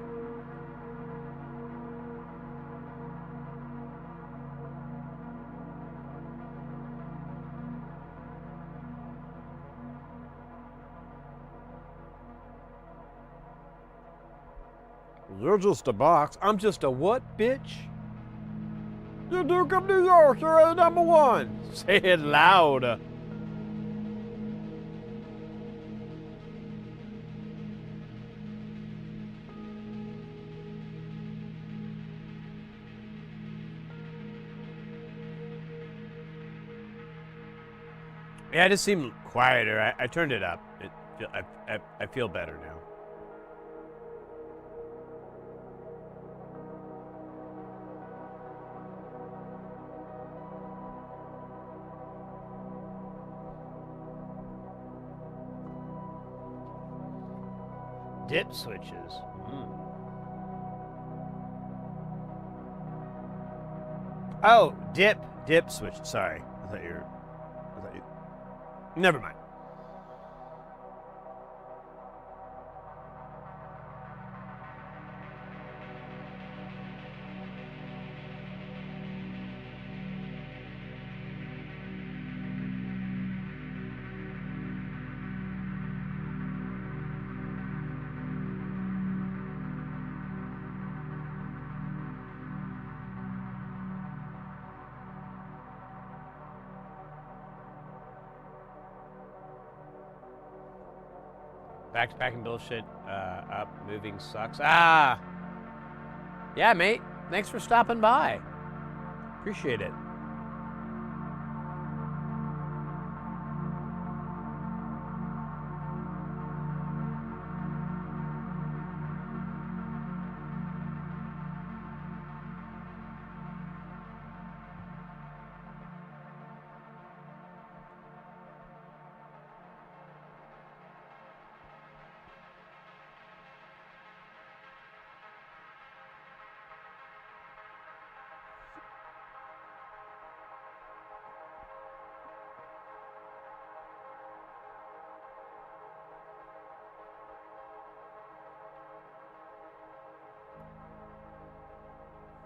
You're just a box. I'm just a what, bitch? The Duke of New York, you're a number one. Say it loud. Yeah, I just seem quieter. I turned it up. I feel better now. Dip switches. Oh, dip switch. Sorry, I thought you. Never mind. Back to packing bullshit up. Moving sucks. Ah! Yeah, mate. Thanks for stopping by. Appreciate it.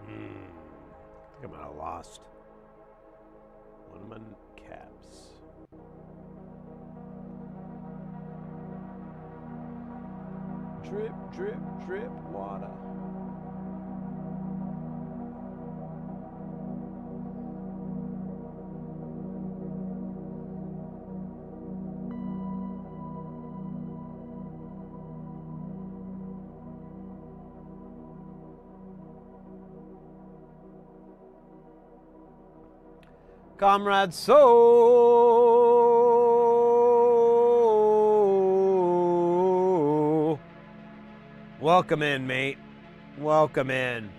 I think I might have lost one of my caps. Drip, drip, drip, water. Comrade So, welcome in, mate. Welcome in.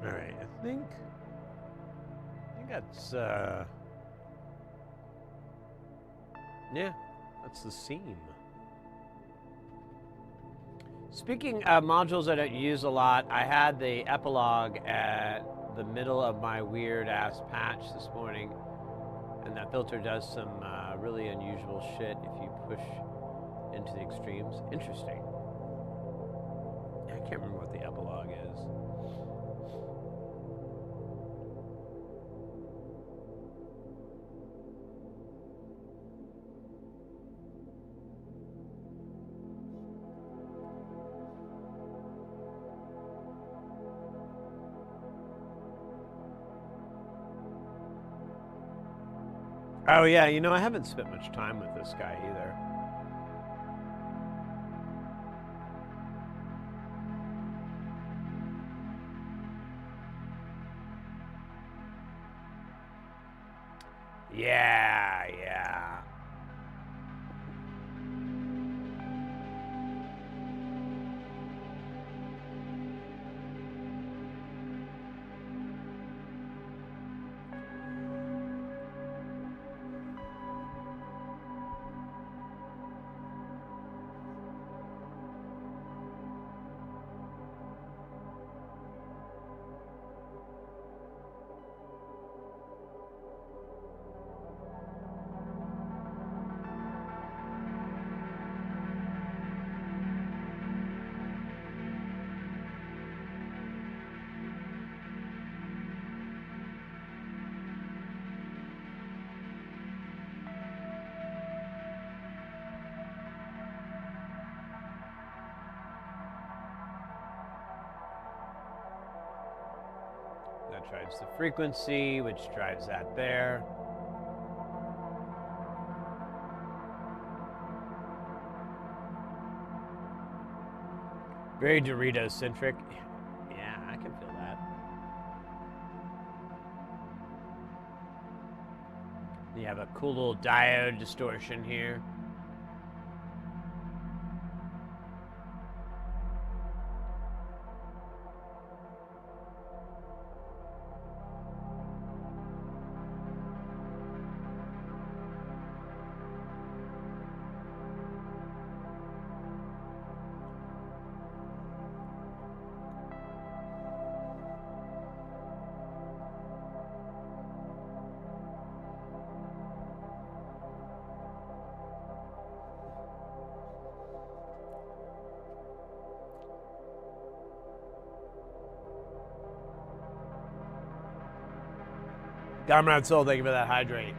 All right, I think that's yeah, that's the seam. Speaking of modules I don't use a lot, I had the epilogue at the middle of my weird ass patch this morning, and that filter does some really unusual shit if you push into the extremes. Interesting. I can't remember what the epilogue is. Oh yeah, you know, I haven't spent much time with this guy either. Yeah, yeah. That drives the frequency, which drives that there. Very Doritos-centric. Yeah, I can feel that. You have a cool little diode distortion here. Comrade Soul, thank you for that hydrate.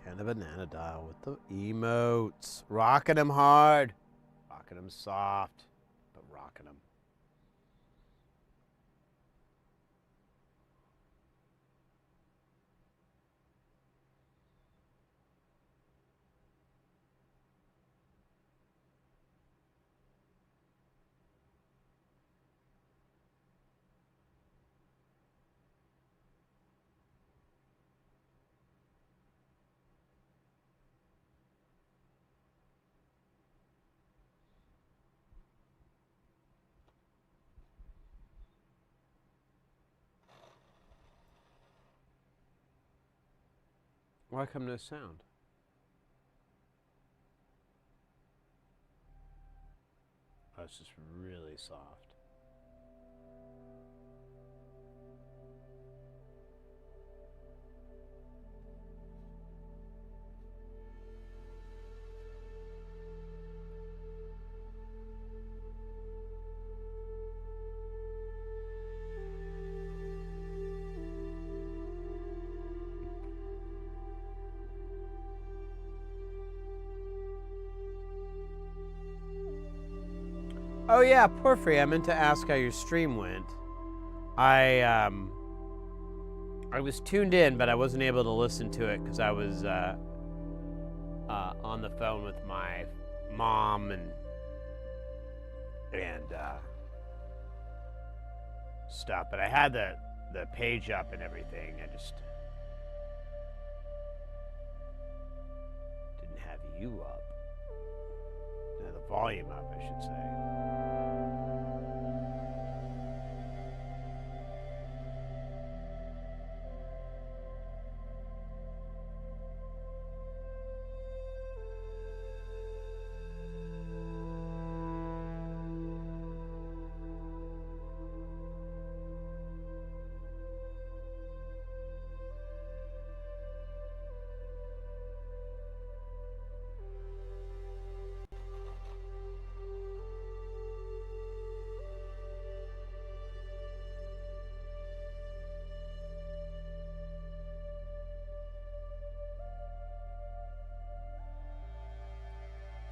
Kind of banana dial with the emotes. Rocking them hard. Rocking them soft, but rocking them. Why come no sound? Oh, it's just really soft. Oh yeah, Porphyry, I meant to ask how your stream went. I was tuned in, but I wasn't able to listen to it because I was on the phone with my mom and stuff. But I had the page up and everything. I just didn't have you up. The volume up, I should say.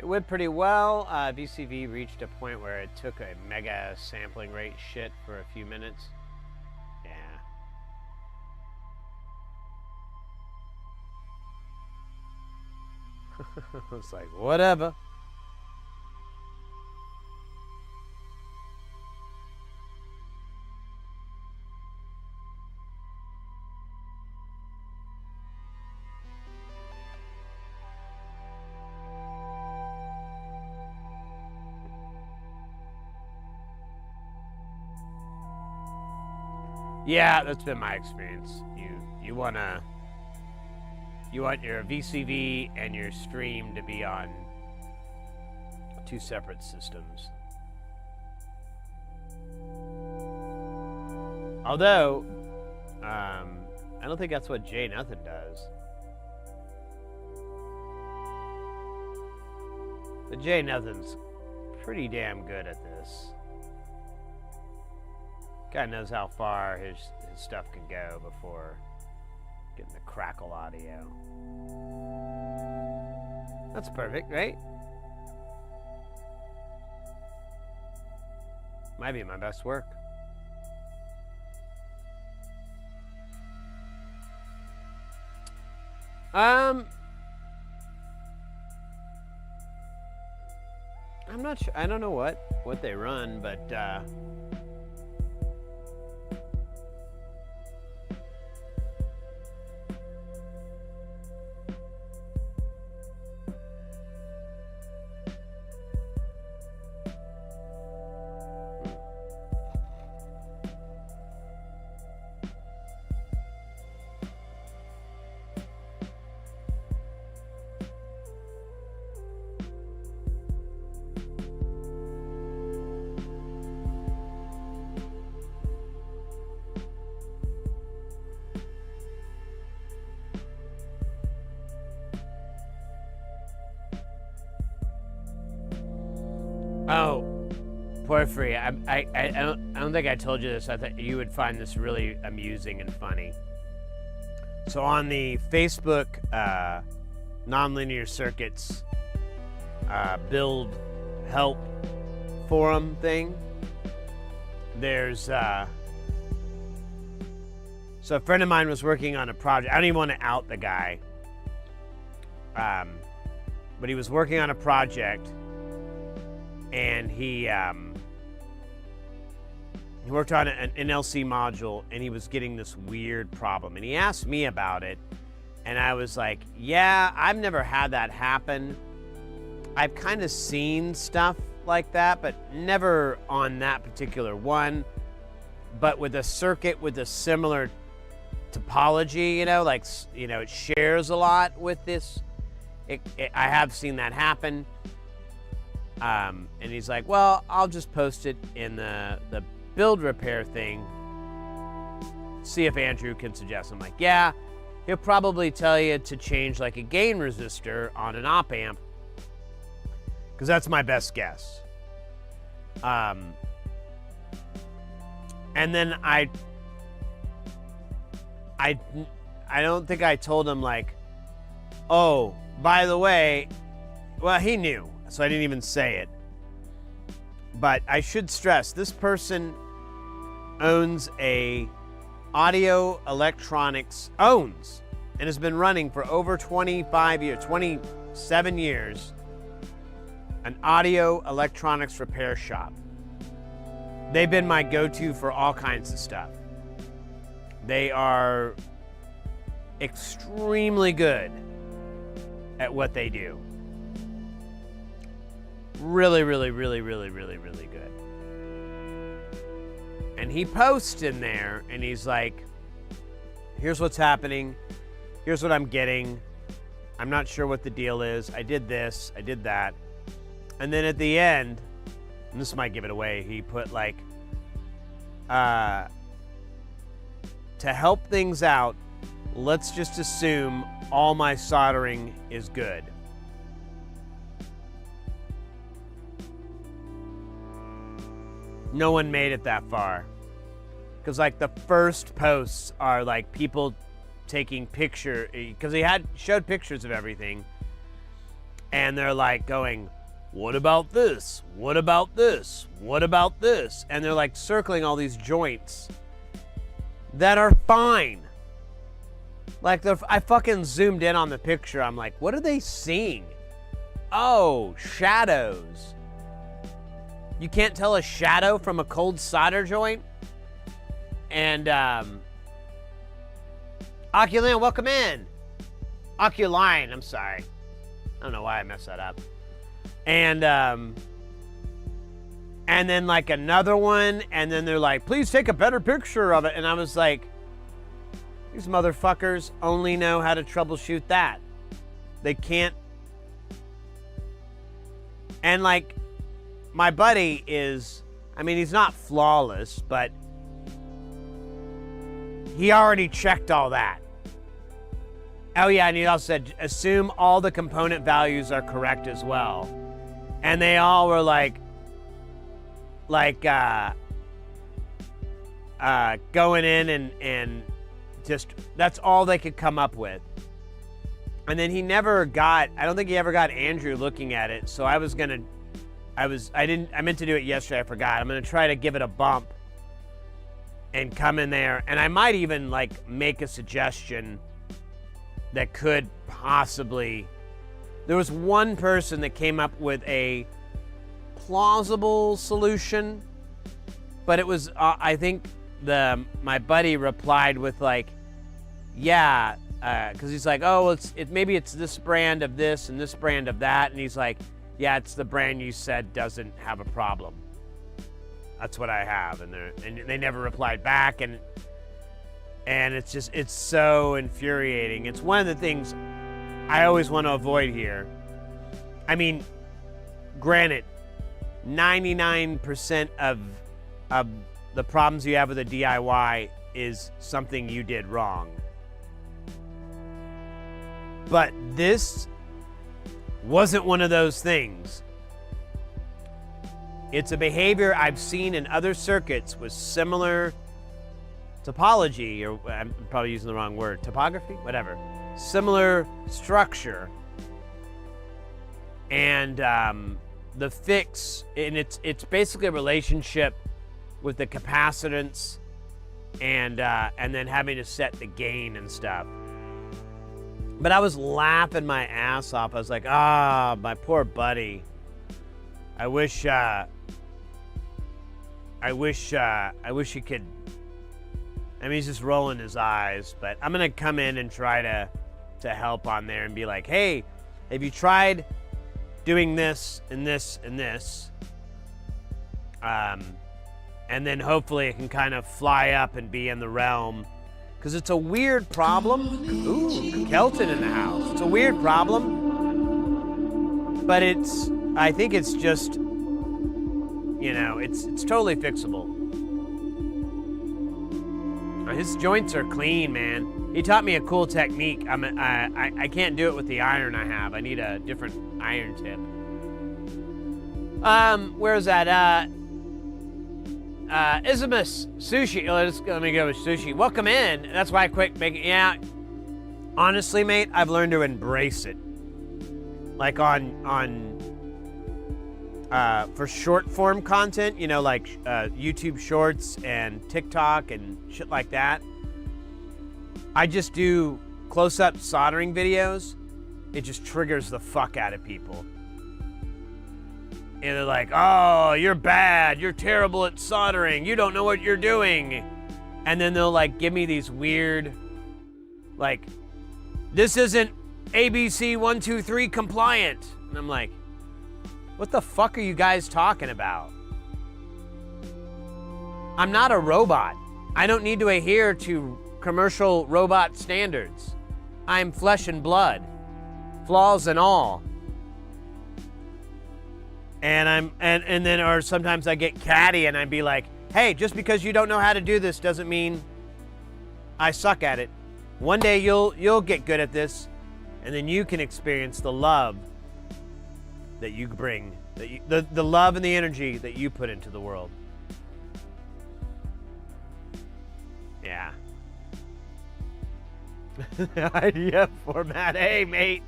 It went pretty well. VCV reached a point where it took a mega sampling rate shit for a few minutes. Yeah. It's like, whatever. Yeah, that's been my experience. You want your VCV and your stream to be on two separate systems. Although, I don't think that's what Jay Nothing does. But Jay Nothing's pretty damn good at this. Guy knows how far his stuff can go before getting the crackle audio. That's perfect, right? Might be my best work. I'm not sure. I don't know what they run, but oh, Porphyry, I don't think I told you this. I thought you would find this really amusing and funny. So on the Facebook Nonlinear Circuits build help forum thing, there's so a friend of mine was working on a project. I don't even want to out the guy, but he was working on a project. And he worked on an NLC module, and he was getting this weird problem. And he asked me about it, and I was like, yeah, I've never had that happen. I've kind of seen stuff like that, but never on that particular one. But with a circuit with a similar topology, it shares a lot with this. I have seen that happen. And he's like, well, I'll just post it in the build repair thing. See if Andrew can suggest. I'm like, yeah, he'll probably tell you to change like a gain resistor on an op amp, because that's my best guess. And then I don't think I told him like, oh, by the way, well, he knew. So I didn't even say it. But I should stress, this person owns a audio electronics, and has been running for over 27 years, an audio electronics repair shop. They've been my go-to for all kinds of stuff. They are extremely good at what they do. Really, really, really, really, really, really good. And he posts in there, and he's like, here's what's happening. Here's what I'm getting. I'm not sure what the deal is. I did this. I did that. And then at the end, and this might give it away, he put like, to help things out, let's just assume all my soldering is good. No one made it that far. Because like the first posts are like people taking because he showed pictures of everything. And they're like going, what about this? What about this? What about this? And they're like circling all these joints that are fine. Like, I fucking zoomed in on the picture. I'm like, what are they seeing? Oh, shadows. You can't tell a shadow from a cold solder joint? And, Oculin, welcome in. Oculine, I'm sorry. I don't know why I messed that up. And then like another one, and then they're like, please take a better picture of it. And I was like, these motherfuckers only know how to troubleshoot that. They can't. And like, my buddy is, I mean, he's not flawless, but he already checked all that. Oh yeah, and he also said, assume all the component values are correct as well. And they all were like going in and just, that's all they could come up with. And then he never got, I don't think he ever got Andrew looking at it. So I meant to do it yesterday, I forgot. I'm gonna try to give it a bump and come in there. And I might even like make a suggestion that could possibly, there was one person that came up with a plausible solution, but it was, I think my buddy replied with like, yeah, because he's like, oh, maybe it's this brand of this and this brand of that, and he's like, yeah, it's the brand you said doesn't have a problem. That's what I have, and they never replied back, and it's so infuriating. It's one of the things I always want to avoid here. I mean, granted, 99% of the problems you have with a DIY is something you did wrong. But this wasn't one of those things. It's a behavior I've seen in other circuits with similar topology, or I'm probably using the wrong word, topography, whatever. Similar structure. And the fix, and it's basically a relationship with the capacitance and then having to set the gain and stuff. But I was laughing my ass off. I was like, my poor buddy. I wish he could. I mean, he's just rolling his eyes, but I'm gonna come in and try to help on there and be like, hey, have you tried doing this and this and this? And then hopefully it can kind of fly up and be in the realm, because it's a weird problem. Ooh, Kelton in the house. It's a weird problem, but I think it's just, it's totally fixable. His joints are clean, man. He taught me a cool technique. I can't do it with the iron I have. I need a different iron tip. Where's that? Ismus Sushi. Let me go with Sushi. Welcome in. That's why I quit making. Yeah. Honestly, mate, I've learned to embrace it. Like for short form content, like YouTube Shorts and TikTok and shit like that. I just do close-up soldering videos. It just triggers the fuck out of people. And they're like, oh, you're bad. You're terrible at soldering. You don't know what you're doing. And then they'll like give me these weird, like, this isn't ABC 123 compliant. And I'm like, what the fuck are you guys talking about? I'm not a robot. I don't need to adhere to commercial robot standards. I'm flesh and blood, flaws and all. And then, or sometimes I get catty and I'd be like, hey, just because you don't know how to do this doesn't mean I suck at it. One day you'll get good at this, and then you can experience the love that you bring, the love and the energy that you put into the world. Yeah. Idea format. Hey, mate.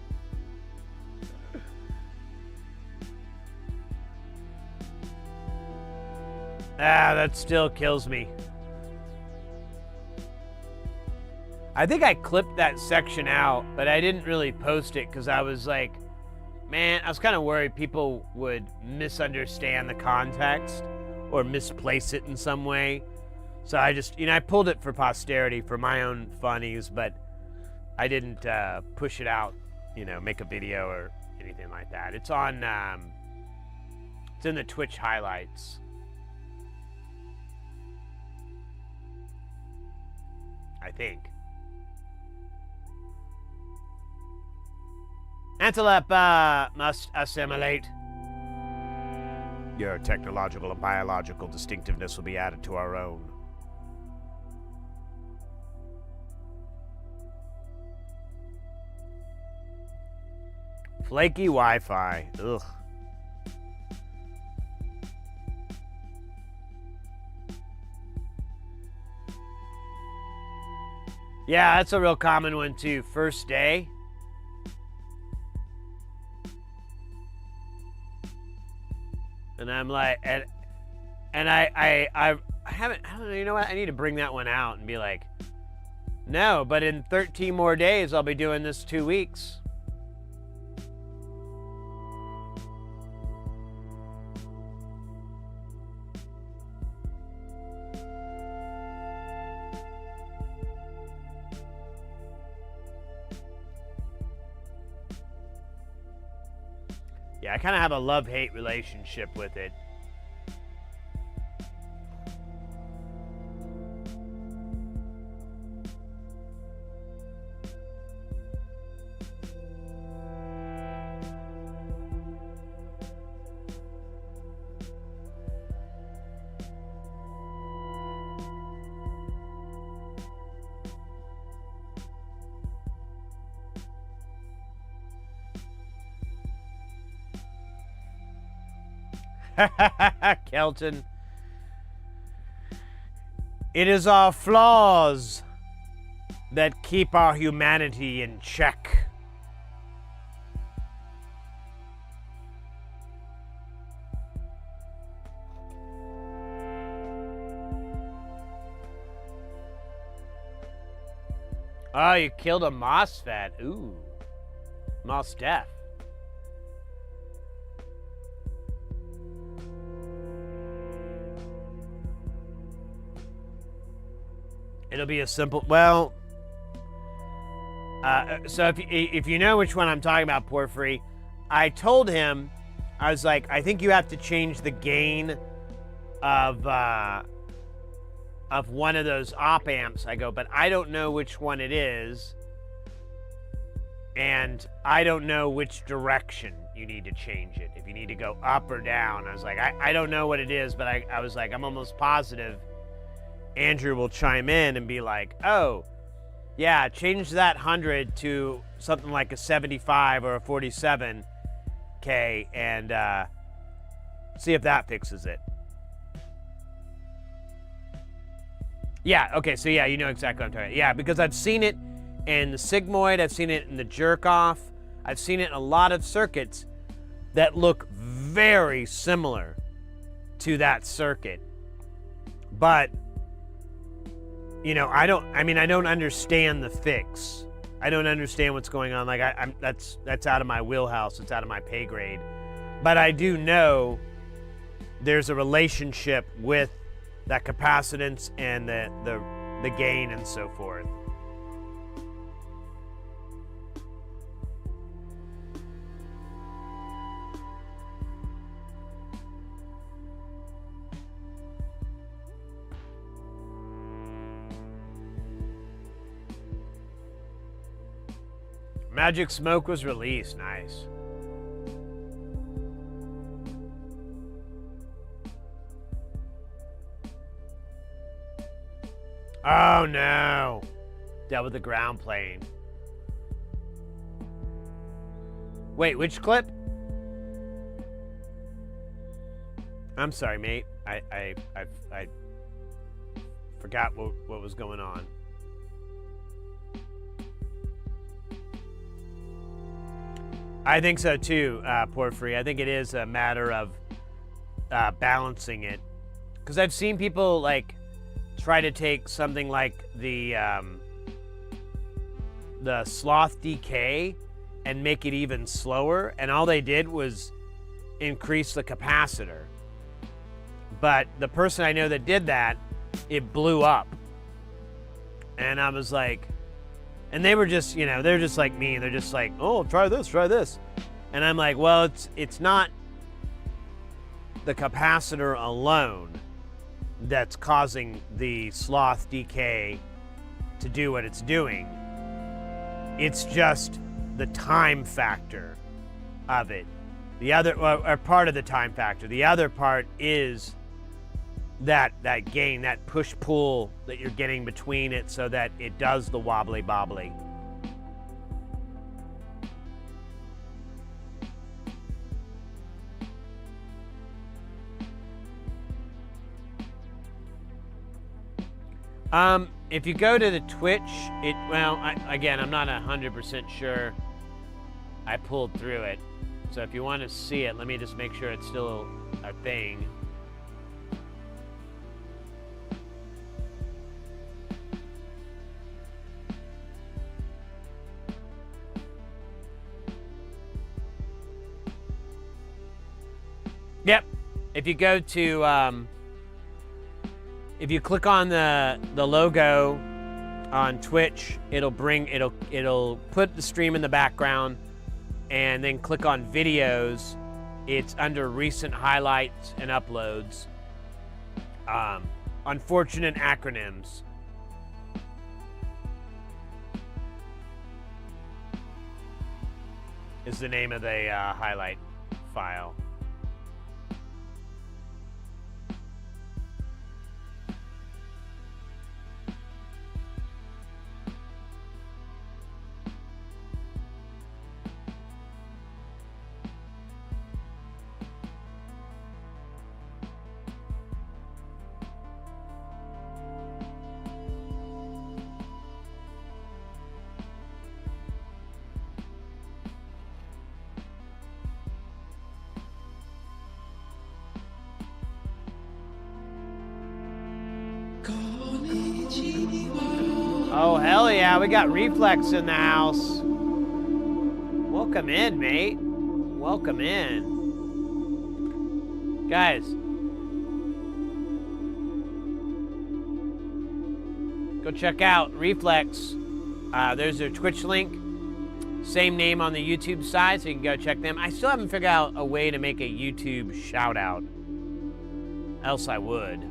That still kills me. I think I clipped that section out, but I didn't really post it because I was like, man, I was kind of worried people would misunderstand the context or misplace it in some way. So I just, I pulled it for posterity for my own funnies, but I didn't push it out, make a video or anything like that. It's on, it's in the Twitch highlights. I think. Antelope must assimilate. Your technological and biological distinctiveness will be added to our own. Flaky Wi-Fi. Ugh. Yeah, that's a real common one too. First day. And I'm like, and I haven't, I don't know, you know what? I need to bring that one out and be like, no, but in 13 more days, I'll be doing this 2 weeks. Yeah, I kind of have a love-hate relationship with it. Kelton. It is our flaws that keep our humanity in check. Oh, you killed a MOSFET. Ooh. Mos Def. It'll be a simple, well, so if you know which one I'm talking about, Porphyry, I told him, I was like, I think you have to change the gain of one of those op amps. I go, but I don't know which one it is, and I don't know which direction you need to change it. If you need to go up or down. I was like, I don't know what it is, but I was like, I'm almost positive Andrew will chime in and be like, oh, yeah, change that 100 to something like a 75 or a 47K and see if that fixes it. Yeah, okay, so yeah, you know exactly what I'm talking about. Yeah, because I've seen it in the sigmoid, I've seen it in the jerk-off, I've seen it in a lot of circuits that look very similar to that circuit. But I don't understand the fix. I don't understand what's going on. Like that's out of my wheelhouse. It's out of my pay grade. But I do know there's a relationship with that capacitance and the gain and so forth. Magic Smoke was released. Nice. Oh no. Dealt with the ground plane. Wait, which clip? I'm sorry, mate. I forgot what was going on. I think so too, Porphyry. I think it is a matter of balancing it. Because I've seen people like try to take something like the sloth decay and make it even slower, and all they did was increase the capacitor. But the person I know that did that, it blew up. And I was like, and they were just, you know, they're just like me. They're just like, oh, try this, try this. And I'm like, well, it's not the capacitor alone that's causing the sloth decay to do what it's doing. It's just the time factor of it. The other, or part of the time factor. The other part is that gain, that push-pull that you're getting between it so that it does the wobbly-bobbly. If you go to the Twitch, again, I'm not 100% sure I pulled through it. So if you want to see it, let me just make sure it's still a thing. Yep. If you go to, if you click on the logo on Twitch, it'll put the stream in the background, and then click on videos. It's under recent highlights and uploads. Unfortunate acronyms. Is the name of the highlight file. Oh, hell yeah, we got Reflex in the house. Welcome in, mate. Welcome in. Guys. Go check out Reflex. There's their Twitch link. Same name on the YouTube side, so you can go check them. I still haven't figured out a way to make a YouTube shout out. Else I would.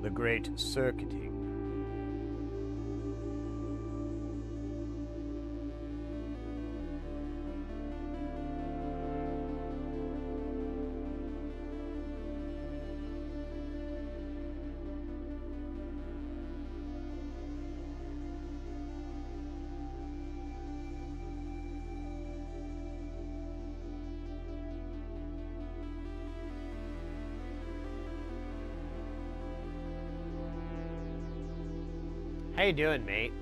The great circuiting. How you doing, mate?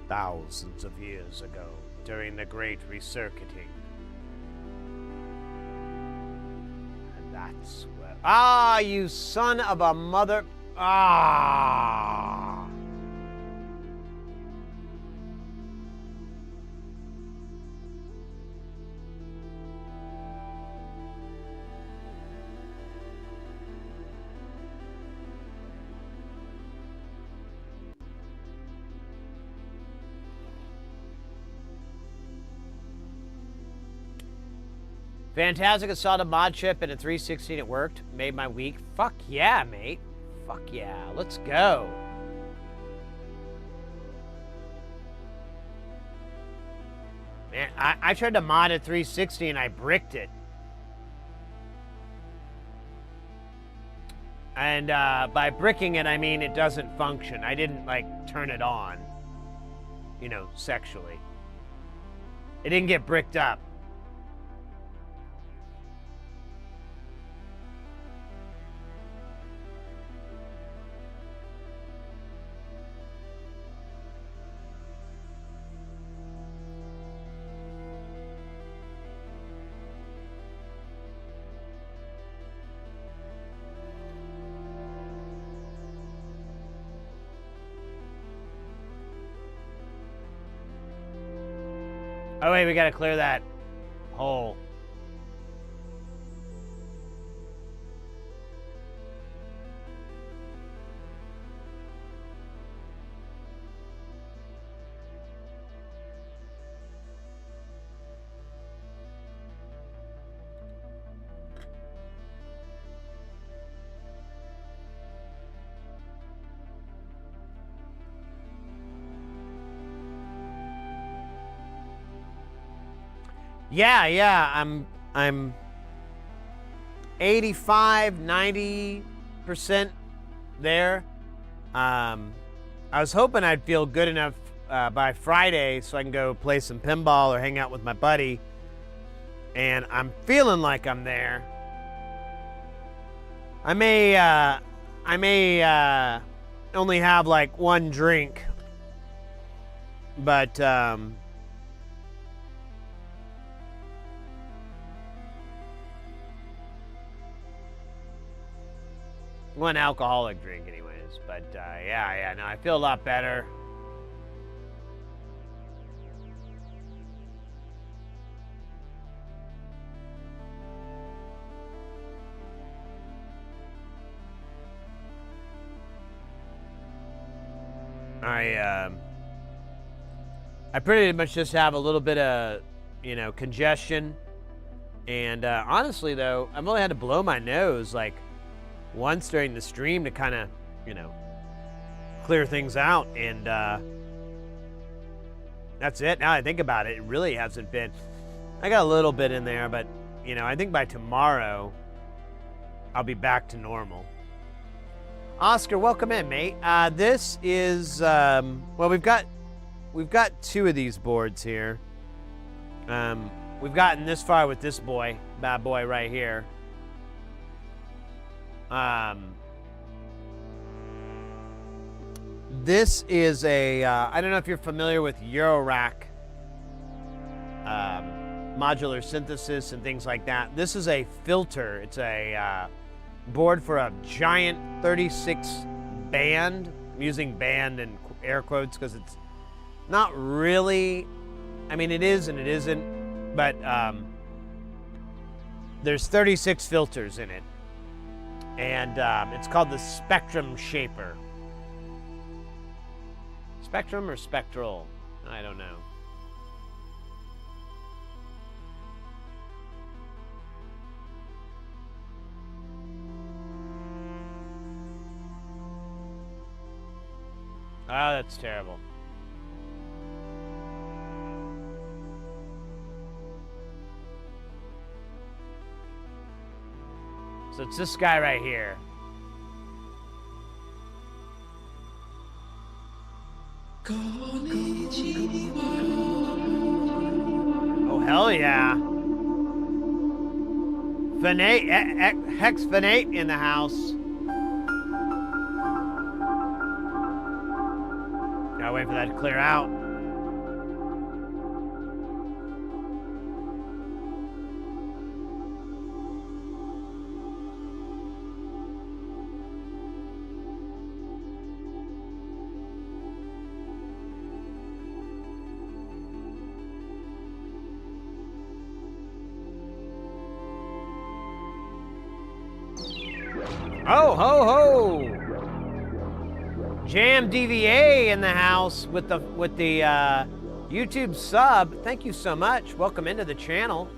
Thousands of years ago, during the Great Recircuiting. And that's where... Ah, you son of a mother... Ah! Fantastic, installed a mod chip and a 316, it worked. Made my week. Fuck yeah, mate. Fuck yeah. Let's go. Man, I tried to mod a 360 and I bricked it. And by bricking it, I mean it doesn't function. I didn't, like, turn it on, you know, sexually. It didn't get bricked up. Oh wait, we gotta clear that hole. Yeah, I'm 85, 90% there. I was hoping I'd feel good enough by Friday so I can go play some pinball or hang out with my buddy. And I'm feeling like I'm there. I may only have like one drink, but one alcoholic drink anyways. But yeah, no, I feel a lot better. I pretty much just have a little bit of, you know, congestion. And honestly, though, I've only had to blow my nose like once during the stream to kind of, you know, clear things out. And that's it. Now I think about it, it really hasn't been. I got a little bit in there, but, you know, I think by tomorrow I'll be back to normal. Oscar, welcome in, mate. This is, well, we've got two of these boards here. We've gotten this far with this bad boy right here. This is a, I don't know if you're familiar with eurorack, modular synthesis and things like that. This is a filter. It's a board for a giant 36 band. I'm using band in air quotes because it's not really, I mean, it is and it isn't, but there's 36 filters in it. And it's called the Spectrum Shaper. Spectrum or spectral? I don't know. Oh, that's terrible. So it's this guy right here. Oh, hell yeah. Hex Fanate in the house. Gotta wait for that to clear out. Oh, ho, ho! Jam DVA in the house with the YouTube sub. Thank you so much. Welcome into the channel.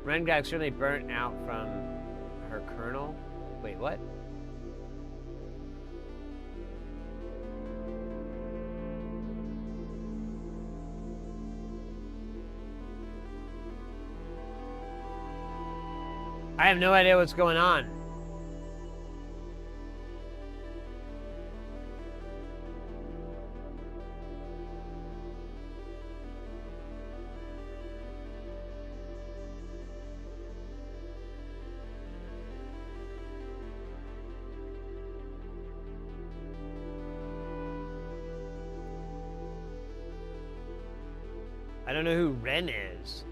Ren got extremely burnt out from her kernel. Wait, what? I have no idea what's going on. I don't know who Ren is.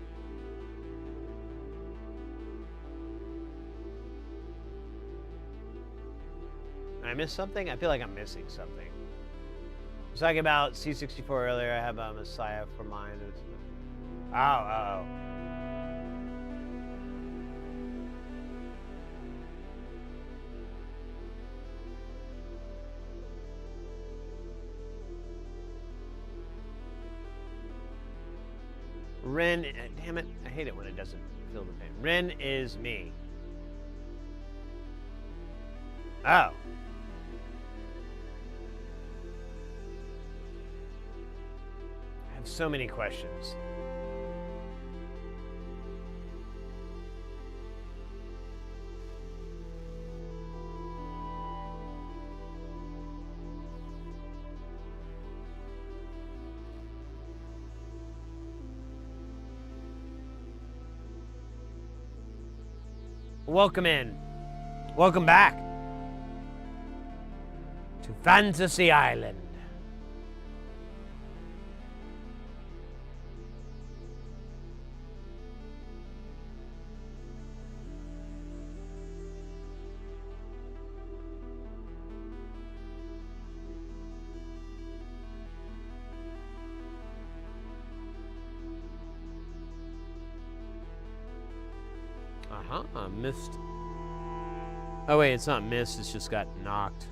Did I miss something? I feel like I'm missing something. I was talking about C64 earlier. I have a Messiah for mine. Oh. Ren, damn it. I hate it when it doesn't fill the pain. Ren is me. Oh. I have so many questions. Welcome in. Welcome back to Fantasy Island. Missed. Oh wait, it's not missed, it's just got knocked.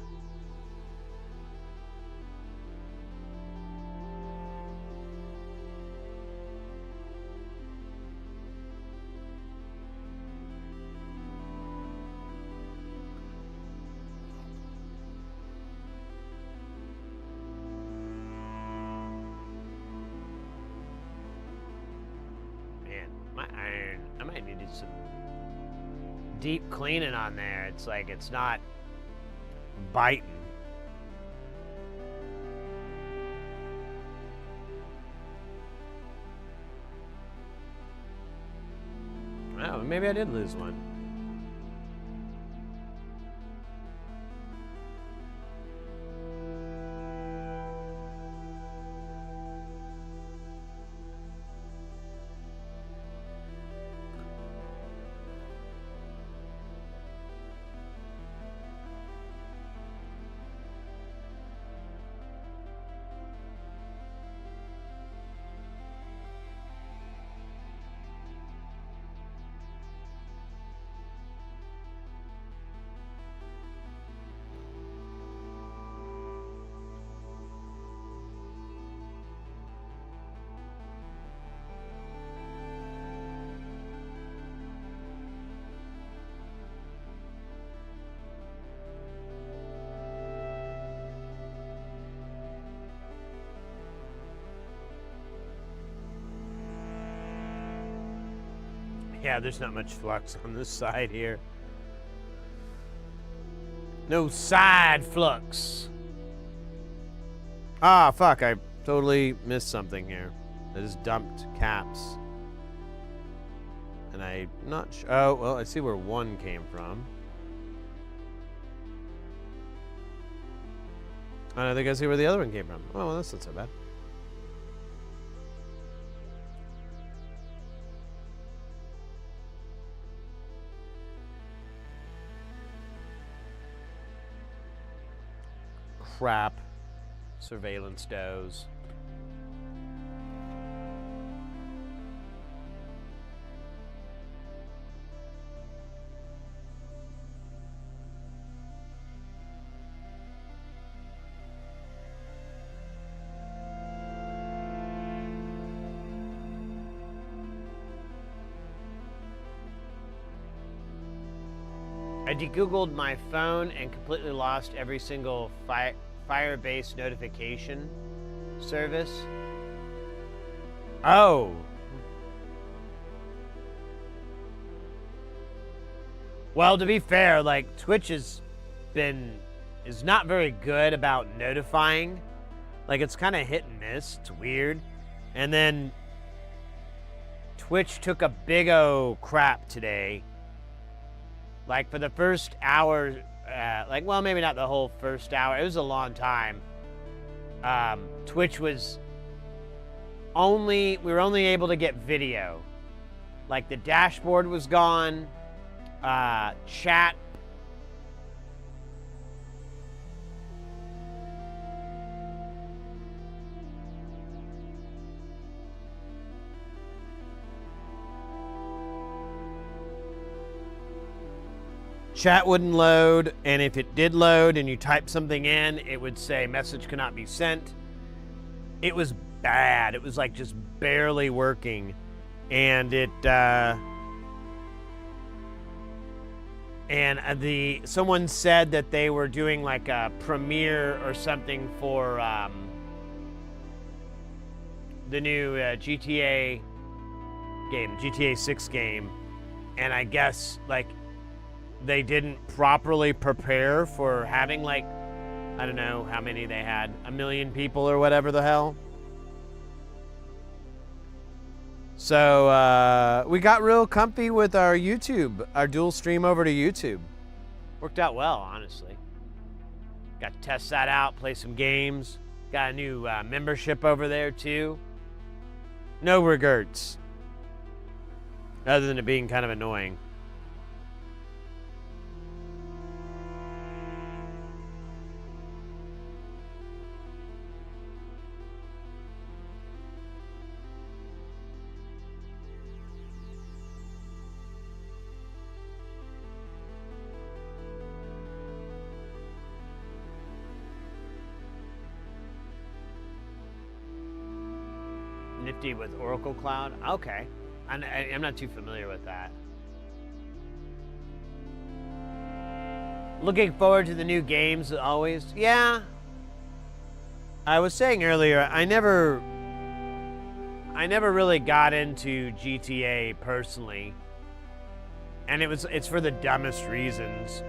Man, my iron, I might need some deep cleaning on there. It's like it's not biting. Oh, maybe I did lose one. Yeah, there's not much flux on this side here. No side flux. Ah, fuck, I totally missed something here. I just dumped caps. And I'm not sure. Oh, well, I see where one came from. And I think I see where the other one came from. Oh, well, that's not so bad. Crap. Surveillance does. I de-googled my phone and completely lost every single Firebase notification service. Oh. Well, to be fair, like Twitch is not very good about notifying. Like it's kind of hit and miss. It's weird. And then Twitch took a big O crap today. Like for the first hour, like, well, maybe not the whole first hour. It was a long time. Twitch was we were only able to get video. Like the dashboard was gone. Chat. Chat wouldn't load, and if it did load and you type something in, it would say message cannot be sent. It was bad. It was like just barely working. And someone said that they were doing like a premiere or something for the new GTA game, GTA 6 game, and I guess like they didn't properly prepare for having like, I don't know how many they had, 1 million people or whatever the hell. So we got real comfy with our YouTube, our dual stream over to YouTube. Worked out well, honestly. Got to test that out, play some games. Got a new membership over there too. No regrets, other than it being kind of annoying. Nifty with Oracle Cloud. Okay. I'm not too familiar with that. Looking forward to the new games always. Yeah. I was saying earlier, I never really got into GTA personally. And it's for the dumbest reasons.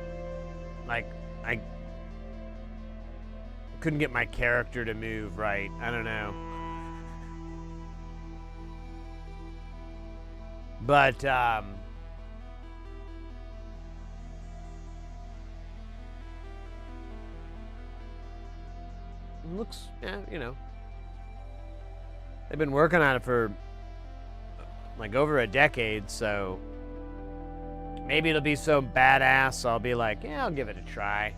Like I couldn't get my character to move right. I don't know. But looks, yeah, you know, they've been working on it for like over a decade, so maybe it'll be so badass I'll be like, yeah, I'll give it a try.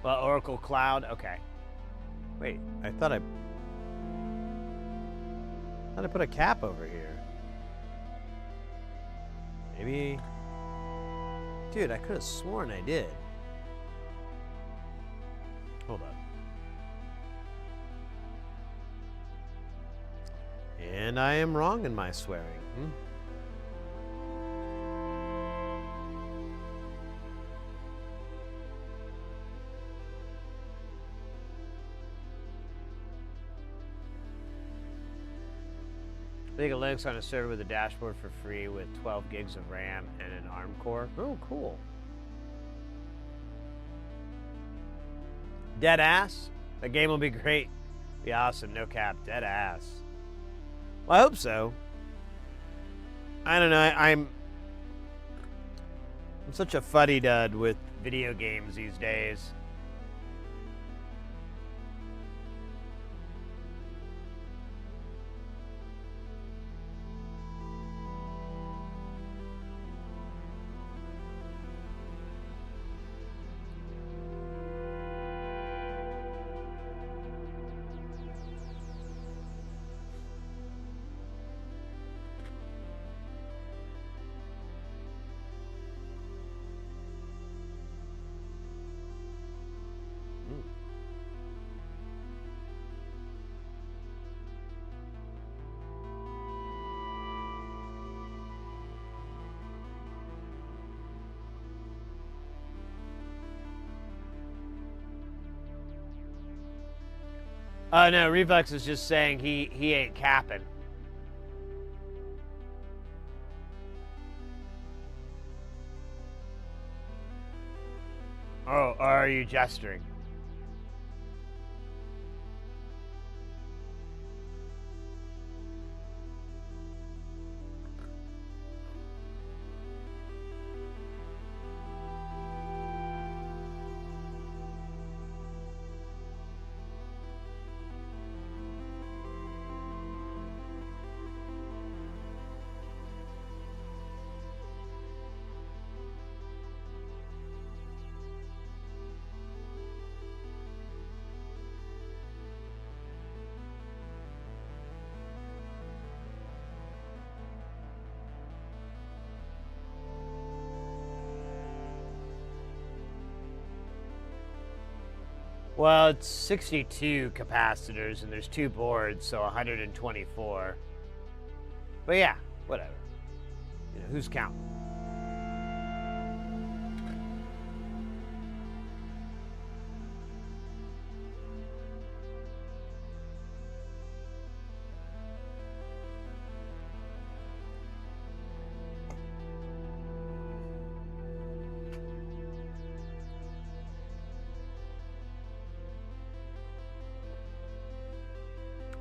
Well, Oracle Cloud, okay. Wait, I thought I put a cap over here. Maybe, dude, I could have sworn I did. Hold up. And I am wrong in my swearing. I think a Linux on a server with a dashboard for free with 12 gigs of RAM and an ARM core. Oh, cool. Dead ass? The game will be great. Be awesome, no cap. Dead ass. Well, I hope so. I don't know. I'm such a fuddy-dud with video games these days. No, Reflex is just saying he ain't capping. Oh, or are you gesturing? Well, it's 62 capacitors and there's 2 boards, so 124. But yeah, whatever. You know, who's counting?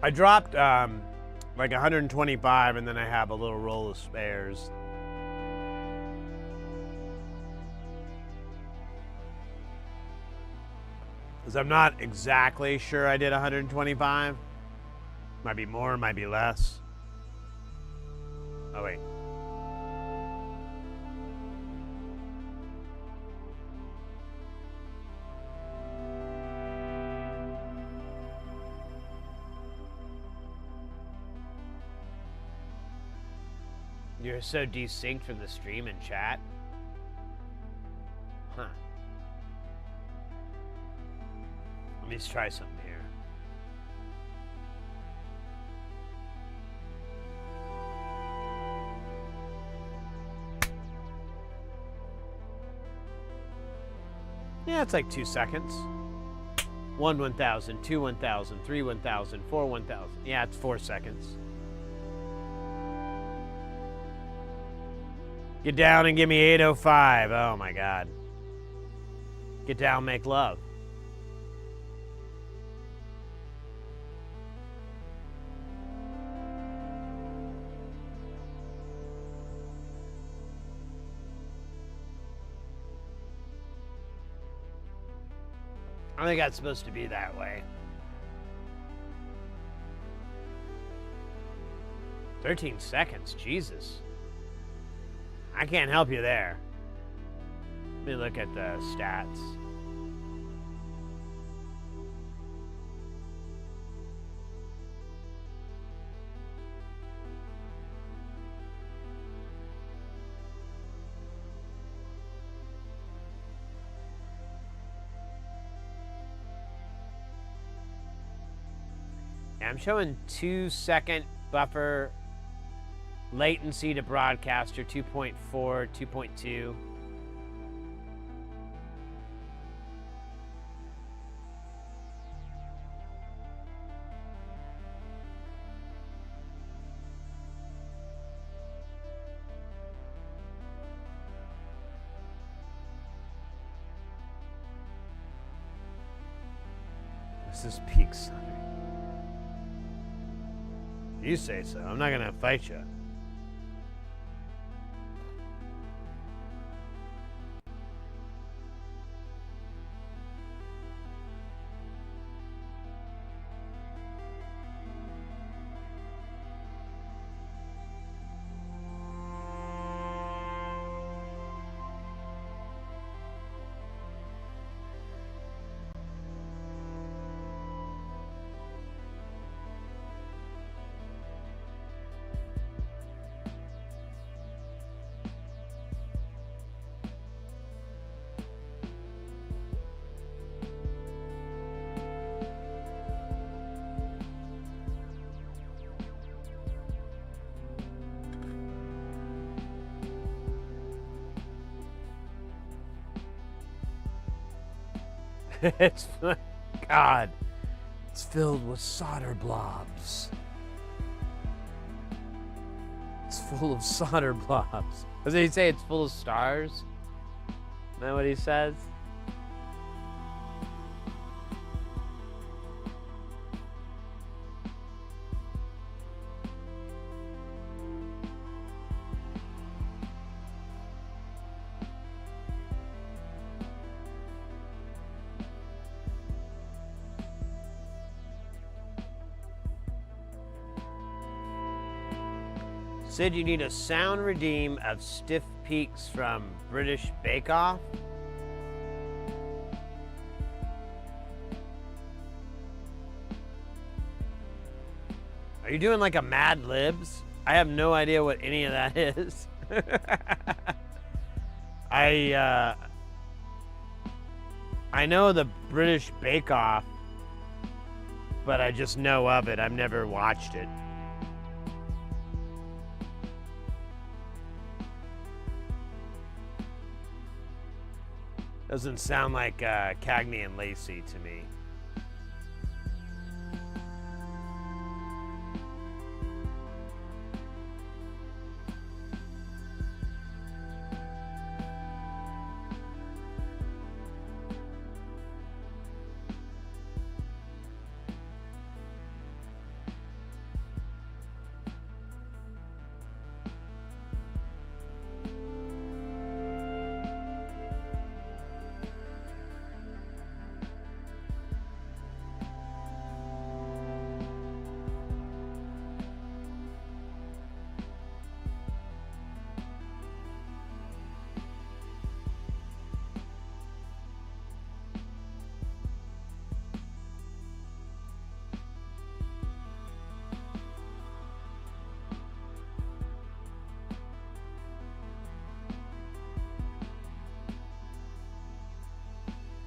I dropped like 125 and then I have a little roll of spares. Because I'm not exactly sure I did 125. Might be more, might be less. Oh, wait. You're so desynced from the stream and chat? Huh. Let me just try something here. Yeah, it's like 2 seconds. 1 1000, 2 1000, 3 1000, 4 1000. Yeah, it's 4 seconds. Get down and give me 805. Oh my God. Get down, make love. I think that's supposed to be that way. 13 seconds, Jesus. I can't help you there. Let me look at the stats. Yeah, I'm showing 2-second buffer latency to broadcaster, 2.4, 2.2. This is peak Sunday. You say so. I'm not gonna fight you. It's God. It's filled with solder blobs. It's full of solder blobs. Doesn't he say it's full of stars? Isn't that what he says? Said you need a sound redeem of Stiff Peaks from British Bake Off. Are you doing like a Mad Libs? I have no idea what any of that is. I know the British Bake Off, but I just know of it. I've never watched it. Doesn't sound like Cagney and Lacey to me.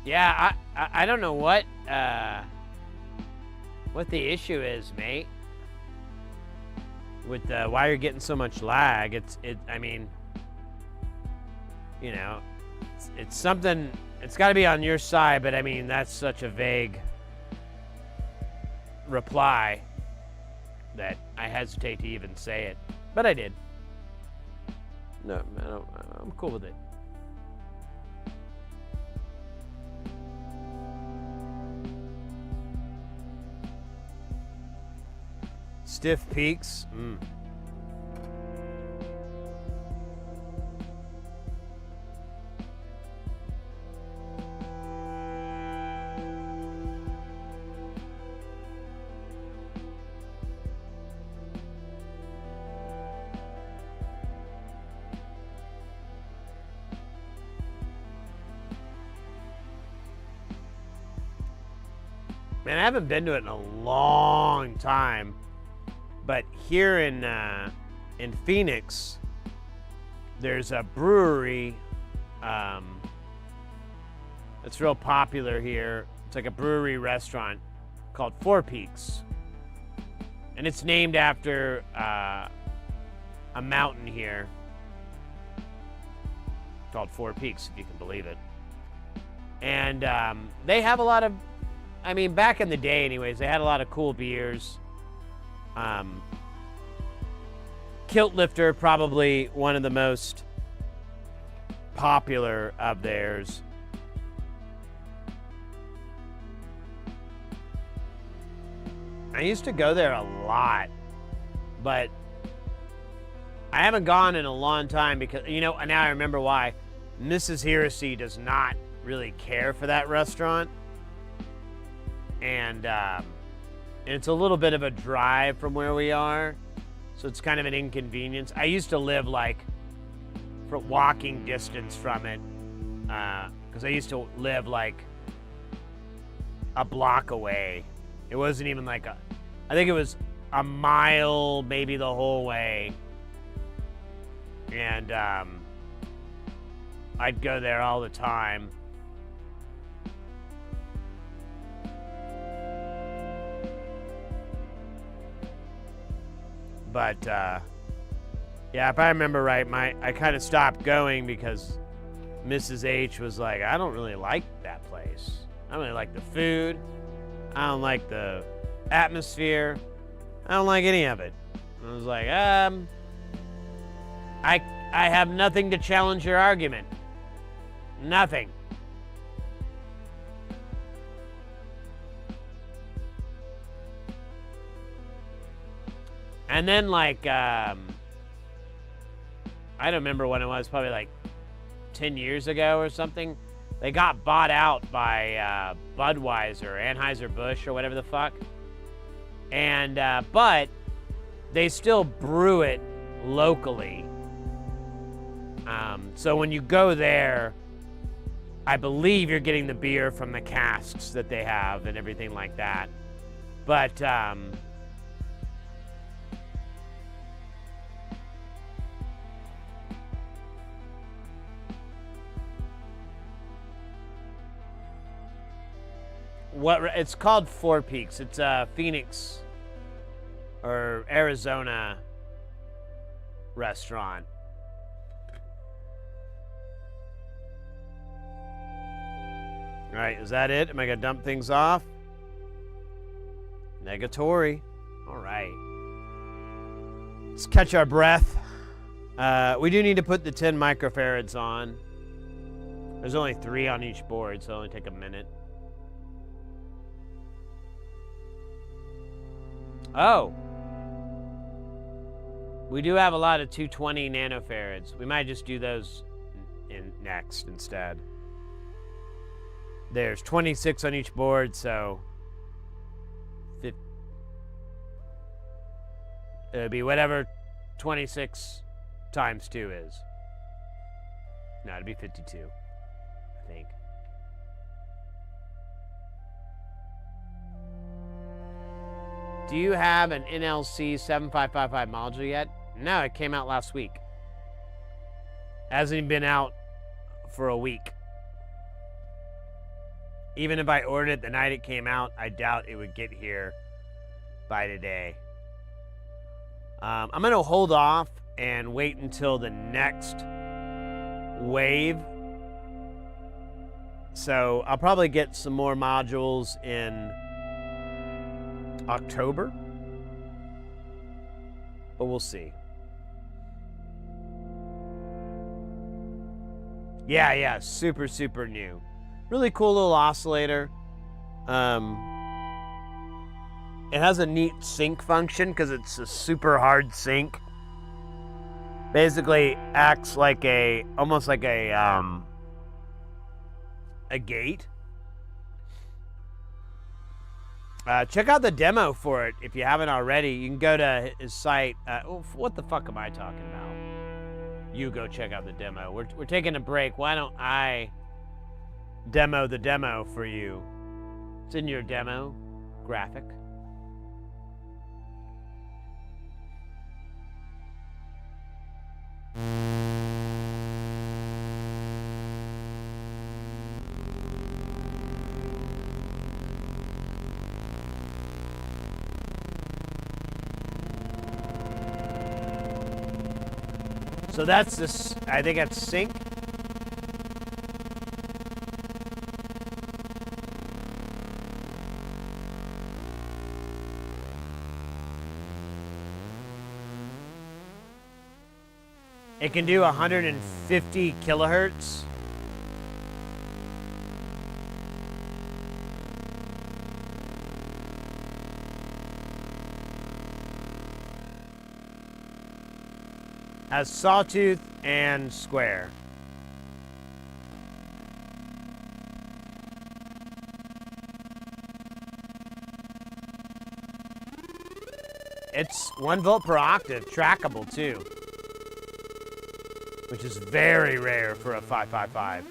Yeah, I don't know what the issue is, mate. With why you're getting so much lag. I mean, you know, it's something. It's got to be on your side, but I mean that's such a vague reply that I hesitate to even say it. But I did. No, I'm cool with it. Stiff Peaks. Man, I haven't been to it in a long time. But here in Phoenix, there's a brewery that's real popular here. It's like a brewery restaurant called Four Peaks. And it's named after a mountain here called Four Peaks, if you can believe it. And they have a lot of, I mean, back in the day anyways, they had a lot of cool beers. Kilt Lifter, probably one of the most popular of theirs. I used to go there a lot, but I haven't gone in a long time because, you know, now I remember why. Mrs. Heresy does not really care for that restaurant. And it's a little bit of a drive from where we are, so it's kind of an inconvenience. I used to live like for walking distance from it, because I used to live like a block away. It wasn't even like I think it was a mile maybe the whole way. And I'd go there all the time. But yeah, if I remember right, I kind of stopped going because Mrs. H was like, I don't really like that place. I don't really like the food. I don't like the atmosphere. I don't like any of it. I was like, I have nothing to challenge your argument. Nothing. And then, like, I don't remember when it was, probably like 10 years ago or something. They got bought out by Budweiser, Anheuser-Busch, or whatever the fuck. And, but they still brew it locally. So when you go there, I believe you're getting the beer from the casks that they have and everything like that. But, it's called Four Peaks. It's a Phoenix or Arizona restaurant. All right, is that it? Am I gonna dump things off? Negatory. All right. Let's catch our breath. We do need to put the 10 microfarads on. There's only 3 on each board, so it'll only take a minute. Oh. We do have a lot of 220 nanofarads. We might just do those next instead. There's 26 on each board, so it'll be whatever 26 times 2 is. No, it'd be 52, I think. Do you have an NLC 7555 module yet? No, it came out last week. Hasn't even been out for a week. Even if I ordered it the night it came out, I doubt it would get here by today. I'm going to hold off and wait until the next wave. So I'll probably get some more modules in October, but we'll see. Yeah, super, super new. Really cool little oscillator. It has a neat sync function because it's a super hard sync. Basically acts like almost like a gate. Check out the demo for it if you haven't already. You can go to his site. What the fuck am I talking about? You go check out the demo. We're taking a break. Why don't I demo the demo for you? It's in your demo graphic. So that's this, I think that's sync. It can do 150 kilohertz. Has sawtooth and square. It's 1 volt per octave, trackable too, which is very rare for a 555.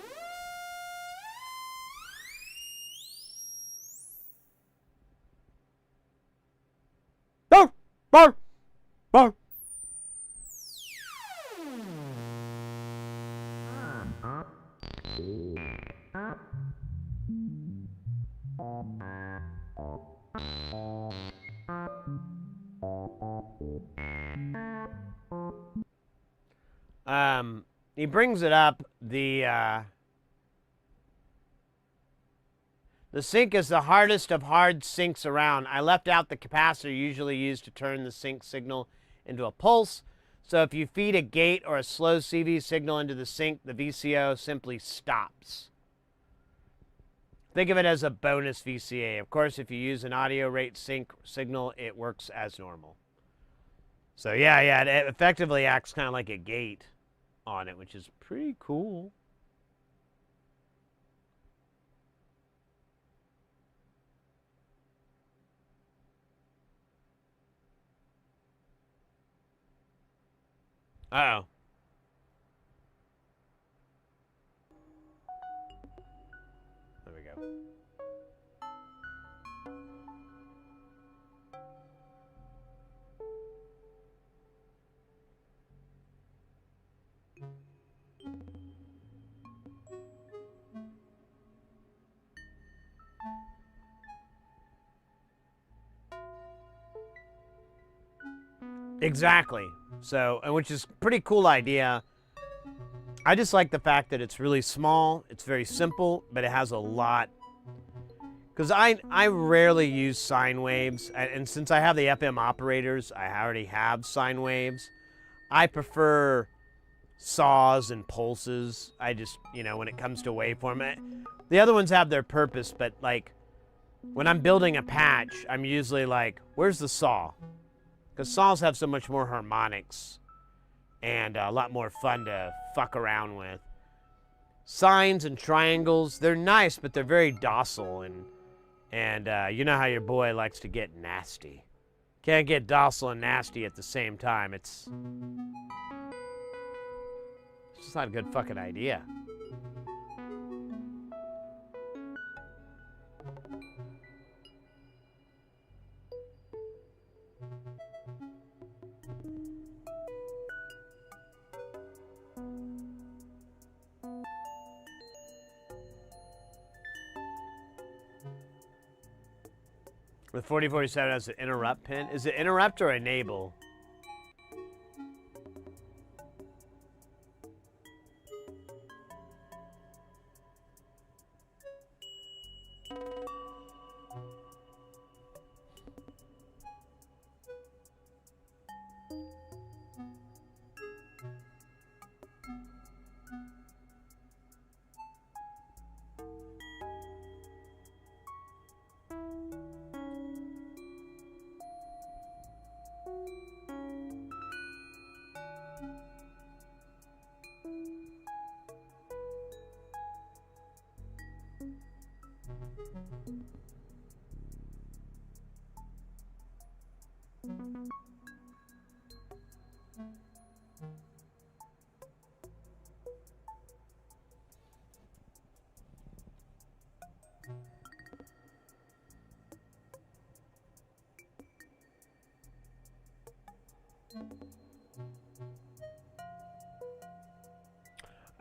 Bark! Bark! Bark! He brings it up, the The sync is the hardest of hard syncs around. I left out the capacitor usually used to turn the sync signal into a pulse. So if you feed a gate or a slow CV signal into the sync, the VCO simply stops. Think of it as a bonus VCA. Of course, if you use an audio rate sync signal, it works as normal. So yeah, it effectively acts kind of like a gate on it, which is pretty cool. Uh-oh. There we go. Exactly. So, which is a pretty cool idea. I just like the fact that it's really small, it's very simple, but it has a lot. Because I rarely use sine waves, and since I have the FM operators, I already have sine waves. I prefer saws and pulses. I just, you know, when it comes to waveform, the other ones have their purpose, but like when I'm building a patch, I'm usually like, where's the saw? Because saws have so much more harmonics and a lot more fun to fuck around with. Sines and triangles, they're nice, but they're very docile, and you know how your boy likes to get nasty. Can't get docile and nasty at the same time. It's just not a good fucking idea. With 4047 as an interrupt pin. Is it interrupt or enable?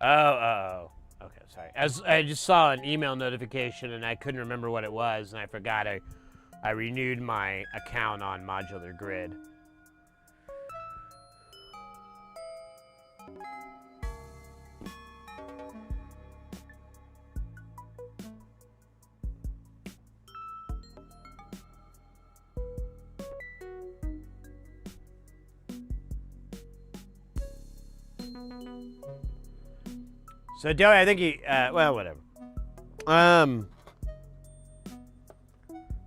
Oh. Okay, sorry. As I just saw an email notification and I couldn't remember what it was, and I forgot I renewed my account on Modular Grid. So Joey, I think he, well, whatever.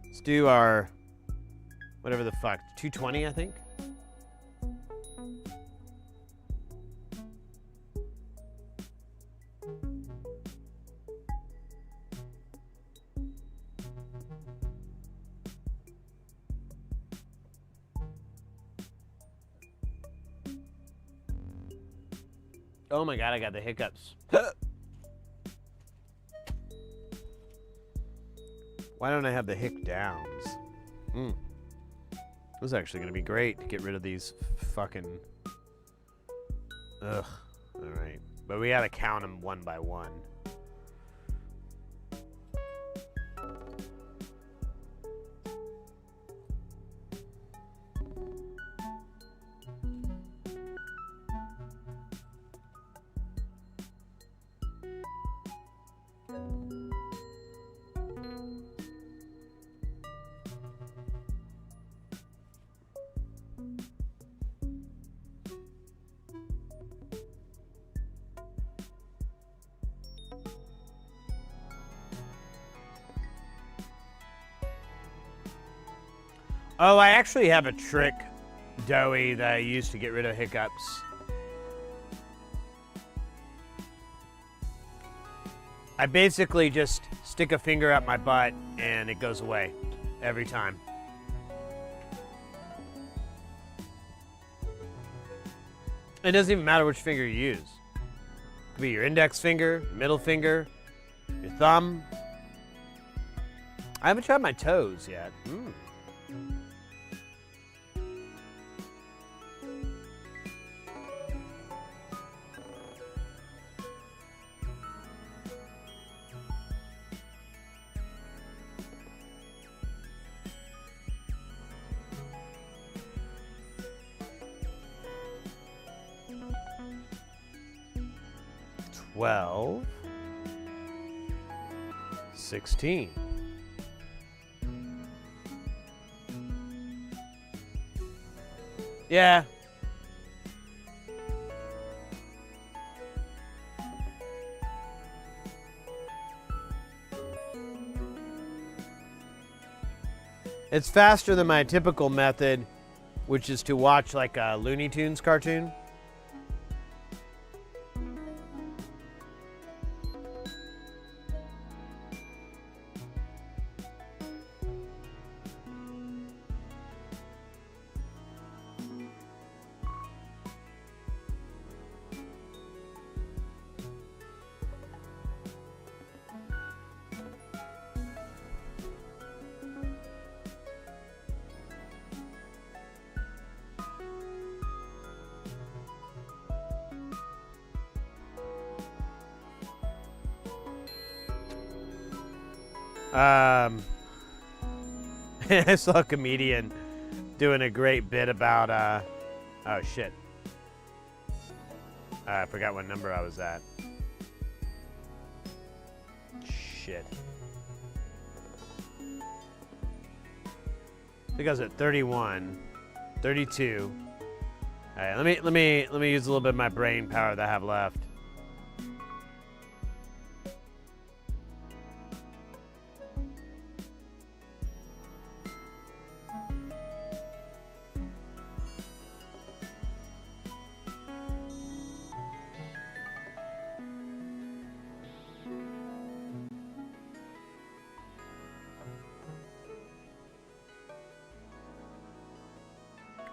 Let's do our, whatever the fuck, 220, I think. Oh my God, I got the hiccups. Why don't I have the hic downs? This is actually going to be great to get rid of these fucking... Ugh. Alright. But we got to count them one by one. Oh, I actually have a trick doughy that I use to get rid of hiccups. I basically just stick a finger up my butt and it goes away every time. It doesn't even matter which finger you use. It could be your index finger, middle finger, your thumb. I haven't tried my toes yet. 12, 16. Yeah. It's faster than my typical method, which is to watch like a Looney Tunes cartoon. I saw a comedian doing a great bit about, oh shit. I forgot what number I was at. Shit. I think I was at 31, 32. All right, let me use a little bit of my brain power that I have left.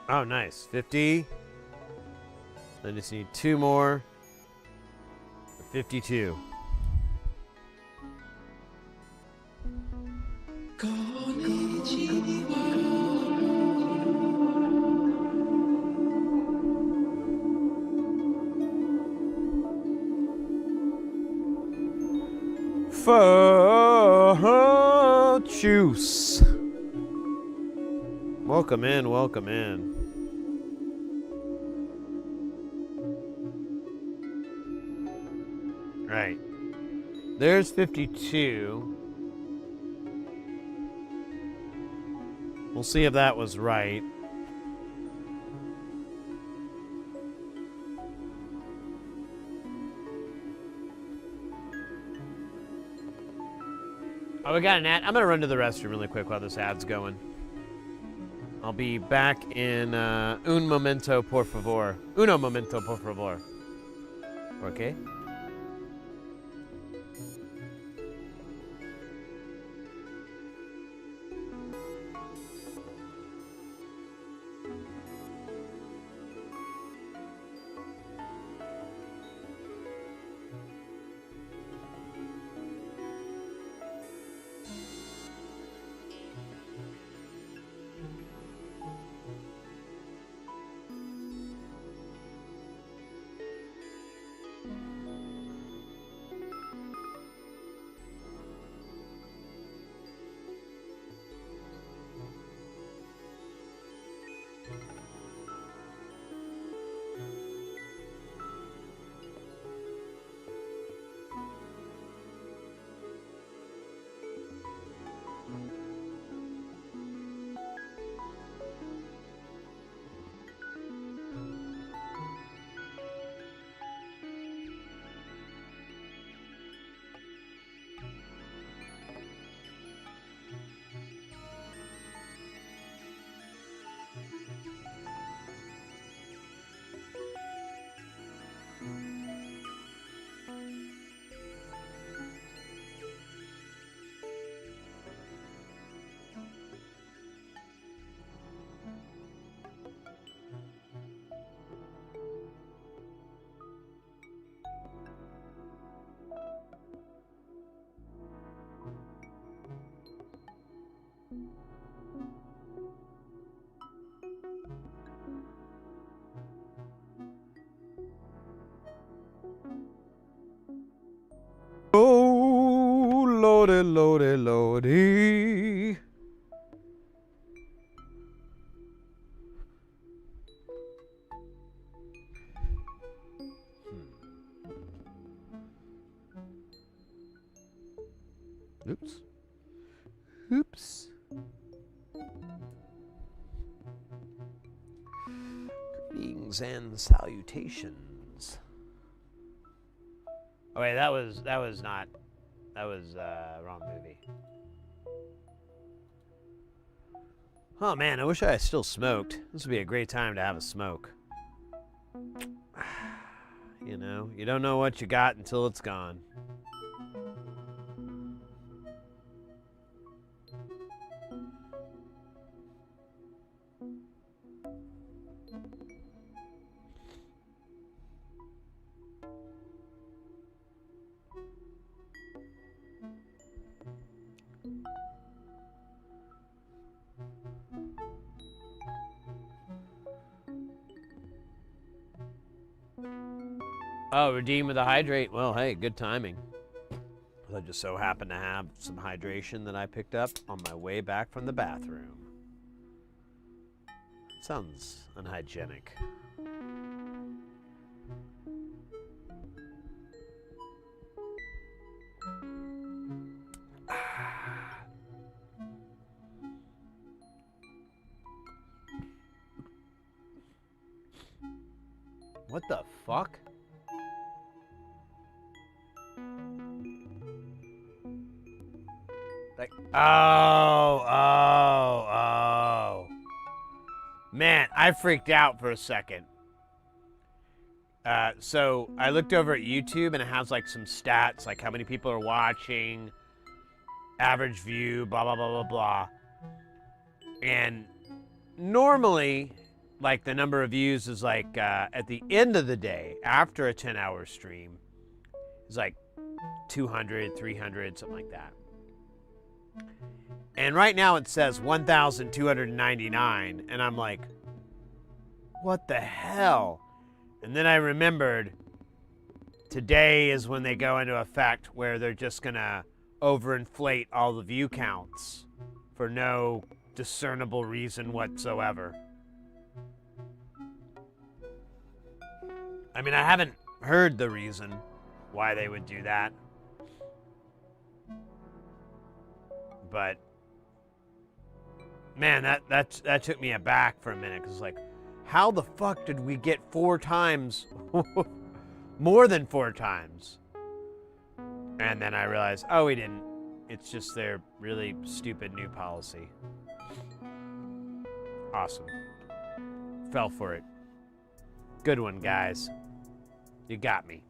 Oh, nice. 50. I just need 2 more. 52. Juice. Welcome in, welcome in. Right. There's 52. We'll see if that was right. Oh, we got an ad. I'm going to run to the restroom really quick while this ad's going. I'll be back in un momento, por favor. Uno momento, por favor. Okay? Lordy, Lordy, Lordy. Oops. Oops. Greetings and salutations. Oh wait, that was not. That was wrong movie. Oh man, I wish I still smoked. This would be a great time to have a smoke. You know, you don't know what you got until it's gone. Oh, redeem with a hydrate. Well, hey, good timing. I just so happen to have some hydration that I picked up on my way back from the bathroom. Sounds unhygienic. What the fuck? Like, oh. Man, I freaked out for a second. So I looked over at YouTube and it has like some stats, like how many people are watching, average view, blah, blah, blah, blah, blah. And normally, like the number of views is like at the end of the day, after a 10-hour stream, is like 200, 300, something like that. And right now it says 1,299, and I'm like, what the hell? And then I remembered today is when they go into effect where they're just gonna overinflate all the view counts for no discernible reason whatsoever. I mean, I haven't heard the reason why they would do that. But man, that took me aback for a minute, because like, how the fuck did we get 4 times, more than 4 times? And then I realized, oh, we didn't. It's just their really stupid new policy. Awesome. Fell for it. Good one, guys. You got me.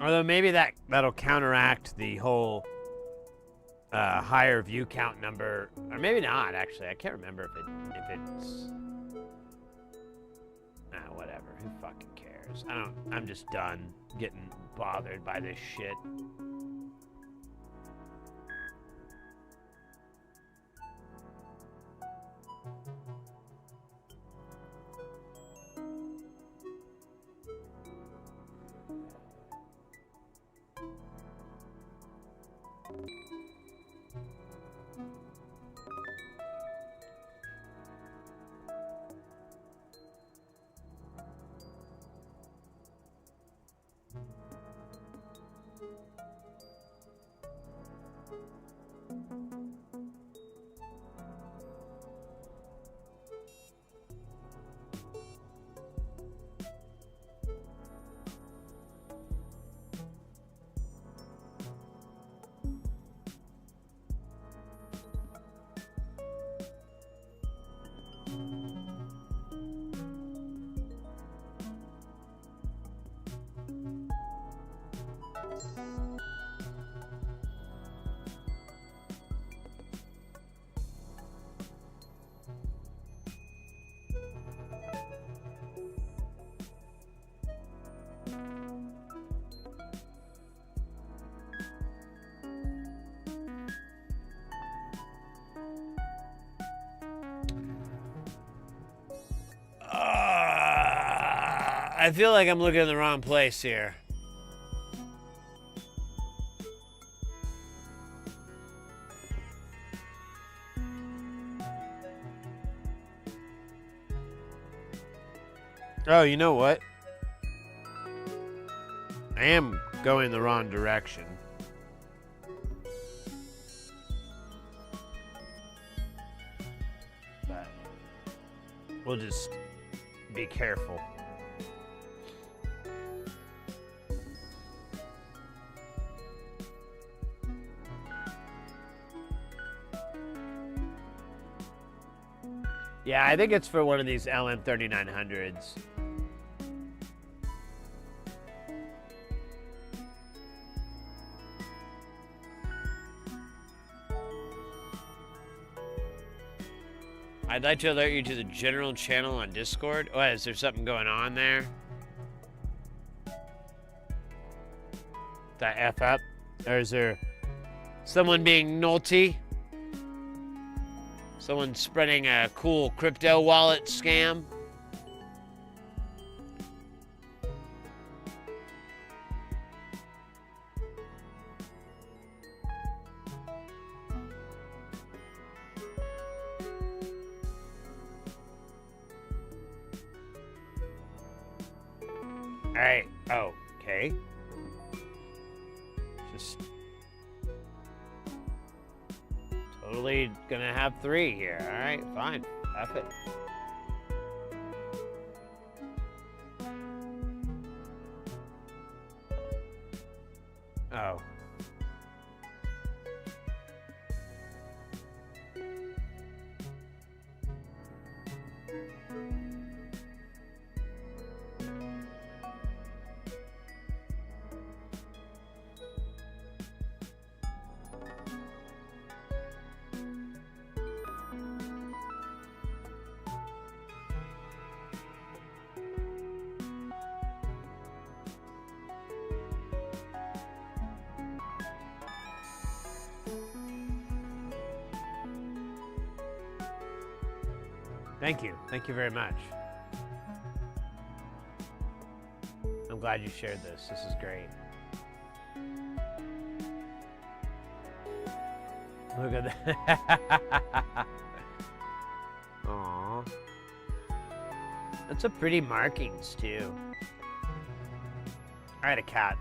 Although maybe that'll counteract the whole higher view count number, or maybe not. Actually, I can't remember if it's whatever. Who fucking cares? I'm just done getting bothered by this shit. I feel like I'm looking in the wrong place here. Oh, you know what? I am going the wrong direction. But we'll just be careful. Yeah, I think it's for one of these LM3900s. I'd like to alert you to the general channel on Discord. Oh, is there something going on there? That F up? Or is there someone being naughty? Someone spreading a cool crypto wallet scam? Alright, oh, okay. Just totally gonna have 3 here. Alright, fine. F it. Oh. Thank you. Thank you very much. I'm glad you shared this. This is great. Look at that. Aww. That's a pretty markings, too. I had a cat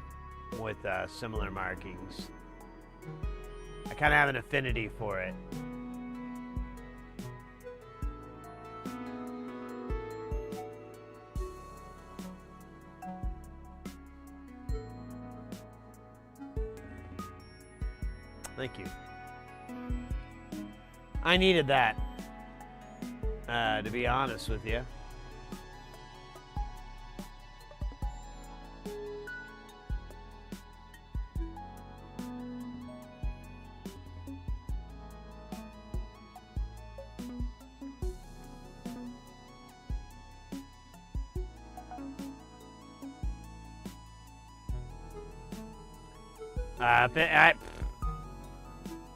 with similar markings. I kind of have an affinity for it. Thank you. I needed that, to be honest with you.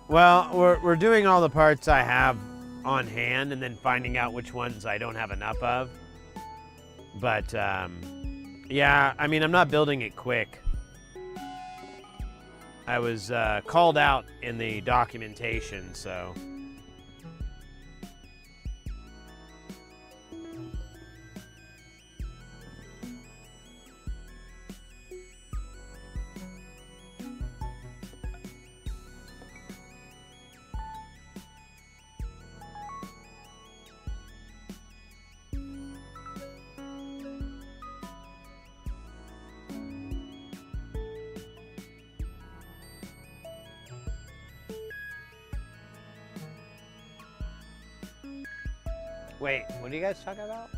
Well, we're doing all the parts I have on hand and then finding out which ones I don't have enough of. But, yeah, I mean, I'm not building it quick. I was called out in the documentation, so... Wait, what are you guys talking about?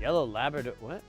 Yellow Labrador, what?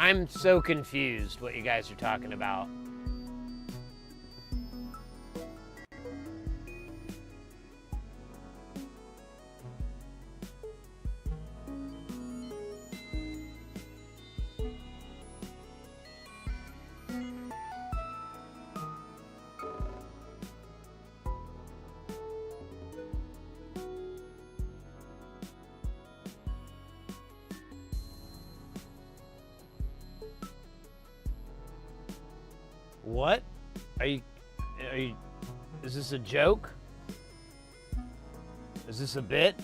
I'm so confused what you guys are talking about. What? Are you, is this a joke? Is this a bit?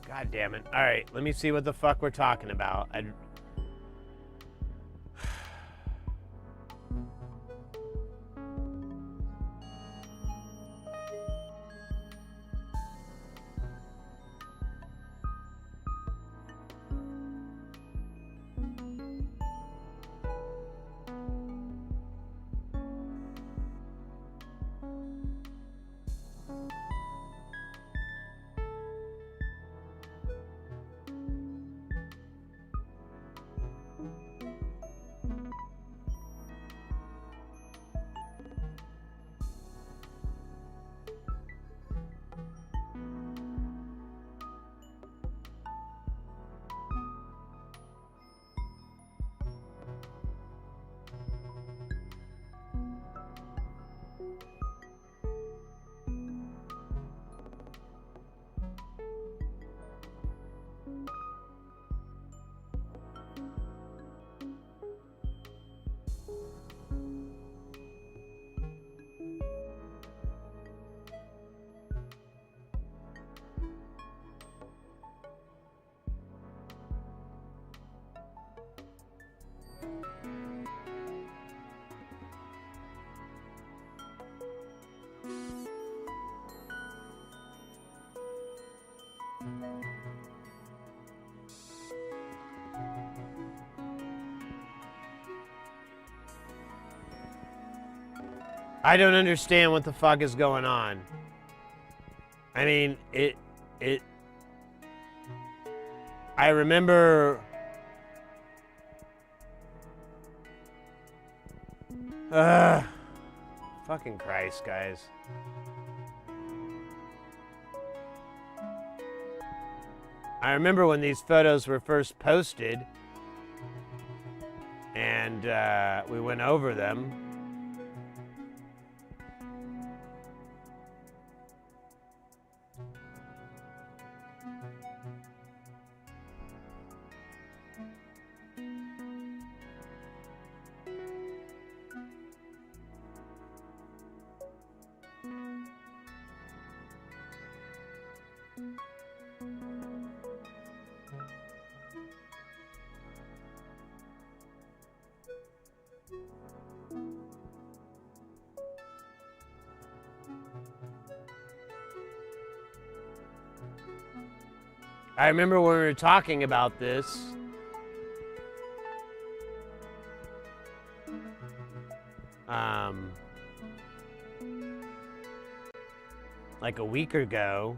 God damn it. All right, let me see what the fuck we're talking about. I don't understand what the fuck is going on. I mean, I remember... Fucking Christ, guys. I remember when these photos were first posted, and we went over them. I remember when we were talking about this. Like a week ago.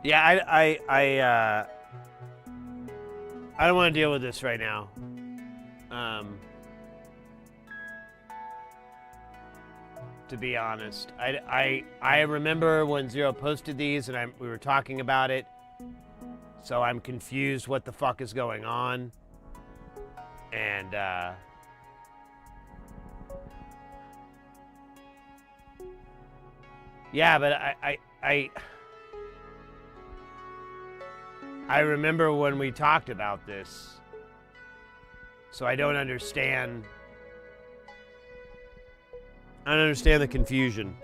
Yeah, I don't want to deal with this right now. To be honest, I remember when Zero posted these and we were talking about it. So I'm confused what the fuck is going on. And yeah, but I remember when we talked about this. So I don't understand. I don't understand the confusion.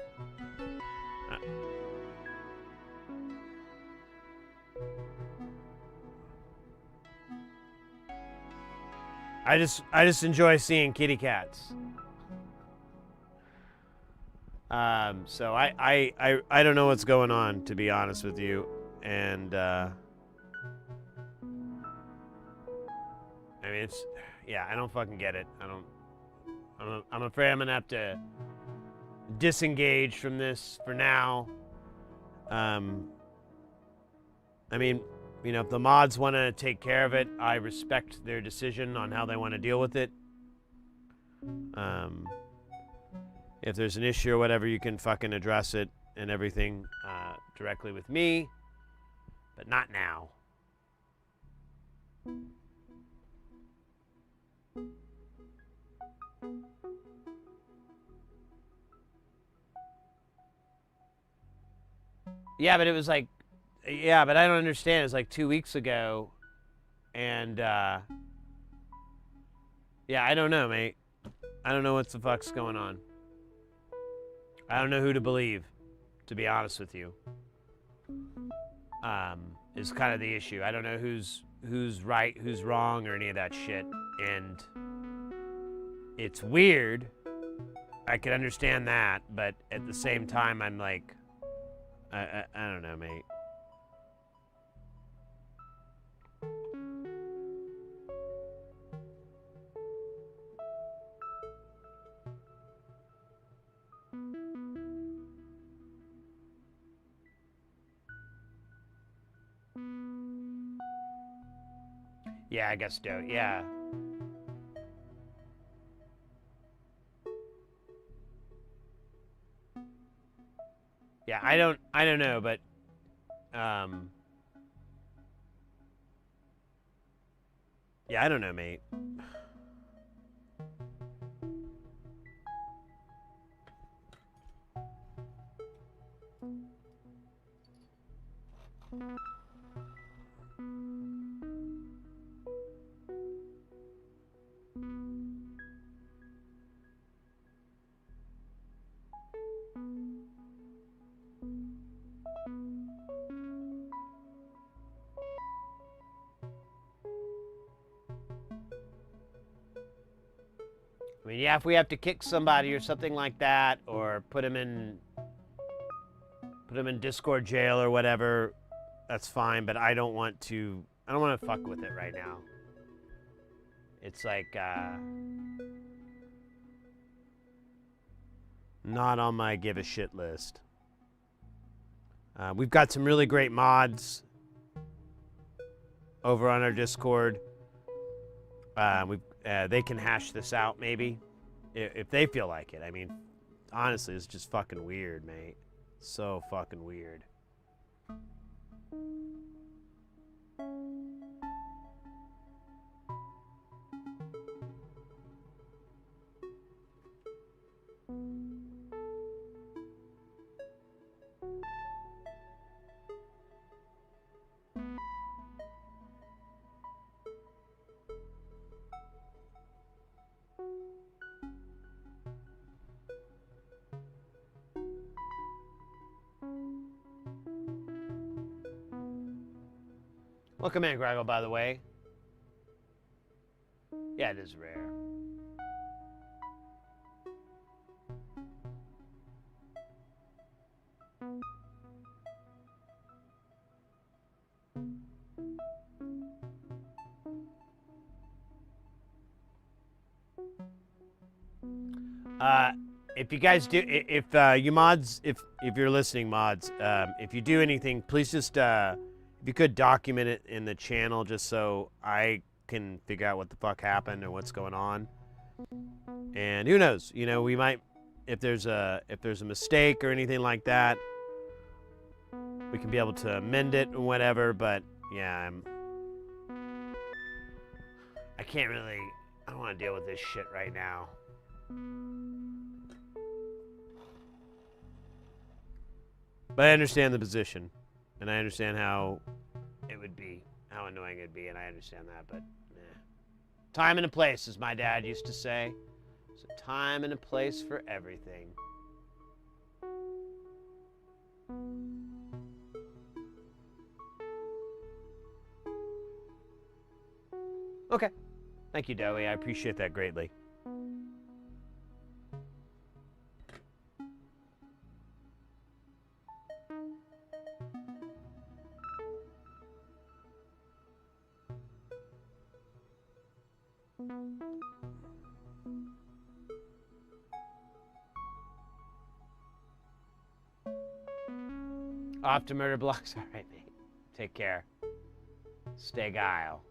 I just enjoy seeing kitty cats. So I don't know what's going on, to be honest with you, and I mean I don't fucking get it. I'm afraid I'm gonna have to disengage from this for now. I mean, you know, if the mods want to take care of it, I respect their decision on how they want to deal with it. If there's an issue or whatever, you can fucking address it and everything directly with me, but not now. Yeah, but it was like, yeah, but I don't understand. It was like 2 weeks ago, and yeah, I don't know, mate. I don't know what the fuck's going on. I don't know who to believe, to be honest with you. Is kind of the issue. I don't know who's right, who's wrong, or any of that shit. And it's weird. I can understand that, but at the same time, I'm like, I don't know, mate. Yeah, I guess so. Yeah. Yeah, I don't know, but yeah, I don't know, mate. I mean, yeah, if we have to kick somebody or something like that, or put them in Discord jail or whatever, that's fine. But I don't want to fuck with it right now. It's like not on my give a shit list. We've got some really great mods over on our Discord. They can hash this out, maybe, if they feel like it. I mean, honestly, it's just fucking weird, mate. So fucking weird. Welcome in, Graggle, by the way. Yeah, it is rare. If you guys do, if you mods, if you're listening, mods, if you do anything, please just If you could document it in the channel just so I can figure out what the fuck happened or what's going on. And who knows? You know, we might, if there's a mistake or anything like that, we can be able to amend it or whatever. But yeah, I can't really. I don't want to deal with this shit right now. But I understand the position, and I understand how it would be, how annoying it'd be, and I understand that. But time and a place, as my dad used to say. There's a time and a place for everything. Okay. Thank you, Dowie. I appreciate that greatly. Off to murder blocks. All right, mate. Take care. Stay guile.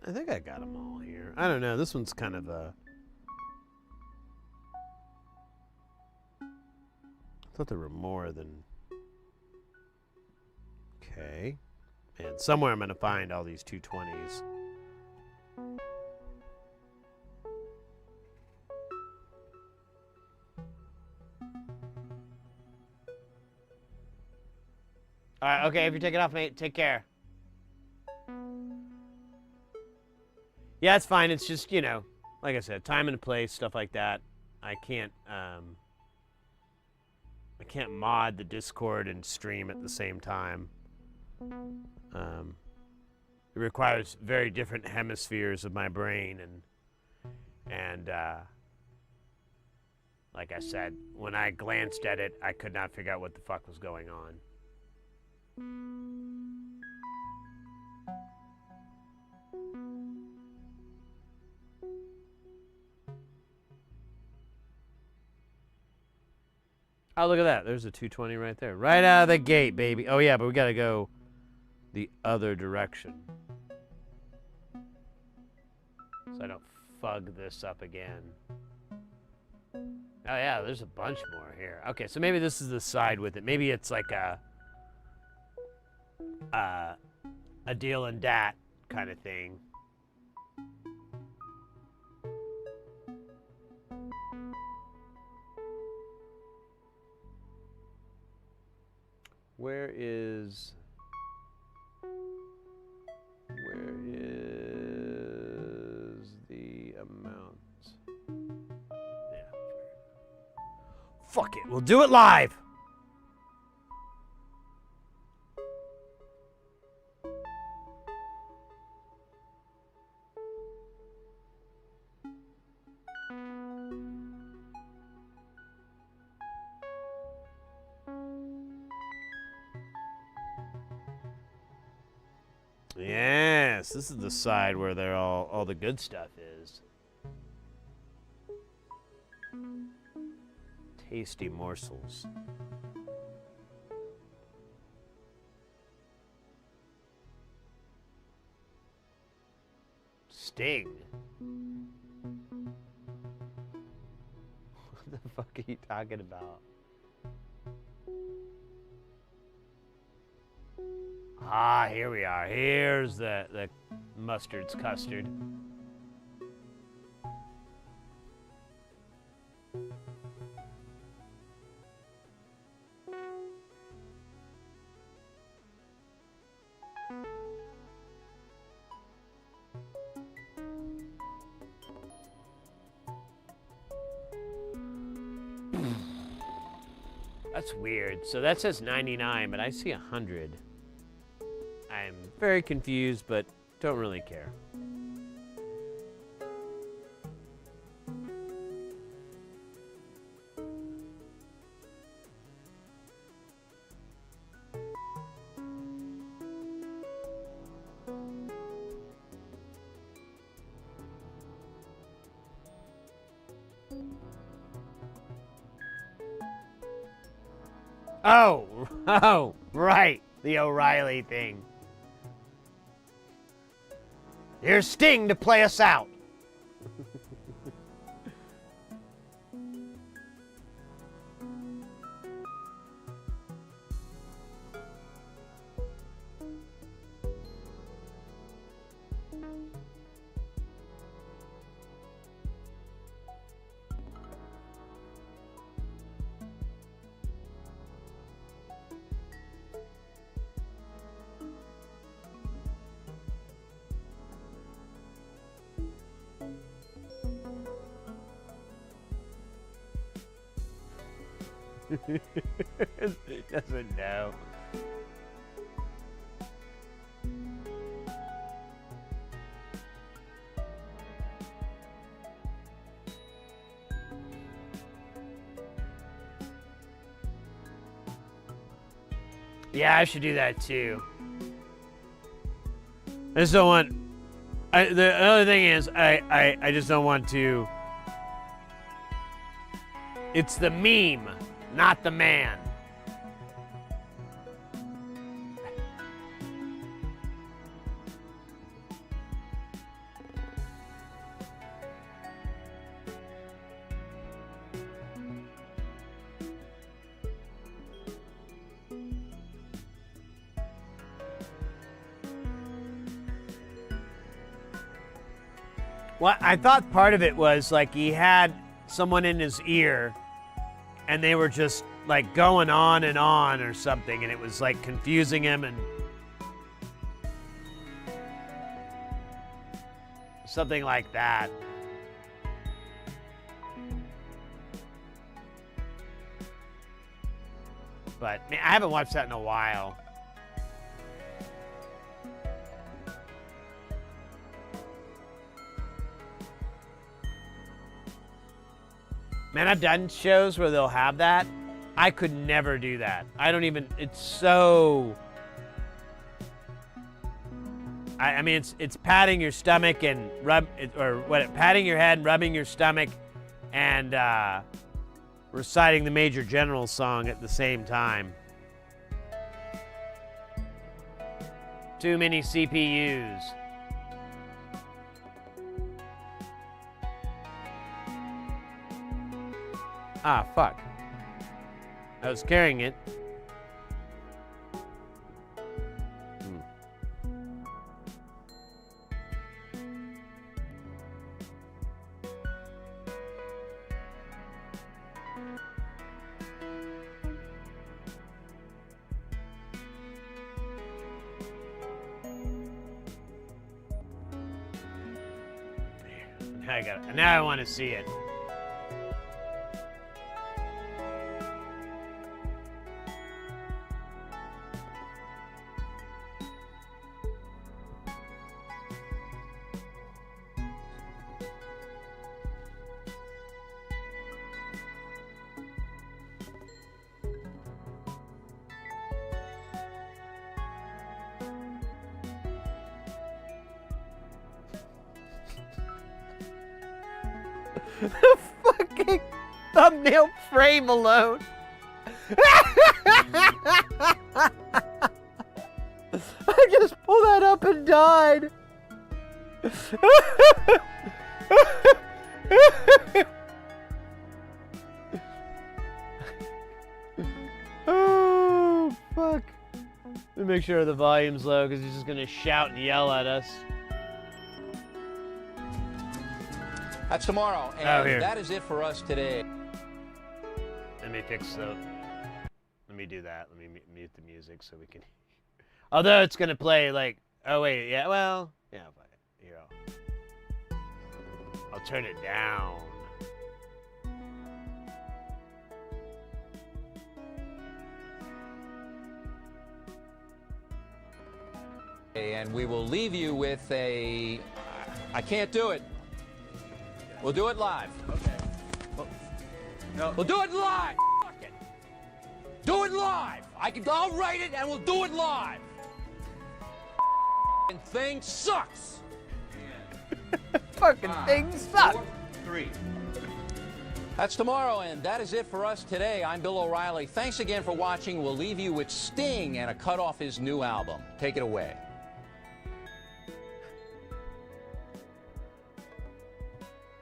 I think I got them all here. I don't know. This one's kind of a... I thought there were more than... Okay. And somewhere I'm going to find all these 220s. All right, okay, if you're taking off, mate, take care. Yeah, it's fine. It's just, you know, like I said, time and place, stuff like that. I can't mod the Discord and stream at the same time. It requires very different hemispheres of my brain, and like I said, when I glanced at it, I could not figure out what the fuck was going on. Oh, look at that. There's a 220 right there. Right out of the gate, baby. Oh, yeah, but we got to go the other direction. So I don't fug this up again. Oh, yeah, there's a bunch more here. Okay, so maybe this is the side with it. Maybe it's like a deal and dat kind of thing. Where is the amount? Yeah. Fuck it, we'll do it live. Yes, this is the side where they're all the good stuff is. Tasty morsels. Sting. What the fuck are you talking about? Ah, here we are. Here's the mustard's custard. That's weird. So that says 99, but I see 100. I'm very confused, but don't really care. Oh, right. The O'Reilly thing. Here's Sting to play us out. Doesn't know. Yeah, I should do that too. I just don't want. The other thing is, I just don't want to. It's the meme, not the man. Well, I thought part of it was like he had someone in his ear and they were just like going on and on or something, and it was like confusing him and something like that. But man, I haven't watched that in a while. Man, I've done shows where they'll have that. I could never do that. I don't even, it's so... I mean, it's patting your stomach and patting your head and rubbing your stomach and reciting the Major General song at the same time. Too many CPUs. Ah, fuck. I was carrying it. Now I want to see it. The fucking thumbnail frame alone. I just pulled that up and died. Oh, fuck. Let me make sure the volume's low because he's just going to shout and yell at us. That's tomorrow, and that is it for us today. Let me fix the... Let me do that. Let me mute the music so we can... Although it's going to play like... Oh, wait. Yeah, well... Yeah, here, I'll turn it down. And we will leave you with a... I can't do it. We'll do it live. Okay. No. We'll do it live. Fuck it. Do it live. I'll write it and we'll do it live. Thing sucks. Fucking thing sucks. 3. That's tomorrow, and that is it for us today. I'm Bill O'Reilly. Thanks again for watching. We'll leave you with Sting and a cut off his new album. Take it away.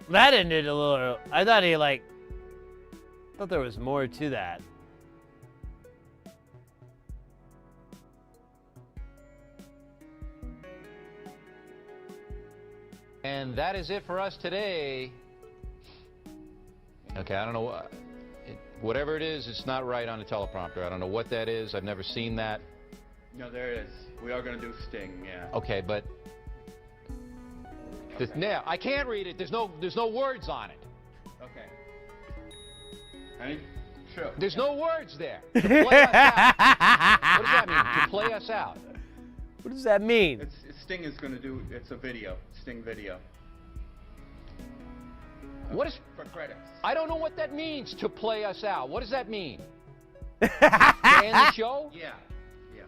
That ended a little. I thought there was more to that. And that is it for us today. Okay, I don't know. Whatever it is, it's not right on the teleprompter. I don't know what that is. I've never seen that. No, there it is. We are going to do Sting, yeah. Okay, but now I can't read it. There's no words on it. Okay. Ready? Sure. There's no words there. To play us out. What does that mean? To play us out. What does that mean? Sting is going to do, it's a video. Sting video. What is... For credits. I don't know what that means, to play us out. What does that mean? To end the show? Yeah. Yeah.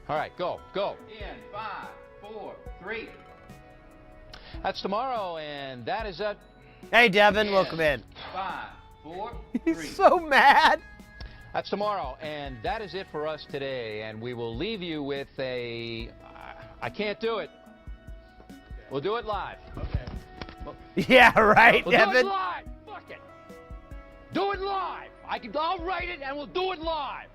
All right, go. In 5, 4, 3. That's tomorrow, and that is it. Hey, Devin, welcome in. 5, 4, 3. He's so mad. That's tomorrow, and that is it for us today. And we will leave you with a... I can't do it. We'll do it live. Okay. Yeah, right, We'll Devin. do it live. Fuck it. Do it live. I'll write it, and we'll do it live.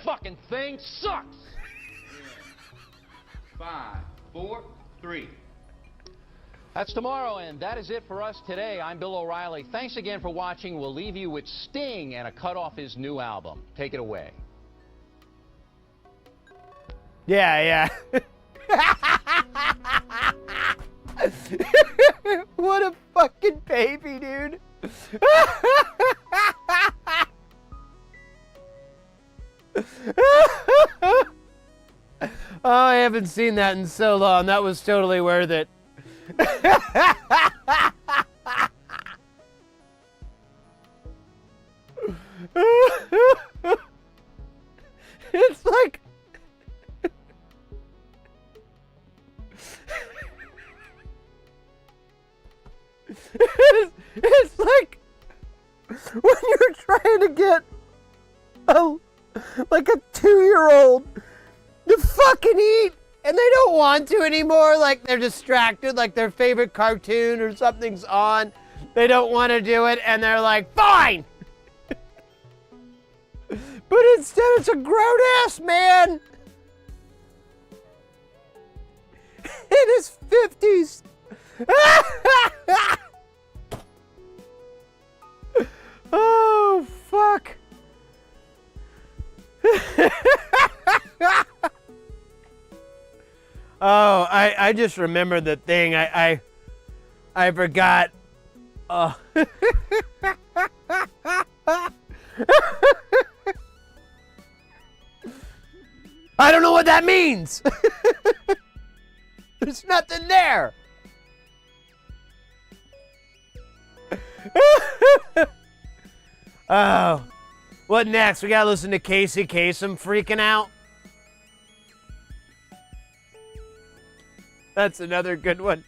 Fucking thing sucks. 5, 4, 3. That's tomorrow, and that is it for us today. I'm Bill O'Reilly. Thanks again for watching. We'll leave you with Sting and a cut off his new album. Take it away. Yeah. What a fucking baby, dude. Oh, I haven't seen that in so long. That was totally worth it. It's like... It's like when you're trying to get like a 2-year-old to fucking eat and they don't want to anymore, like they're distracted, like their favorite cartoon or something's on, they don't want to do it, and they're like, fine. But instead it's a grown-ass man in his 50s. Oh, fuck. Oh, I just remembered the thing. I forgot. Oh. I don't know what that means. There's nothing there. Oh, what next? We gotta listen to Casey Kasem freaking out. That's another good one.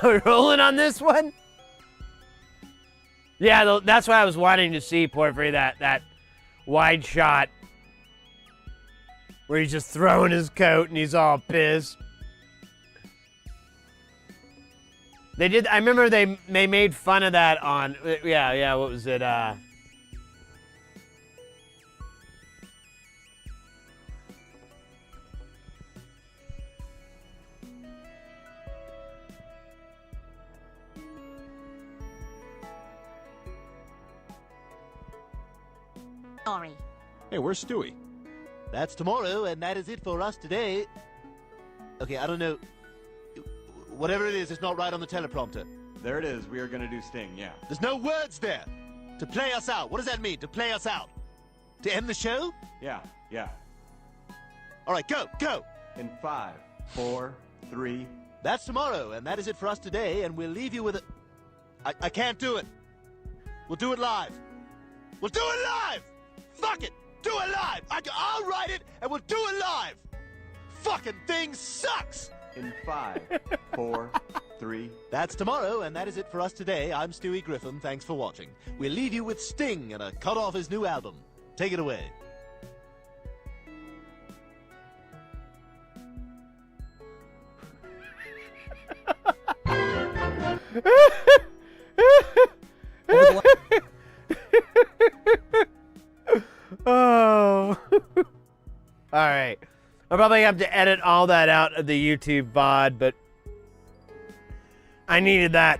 Are we rolling on this one? Yeah, that's what I was wanting to see, Porphyry, that wide shot where he's just throwing his coat and he's all pissed. They did. I remember they made fun of that on. Yeah. What was it? Sorry. Hey, where's Stewie? That's tomorrow, and that is it for us today. Okay, I don't know. Whatever it is, it's not right on the teleprompter. There it is. We are going to do Sting, yeah. There's no words there. To play us out. What does that mean, to play us out? To end the show? Yeah. All right, go. In 5, 4, 3. That's tomorrow, and that is it for us today, and we'll leave you with a... I can't do it. We'll do it live. We'll do it live! Fuck it! Do it live! I'll write it, and we'll do it live! Fucking thing sucks! In 5, 4, 3. That's tomorrow, and that is it for us today. I'm Stewie Griffin. Thanks for watching. We'll leave you with Sting and a cut off his new album. Take it away. Oh. All right. I'll probably have to edit all that out of the YouTube VOD, but I needed that.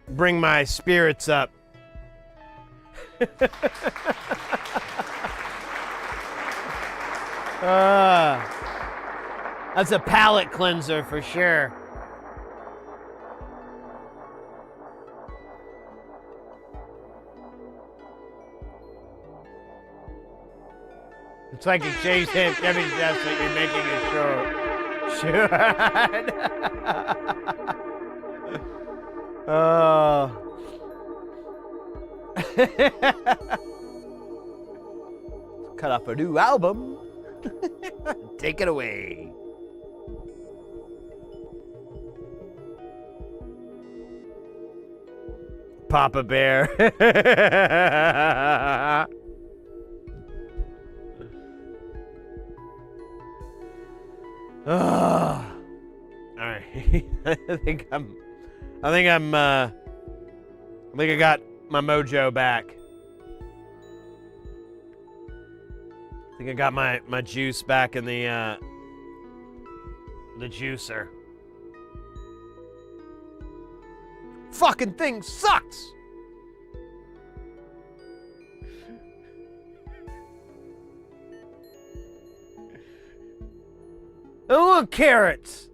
Bring my spirits up. That's a palate cleanser for sure. It's like exchange him. Kevin suggests that you're making a show. Sure. Cut off a new album. Take it away. Papa Bear. All right. I think I got my mojo back. I think I got my juice back in the juicer. Fucking thing sucks. I don't want carrots.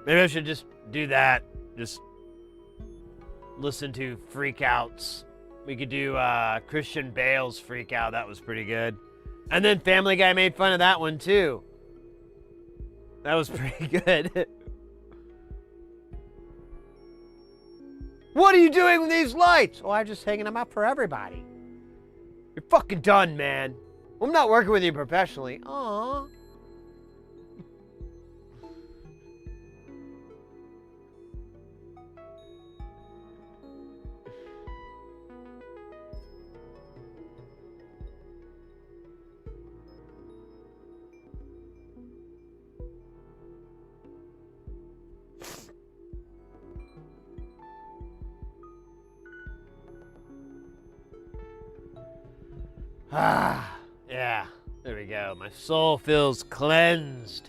Maybe I should just do that. Just listen to freakouts. We could do Christian Bale's freak out. That was pretty good. And then Family Guy made fun of that one too. That was pretty good. What are you doing with these lights? Oh, I'm just hanging them up for everybody. You're fucking done, man. I'm not working with you professionally. Aww. Ah, yeah, there we go. My soul feels cleansed.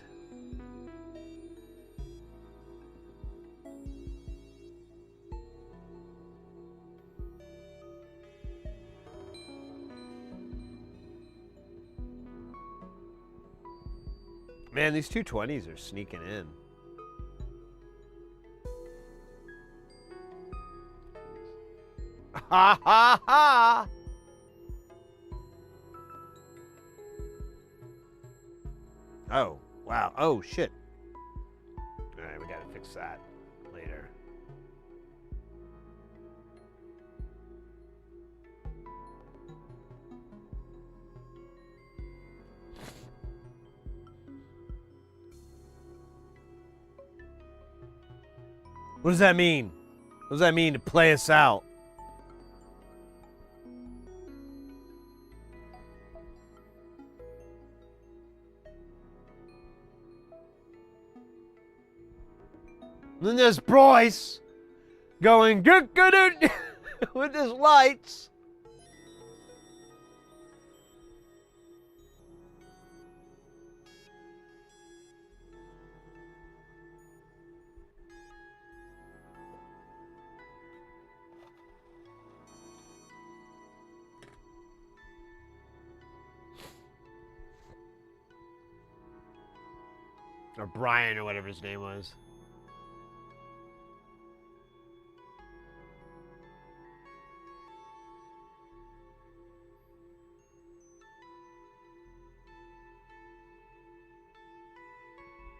Man, these 220s are sneaking in. Ha ha ha! Oh, wow. Oh, shit. All right, we gotta fix that later. What does that mean? What does that mean to play us out? Then there's Bryce going with his lights. Or Brian or whatever his name was.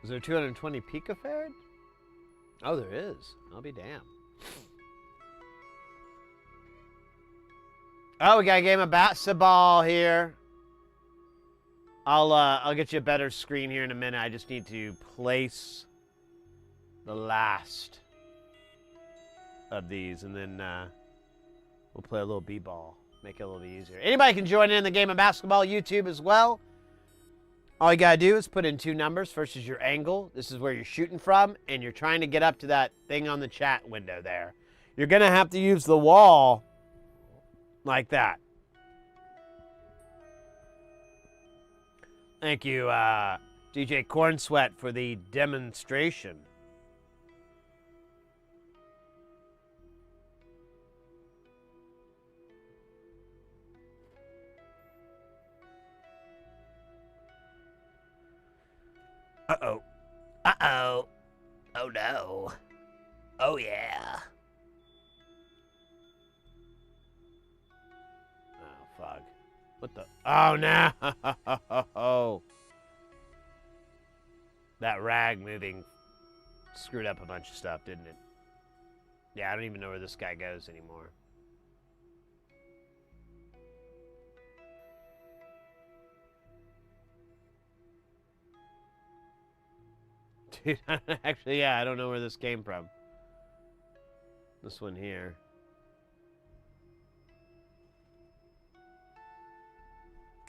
Is there 220 picofarad? Oh, there is. I'll be damned. Oh, we got a game of basketball here. I'll get you a better screen here in a minute. I just need to place the last of these, and then we'll play a little b-ball. Make it a little bit easier. Anybody can join in the game of basketball, YouTube as well. All you gotta do is put in 2 numbers. First is your angle. This is where you're shooting from, and you're trying to get up to that thing on the chat window there. You're gonna have to use the wall like that. Thank you, DJ Cornsweat, for the demonstration. Uh-oh. Uh-oh. Oh, no. Oh, yeah. Oh, fuck. What the? Oh, no. That rag moving screwed up a bunch of stuff, didn't it? Yeah, I don't even know where this guy goes anymore. Dude, actually, yeah, I don't know where this came from. This one here.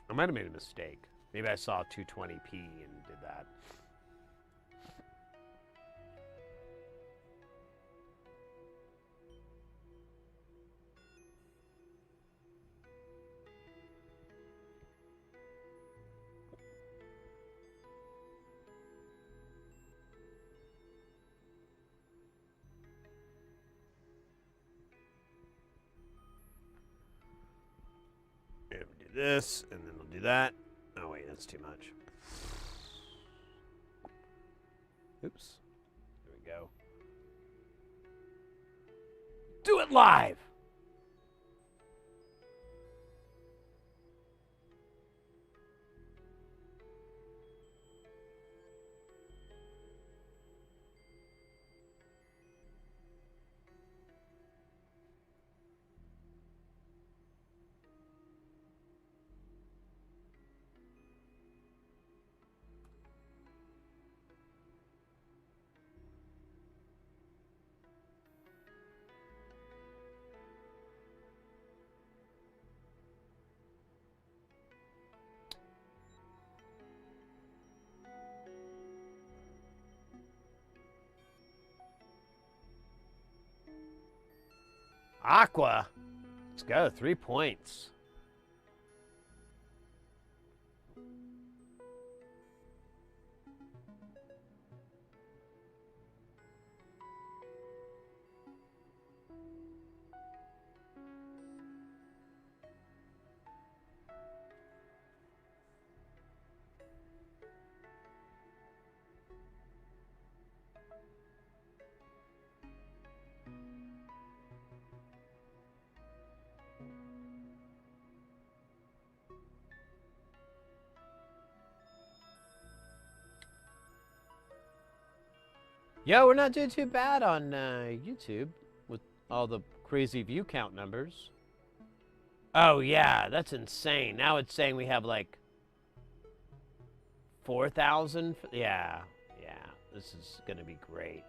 I might have made a mistake. Maybe I saw 220p and did that. This, and then we'll do that. Oh, wait, that's too much. Oops. There we go. Do it live! Aqua. Let's go. 3 points. Yo, we're not doing too bad on YouTube with all the crazy view count numbers. Oh, yeah, that's insane. Now it's saying we have like 4,000. Yeah, this is going to be great.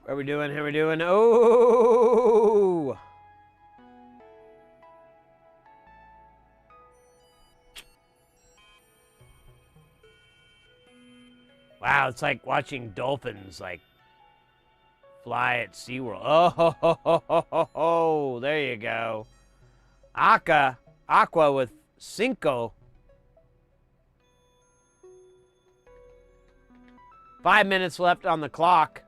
What are we doing? How are we doing? Oh! Wow, it's like watching dolphins like fly at SeaWorld. Oh, there you go. Aqua with Cinco. 5 minutes left on the clock.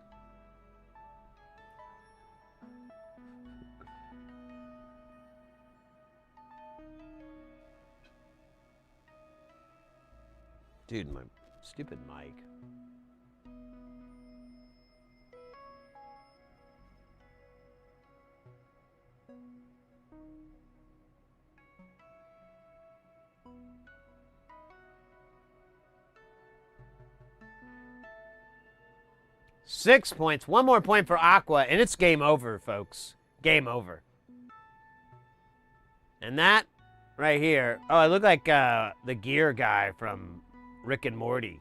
Dude, my stupid mic. Six points. One more point for Aqua, and it's game over, folks. Game over. And that right here. Oh, I look like the gear guy from Rick and Morty.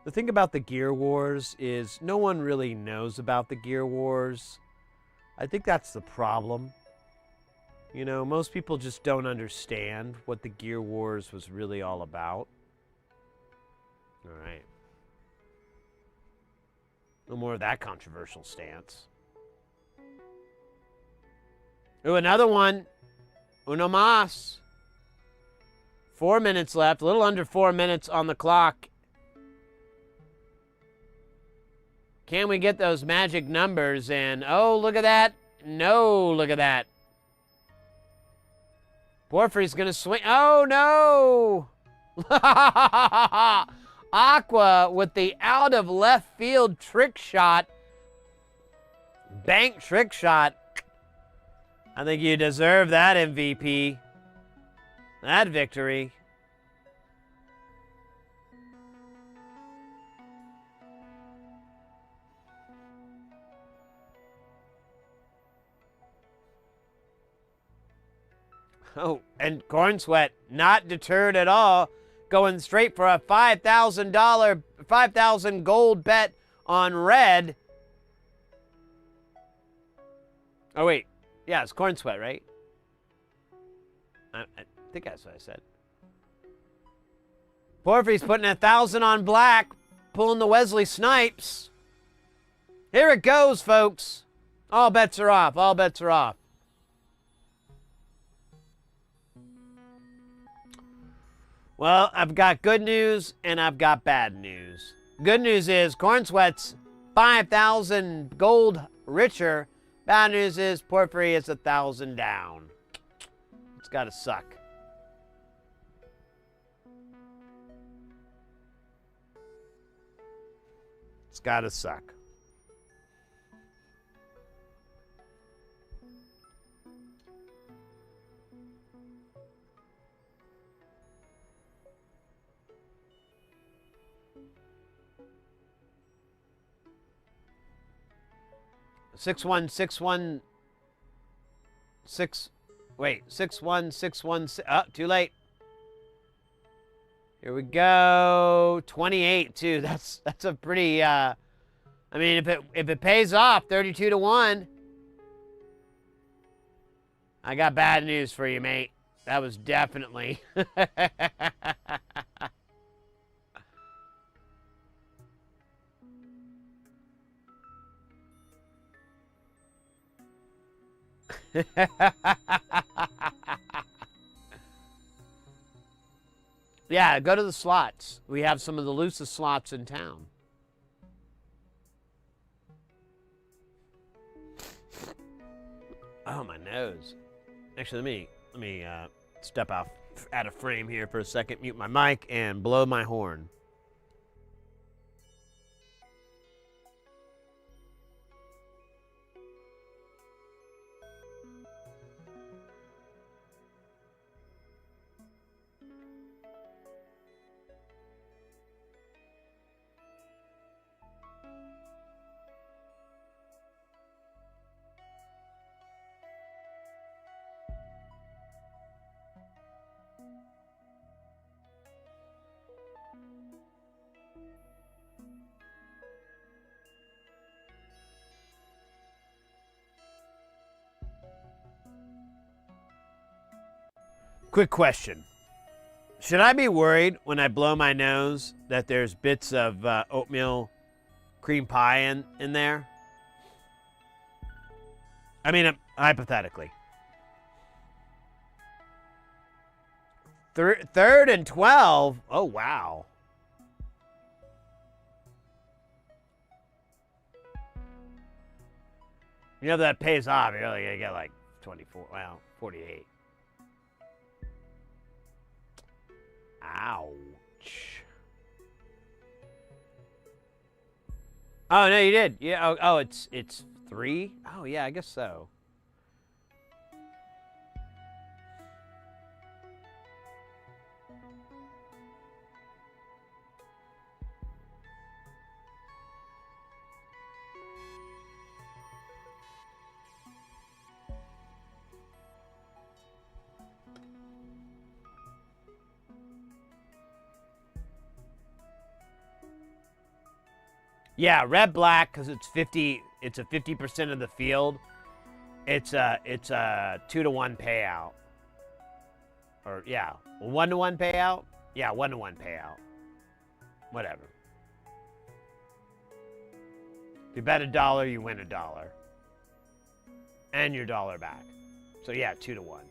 The thing about the Gear Wars is no one really knows about the Gear Wars. I think that's the problem. You know, most people just don't understand what the Gear Wars was really all about. All right. No more of that controversial stance. Ooh, another one. Uno mas. 4 minutes left. A little under 4 minutes on the clock. Can we get those magic numbers? And, oh, look at that. No, look at that. Porphyry's going to swing. Oh, no. Aqua with the out of left field trick shot. Bank trick shot. I think you deserve that MVP. That victory. Oh, and Corn Sweat not deterred at all, going straight for a $5,000 gold bet on red. Oh wait, yeah, it's Corn Sweat, right? I think that's what I said. Porphyry's putting 1,000 on black, pulling the Wesley Snipes. Here it goes, folks. All bets are off. All bets are off. Well, I've got good news and I've got bad news. Good news is Corn Sweat's 5,000 gold richer. Bad news is Porphyry is 1,000 down. It's gotta suck. It's gotta suck. Six one six one six. Wait, 61616. Oh, too late. Here we go. 28 too. That's a pretty. I mean, if it pays off, 32 to 1. I got bad news for you, mate. That was definitely. Yeah, go to the slots. We have some of the loosest slots in town. Oh, my nose. Actually, let me step out of frame here for a second, mute my mic, and blow my horn. Quick question. Should I be worried when I blow my nose that there's bits of oatmeal cream pie in there? I mean, hypothetically. Third and 12. Oh, wow. You know, if that pays off, you're really going to get like 24, well, 48. Ouch. Oh no, you did. Yeah. Oh, it's 3. Oh yeah, I guess so. Yeah, red black because it's 50. It's a 50% of the field. It's a 2-to-1 payout. Or yeah, 1-to-1 payout. Yeah, 1-to-1 payout. Whatever. If you bet $1, you win $1, and your dollar back. So yeah, 2-to-1.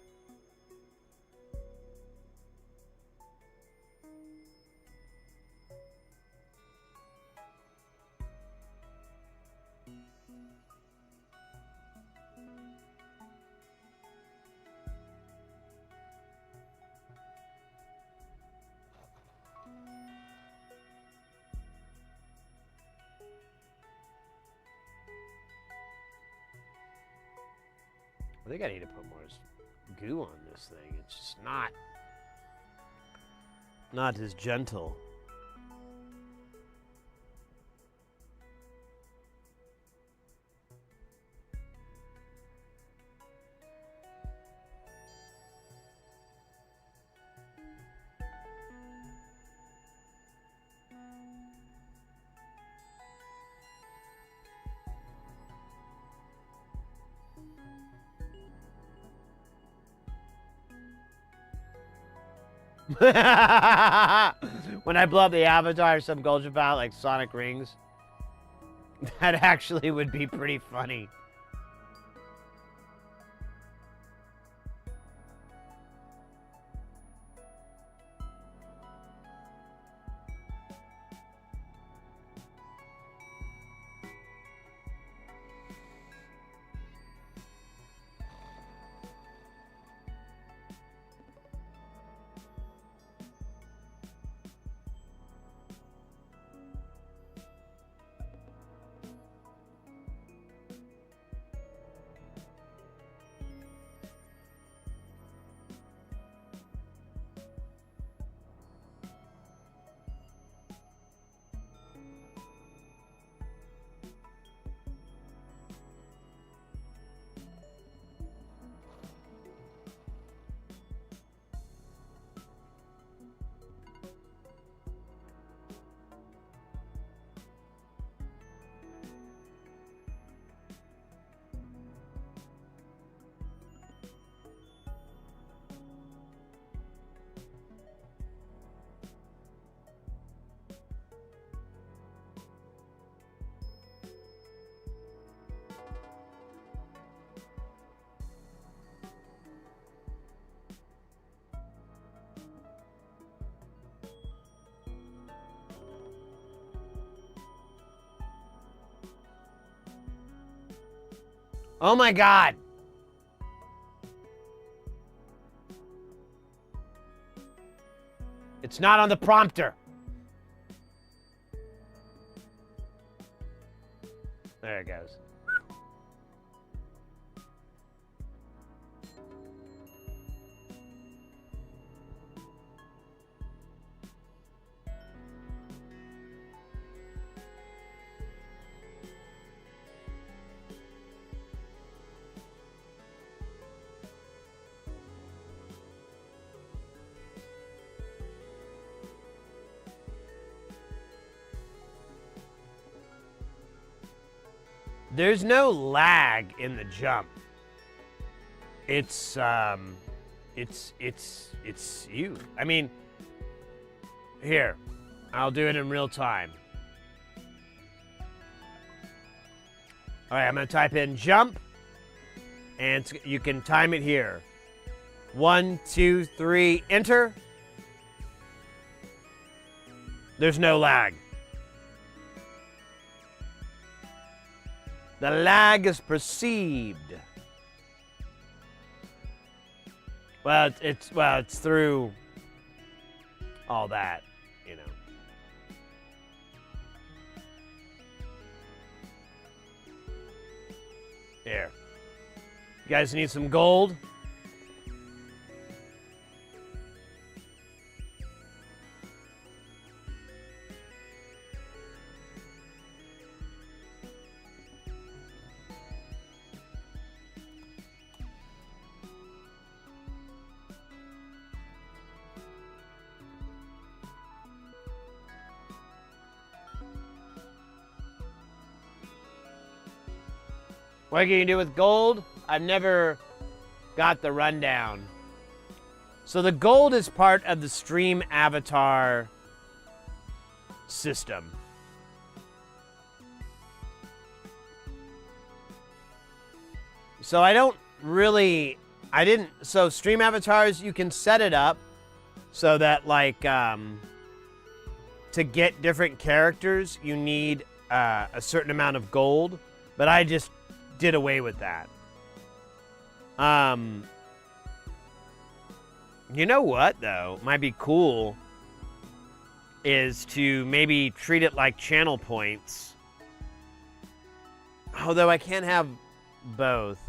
I think I need to put more goo on this thing. It's just not as gentle. When I blow up the avatar, some gulch about like Sonic Rings, that actually would be pretty funny. Oh my God. It's not on the prompter. There it goes. There's no lag in the jump. It's you. I mean, here, I'll do it in real time. All right, I'm gonna type in jump, and you can time it here. 1, 2, 3, enter. There's no lag. The lag is perceived. Well, it's through all that, you know. You guys need some gold? What can you do with gold? I've never got the rundown. So the gold is part of the stream avatar system. So so stream avatars, you can set it up so that like, to get different characters, you need a certain amount of gold, but I just did away with that. You know what, though, might be cool is to maybe treat it like channel points. Although I can't have both.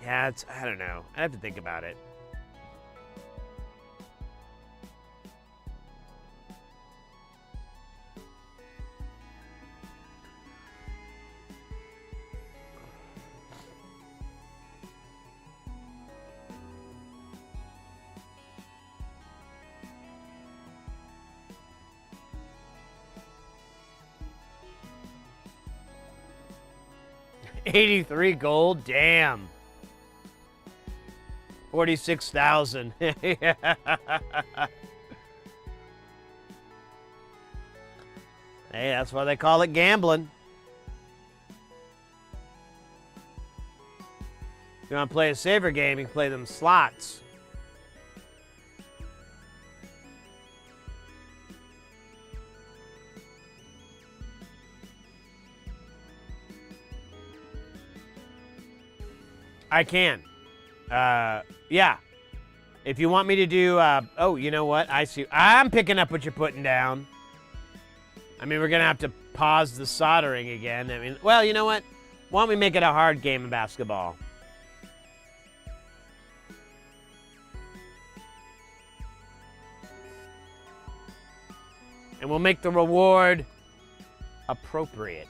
Yeah, I don't know. I'd have to think about it. $83 gold, damn. 46,000. Hey, that's why they call it gambling. If you want to play a safer game, you can play them slots. I can. Yeah. If you want me to do, oh, you know what? I see. I'm picking up what you're putting down. I mean, we're going to have to pause the soldering again. I mean, well, you know what? Why don't we make it a hard game of basketball? And we'll make the reward appropriate.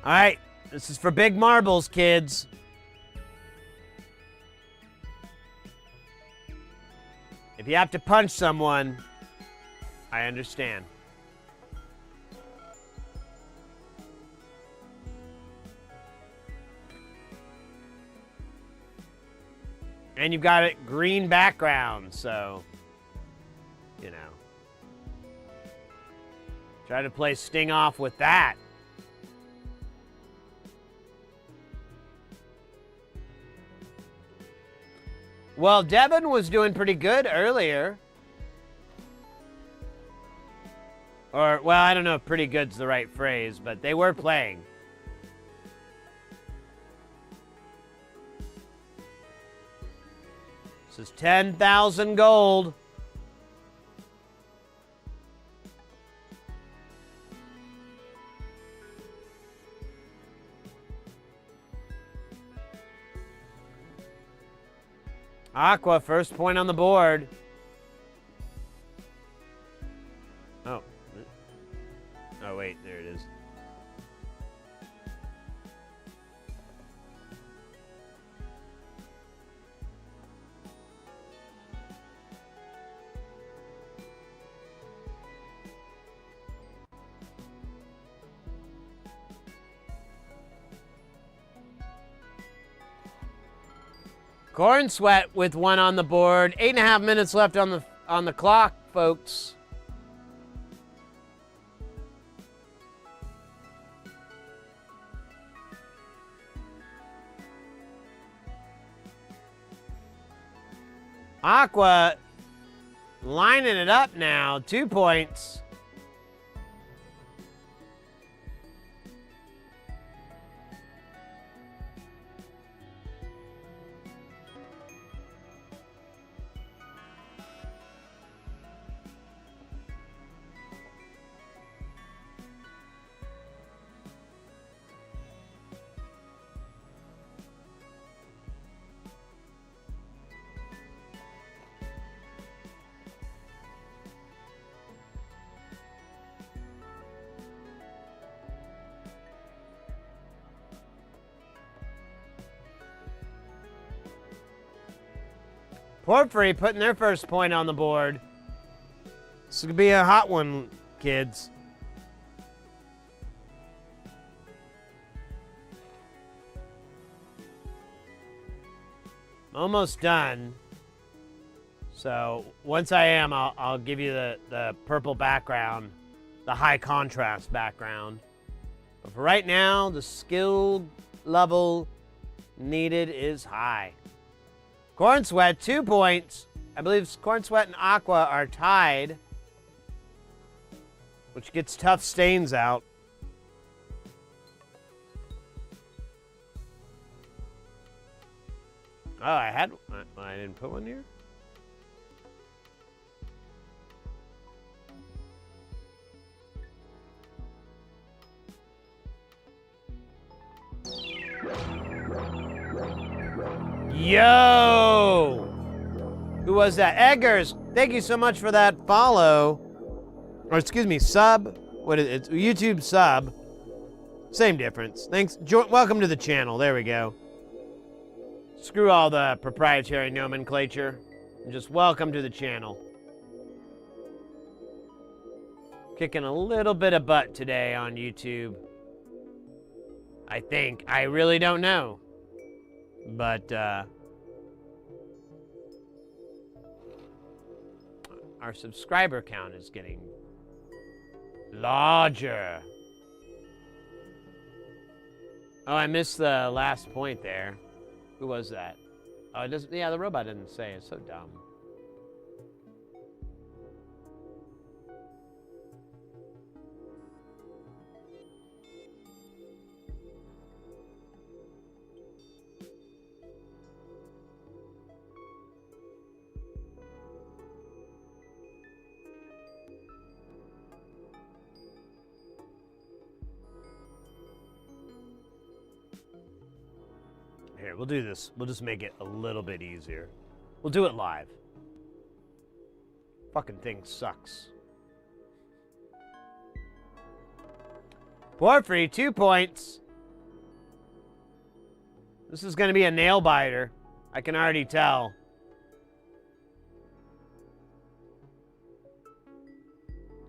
All right. This is for big marbles, kids. If you have to punch someone, I understand. And you've got a green background, so, you know. Try to play Sting off with that. Well, Devin was doing pretty good earlier. Or, well, I don't know if pretty good's the right phrase, but they were playing. This is 10,000 gold. Aqua, first point on the board. Oh. Oh, wait, there it is. Corn Sweat with one on the board. 8.5 minutes left on the clock, folks. Aqua lining it up now. 2 points. Porphyry putting their first point on the board. This could be a hot one, kids. Almost done. So once I am, I'll give you the purple background, the high contrast background. But for right now, the skill level needed is high. Corn Sweat, 2 points. I believe Corn Sweat and Aqua are tied, which gets tough stains out. Oh, I didn't put one here? Yo! Who was that? Eggers, thank you so much for that follow. Or excuse me, sub. What is it? It's YouTube sub. Same difference. Thanks. Welcome to the channel. There we go. Screw all the proprietary nomenclature. And just welcome to the channel. Kicking a little bit of butt today on YouTube. I think. I really don't know. But, our subscriber count is getting larger. Oh, I missed the last point there. Who was that? Oh, it doesn't. Yeah, the robot didn't say. It's so dumb. Here, we'll do this. We'll just make it a little bit easier. We'll do it live. Fucking thing sucks. Porphyry, 2 points. This is going to be a nail biter. I can already tell.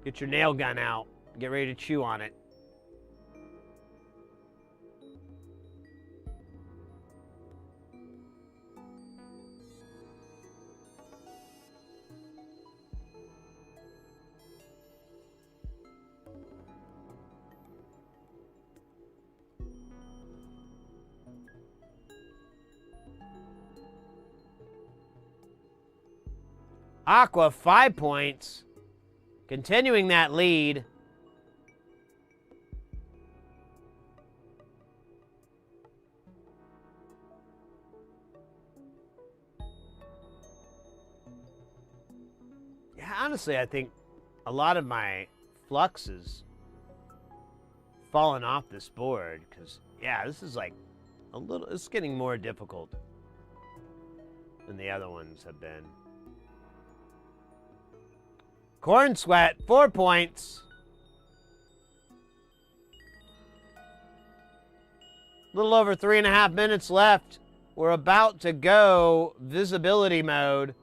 Get your nail gun out. Get ready to chew on it. Aqua, 5 points. Continuing that lead. Yeah, honestly, I think a lot of my flux is falling off this board because, yeah, this is like a little, it's getting more difficult than the other ones have been. Corn Sweat, 4 points. A little over 3.5 minutes left. We're about to go visibility mode.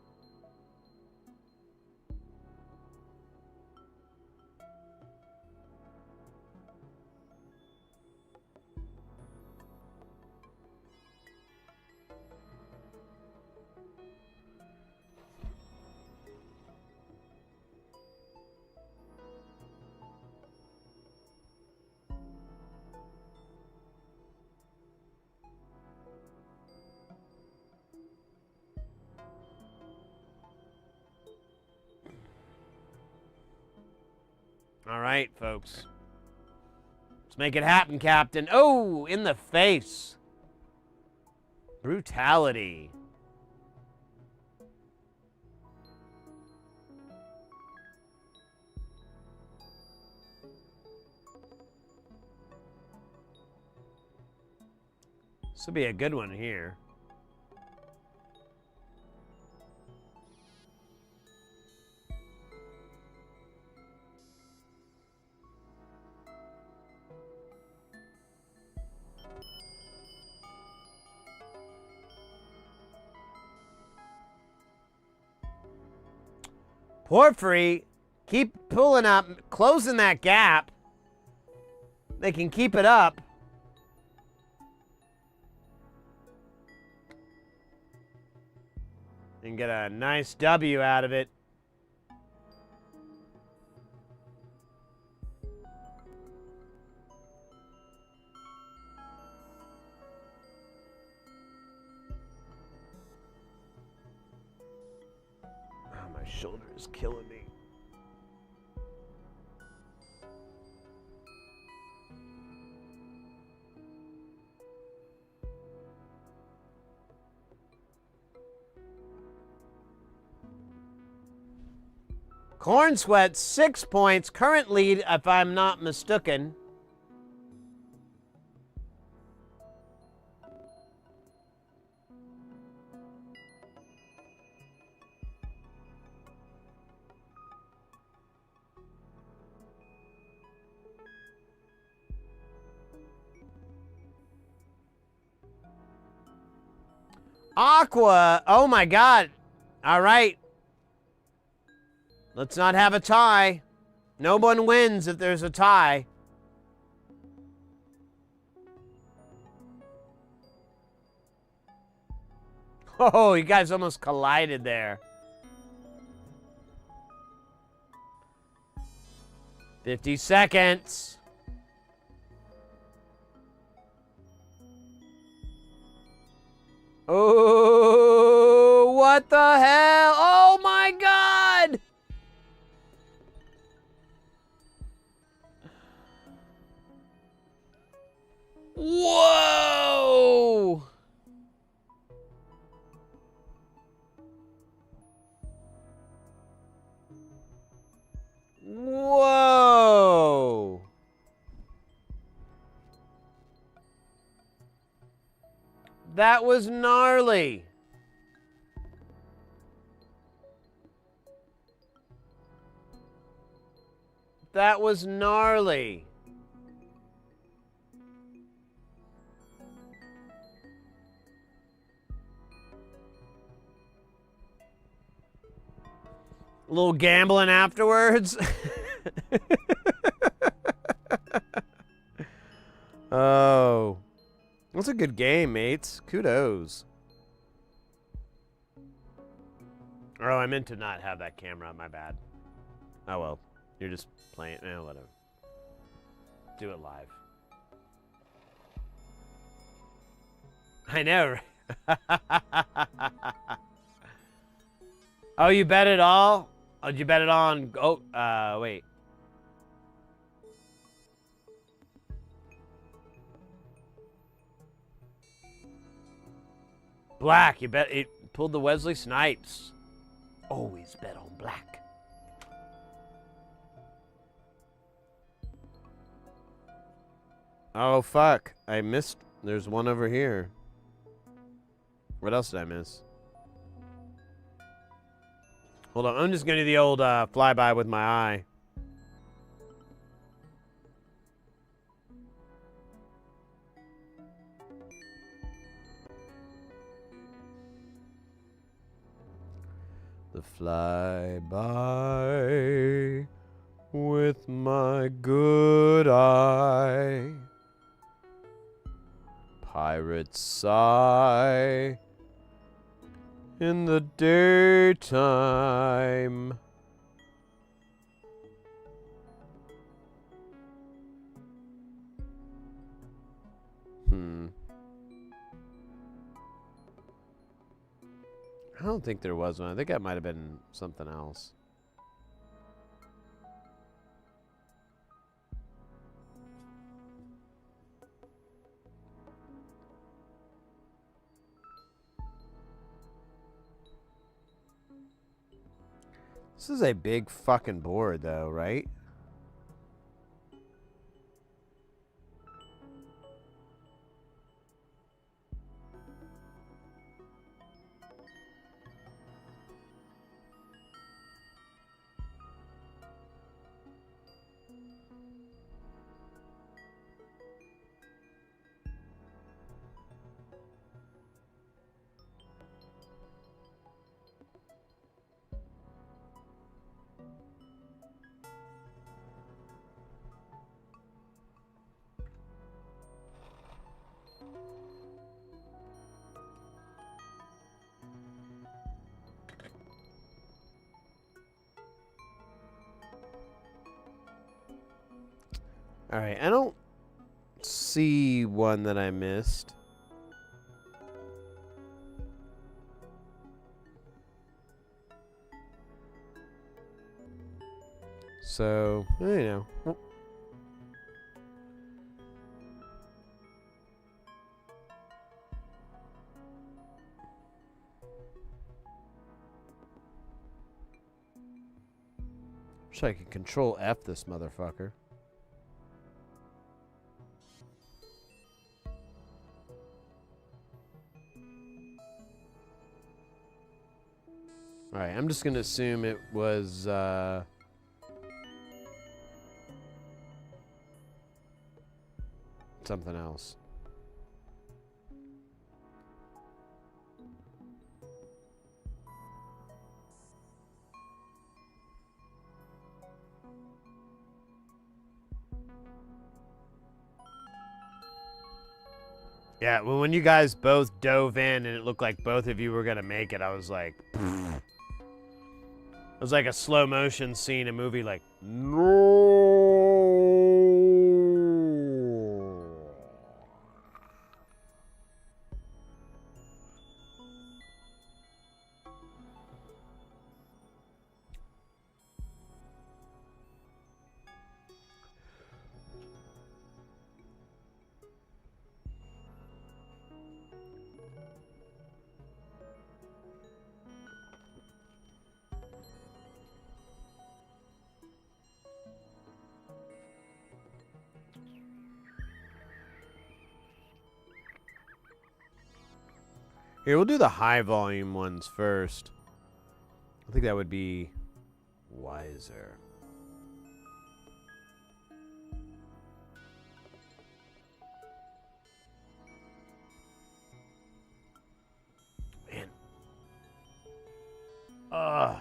All right, folks. Let's make it happen, Captain. Oh, in the face. Brutality. This will be a good one here. Porphyry, keep pulling up, closing that gap. They can keep it up. And get a nice W out of it. Oh, my shoulder is killing me. Corn Sweat, 6 points. Current lead, if I'm not mistaken. Aqua, oh my God. All right. Let's not have a tie. No one wins if there's a tie. Oh, you guys almost collided there. 50 seconds. Oh, what the hell? Oh my God! Whoa! Whoa! That was gnarly. That was gnarly. A little gambling afterwards. Oh. That's a good game, mates. Kudos. Oh, I meant to not have that camera. My bad. Oh, well. You're just playing. Whatever. Do it live. I know. Oh, you bet it all? Oh, did you bet it on... Oh, wait. Black, you bet it pulled the Wesley Snipes. Always bet on black. Oh, fuck. I missed. There's one over here. What else did I miss? Hold on. I'm just going to do the old flyby with my eye. The flyby with my good eye. Pirates sigh in the daytime. I don't think there was one. I think that might have been something else. This is a big fucking board, though, right? All right, I don't see one that I missed. So, you know. Wish I could control F this motherfucker. Alright, I'm just gonna assume it was something else. Yeah, well, when you guys both dove in and it looked like both of you were gonna make it, I was like, it was like a slow motion scene, a movie like, no. Here, we'll do the high volume ones first. I think that would be wiser. Man. Ugh.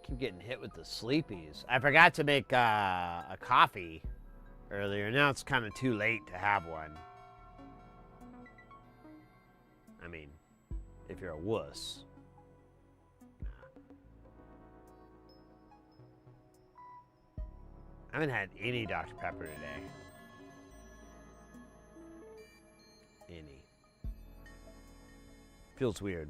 Keep getting hit with the sleepies. I forgot to make a coffee earlier. Now it's kind of too late to have one. I mean, if you're a wuss. Nah. I haven't had any Dr. Pepper today. Any. Feels weird.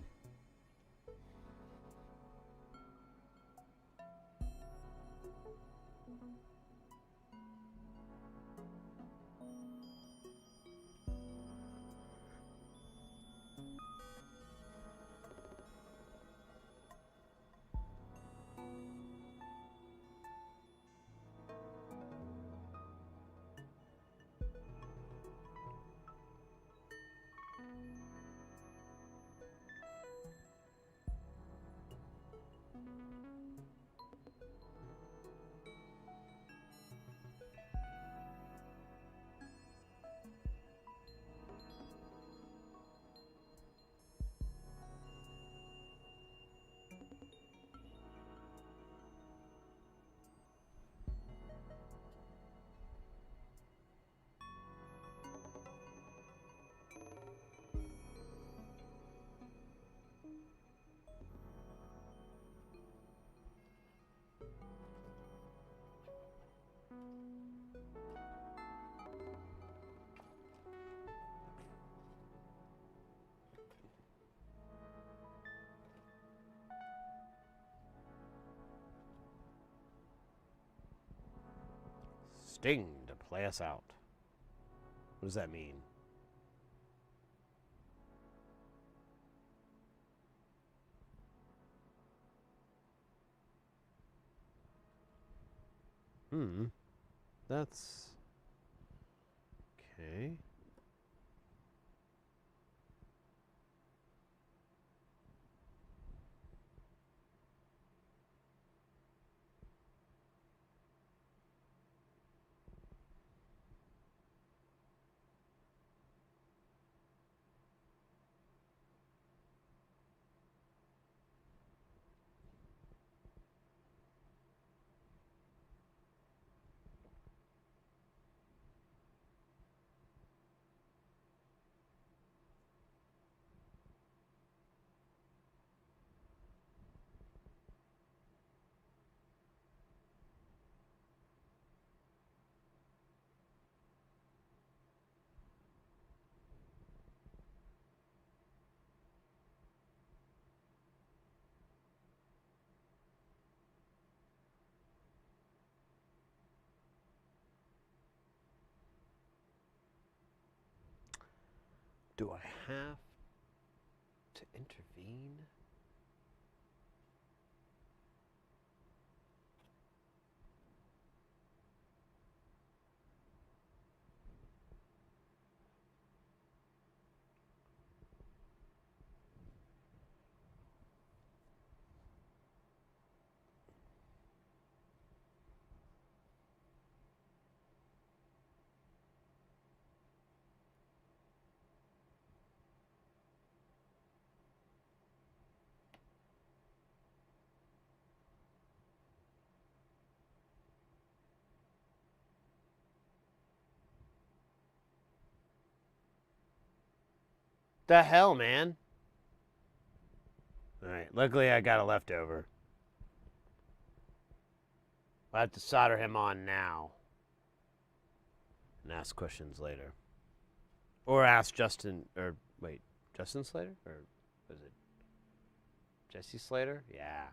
Sting to play us out. What does that mean? That's okay. Do I have to intervene? The hell, man? Alright, luckily I got a leftover. I'll have to solder him on now. And ask questions later. Or ask Justin, or wait, Justin Slater? Or was it Jesse Slater? Yeah.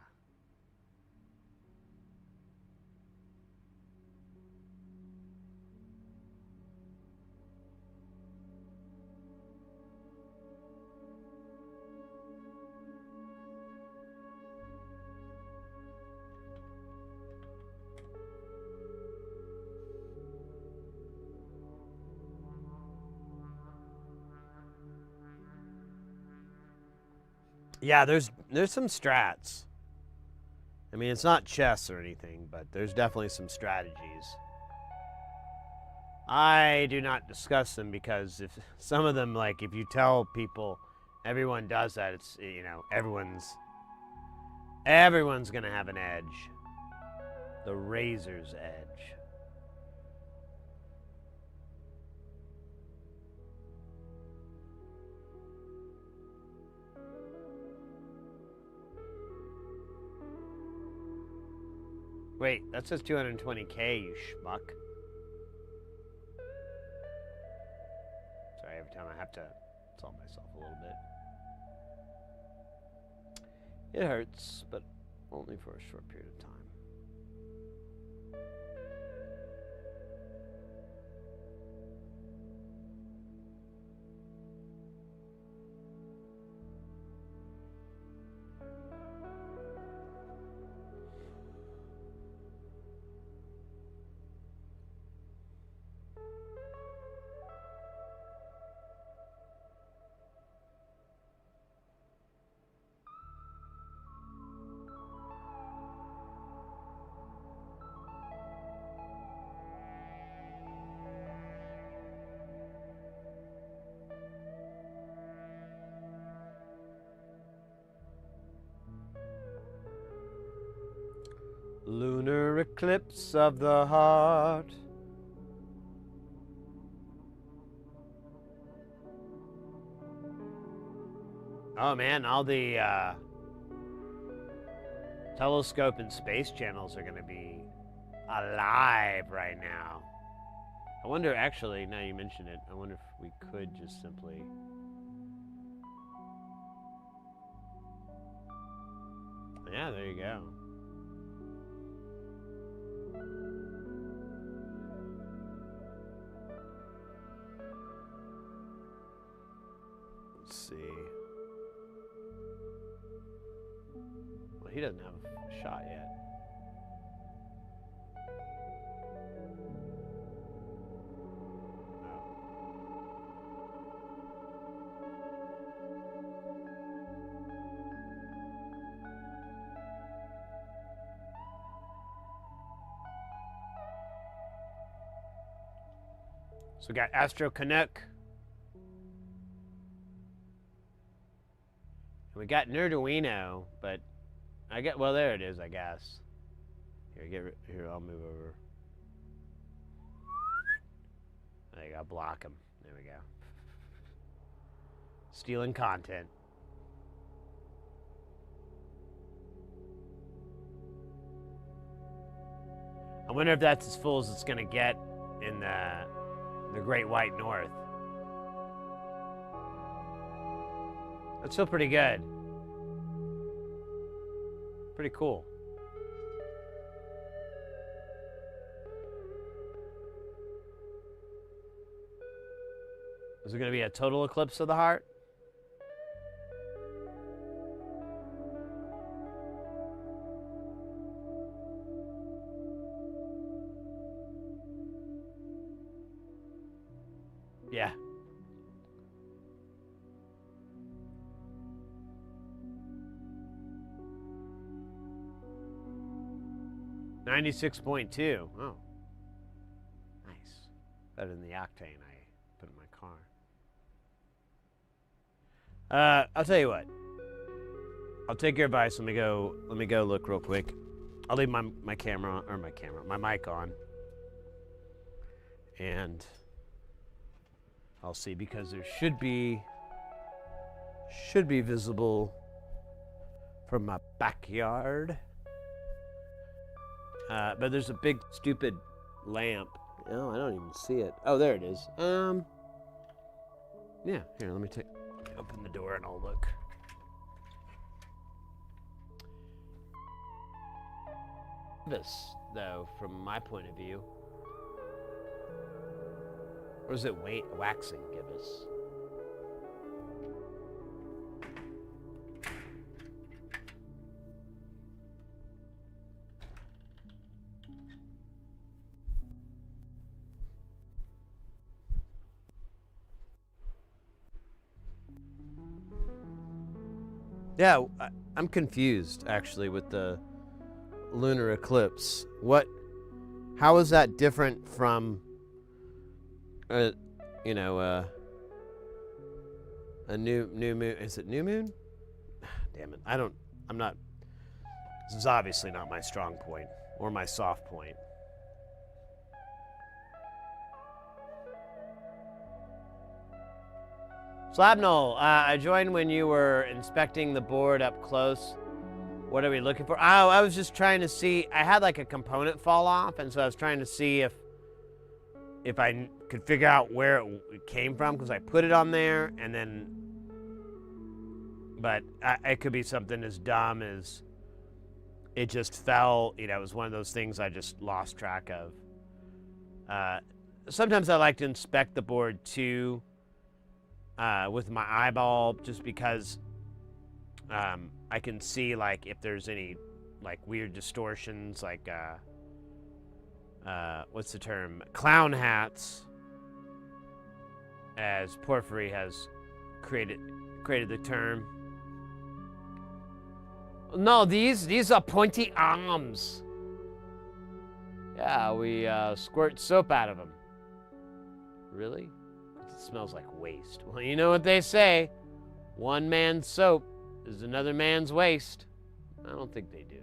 Yeah, there's some strats. I mean, it's not chess or anything, but there's definitely some strategies. I do not discuss them because if some of them, like, if you tell people everyone does that, it's, you know, everyone's gonna have an edge. The razor's edge. Wait, that says 220K, you schmuck. Sorry, every time I have to solve myself a little bit. It hurts, but only for a short period of time. Lunar eclipse of the heart. Oh man, all the telescope and space channels are going to be alive right now. I wonder, actually, now you mention it, I wonder if we could just simply... Yeah, there you go. Let's see. Well, he doesn't have a shot yet. So we got Astro Canuck. And we got Nerduino, but I get, well, there it is, I guess. Here, I'll move over. There you go, block him. There we go. Stealing content. I wonder if that's as full as it's gonna get in the Great White North. That's still pretty good. Pretty cool. Is there going to be a total eclipse of the heart? Yeah. $96.2. Oh. Nice. Better than the octane I put in my car. I'll tell you what. I'll take your advice. Let me go look real quick. I'll leave my mic on. And I'll see, because there should be visible from my backyard. But there's a big stupid lamp. Oh, I don't even see it. Oh, there it is. Yeah, here, let me open the door and I'll look. This, though, from my point of view. Or is it waxing gibbous? Yeah, I'm confused actually with the lunar eclipse. How is that different from a new moon? Is it new moon? Damn it. This is obviously not my strong point or my soft point. Slabnol, I joined when you were inspecting the board up close. What are we looking for? Oh, I was just trying to see. I had like a component fall off, and so I was trying to see if I could figure out where it came from, because I put it on there, and then, but it could be something as dumb as it just fell. It was one of those things I just lost track of. Sometimes I like to inspect the board too. With my eyeball, just because I can see like if there's any like weird distortions, like what's the term? Clown hats, as Porphyry has created the term. No, these are pointy arms. Yeah, we squirt soap out of them. Really? It smells like waste. Well, you know what they say. One man's soap is another man's waste. I don't think they do.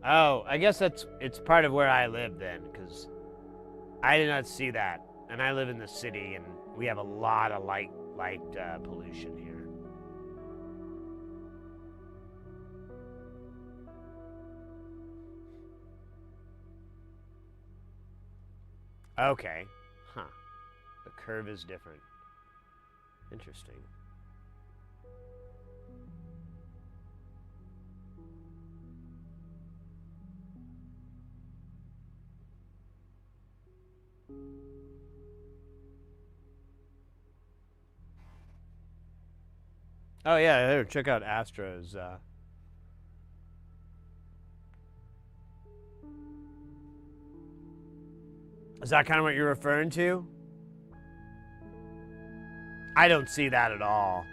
Oh, I guess it's part of where I live then, because I did not see that. And I live in the city, and we have a lot of light pollution here. Okay. Huh. The curve is different. Interesting. Oh yeah, here, check out Astro's. Is that kind of what you're referring to? I don't see that at all.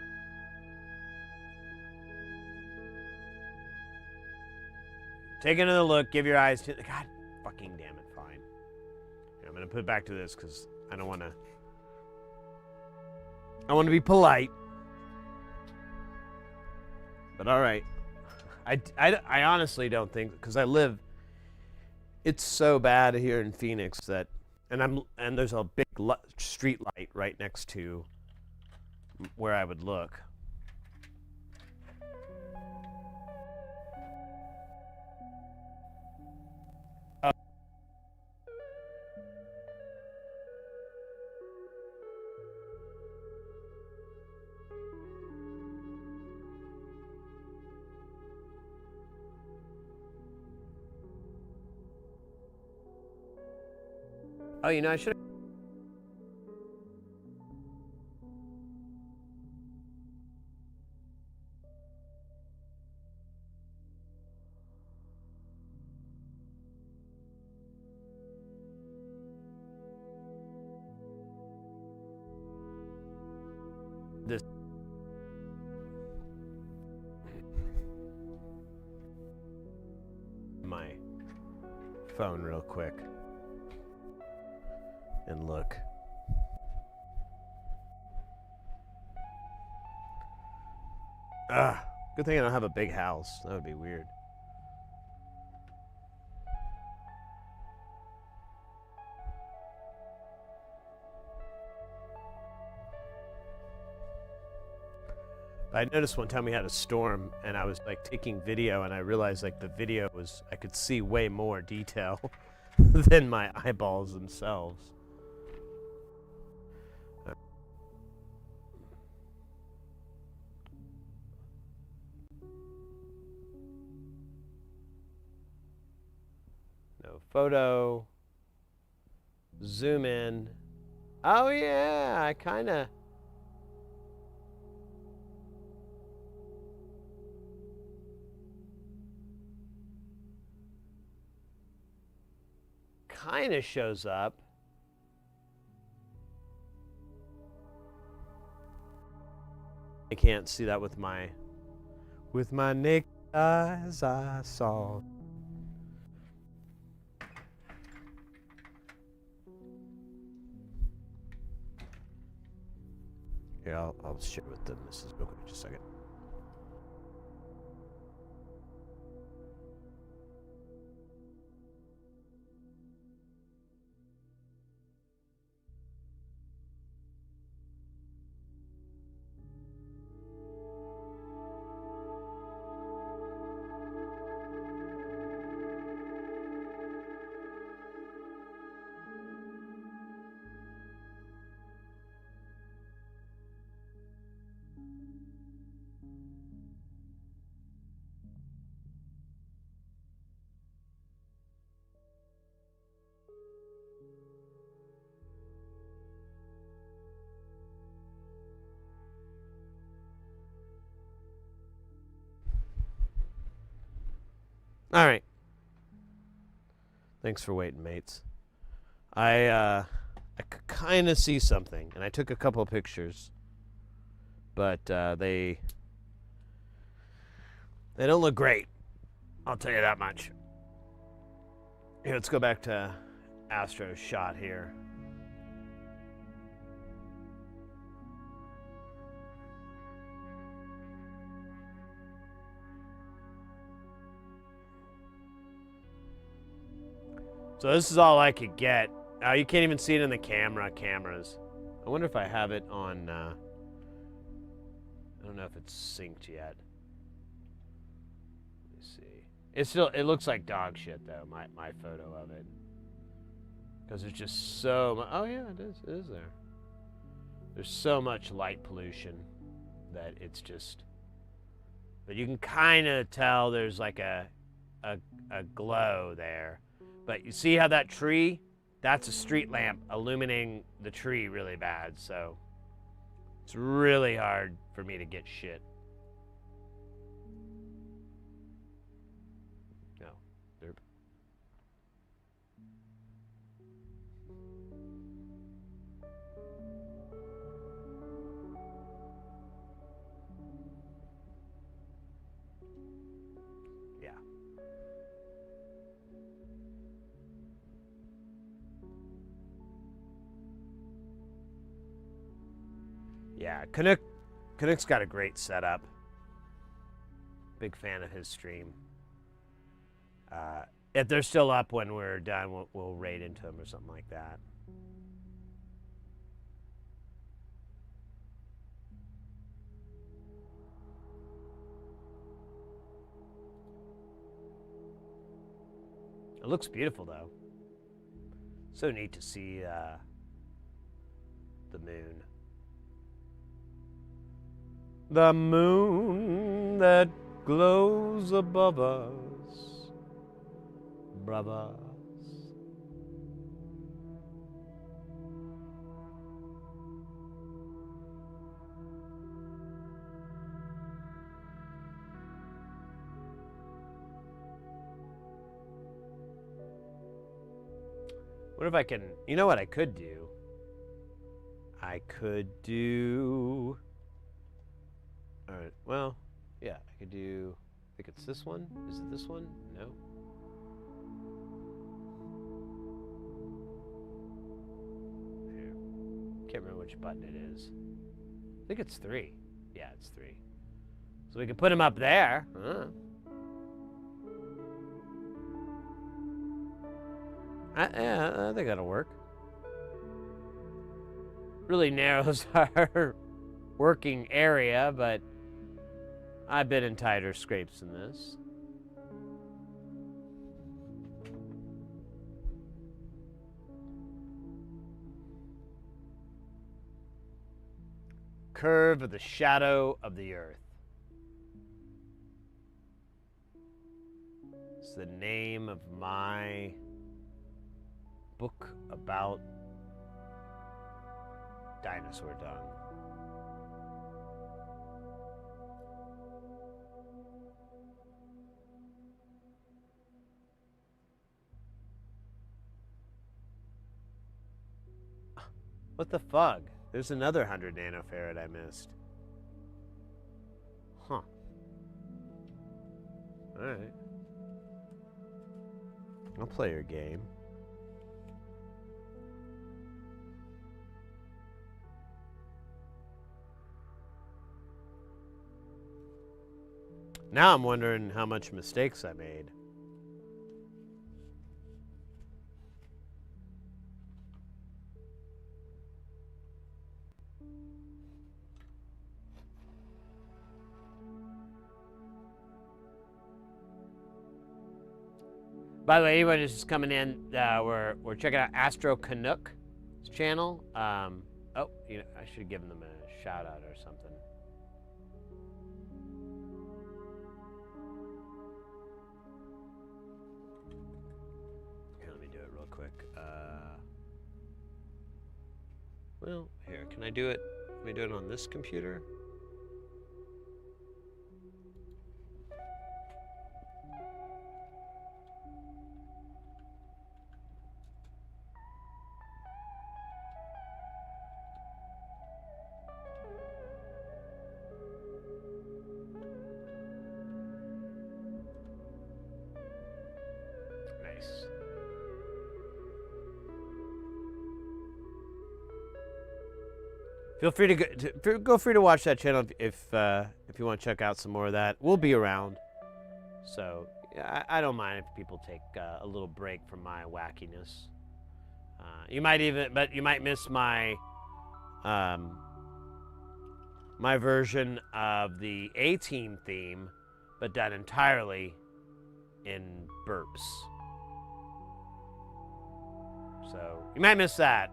Take another look. Give your eyes to. God, fucking damn it! Fine. I'm gonna put it back to this because I don't want to. I want to be polite. But all right. I honestly don't think, because I live. It's so bad here in Phoenix that, and there's a big street light right next to where I would look. Oh, you know, I should. This. My phone real quick and look. Good thing I don't have a big house. That would be weird. I noticed one time we had a storm and I was like taking video and I realized like the video was, I could see way more detail than my eyeballs themselves. No photo. Zoom in. Oh yeah, I kinda shows up. I can't see that with my naked eyes I saw. Here, I'll share with them. This is real quick, just a second. All right. Thanks for waiting, mates. I could kind of see something, and I took a couple of pictures, but they don't look great. I'll tell you that much. Here, let's go back to Astro's shot here. So this is all I could get. You can't even see it in the cameras. I wonder if I have it on, I don't know if it's synced yet. Let me see. It looks like dog shit though, my photo of it. Because there's just so much, oh yeah, it is there. There's so much light pollution that it's just, but you can kind of tell there's like a glow there. But you see how that tree, that's a street lamp illuminating the tree really bad, so it's really hard for me to get shit. No, derp. Yeah. Yeah, Canuck's got a great setup. Big fan of his stream. If they're still up when we're done, we'll raid into them or something like that. It looks beautiful though. So neat to see the moon. The moon that glows above us, brothers. What if I can... You know what I could do? I could do... Alright, well, yeah, I could do... I think it's this one. Is it this one? No. Here. Can't remember which button it is. I think it's 3. Yeah, it's 3. So we can put him up there. Yeah, I think that'll work. Really narrows our working area, but I've been in tighter scrapes than this. Curve of the shadow of the earth. It's the name of my book about dinosaur dung. What the fuck? There's another 100 nanofarad I missed. Huh. Alright. I'll play your game. Now I'm wondering how much mistakes I made. By the way, anyone who's just coming in, we're checking out Astro Canuck's channel. Oh, you know, I should have given them a shout out or something. Here, let me do it real quick. Well, here, can I do it? Let me do it on this computer. Feel free to go free to watch that channel if you want to check out some more of that. We'll be around, so I don't mind if people take a little break from my wackiness. You might miss my my version of the A-Team theme, but done entirely in burps. So you might miss that.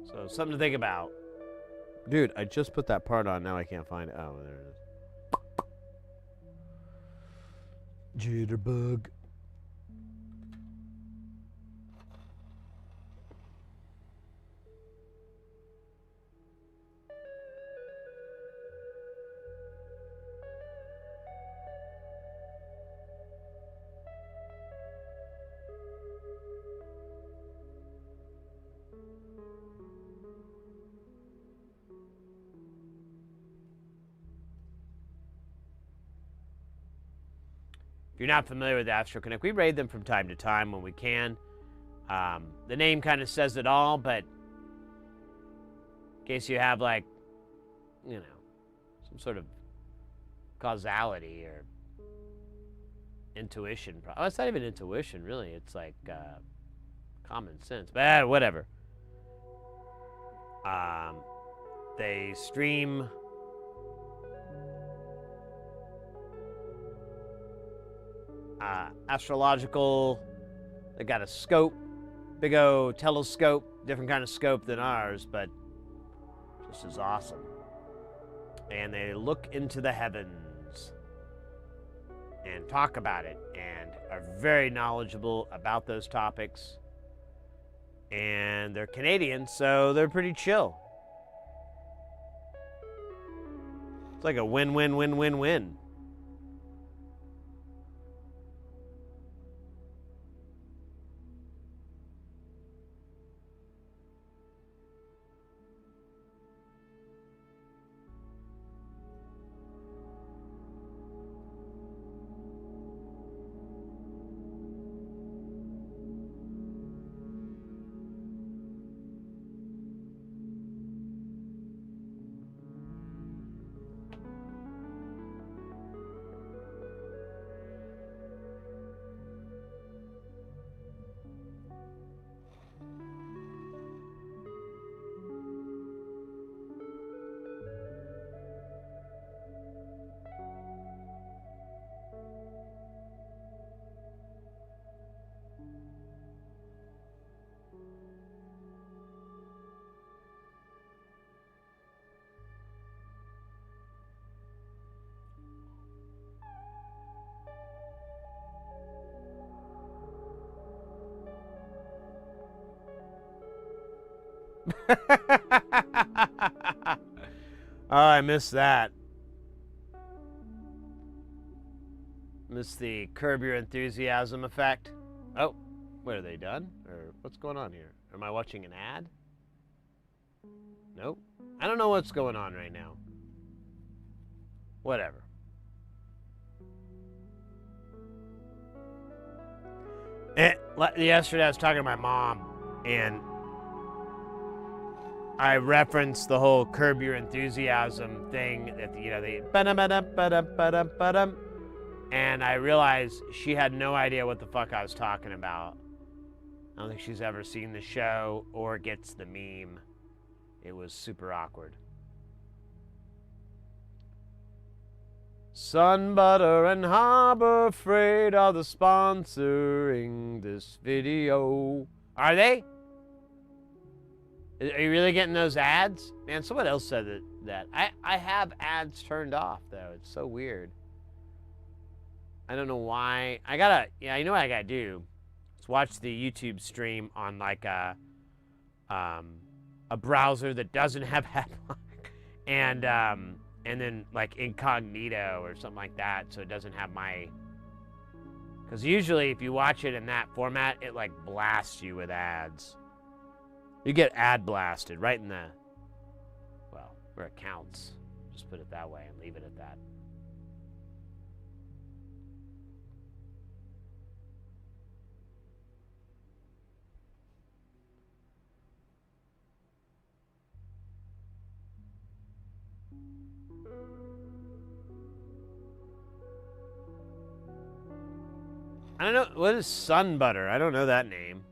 So something to think about. Dude, I just put that part on. Now I can't find it. Oh, there it is. Jitterbug. If you're not familiar with Astro Connect, we raid them from time to time when we can. The name kind of says it all, but in case you have, like, you know, some sort of causality or intuition. Oh, it's not even intuition, really. It's like common sense. But whatever. They stream... astrological. They got a scope, big old telescope, different kind of scope than ours, but just as awesome. And they look into the heavens and talk about it and are very knowledgeable about those topics. And they're Canadian, so they're pretty chill. It's like a win-win-win-win-win. Oh, I missed that. Missed the Curb Your Enthusiasm effect. Oh, what, are they done? Or what's going on here? Am I watching an ad? Nope. I don't know what's going on right now. Whatever. Yesterday I was talking to my mom, and I referenced the whole Curb Your Enthusiasm thing that, you know, the ba-dum-ba-dum-ba-dum-ba-dum-ba-dum, and I realized she had no idea what the fuck I was talking about. I don't think she's ever seen the show or gets the meme. It was super awkward. Sun Butter and Harbor Freight are the sponsoring this video. Are they? Are you really getting those ads? Man, someone else said that. I have ads turned off, though. It's so weird. I don't know why. You know what I gotta do? Is watch the YouTube stream on like a browser that doesn't have adblock. And then like incognito or something like that, so it doesn't have my... Because usually if you watch it in that format, it like blasts you with ads. You get ad blasted right in the... Well, where it counts. Just put it that way and leave it at that. I don't know. What is Sun Butter? I don't know that name.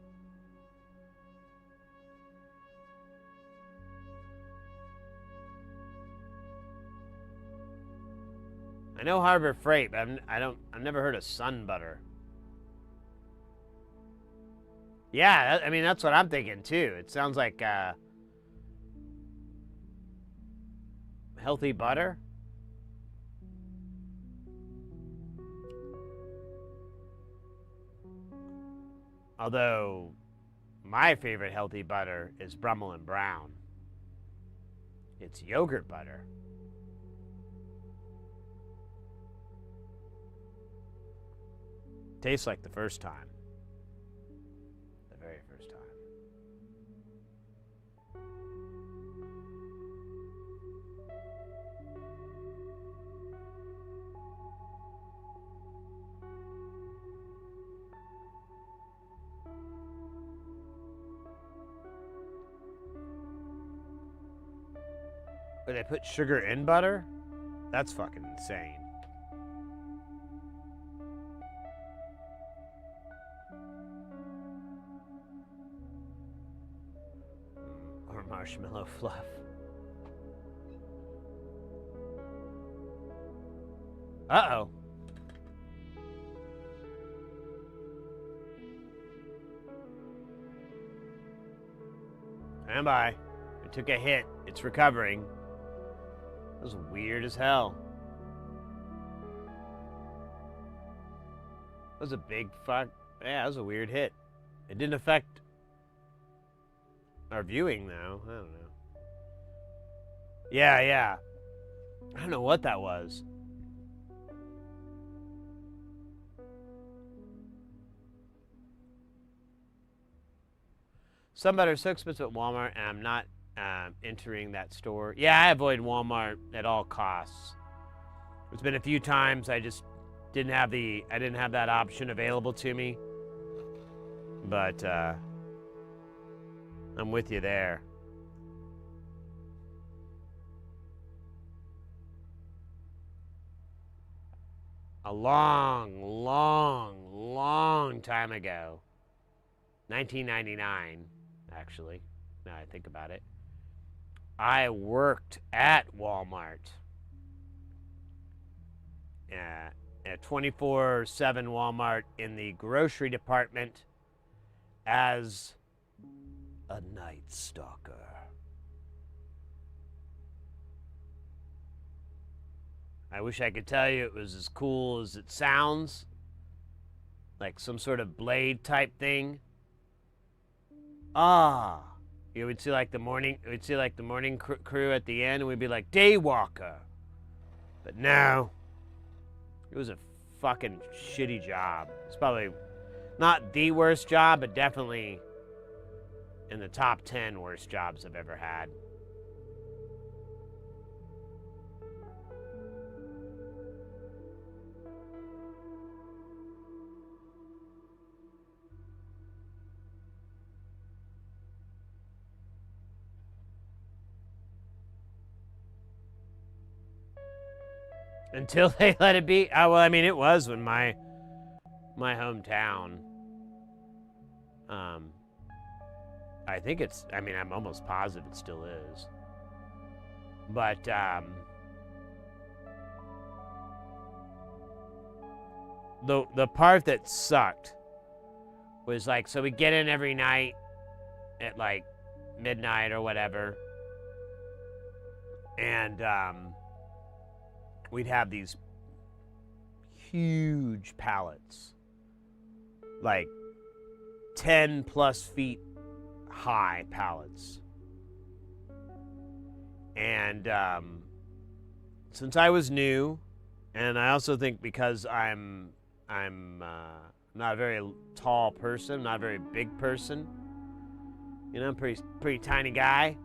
I know Harbor Freight, but I've never heard of Sun Butter. Yeah, I mean, that's what I'm thinking too. It sounds like healthy butter. Although, my favorite healthy butter is Brummel and Brown. It's yogurt butter. Tastes like the first time. The very first time. But they put sugar in butter? That's fucking insane. Or marshmallow fluff. Uh-oh. Stand by. It took a hit. It's recovering. That was weird as hell. That was a big fuck. Yeah, that was a weird hit. It didn't affect our viewing, though. I don't know. Yeah. I don't know what that was. Some butter so expensive at Walmart, and I'm not entering that store. Yeah, I avoid Walmart at all costs. There's been a few times I just didn't have that option available to me. But I'm with you there. A long time ago. 1999, actually, now I think about it. I worked at Walmart. At 24/7 Walmart in the grocery department as a night stalker. I wish I could tell you it was as cool as it sounds. Like some sort of blade type thing. Ah, You would see like the morning, crew at the end, and we'd be like, Daywalker. But no, it was a fucking shitty job. It's probably not the worst job, but definitely in the top 10 worst jobs I've ever had. Until they let it be. Oh, well, I mean, it was when my hometown. I think it's, I mean, I'm almost positive it still is. But, the part that sucked was like, so we get in every night at like midnight or whatever. And, we'd have these huge pallets, like 10 plus feet high pallets. And since I was new, and I also think because I'm not a very tall person, not a very big person, you know, I'm pretty tiny guy.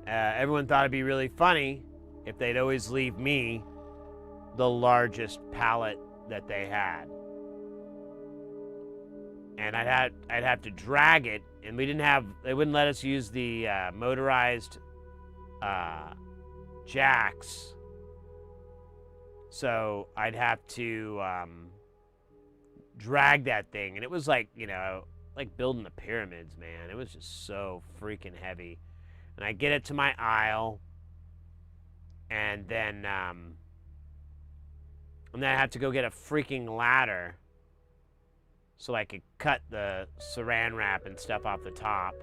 Everyone thought it'd be really funny if they'd always leave me the largest pallet that they had. And I'd have to drag it, and they wouldn't let us use the motorized jacks. So I'd have to drag that thing, and it was like, you know, like building the pyramids, man. It was just so freaking heavy. And I get it to my aisle, and then I have to go get a freaking ladder so I could cut the saran wrap and stuff off the top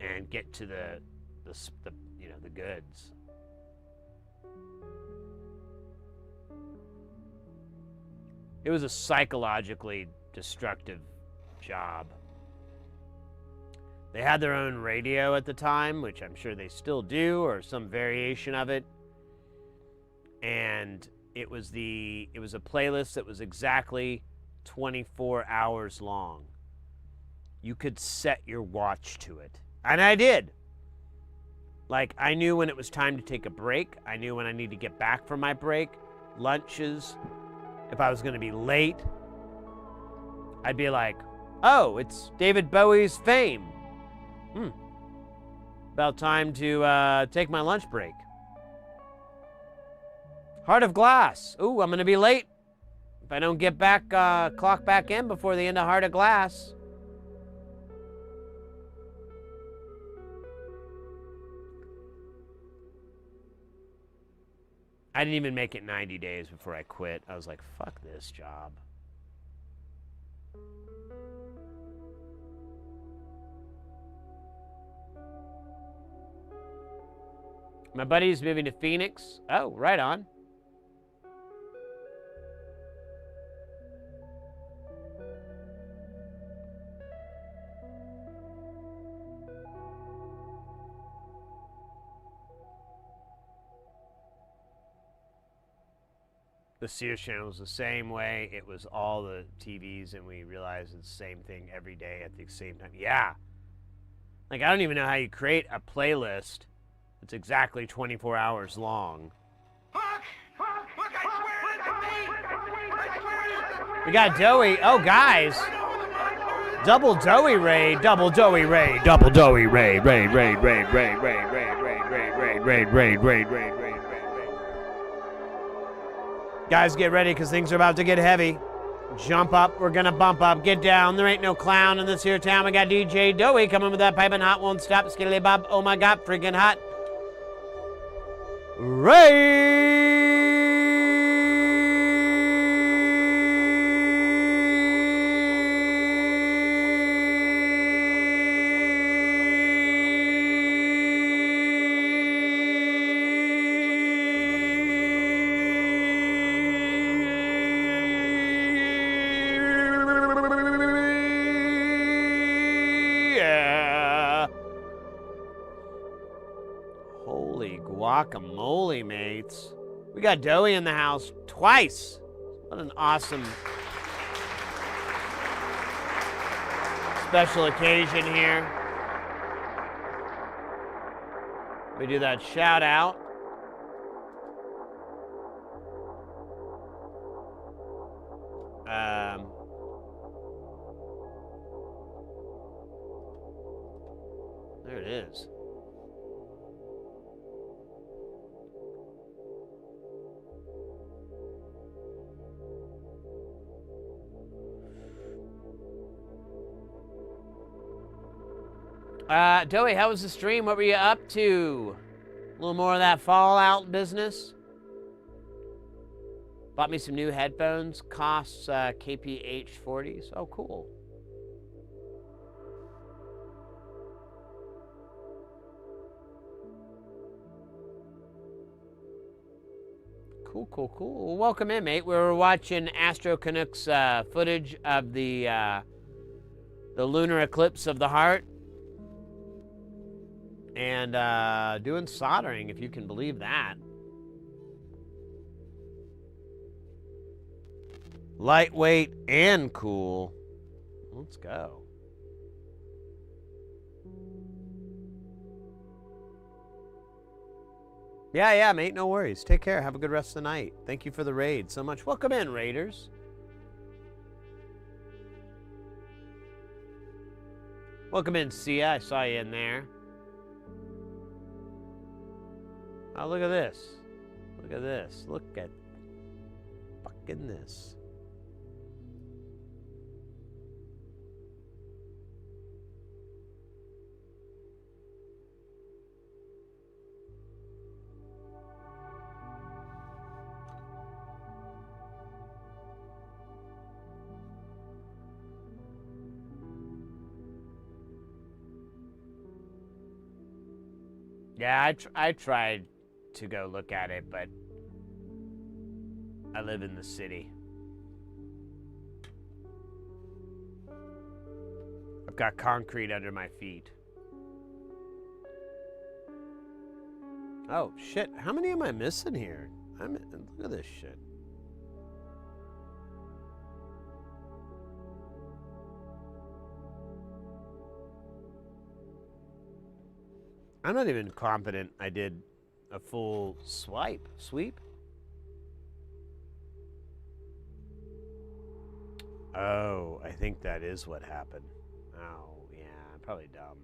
and get to the you know, the goods. It was a psychologically destructive job. They had their own radio at the time, which I'm sure they still do, or some variation of it. And it was a playlist that was exactly 24 hours long. You could set your watch to it. And I did. Like, I knew when it was time to take a break. I knew when I needed to get back from my break. Lunches. If I was going to be late, I'd be like, oh, it's David Bowie's Fame. About time to take my lunch break. Heart of Glass. Ooh, I'm going to be late if I don't get back, clock back in before the end of Heart of Glass. I didn't even make it 90 days before I quit. I was like, fuck this job. My buddy's moving to Phoenix. Oh, right on. The Sears channel was the same way. It was all the TVs, and we realized it's the same thing every day at the same time. Yeah. Like, I don't even know how you create a playlist that's exactly 24 hours long. We got Doughy. Oh, guys. Double Doughy Ray. Double Doughy Ray. Double Doughy Ray. Ray, Ray, Ray, Ray, Ray, Ray, Ray, Ray, Ray, Ray, Ray, Ray, Ray. Guys, get ready, because things are about to get heavy. Jump up. We're going to bump up. Get down. There ain't no clown in this here town. We got DJ Doughy coming with that piping hot. Won't stop. Skiddly bob. Oh, my God. Freaking hot. Ray. Guacamole, mates. We got Doey in the house twice. What an awesome special occasion here. We do that shout out. There it is. Doey, how was the stream? What were you up to? A little more of that Fallout business? Bought me some new headphones. Costs KPH 40s. Oh, cool. Cool, cool, cool. Well, welcome in, mate. We were watching Astro Canucks footage of the lunar eclipse of the heart. And doing soldering, if you can believe that. Lightweight and cool. Let's go. Yeah, mate, no worries. Take care. Have a good rest of the night. Thank you for the raid so much. Welcome in, Raiders. Welcome in, Sia. I saw you in there. Oh, look at this. Look at this. Look at fucking this. Yeah, I tried to go look at it, but I live in the city. I've got concrete under my feet. Oh, shit. How many am I missing here? Look at this shit. I'm not even confident I did a full sweep. Oh, I think that is what happened. Oh, yeah, I'm probably dumb.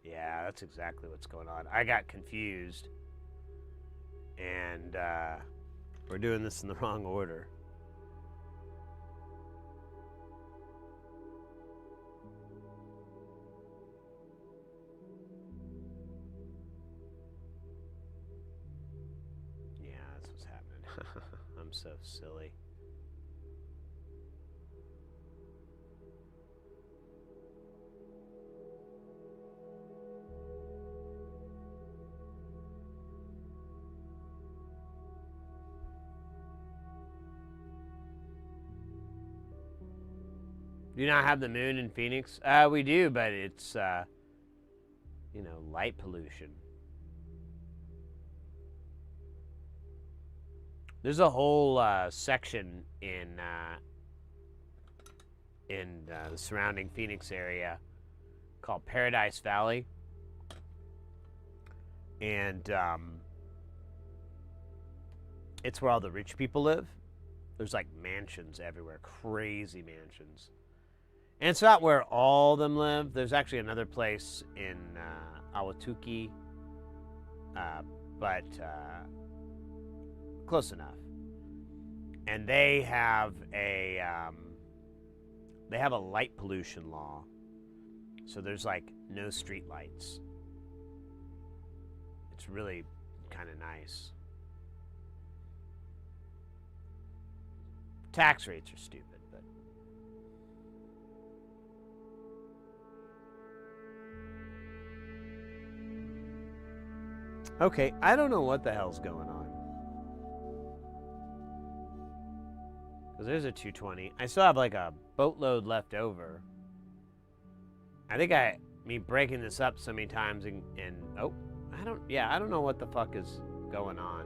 Yeah, that's exactly what's going on. I got confused. And we're doing this in the wrong order. I'm so silly. Do you not have the moon in Phoenix? We do, but it's, you know, light pollution. There's a whole section in the surrounding Phoenix area called Paradise Valley, and it's where all the rich people live. There's like mansions everywhere, crazy mansions, and it's not where all of them live. There's actually another place in Ahwatukee, but close enough. And they have a light pollution law. So there's like no street lights. It's really kind of nice. Tax rates are stupid, but okay, I don't know what the hell's going on. Because there's a 220. I still have like a boatload left over. I think me breaking this up so many times and oh, I don't know what the fuck is going on.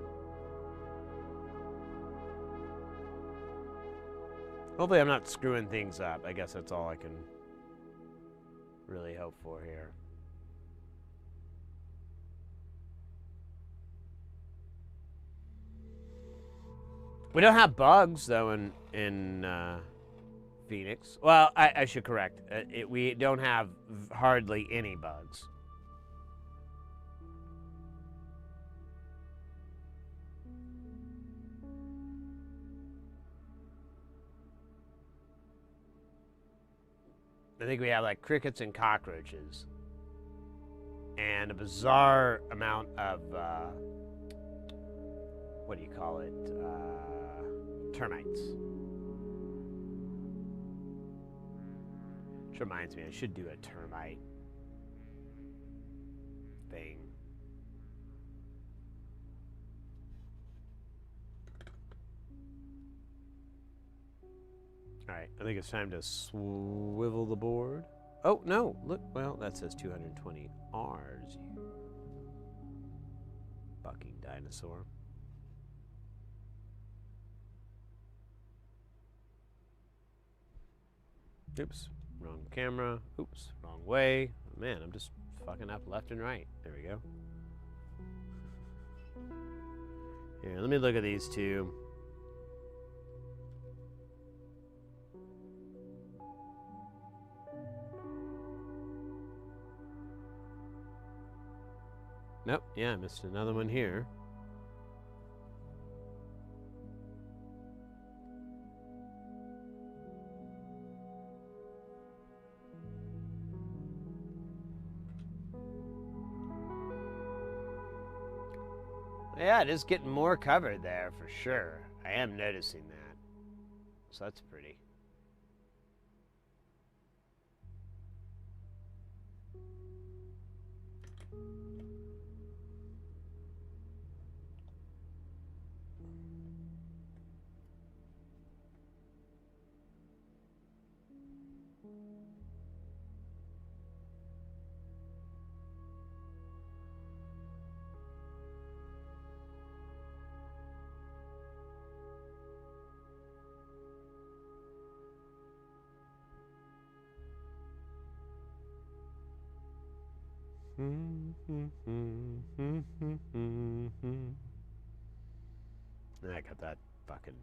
Hopefully I'm not screwing things up. I guess that's all I can really hope for here. We don't have bugs though in Phoenix. Well, I should correct. We don't have hardly any bugs. I think we have like crickets and cockroaches, and a bizarre amount of what do you call it? Termites. Which reminds me, I should do a termite thing. Alright, I think it's time to swivel the board. Oh, no, look, well, that says 220 Rs, you fucking dinosaur. Oops, wrong camera. Oops, wrong way. Oh, man, I'm just fucking up left and right. There we go. Here, let me look at these two. Nope, yeah, I missed another one here. Yeah, it is getting more covered there for sure. I am noticing that. So that's pretty. I got that fucking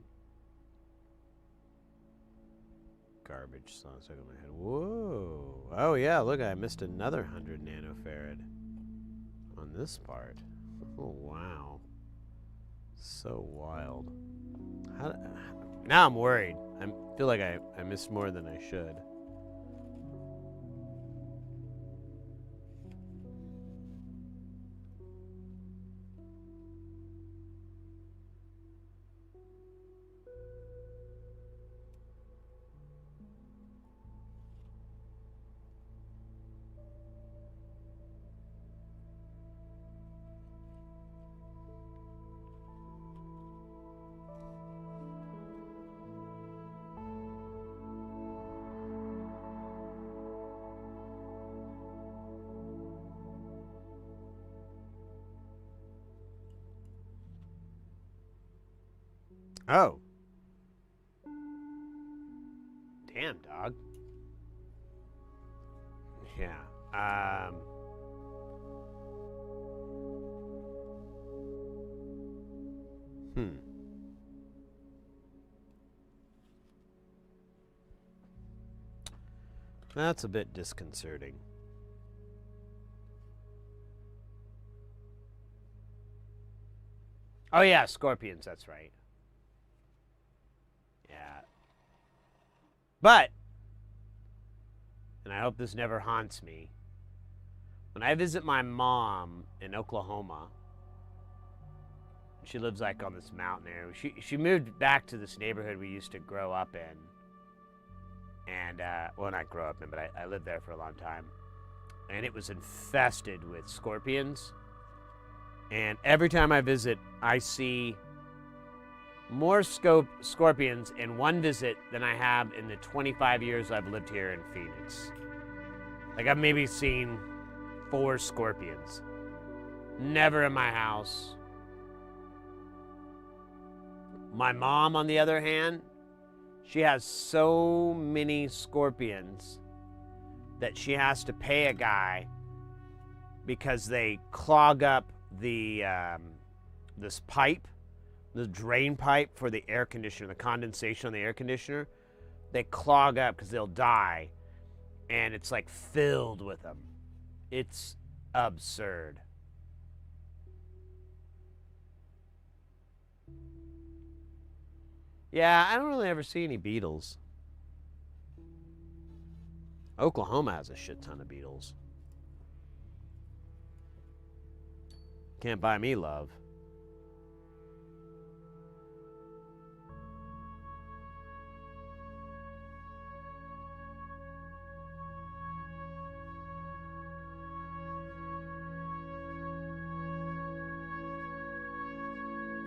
garbage song stuck in my head. Whoa. Oh yeah, look, I missed another 100 nanofarad on this part. Oh wow. So wild. Now I'm worried. I feel like I missed more than I should. Oh. Damn, dog. Yeah. That's a bit disconcerting. Oh yeah, scorpions, that's right. Yeah. But, and I hope this never haunts me, when I visit my mom in Oklahoma, she lives like on this mountain there. She moved back to this neighborhood we used to grow up in. And, well, not grow up in, but I lived there for a long time. And it was infested with scorpions. And every time I visit, I see more scorpions in one visit than I have in the 25 years I've lived here in Phoenix. Like, I've maybe seen 4 scorpions. Never in my house. My mom, on the other hand, she has so many scorpions that she has to pay a guy because they clog up the this pipe, the drain pipe for the air conditioner, the condensation on the air conditioner. They clog up because they'll die, and it's like filled with them. It's absurd. Yeah, I don't really ever see any beetles. Oklahoma has a shit ton of beetles. Can't buy me love.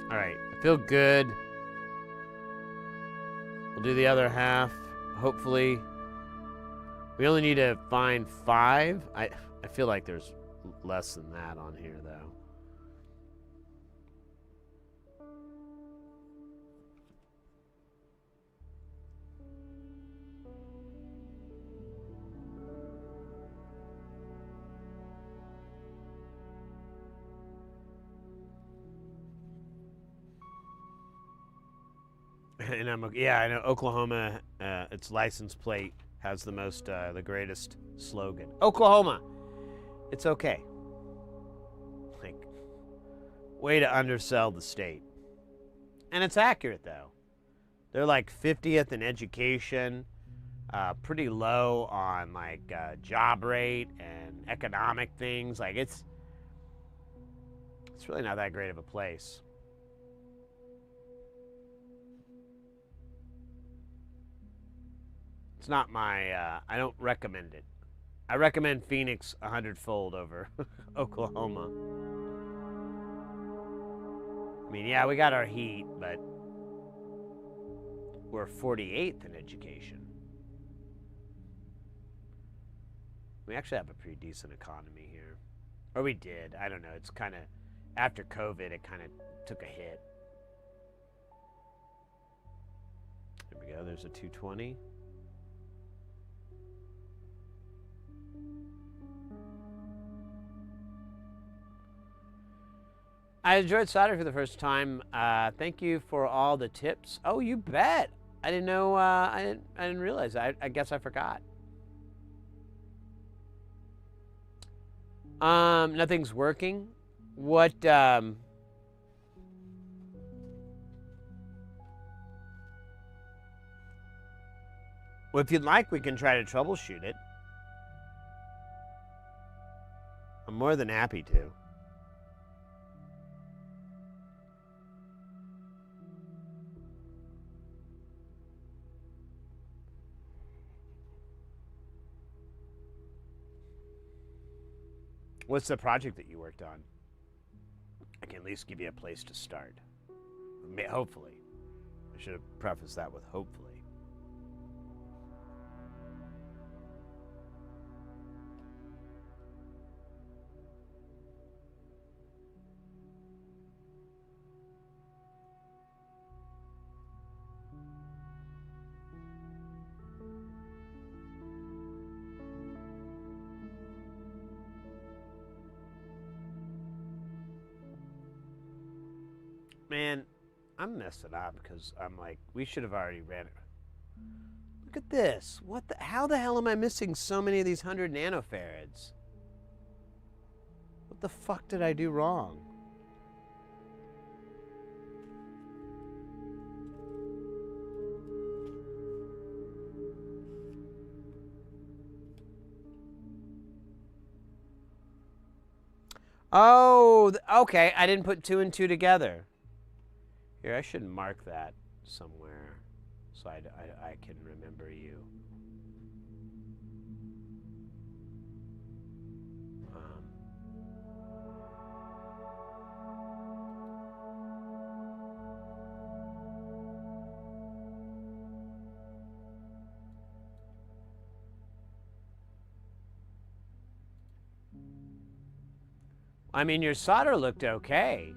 All right, I feel good. We'll do the other half. Hopefully, we only need to find 5. I feel like there's less than that on here, though. And I know Oklahoma, its license plate has the most, the greatest slogan. Oklahoma, it's okay. Like, way to undersell the state. And it's accurate, though. They're like 50th in education, pretty low on like job rate and economic things. Like, it's really not that great of a place. It's not my, I don't recommend it. I recommend Phoenix 100-fold over Oklahoma. I mean, yeah, we got our heat, but we're 48th in education. We actually have a pretty decent economy here. Or we did. I don't know. It's kind of, after COVID, it kind of took a hit. There we go. There's a 220. I enjoyed soldering for the first time. Thank you for all the tips. Oh, you bet. I didn't know. I didn't realize. I guess I forgot. Nothing's working. What? Well, if you'd like, we can try to troubleshoot it. I'm more than happy to. What's the project that you worked on? I can at least give you a place to start. Hopefully. I should have prefaced that with hopefully. Man, I'm messing up because I'm like, we should have already ran it. Look at this. How the hell am I missing so many of these 100 nanofarads? What the fuck did I do wrong? Oh, okay. I didn't put 2 and 2 together. Here, I should mark that somewhere so I can remember you. I mean, your solder looked okay.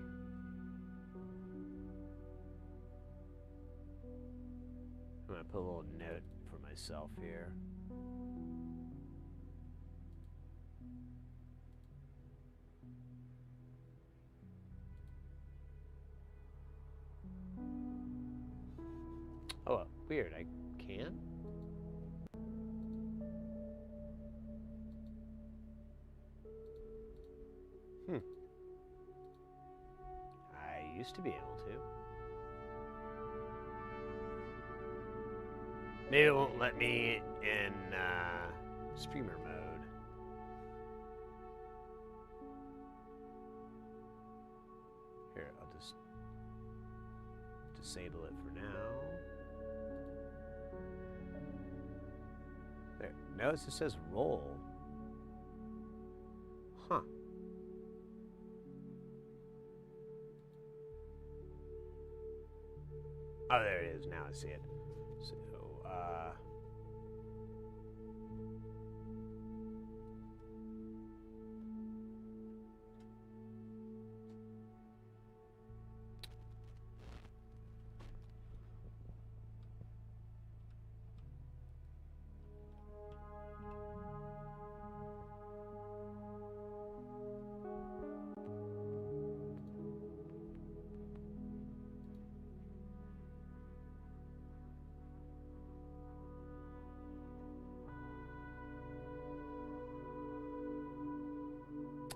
I'm gonna put a little note for myself here. Oh, weird. I can? I used to be able to. Maybe it won't let me in streamer mode. Here, I'll just disable it for now. There. No, it just says roll. Huh. Oh, there it is. Now I see it. So,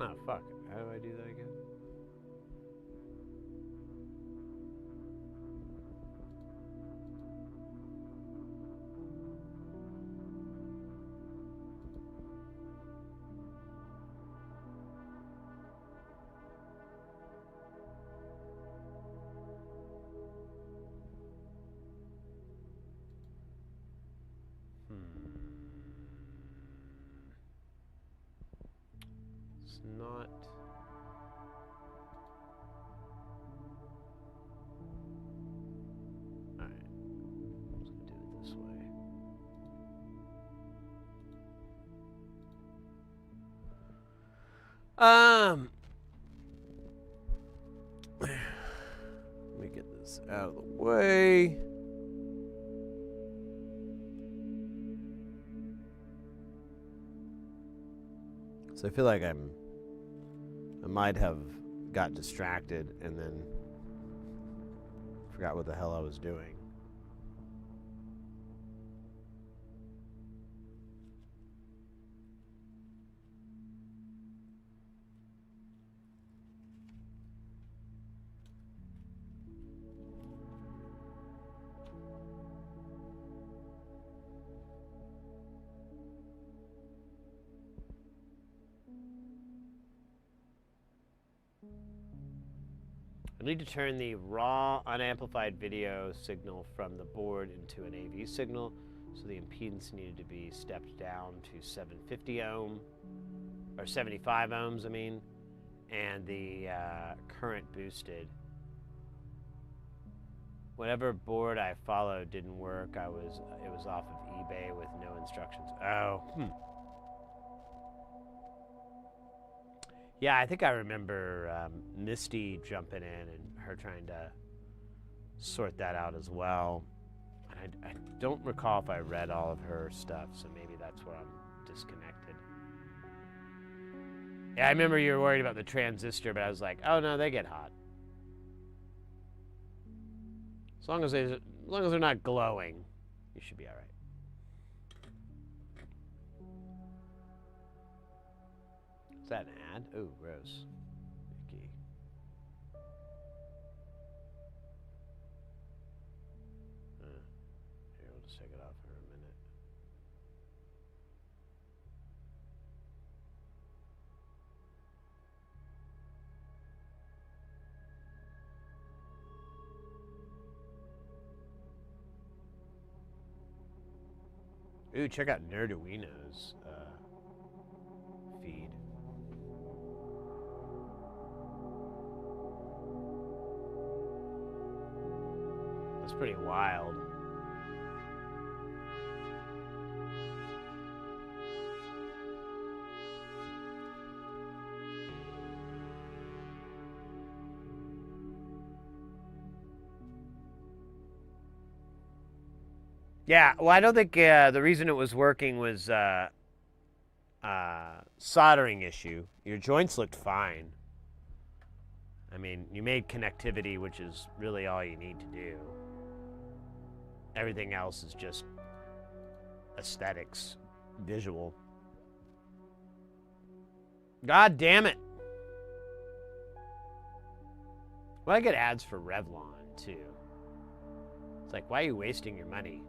oh, fuck. How do I do that again? It's not. Alright. I'm just gonna do it this way. Let me get this out of the way. So I feel like I might have got distracted and then forgot what the hell I was doing. I need to turn the raw unamplified video signal from the board into an AV signal, so the impedance needed to be stepped down to 750 ohm, or 75 ohms, I mean, and the current boosted. Whatever board I followed didn't work. It was off of eBay with no instructions. Oh, Yeah, I think I remember Misty jumping in and her trying to sort that out as well. And I don't recall if I read all of her stuff, so maybe that's where I'm disconnected. Yeah, I remember you were worried about the transistor, but I was like, oh no, they get hot. As long as they're not glowing, you should be all right. Is that an ad? Oh, gross. Icky. Here, we'll just take it off for a minute. Ooh, check out Nerduino's feed. That's pretty wild. Yeah, well, I don't think the reason it was working was soldering issue. Your joints looked fine. I mean, you made connectivity, which is really all you need to do. Everything else is just aesthetics, visual. God damn it. Well, I get ads for Revlon, too. It's like, why are you wasting your money?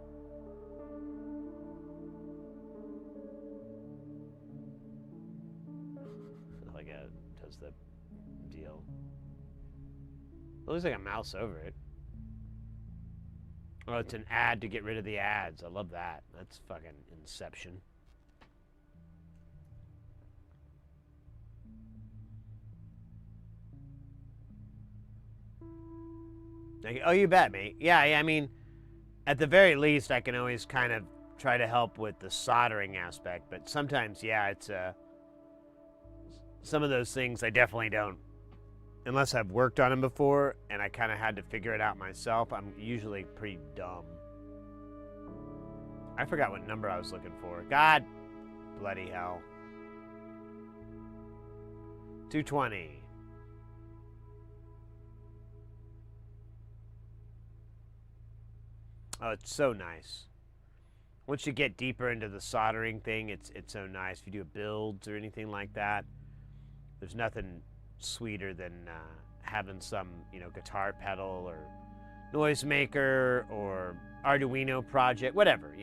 Like does the deal. It looks like a mouse over it. Oh, it's an ad to get rid of the ads. I love that. That's fucking Inception. Oh, you bet, mate. Yeah, I mean, at the very least, I can always kind of try to help with the soldering aspect, but sometimes, yeah, it's some of those things I definitely don't, unless I've worked on them before and I kind of had to figure it out myself. I'm usually pretty dumb. I forgot what number I was looking for. God bloody hell. 220. Oh, it's so nice. Once you get deeper into the soldering thing, it's so nice. If you do builds or anything like that, there's nothing sweeter than having some, guitar pedal or noisemaker or Arduino project, whatever,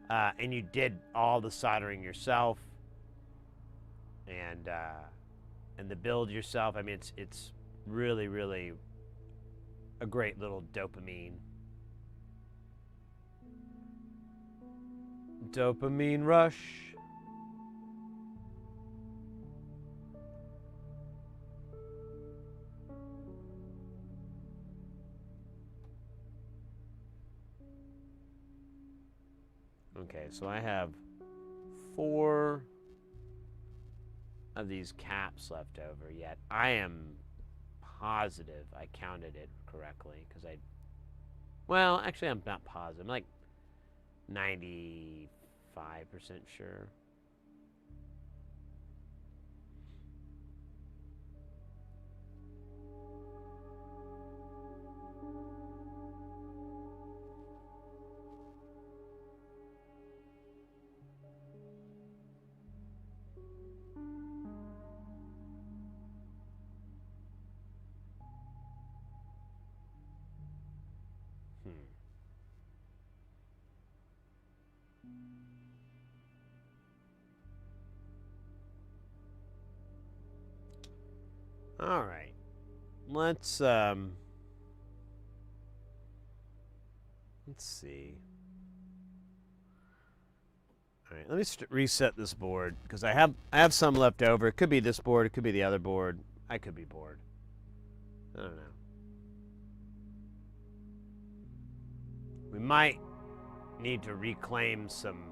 and you did all the soldering yourself and the build yourself. I mean, it's really, really a great little dopamine rush. Okay, so I have 4 of these caps left over yet. I am positive I counted it correctly because well, actually I'm not positive. I'm like 95% sure. All right. Let's see. All right, let me reset this board because I have some left over. It could be this board, it could be the other board. I could be bored. I don't know. We might need to reclaim some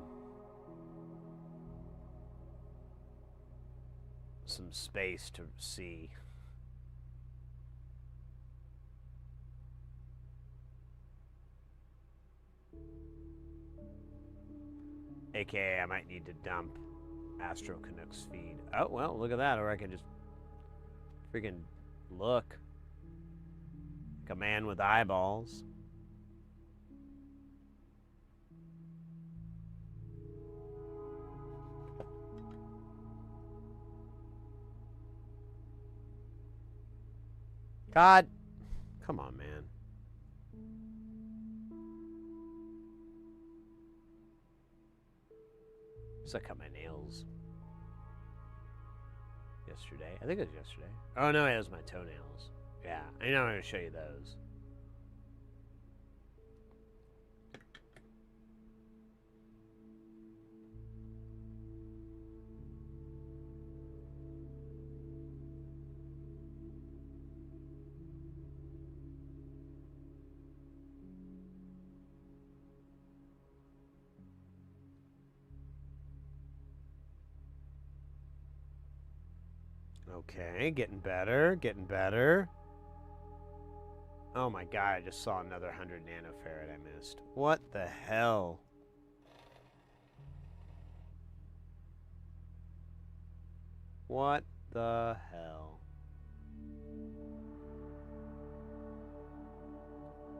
space to see. AKA, I might need to dump Astro Canucks feed. Oh, well, look at that. Or I can just freaking look like a man with eyeballs. God, come on, man. I cut my nails yesterday. I think it was yesterday. Oh no, it was my toenails. Yeah, I know I'm going to show you those. Okay, getting better, getting better. Oh my god, I just saw another 100 nanofarad I missed. What the hell? What the hell?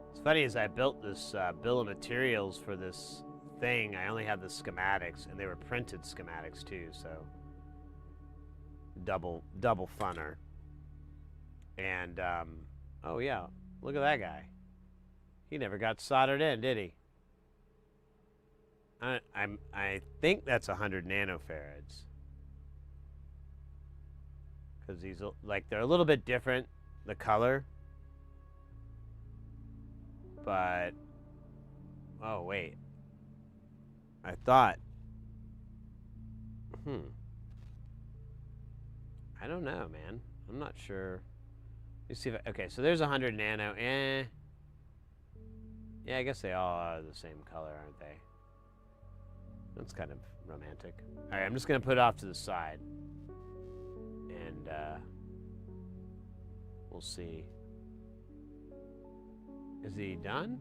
What's funny is I built this bill of materials for this thing. I only have the schematics, and they were printed schematics too, so double funner. And oh yeah, look at that guy. He never got soldered in, did he? I think that's 100 nanofarads. Because these, like, they're a little bit different, the color. But, oh wait. I thought, I don't know, man. I'm not sure. Let me see if okay, so there's 100 nano. Yeah, I guess they all are the same color, aren't they? That's kind of romantic. All right, I'm just going to put it off to the side. And we'll see. Is he done?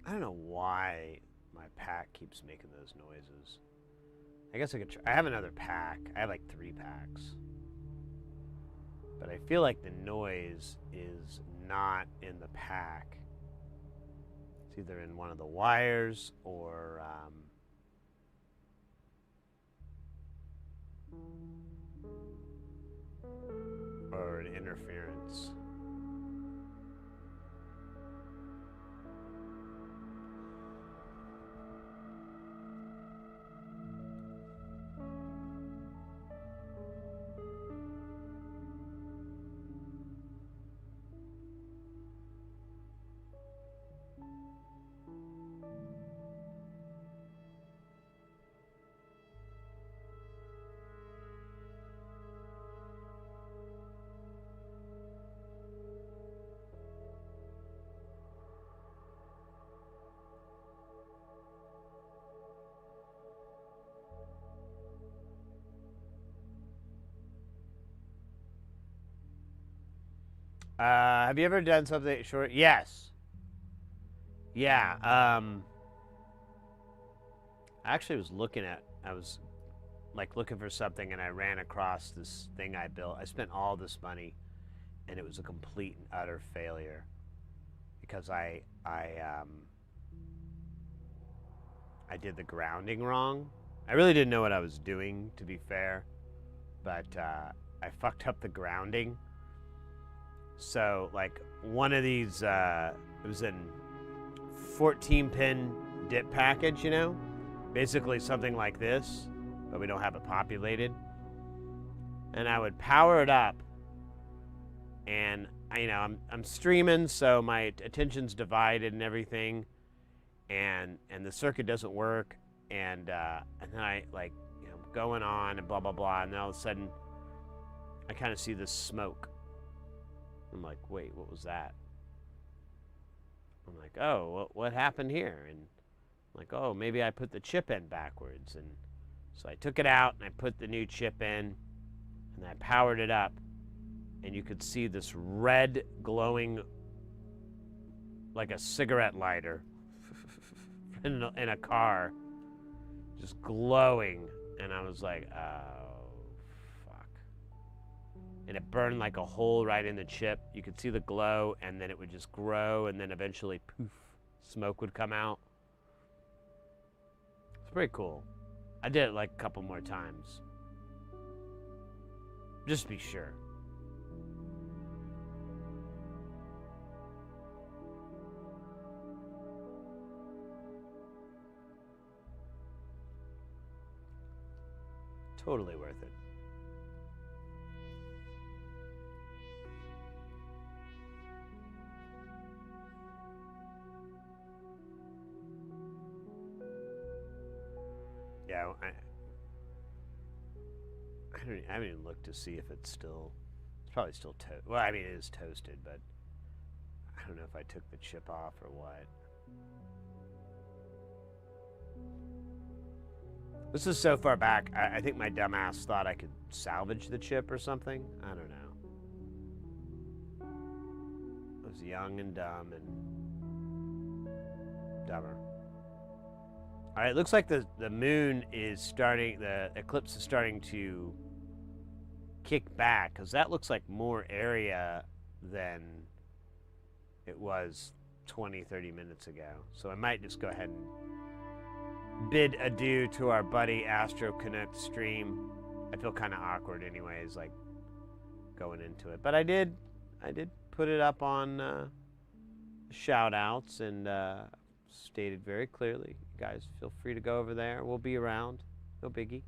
I don't know why my pack keeps making those noises. I guess I could try. I have another pack. I have like 3 packs. But I feel like the noise is not in the pack. It's either in one of the wires or an interference. Have you ever done something short? Yes. Yeah. I actually was I was like looking for something, and I ran across this thing I built. I spent all this money, and it was a complete and utter failure because I did the grounding wrong. I really didn't know what I was doing, to be fair, but I fucked up the grounding. So, like, one of these, it was in 14-pin dip package, you know? Basically something like this, but we don't have it populated. And I would power it up, and, you know, I'm streaming, so my attention's divided and everything, and the circuit doesn't work, and then I, like, you know, going on and blah, blah, blah, and then all of a sudden, I kind of see this smoke. I'm like, wait, what was that? I'm like, oh, what happened here? And I'm like, oh, maybe I put the chip in backwards. And so I took it out, and I put the new chip in, and I powered it up, and you could see this red glowing, like a cigarette lighter in a car, just glowing. And I was like, oh. And it burned like a hole right in the chip. You could see the glow, and then it would just grow, and then eventually, poof, smoke would come out. It's pretty cool. I did it like a couple more times. Just to be sure. Totally worth it. Yeah, I haven't even looked to see if it's still. It's probably still toast. Well, I mean, it is toasted, but I don't know if I took the chip off or what. This is so far back. I think my dumbass thought I could salvage the chip or something. I don't know. I was young and dumb and dumber. All right, it looks like the moon is starting, the eclipse is starting to kick back, because that looks like more area than it was 20, 30 minutes ago. So I might just go ahead and bid adieu to our buddy Astro Connect stream. I feel kind of awkward anyways, like going into it. But I did put it up on shout outs and stated very clearly, guys, feel free to go over there. We'll be around. No biggie.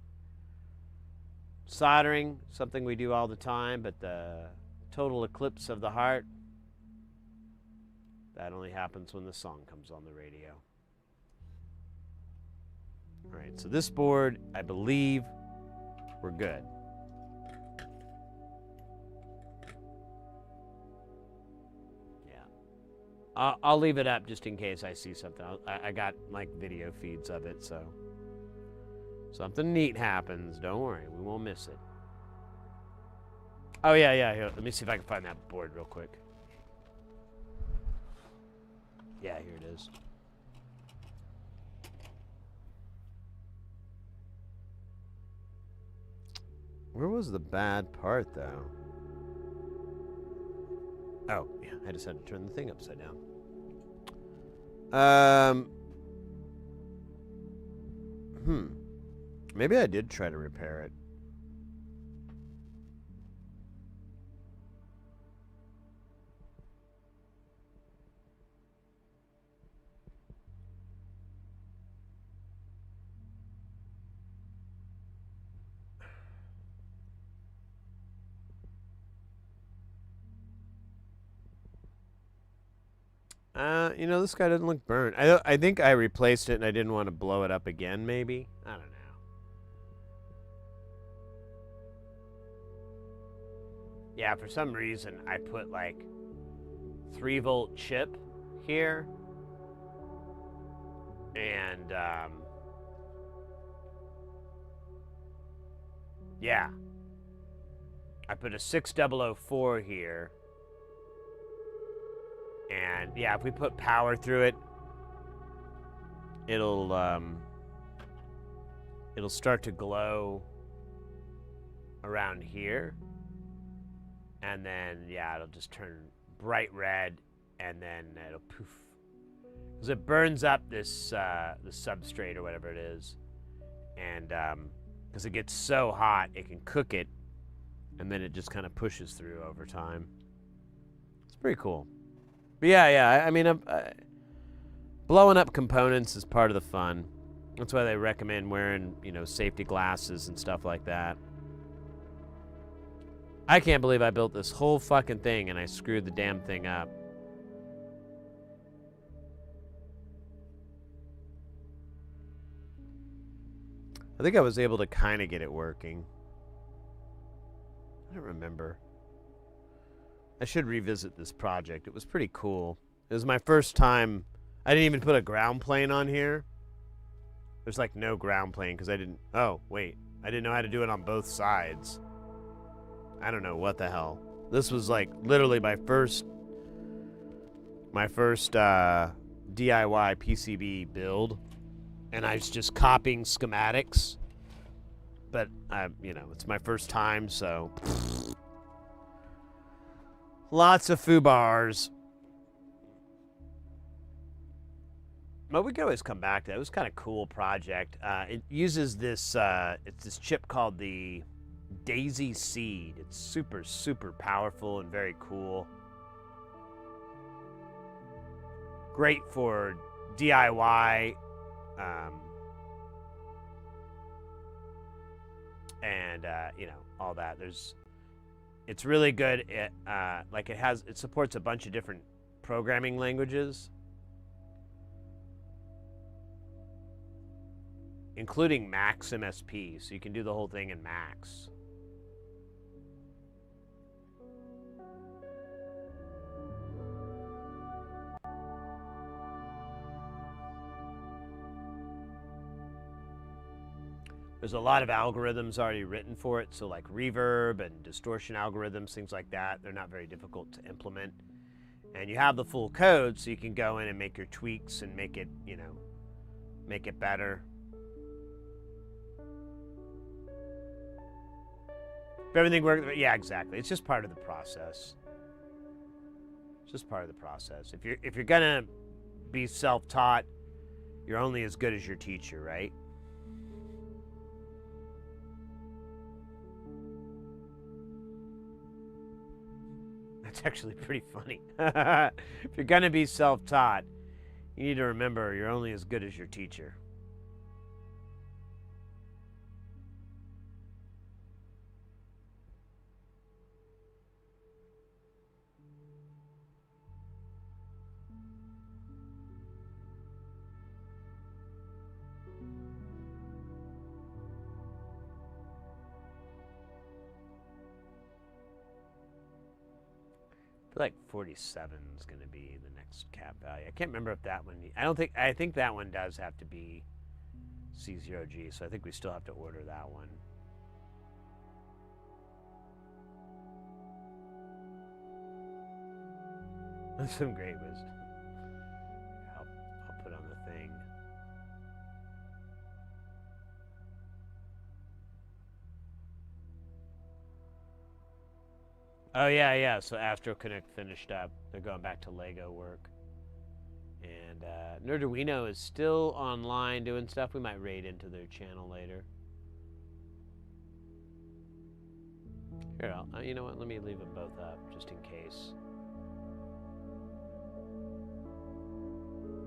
Soldering, something we do all the time, but the total eclipse of the heart, that only happens when the song comes on the radio. All right, so this board, I believe we're good. I'll leave it up just in case I see something. I got like video feeds of it, so something neat happens. Don't worry, we won't miss it. Oh yeah. Here, let me see if I can find that board real quick. Yeah, here it is. Where was the bad part though? Oh, yeah, I just had to turn the thing upside down. Maybe I did try to repair it. You know, this guy doesn't look burnt. I think I replaced it and I didn't want to blow it up again, maybe? I don't know. Yeah, for some reason, I put like 3-volt chip here. And, yeah. I put a 6004 here. And yeah, if we put power through it, it'll start to glow around here. And then yeah, it'll just turn bright red and then it'll poof. Because it burns up this the substrate or whatever it is. And because it gets so hot, it can cook it and then it just kind of pushes through over time. It's pretty cool. But yeah, I mean, blowing up components is part of the fun. That's why they recommend wearing, you know, safety glasses and stuff like that. I can't believe I built this whole fucking thing and I screwed the damn thing up. I think I was able to kind of get it working. I don't remember. I should revisit this project. It was pretty cool. It was my first time. I didn't even put a ground plane on here. There's like no ground plane because I didn't. Oh, wait. I didn't know how to do it on both sides. I don't know what the hell. This was like literally my first DIY PCB build. And I was just copying schematics. But, you know, it's my first time, so. Lots of foobars. But we could always come back to that. It was kind of cool project. It uses this, it's this chip called the Daisy Seed. It's super, super powerful and very cool. Great for DIY. And, you know, all that. It's really good. It supports a bunch of different programming languages. including Max MSP, so you can do the whole thing in Max. There's a lot of algorithms already written for it, so like reverb and distortion algorithms, things like that, they're not very difficult to implement. And you have the full code, so you can go in and make your tweaks and make it, you know, make it better. If everything works, yeah, exactly. It's just part of the process. It's just part of the process. If you're gonna be self-taught, you're only as good as your teacher, right? That's actually pretty funny. If you're gonna be self-taught, you need to remember you're only as good as your teacher. I feel like 47 is going to be the next cap value. I can't remember if that one... I think that one does have to be C0G, so I think we still have to order that one. That's some great wisdom. I'll put on the thing. Oh, yeah. So Astro Connect finished up. They're going back to Lego work. And Nerduino is still online doing stuff. We might raid into their channel later. Here, you know what? Let me leave them both up just in case.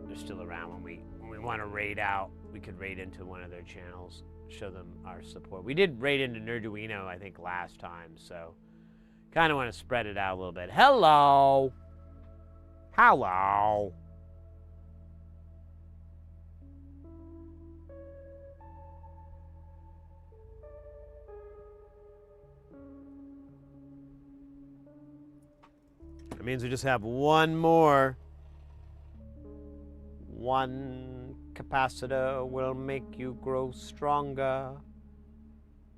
They're still around when we want to raid out. We could raid into one of their channels, show them our support. We did raid into Nerduino, I think, last time, so... Kind of want to spread it out a little bit. Hello! Hello! That means we just have one more. One capacitor will make you grow stronger.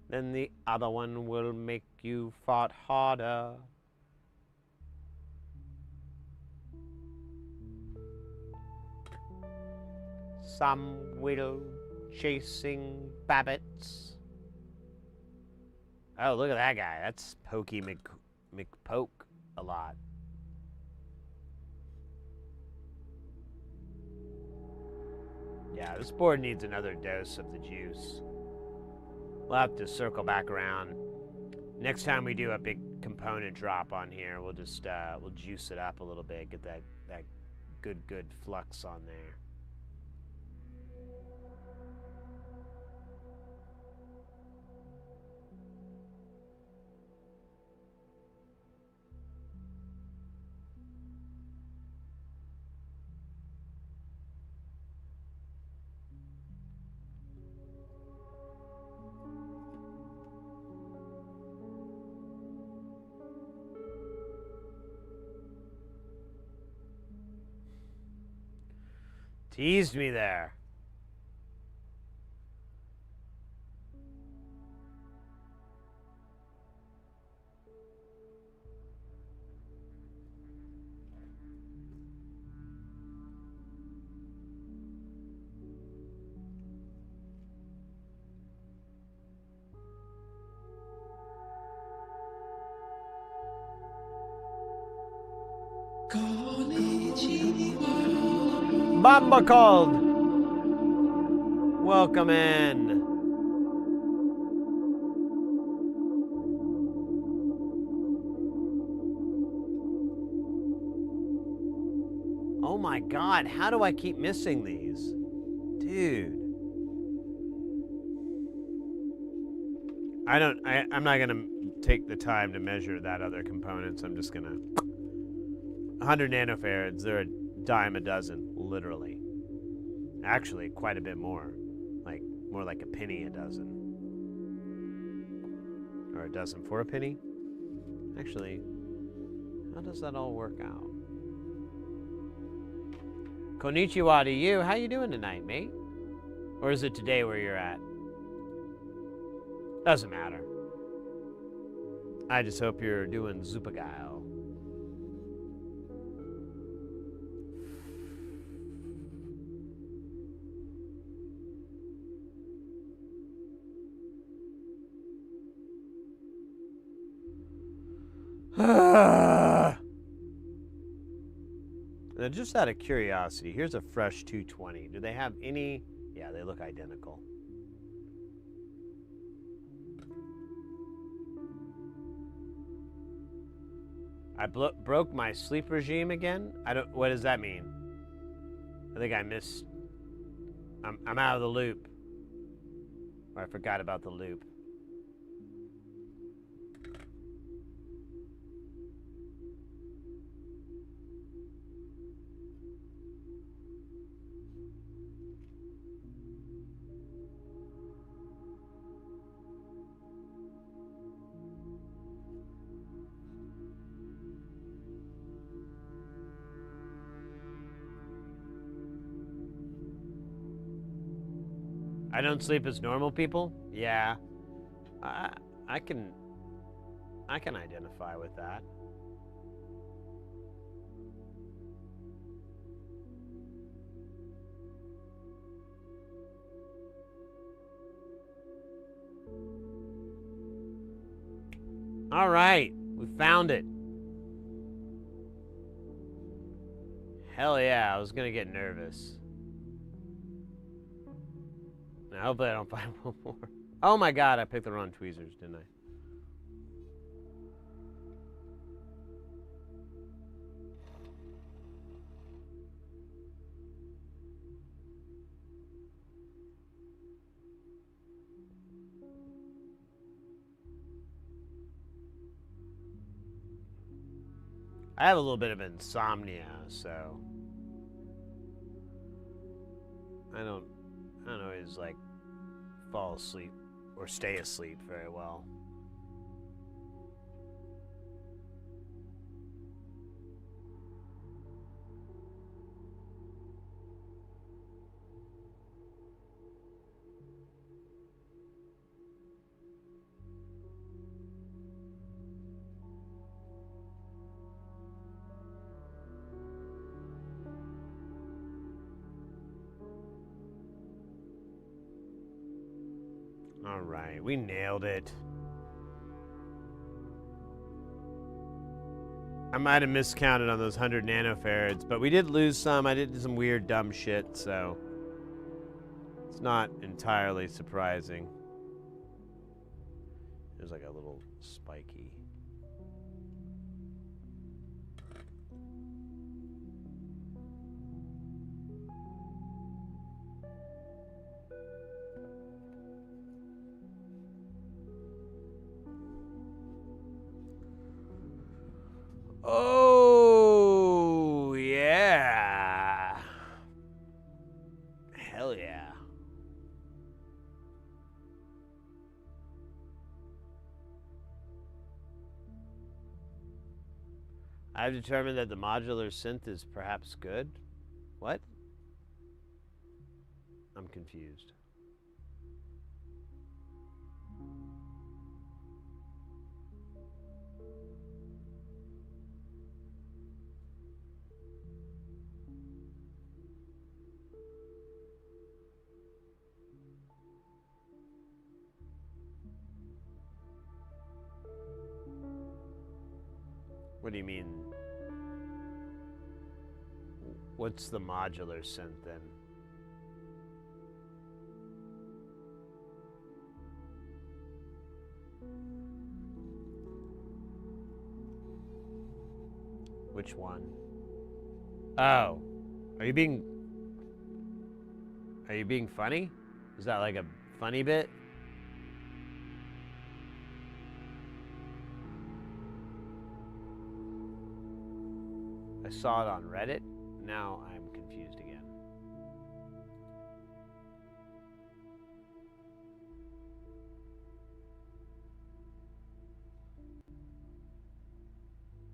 Then the other one will make you fight harder. Some will chasing babbits. Oh, look at that guy. That's Pokey McPoke a lot. Yeah, this board needs another dose of the juice. We'll have to circle back around. Next time we do a big component drop on here, we'll just we'll juice it up a little bit, get that good flux on there. Teased me there. Bamba called. Welcome in. Oh my God, how do I keep missing these? Dude. I'm not gonna take the time to measure that other components. I'm just gonna 100 nanofarads, they're a dime a dozen, literally. Actually, quite a bit more. Like More like a penny a dozen. Or a dozen for a penny? Actually, how does that all work out? Konnichiwa to you. How you doing tonight, mate? Or is it today where you're at? Doesn't matter. I just hope you're doing Zupageil. Now, just out of curiosity, here's a fresh 220. Do they have any? Yeah, they look identical. I broke my sleep regime again? I don't. What does that mean? I think I missed. I'm out of the loop. Or I forgot about the loop. I don't sleep as normal people? Yeah. I can identify with that. All right, we found it. Hell yeah, I was gonna get nervous. Now, hopefully I don't find one more. Oh my god, I picked the wrong tweezers, didn't I? I have a little bit of insomnia, so I don't always like fall asleep or stay asleep very well. All right, we nailed it. I might have miscounted on those 100 nanofarads, but we did lose some. I did some weird dumb shit, so it's not entirely surprising. There's like a little spiky. Oh, yeah. Hell yeah. I've determined that the modular synth is perhaps good. What? I'm confused. What do you mean? What's the modular synth then? Which one? Oh. Are you being funny? Is that like a funny bit? I saw it on Reddit. Now I'm confused again.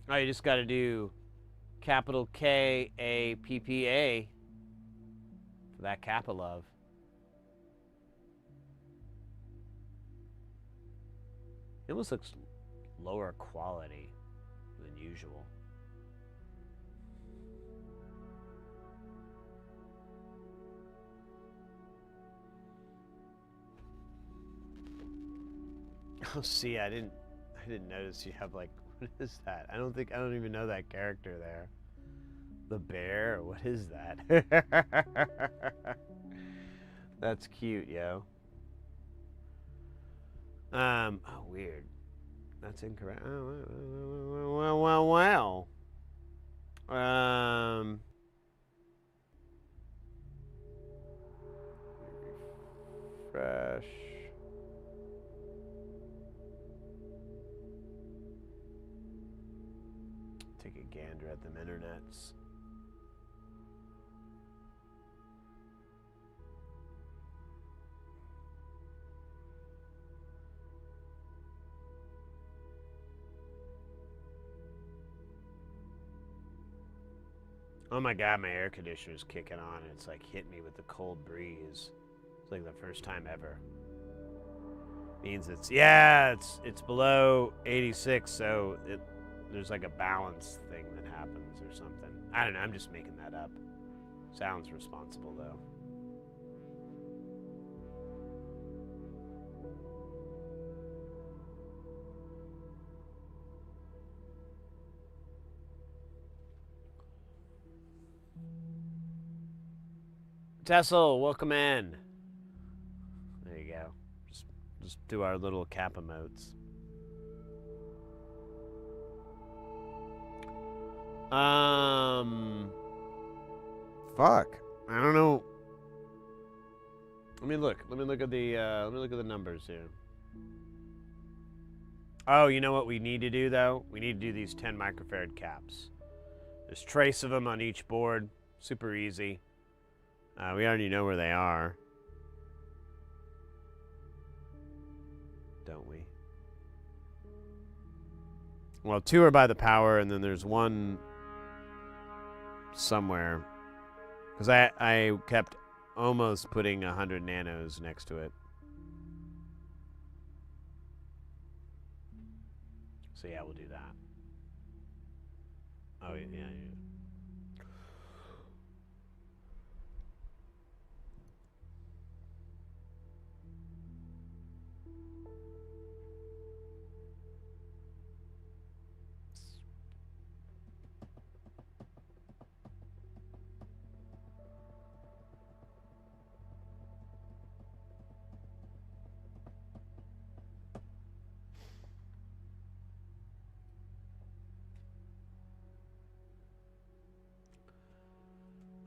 Oh, you just got to do capital K-A-P-P-A for that Kappa love. It almost looks lower quality than usual. Oh, see, I didn't notice you have like, what is that? I don't even know that character there. The bear? What is that? That's cute, yo. Oh, weird. That's incorrect. Oh, well. Refresh. Take a gander at them internets. Oh my god, my air conditioner's kicking on and it's like hit me with the cold breeze. It's like the first time ever. Means it's below 86, so there's like a balance thing that happens or something. I don't know, I'm just making that up. Sounds responsible though. Tessel, welcome in. There you go. Just do our little cap emotes. Fuck. I don't know. Let me look at the numbers here. Oh, you know what we need to do though? We need to do these 10 microfarad caps. There's trace of them on each board. Super easy. We already know where they are. Don't we? Well, 2 are by the power, and then there's 1 somewhere. Because I kept almost putting 100 nanos next to it. So yeah, we'll do that. Oh, yeah.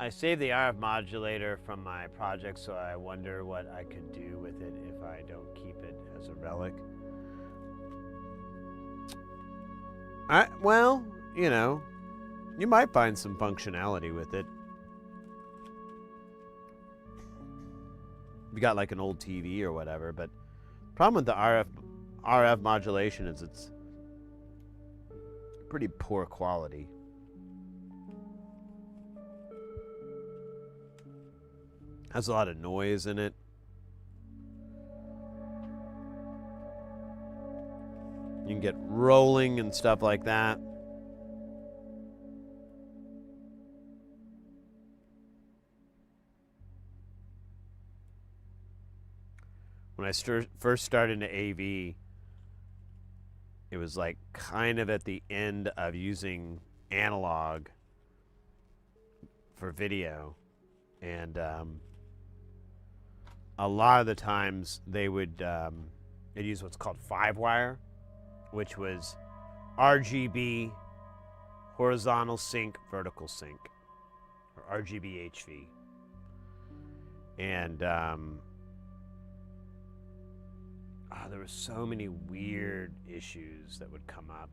I saved the RF modulator from my project, so I wonder what I could do with it if I don't keep it as a relic. Well, you know, you might find some functionality with it. You got like an old TV or whatever, but the problem with the RF modulation is it's pretty poor quality. Has a lot of noise in it. You can get rolling and stuff like that. When I first started into AV, it was like kind of at the end of using analog for video. And a lot of the times they'd use what's called 5-wire, which was RGB, horizontal sync, vertical sync, or RGB HV. And there were so many weird issues that would come up.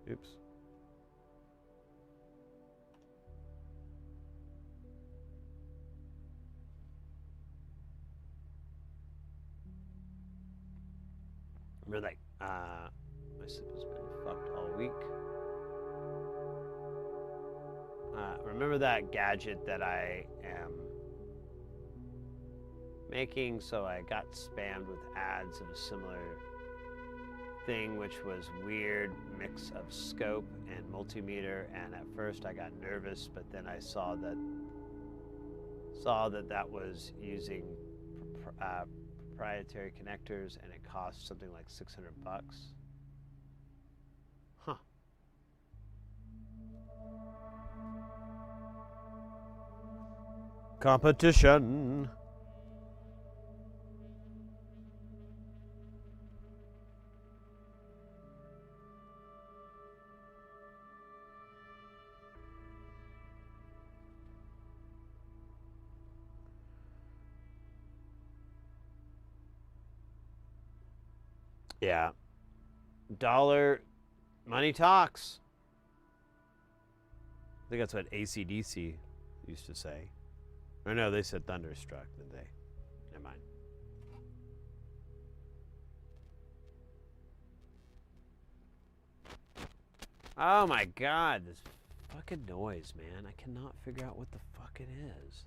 Oops. Remember, like, my week. Remember that gadget that I am making? So I got spammed with ads of a similar thing, which was weird mix of scope and multimeter, and at first I got nervous, but then I saw that that was using proprietary connectors, and it cost something like $600. Huh. Competition. Yeah. Dollar money talks. I think that's what AC/DC used to say. Or no, they said thunderstruck, didn't they? Never mind. Oh my god, this fucking noise, man. I cannot figure out what the fuck it is.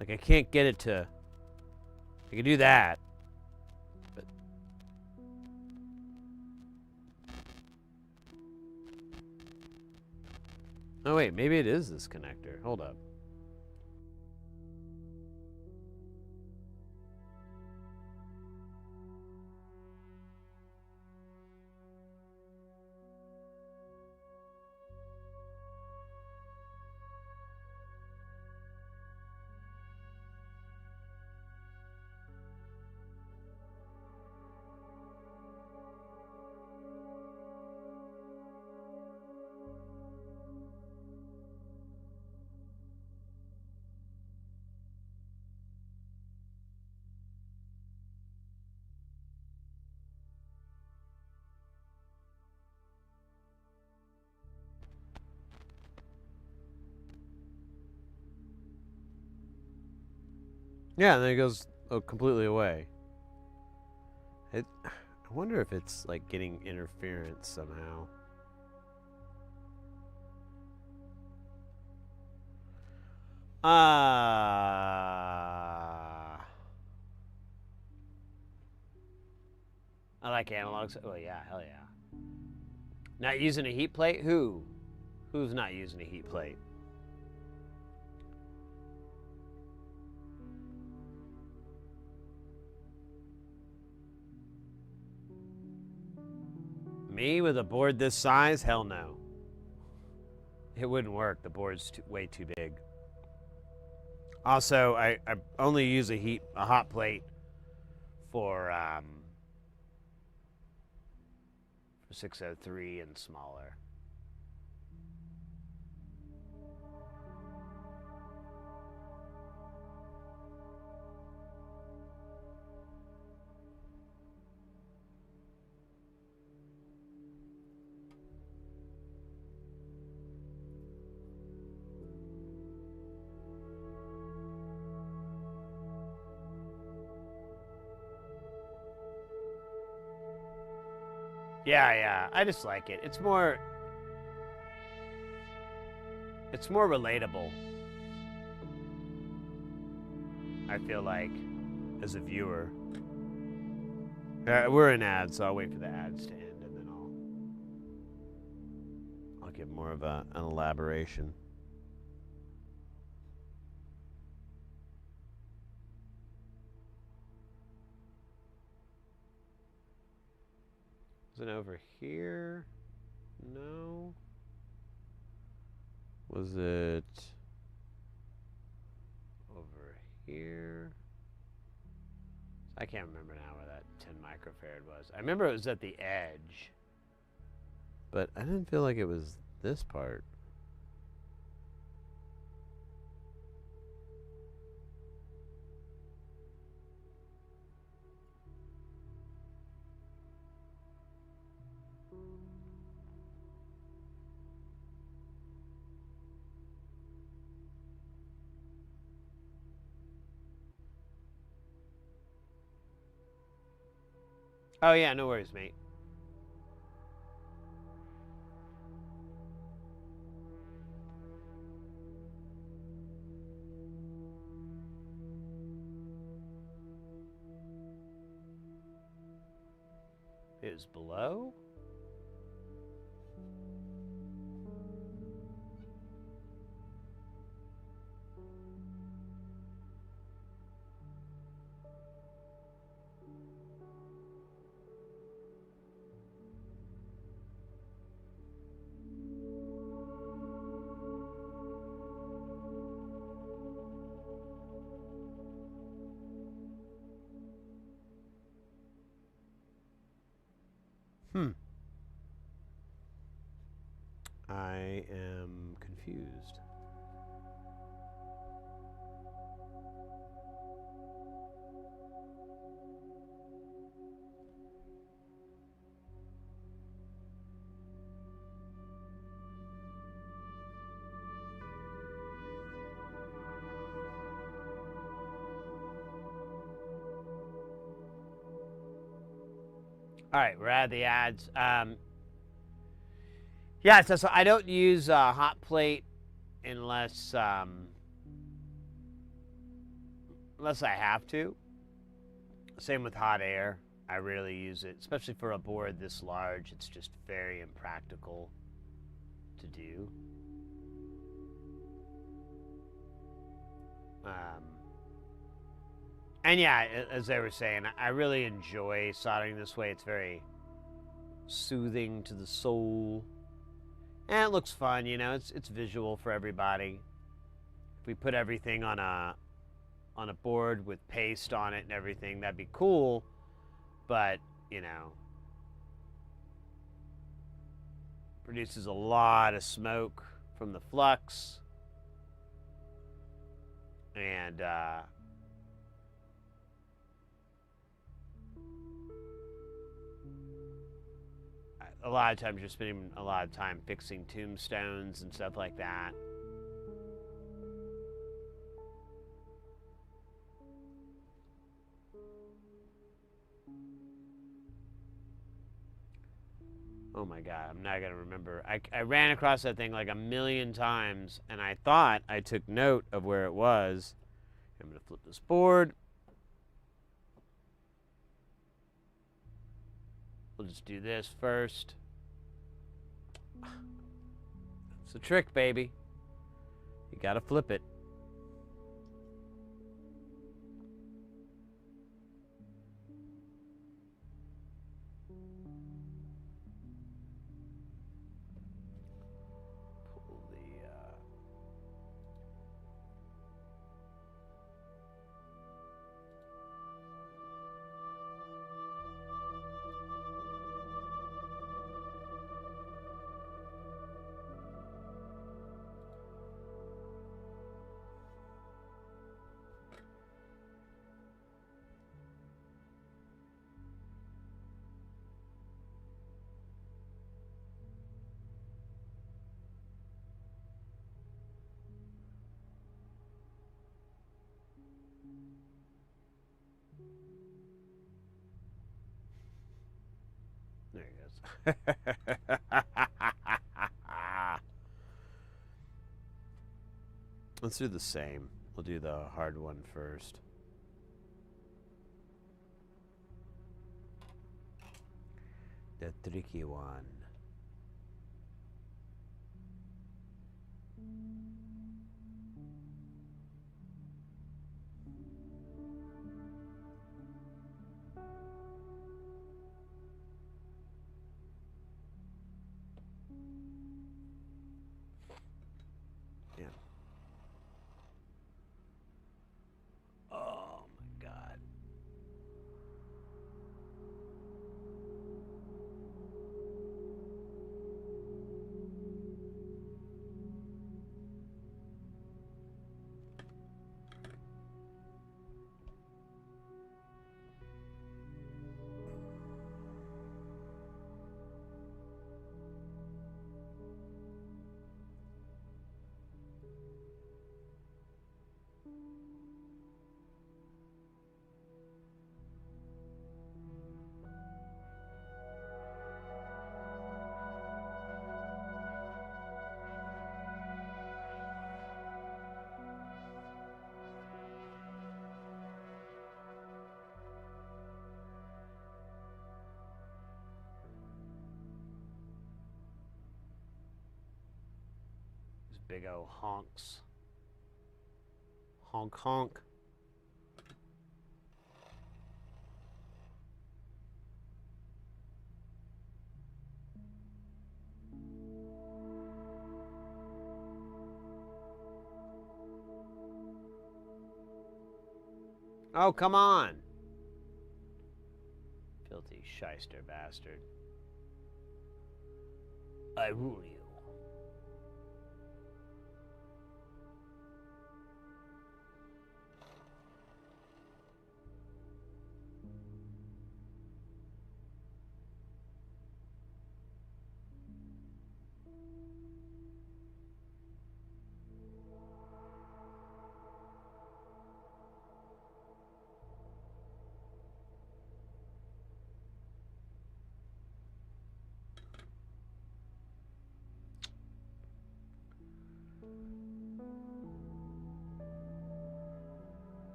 Like, I can't get it to... I can do that. But... Oh wait, maybe it is this connector. Hold up. Yeah, and then it goes completely away. I wonder if it's like getting interference somehow. I like analogs. Oh yeah, hell yeah. Not using a heat plate? Who? Who's not using a heat plate? Me with a board this size? Hell no. It wouldn't work. The board's way too big. Also, I only use a hot plate for 603 and smaller. Yeah, I just like it. It's more relatable. I feel like, as a viewer. We're in ads, so I'll wait for the ads to end, and then I'll give more of an elaboration. Was it over here? No. Was it over here? I can't remember now where that 10 microfarad was. I remember it was at the edge, but I didn't feel like it was this part. Oh yeah, no worries, mate. is below. I am confused. All right, we're at the ads. Yeah, so I don't use hot plate unless unless I have to. Same with hot air. I rarely use it, especially for a board this large. It's just very impractical to do. And yeah, as they were saying, I really enjoy soldering this way. It's very soothing to the soul. And it looks fun, you know, it's visual for everybody. If we put everything on a board with paste on it and everything, that'd be cool. But, you know, produces a lot of smoke from the flux. And a lot of times you're spending a lot of time fixing tombstones and stuff like that. Oh my God, I'm not gonna remember. I ran across that thing like a million times and I thought I took note of where it was. I'm gonna flip this board. We'll just do this first. It's a trick, baby. You gotta flip it. Pull the There he goes. Let's do the same. We'll do the hard one first. The tricky one. Yeah. Oh my God. big old honks. Honk honk. Oh, come on. Filthy shyster bastard. I rule you.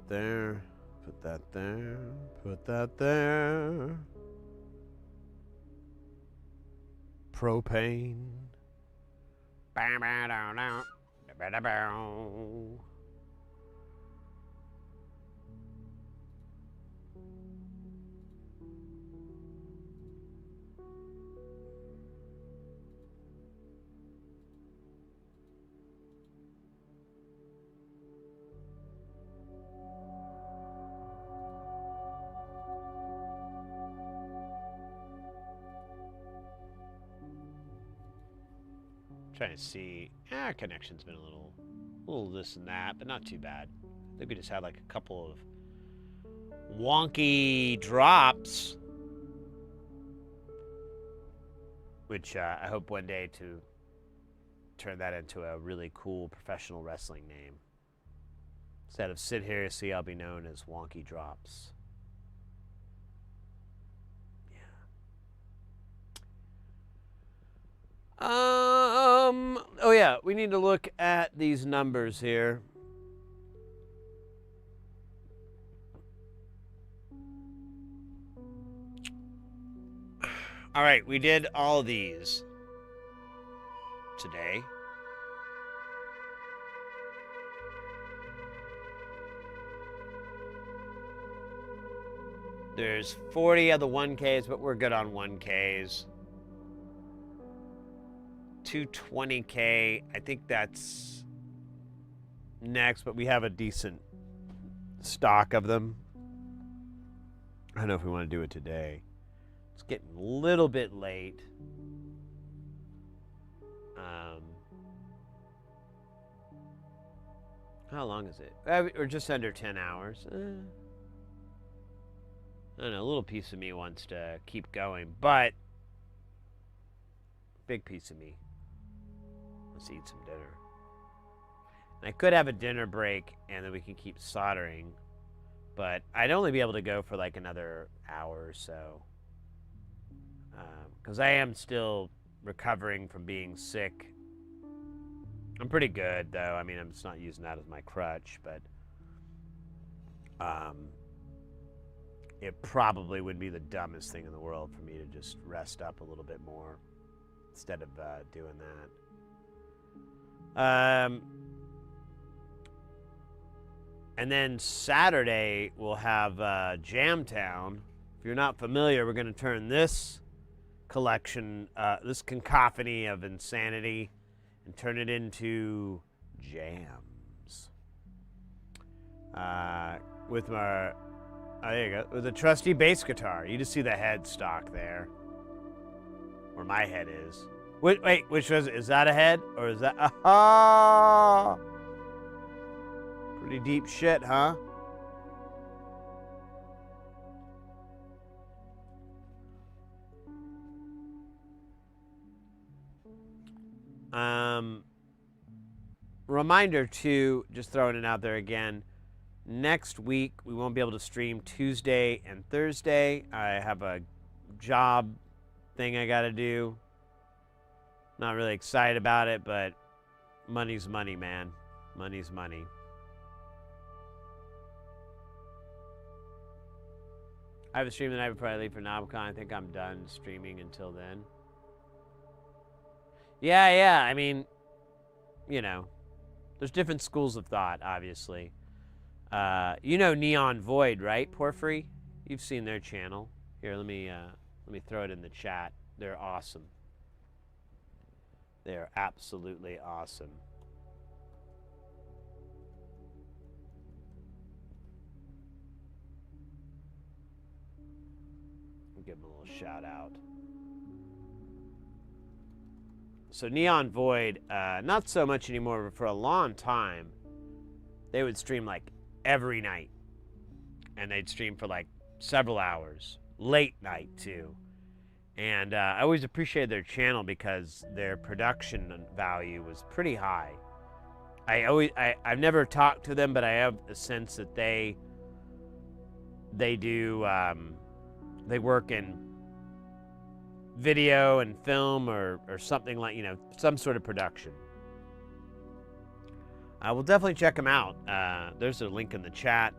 There, put that there, put that there. Propane. Bow, bow, down, down. Bow, bow, bow. Trying to see. Our connection's been a little this and that, but not too bad. I think we just had like a couple of wonky drops, which I hope one day to turn that into a really cool professional wrestling name. Instead of Sid Heresy, I'll be known as Wonky Drops. Oh yeah, we need to look at these numbers here. All right, we did all of these today. There's 40 of the 1Ks, but we're good on 1Ks. 220K, I think that's next, but we have a decent stock of them. I don't know if we want to do it today. It's getting a little bit late. How long is it? We're just under 10 hours. I don't know, a little piece of me wants to keep going, but big piece of me let's eat some dinner. And I could have a dinner break and then we can keep soldering, but I'd only be able to go for like another hour or so, because I am still recovering from being sick. I'm pretty good though. I mean, I'm just not using that as my crutch, but it probably would be the dumbest thing in the world for me to just rest up a little bit more instead of doing that. And then Saturday we'll have Jamtown. If you're not familiar, we're going to turn this collection, this cacophony of insanity, and turn it into jams. With my, there you go, with a trusty bass guitar. You just see the head stock there, where my head is. Wait, which was it? Is that a head or is that? Aha! Pretty deep shit, huh? Reminder too, just throwing it out there again. Next week we won't be able to stream Tuesday and Thursday. I have a job thing I got to do. Not really excited about it, but money's money, man. Money's money. I have a stream the night before I leave for NobCon. I think I'm done streaming until then. Yeah. I mean, you know, there's different schools of thought, obviously. You know Neon Void, right, Porphyry? You've seen their channel. Here, let me throw it in the chat. They're awesome. They're absolutely awesome. I'll give them a little shout out. So Neon Void, not so much anymore, but for a long time, they would stream like every night. And they'd stream for like several hours. Late night, too. And I always appreciated their channel because their production value was pretty high. I've never talked to them, but I have a sense that they work in video and film or something like, you know, some sort of production. I will definitely check them out. There's a link in the chat.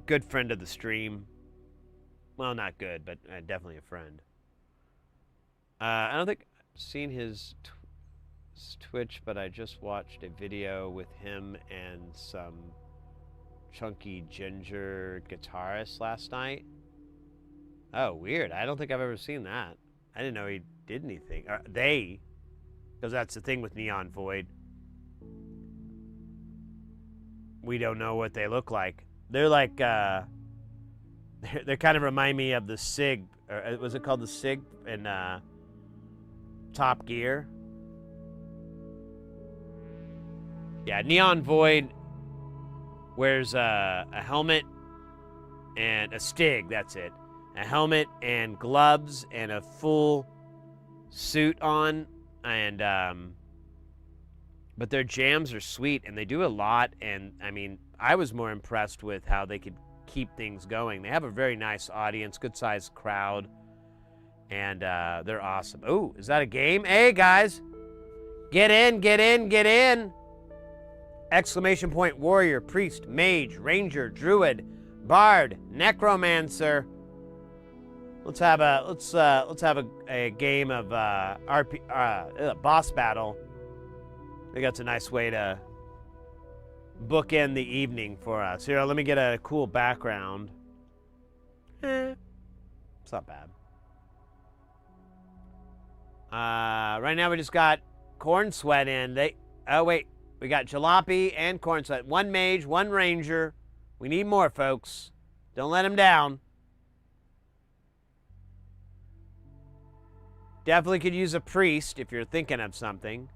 Good friend of the stream. Well, not good, but definitely a friend. I don't think I've seen his Twitch, but I just watched a video with him and some chunky ginger guitarist last night. Oh, weird. I don't think I've ever seen that. I didn't know he did anything. Because that's the thing with Neon Void. We don't know what they look like. They're like, they kind of remind me of the SIG, or was it called the SIG in Top Gear? Yeah, Neon Void wears a helmet and a Stig, that's it. A helmet and gloves and a full suit on, and but their jams are sweet and they do a lot. And I mean, I was more impressed with how they could keep things going. They have a very nice audience, good sized crowd, and they're awesome. Oh, is that a game? Hey guys, get in, get in, get in! Exclamation point warrior, priest, mage, ranger, druid, bard, necromancer. Let's have a game of boss battle. I think that's a nice way to bookend the evening for us. Here, let me get a cool background. It's not bad. Right now we just got Corn Sweat in. Oh wait, we got Jalopy and Corn Sweat. One mage, one ranger. We need more, folks. Don't let them down. Definitely could use a priest if you're thinking of something.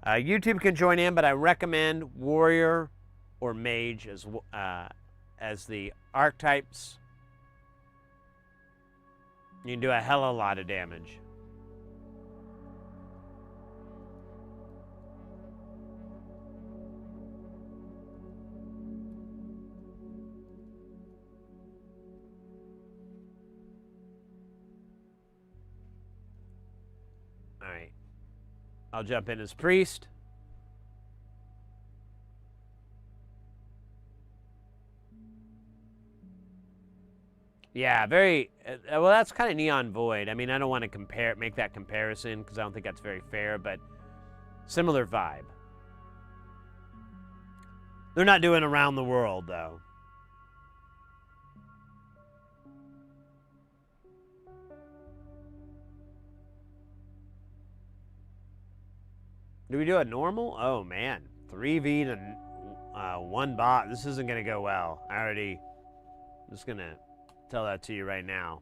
YouTube can join in, but I recommend warrior or mage as the archetypes. You can do a hell of a lot of damage. All right. I'll jump in as priest. Yeah, very well. That's kind of Neon Void. I mean, I don't want to make that comparison because I don't think that's very fair, but similar vibe. They're not doing around the world though. Do we do a normal? Oh man, 3v to 1 bot. This isn't gonna go well. I'm just gonna tell that to you right now.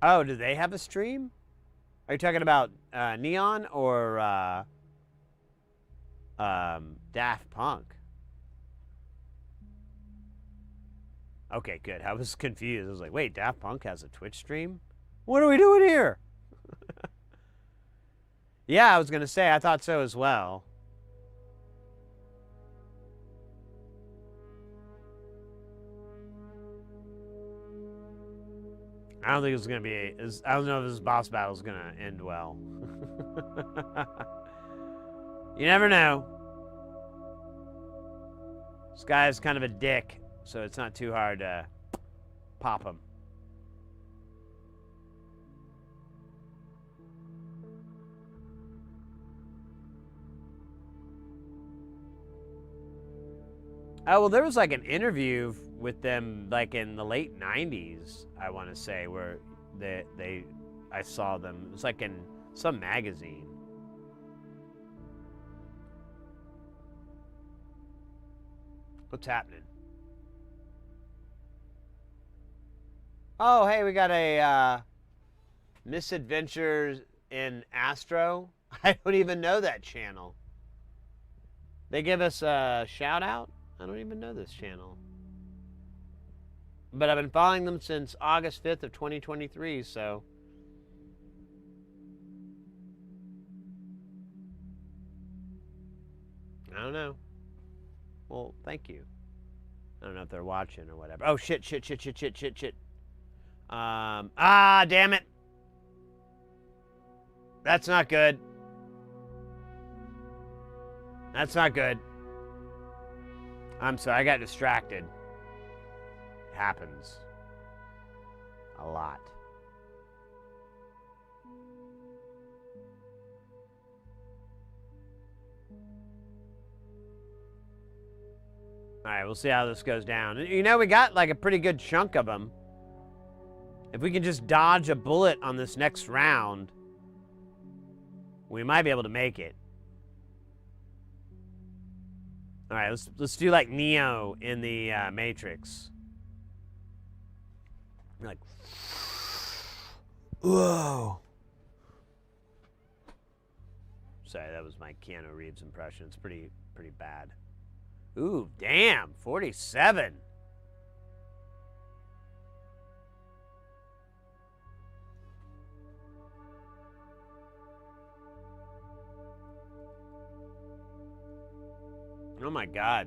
Oh, do they have a stream? Are you talking about Neon or Daft Punk? Okay, good. I was confused. I was like, wait, Daft Punk has a Twitch stream? What are we doing here? Yeah, I was going to say, I thought so as well. I don't think it's going to be... I don't know if this boss battle is going to end well. You never know. This guy's kind of a dick, so it's not too hard to pop him. Oh, well, there was like an interview with them like in the late 90s, I want to say, where I saw them. It was like in some magazine. What's happening? Oh, hey, we got a Misadventures in Astro. I don't even know that channel. They give us a shout out? I don't even know this channel. But I've been following them since August 5th of 2023, so. I don't know. Well, thank you. I don't know if they're watching or whatever. Oh, shit. Damn it. That's not good. That's not good. I'm sorry, I got distracted. It happens. A lot. Alright, we'll see how this goes down. You know, we got like a pretty good chunk of them. If we can just dodge a bullet on this next round, we might be able to make it. All right, let's do like Neo in the Matrix. Like, whoa. Sorry, that was my Keanu Reeves impression. It's pretty bad. Ooh, damn, 47. Oh my God.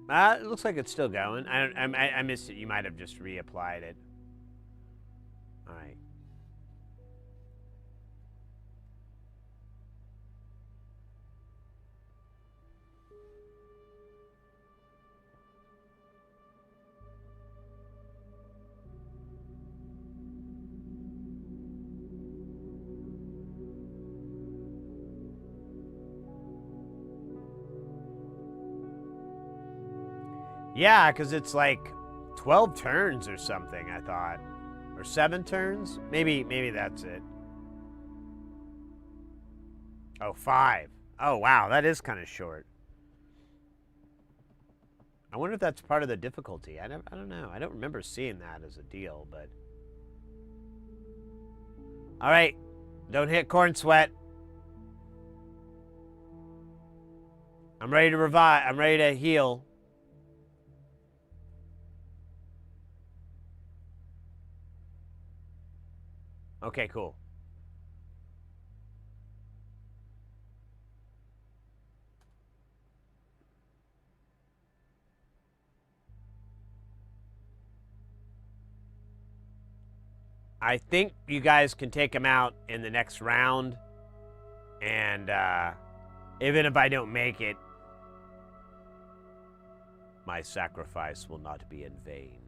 It looks like it's still going. I missed it. You might have just reapplied it. All right. Yeah, because it's like 12 turns or something, I thought. Or 7 turns? Maybe that's it. Oh, 5. Oh, wow, that is kind of short. I wonder if that's part of the difficulty. I don't know. I don't remember seeing that as a deal, but... All right, don't hit corn sweat. I'm ready to revive. I'm ready to heal. Okay, cool. I think you guys can take him out in the next round. And even if I don't make it, my sacrifice will not be in vain.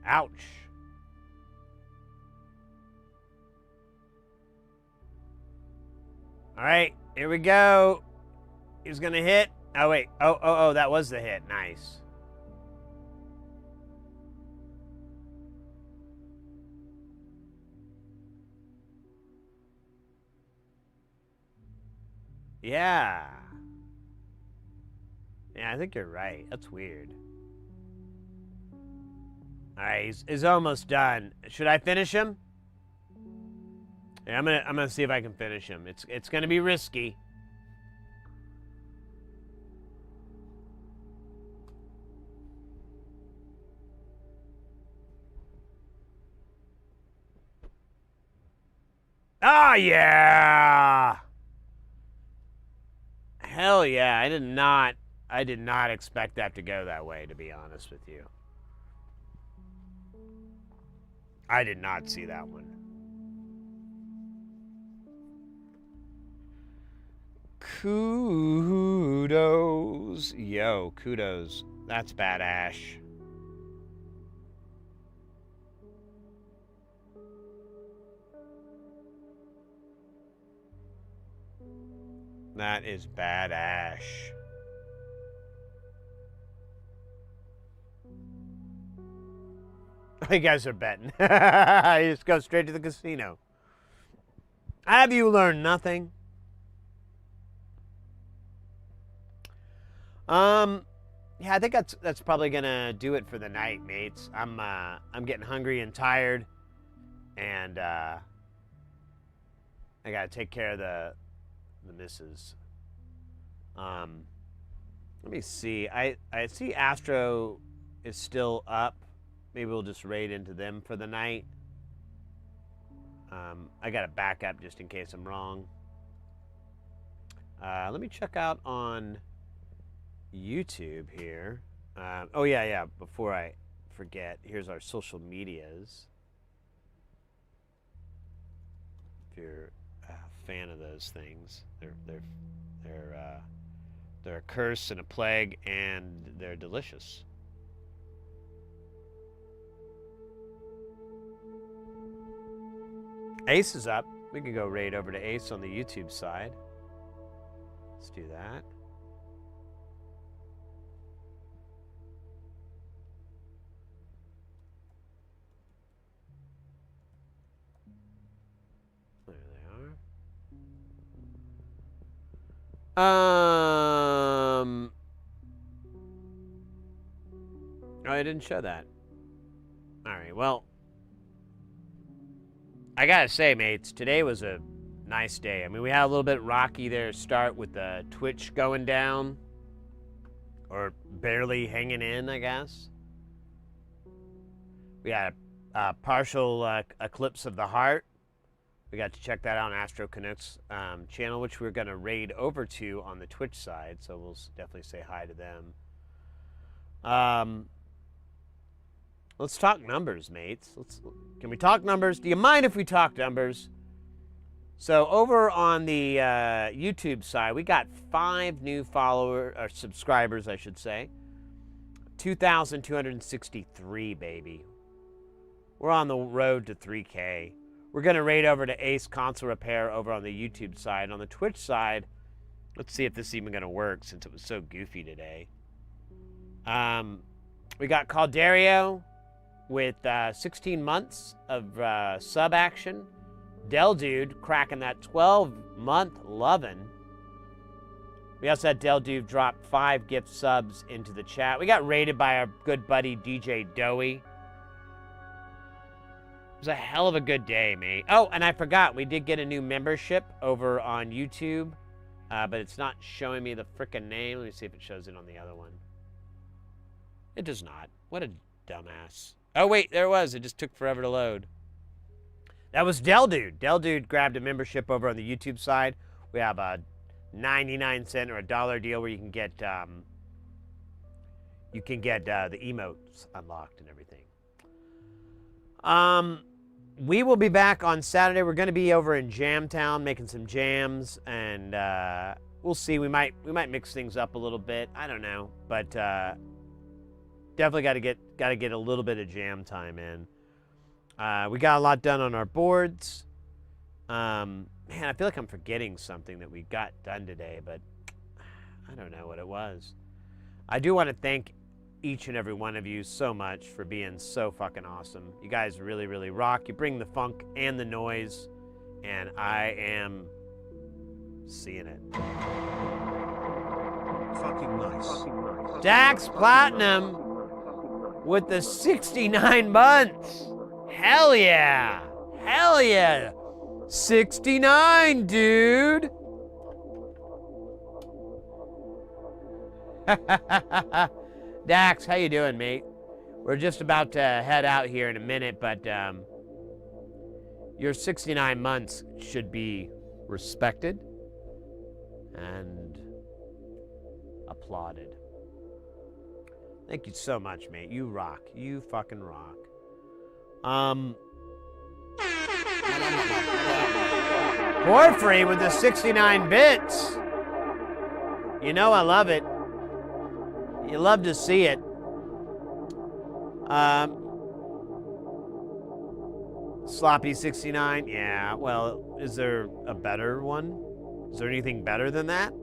Ouch. All right, here we go. He's gonna hit. Oh, wait. Oh, that was the hit. Nice. Yeah. Yeah, I think you're right. That's weird. All right, he's almost done. Should I finish him? Yeah, I'm gonna see if I can finish him. It's gonna be risky. Ah, yeah! Hell yeah! I did not expect that to go that way, to be honest with you. I did not see that one. Kudos. Yo, kudos. That's badass. That is badass. You guys are betting. You just go straight to the casino. Have you learned nothing? Yeah, I think that's probably gonna do it for the night, mates. I'm getting hungry and tired, and I gotta take care of the missus. Let me see. I see Astro is still up. Maybe we'll just raid into them for the night. I got a backup just in case I'm wrong. Let me check out on YouTube here. Oh yeah. Before I forget, here's our social medias. If you're a fan of those things, they're a curse and a plague, and they're delicious. Ace is up. We can go raid over to Ace on the YouTube side. Let's do that. There they are. Oh, I didn't show that. All right, well, I gotta say, mates, today was a nice day. I mean, we had a little bit rocky there to start with the Twitch going down, or barely hanging in, I guess. We had a partial eclipse of the heart. We got to check that out on Astro Canucks channel, which we're gonna raid over to on the Twitch side, so we'll definitely say hi to them. Let's talk numbers, mates. Can we talk numbers? Do you mind if we talk numbers? So over on the YouTube side, we got 5 new subscribers, I should say. 2,263, baby. We're on the road to 3K. We're going to raid over to Ace Console Repair over on the YouTube side. On the Twitch side, let's see if this is even going to work since it was so goofy today. We got Calderio with 16 months of sub action. Del Dude cracking that 12-month lovin'. We also had Del Dude drop 5 gift subs into the chat. We got raided by our good buddy DJ Doey. It was a hell of a good day, mate. Oh, and I forgot, we did get a new membership over on YouTube, but it's not showing me the frickin' name. Let me see if it shows it on the other one. It does not. What a dumbass. Oh, wait, there it was. It just took forever to load. That was Del Dude. Del Dude grabbed a membership over on the YouTube side. We have a 99-cent or $1 deal where you can get the emotes unlocked and everything. We will be back on Saturday. We're going to be over in Jamtown making some jams, and we'll see. We might mix things up a little bit. I don't know, but definitely got to get a little bit of jam time in. We got a lot done on our boards. Man, I feel like I'm forgetting something that we got done today, but I don't know what it was. I do want to thank each and every one of you so much for being so fucking awesome. You guys really, really rock. You bring the funk and the noise, and I am seeing it. Fucking nice. Dax Platinum with the 69 months. Hell yeah. Hell yeah. 69, dude. Dax, how you doing, mate? We're just about to head out here in a minute, but your 69 months should be respected and applauded. Thank you so much, mate. You rock. You fucking rock. Porphyry with the 69 bits. You know I love it. You love to see it. Sloppy 69. Yeah, well, is there a better one? Is there anything better than that?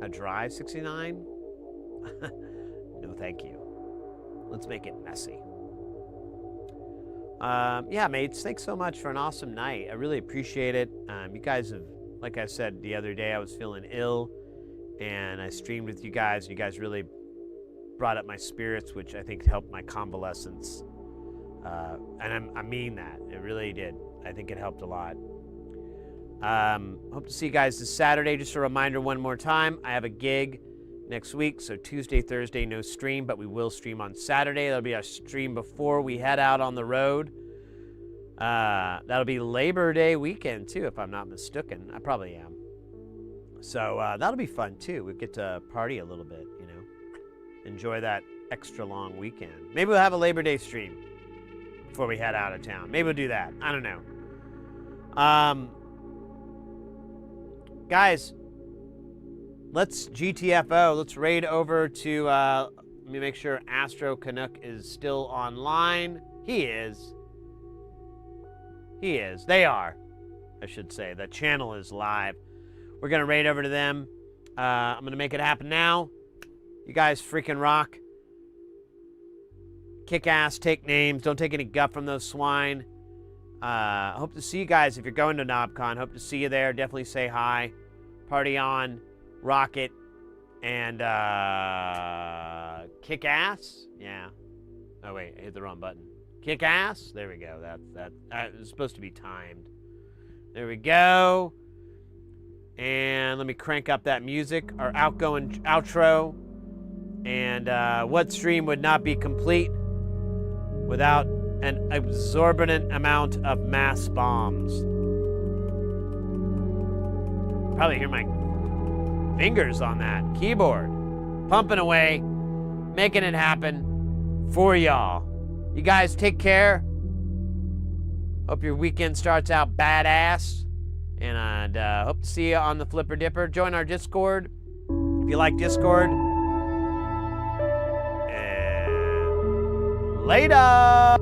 A dry 69? No, thank you. Let's make it messy. Yeah, mates, thanks so much for an awesome night. I really appreciate it. You guys have, like I said the other day, I was feeling ill, and I streamed with you guys. You guys really brought up my spirits, which I think helped my convalescence. And I mean that. It really did. I think it helped a lot. Hope to see you guys this Saturday. Just a reminder one more time, I have a gig next week, so Tuesday, Thursday, no stream, but we will stream on Saturday. That'll be our stream before we head out on the road. That'll be Labor Day weekend, too, if I'm not mistaken. I probably am. So that'll be fun, too. We get to party a little bit, you know. Enjoy that extra long weekend. Maybe we'll have a Labor Day stream before we head out of town. Maybe we'll do that. I don't know. Guys, let's GTFO. Let's raid over to, let me make sure Astro Canuck is still online. He is. He is. They are, I should say. The channel is live. We're going to raid over to them. I'm going to make it happen now. You guys freaking rock. Kick ass, take names. Don't take any guff from those swine. Hope to see you guys if you're going to NobCon. Hope to see you there. Definitely say hi. Party on. Rock it. And kick ass. Yeah. Oh, wait. I hit the wrong button. Kick ass. There we go. That was supposed to be timed. There we go. And let me crank up that music. Our outgoing outro. And what stream would not be complete without an exorbitant amount of mass bombs? Probably hear my fingers on that keyboard. Pumping away, making it happen for y'all. You guys take care. Hope your weekend starts out badass. And hope to see you on the Flipper Dipper. Join our Discord if you like Discord. And later.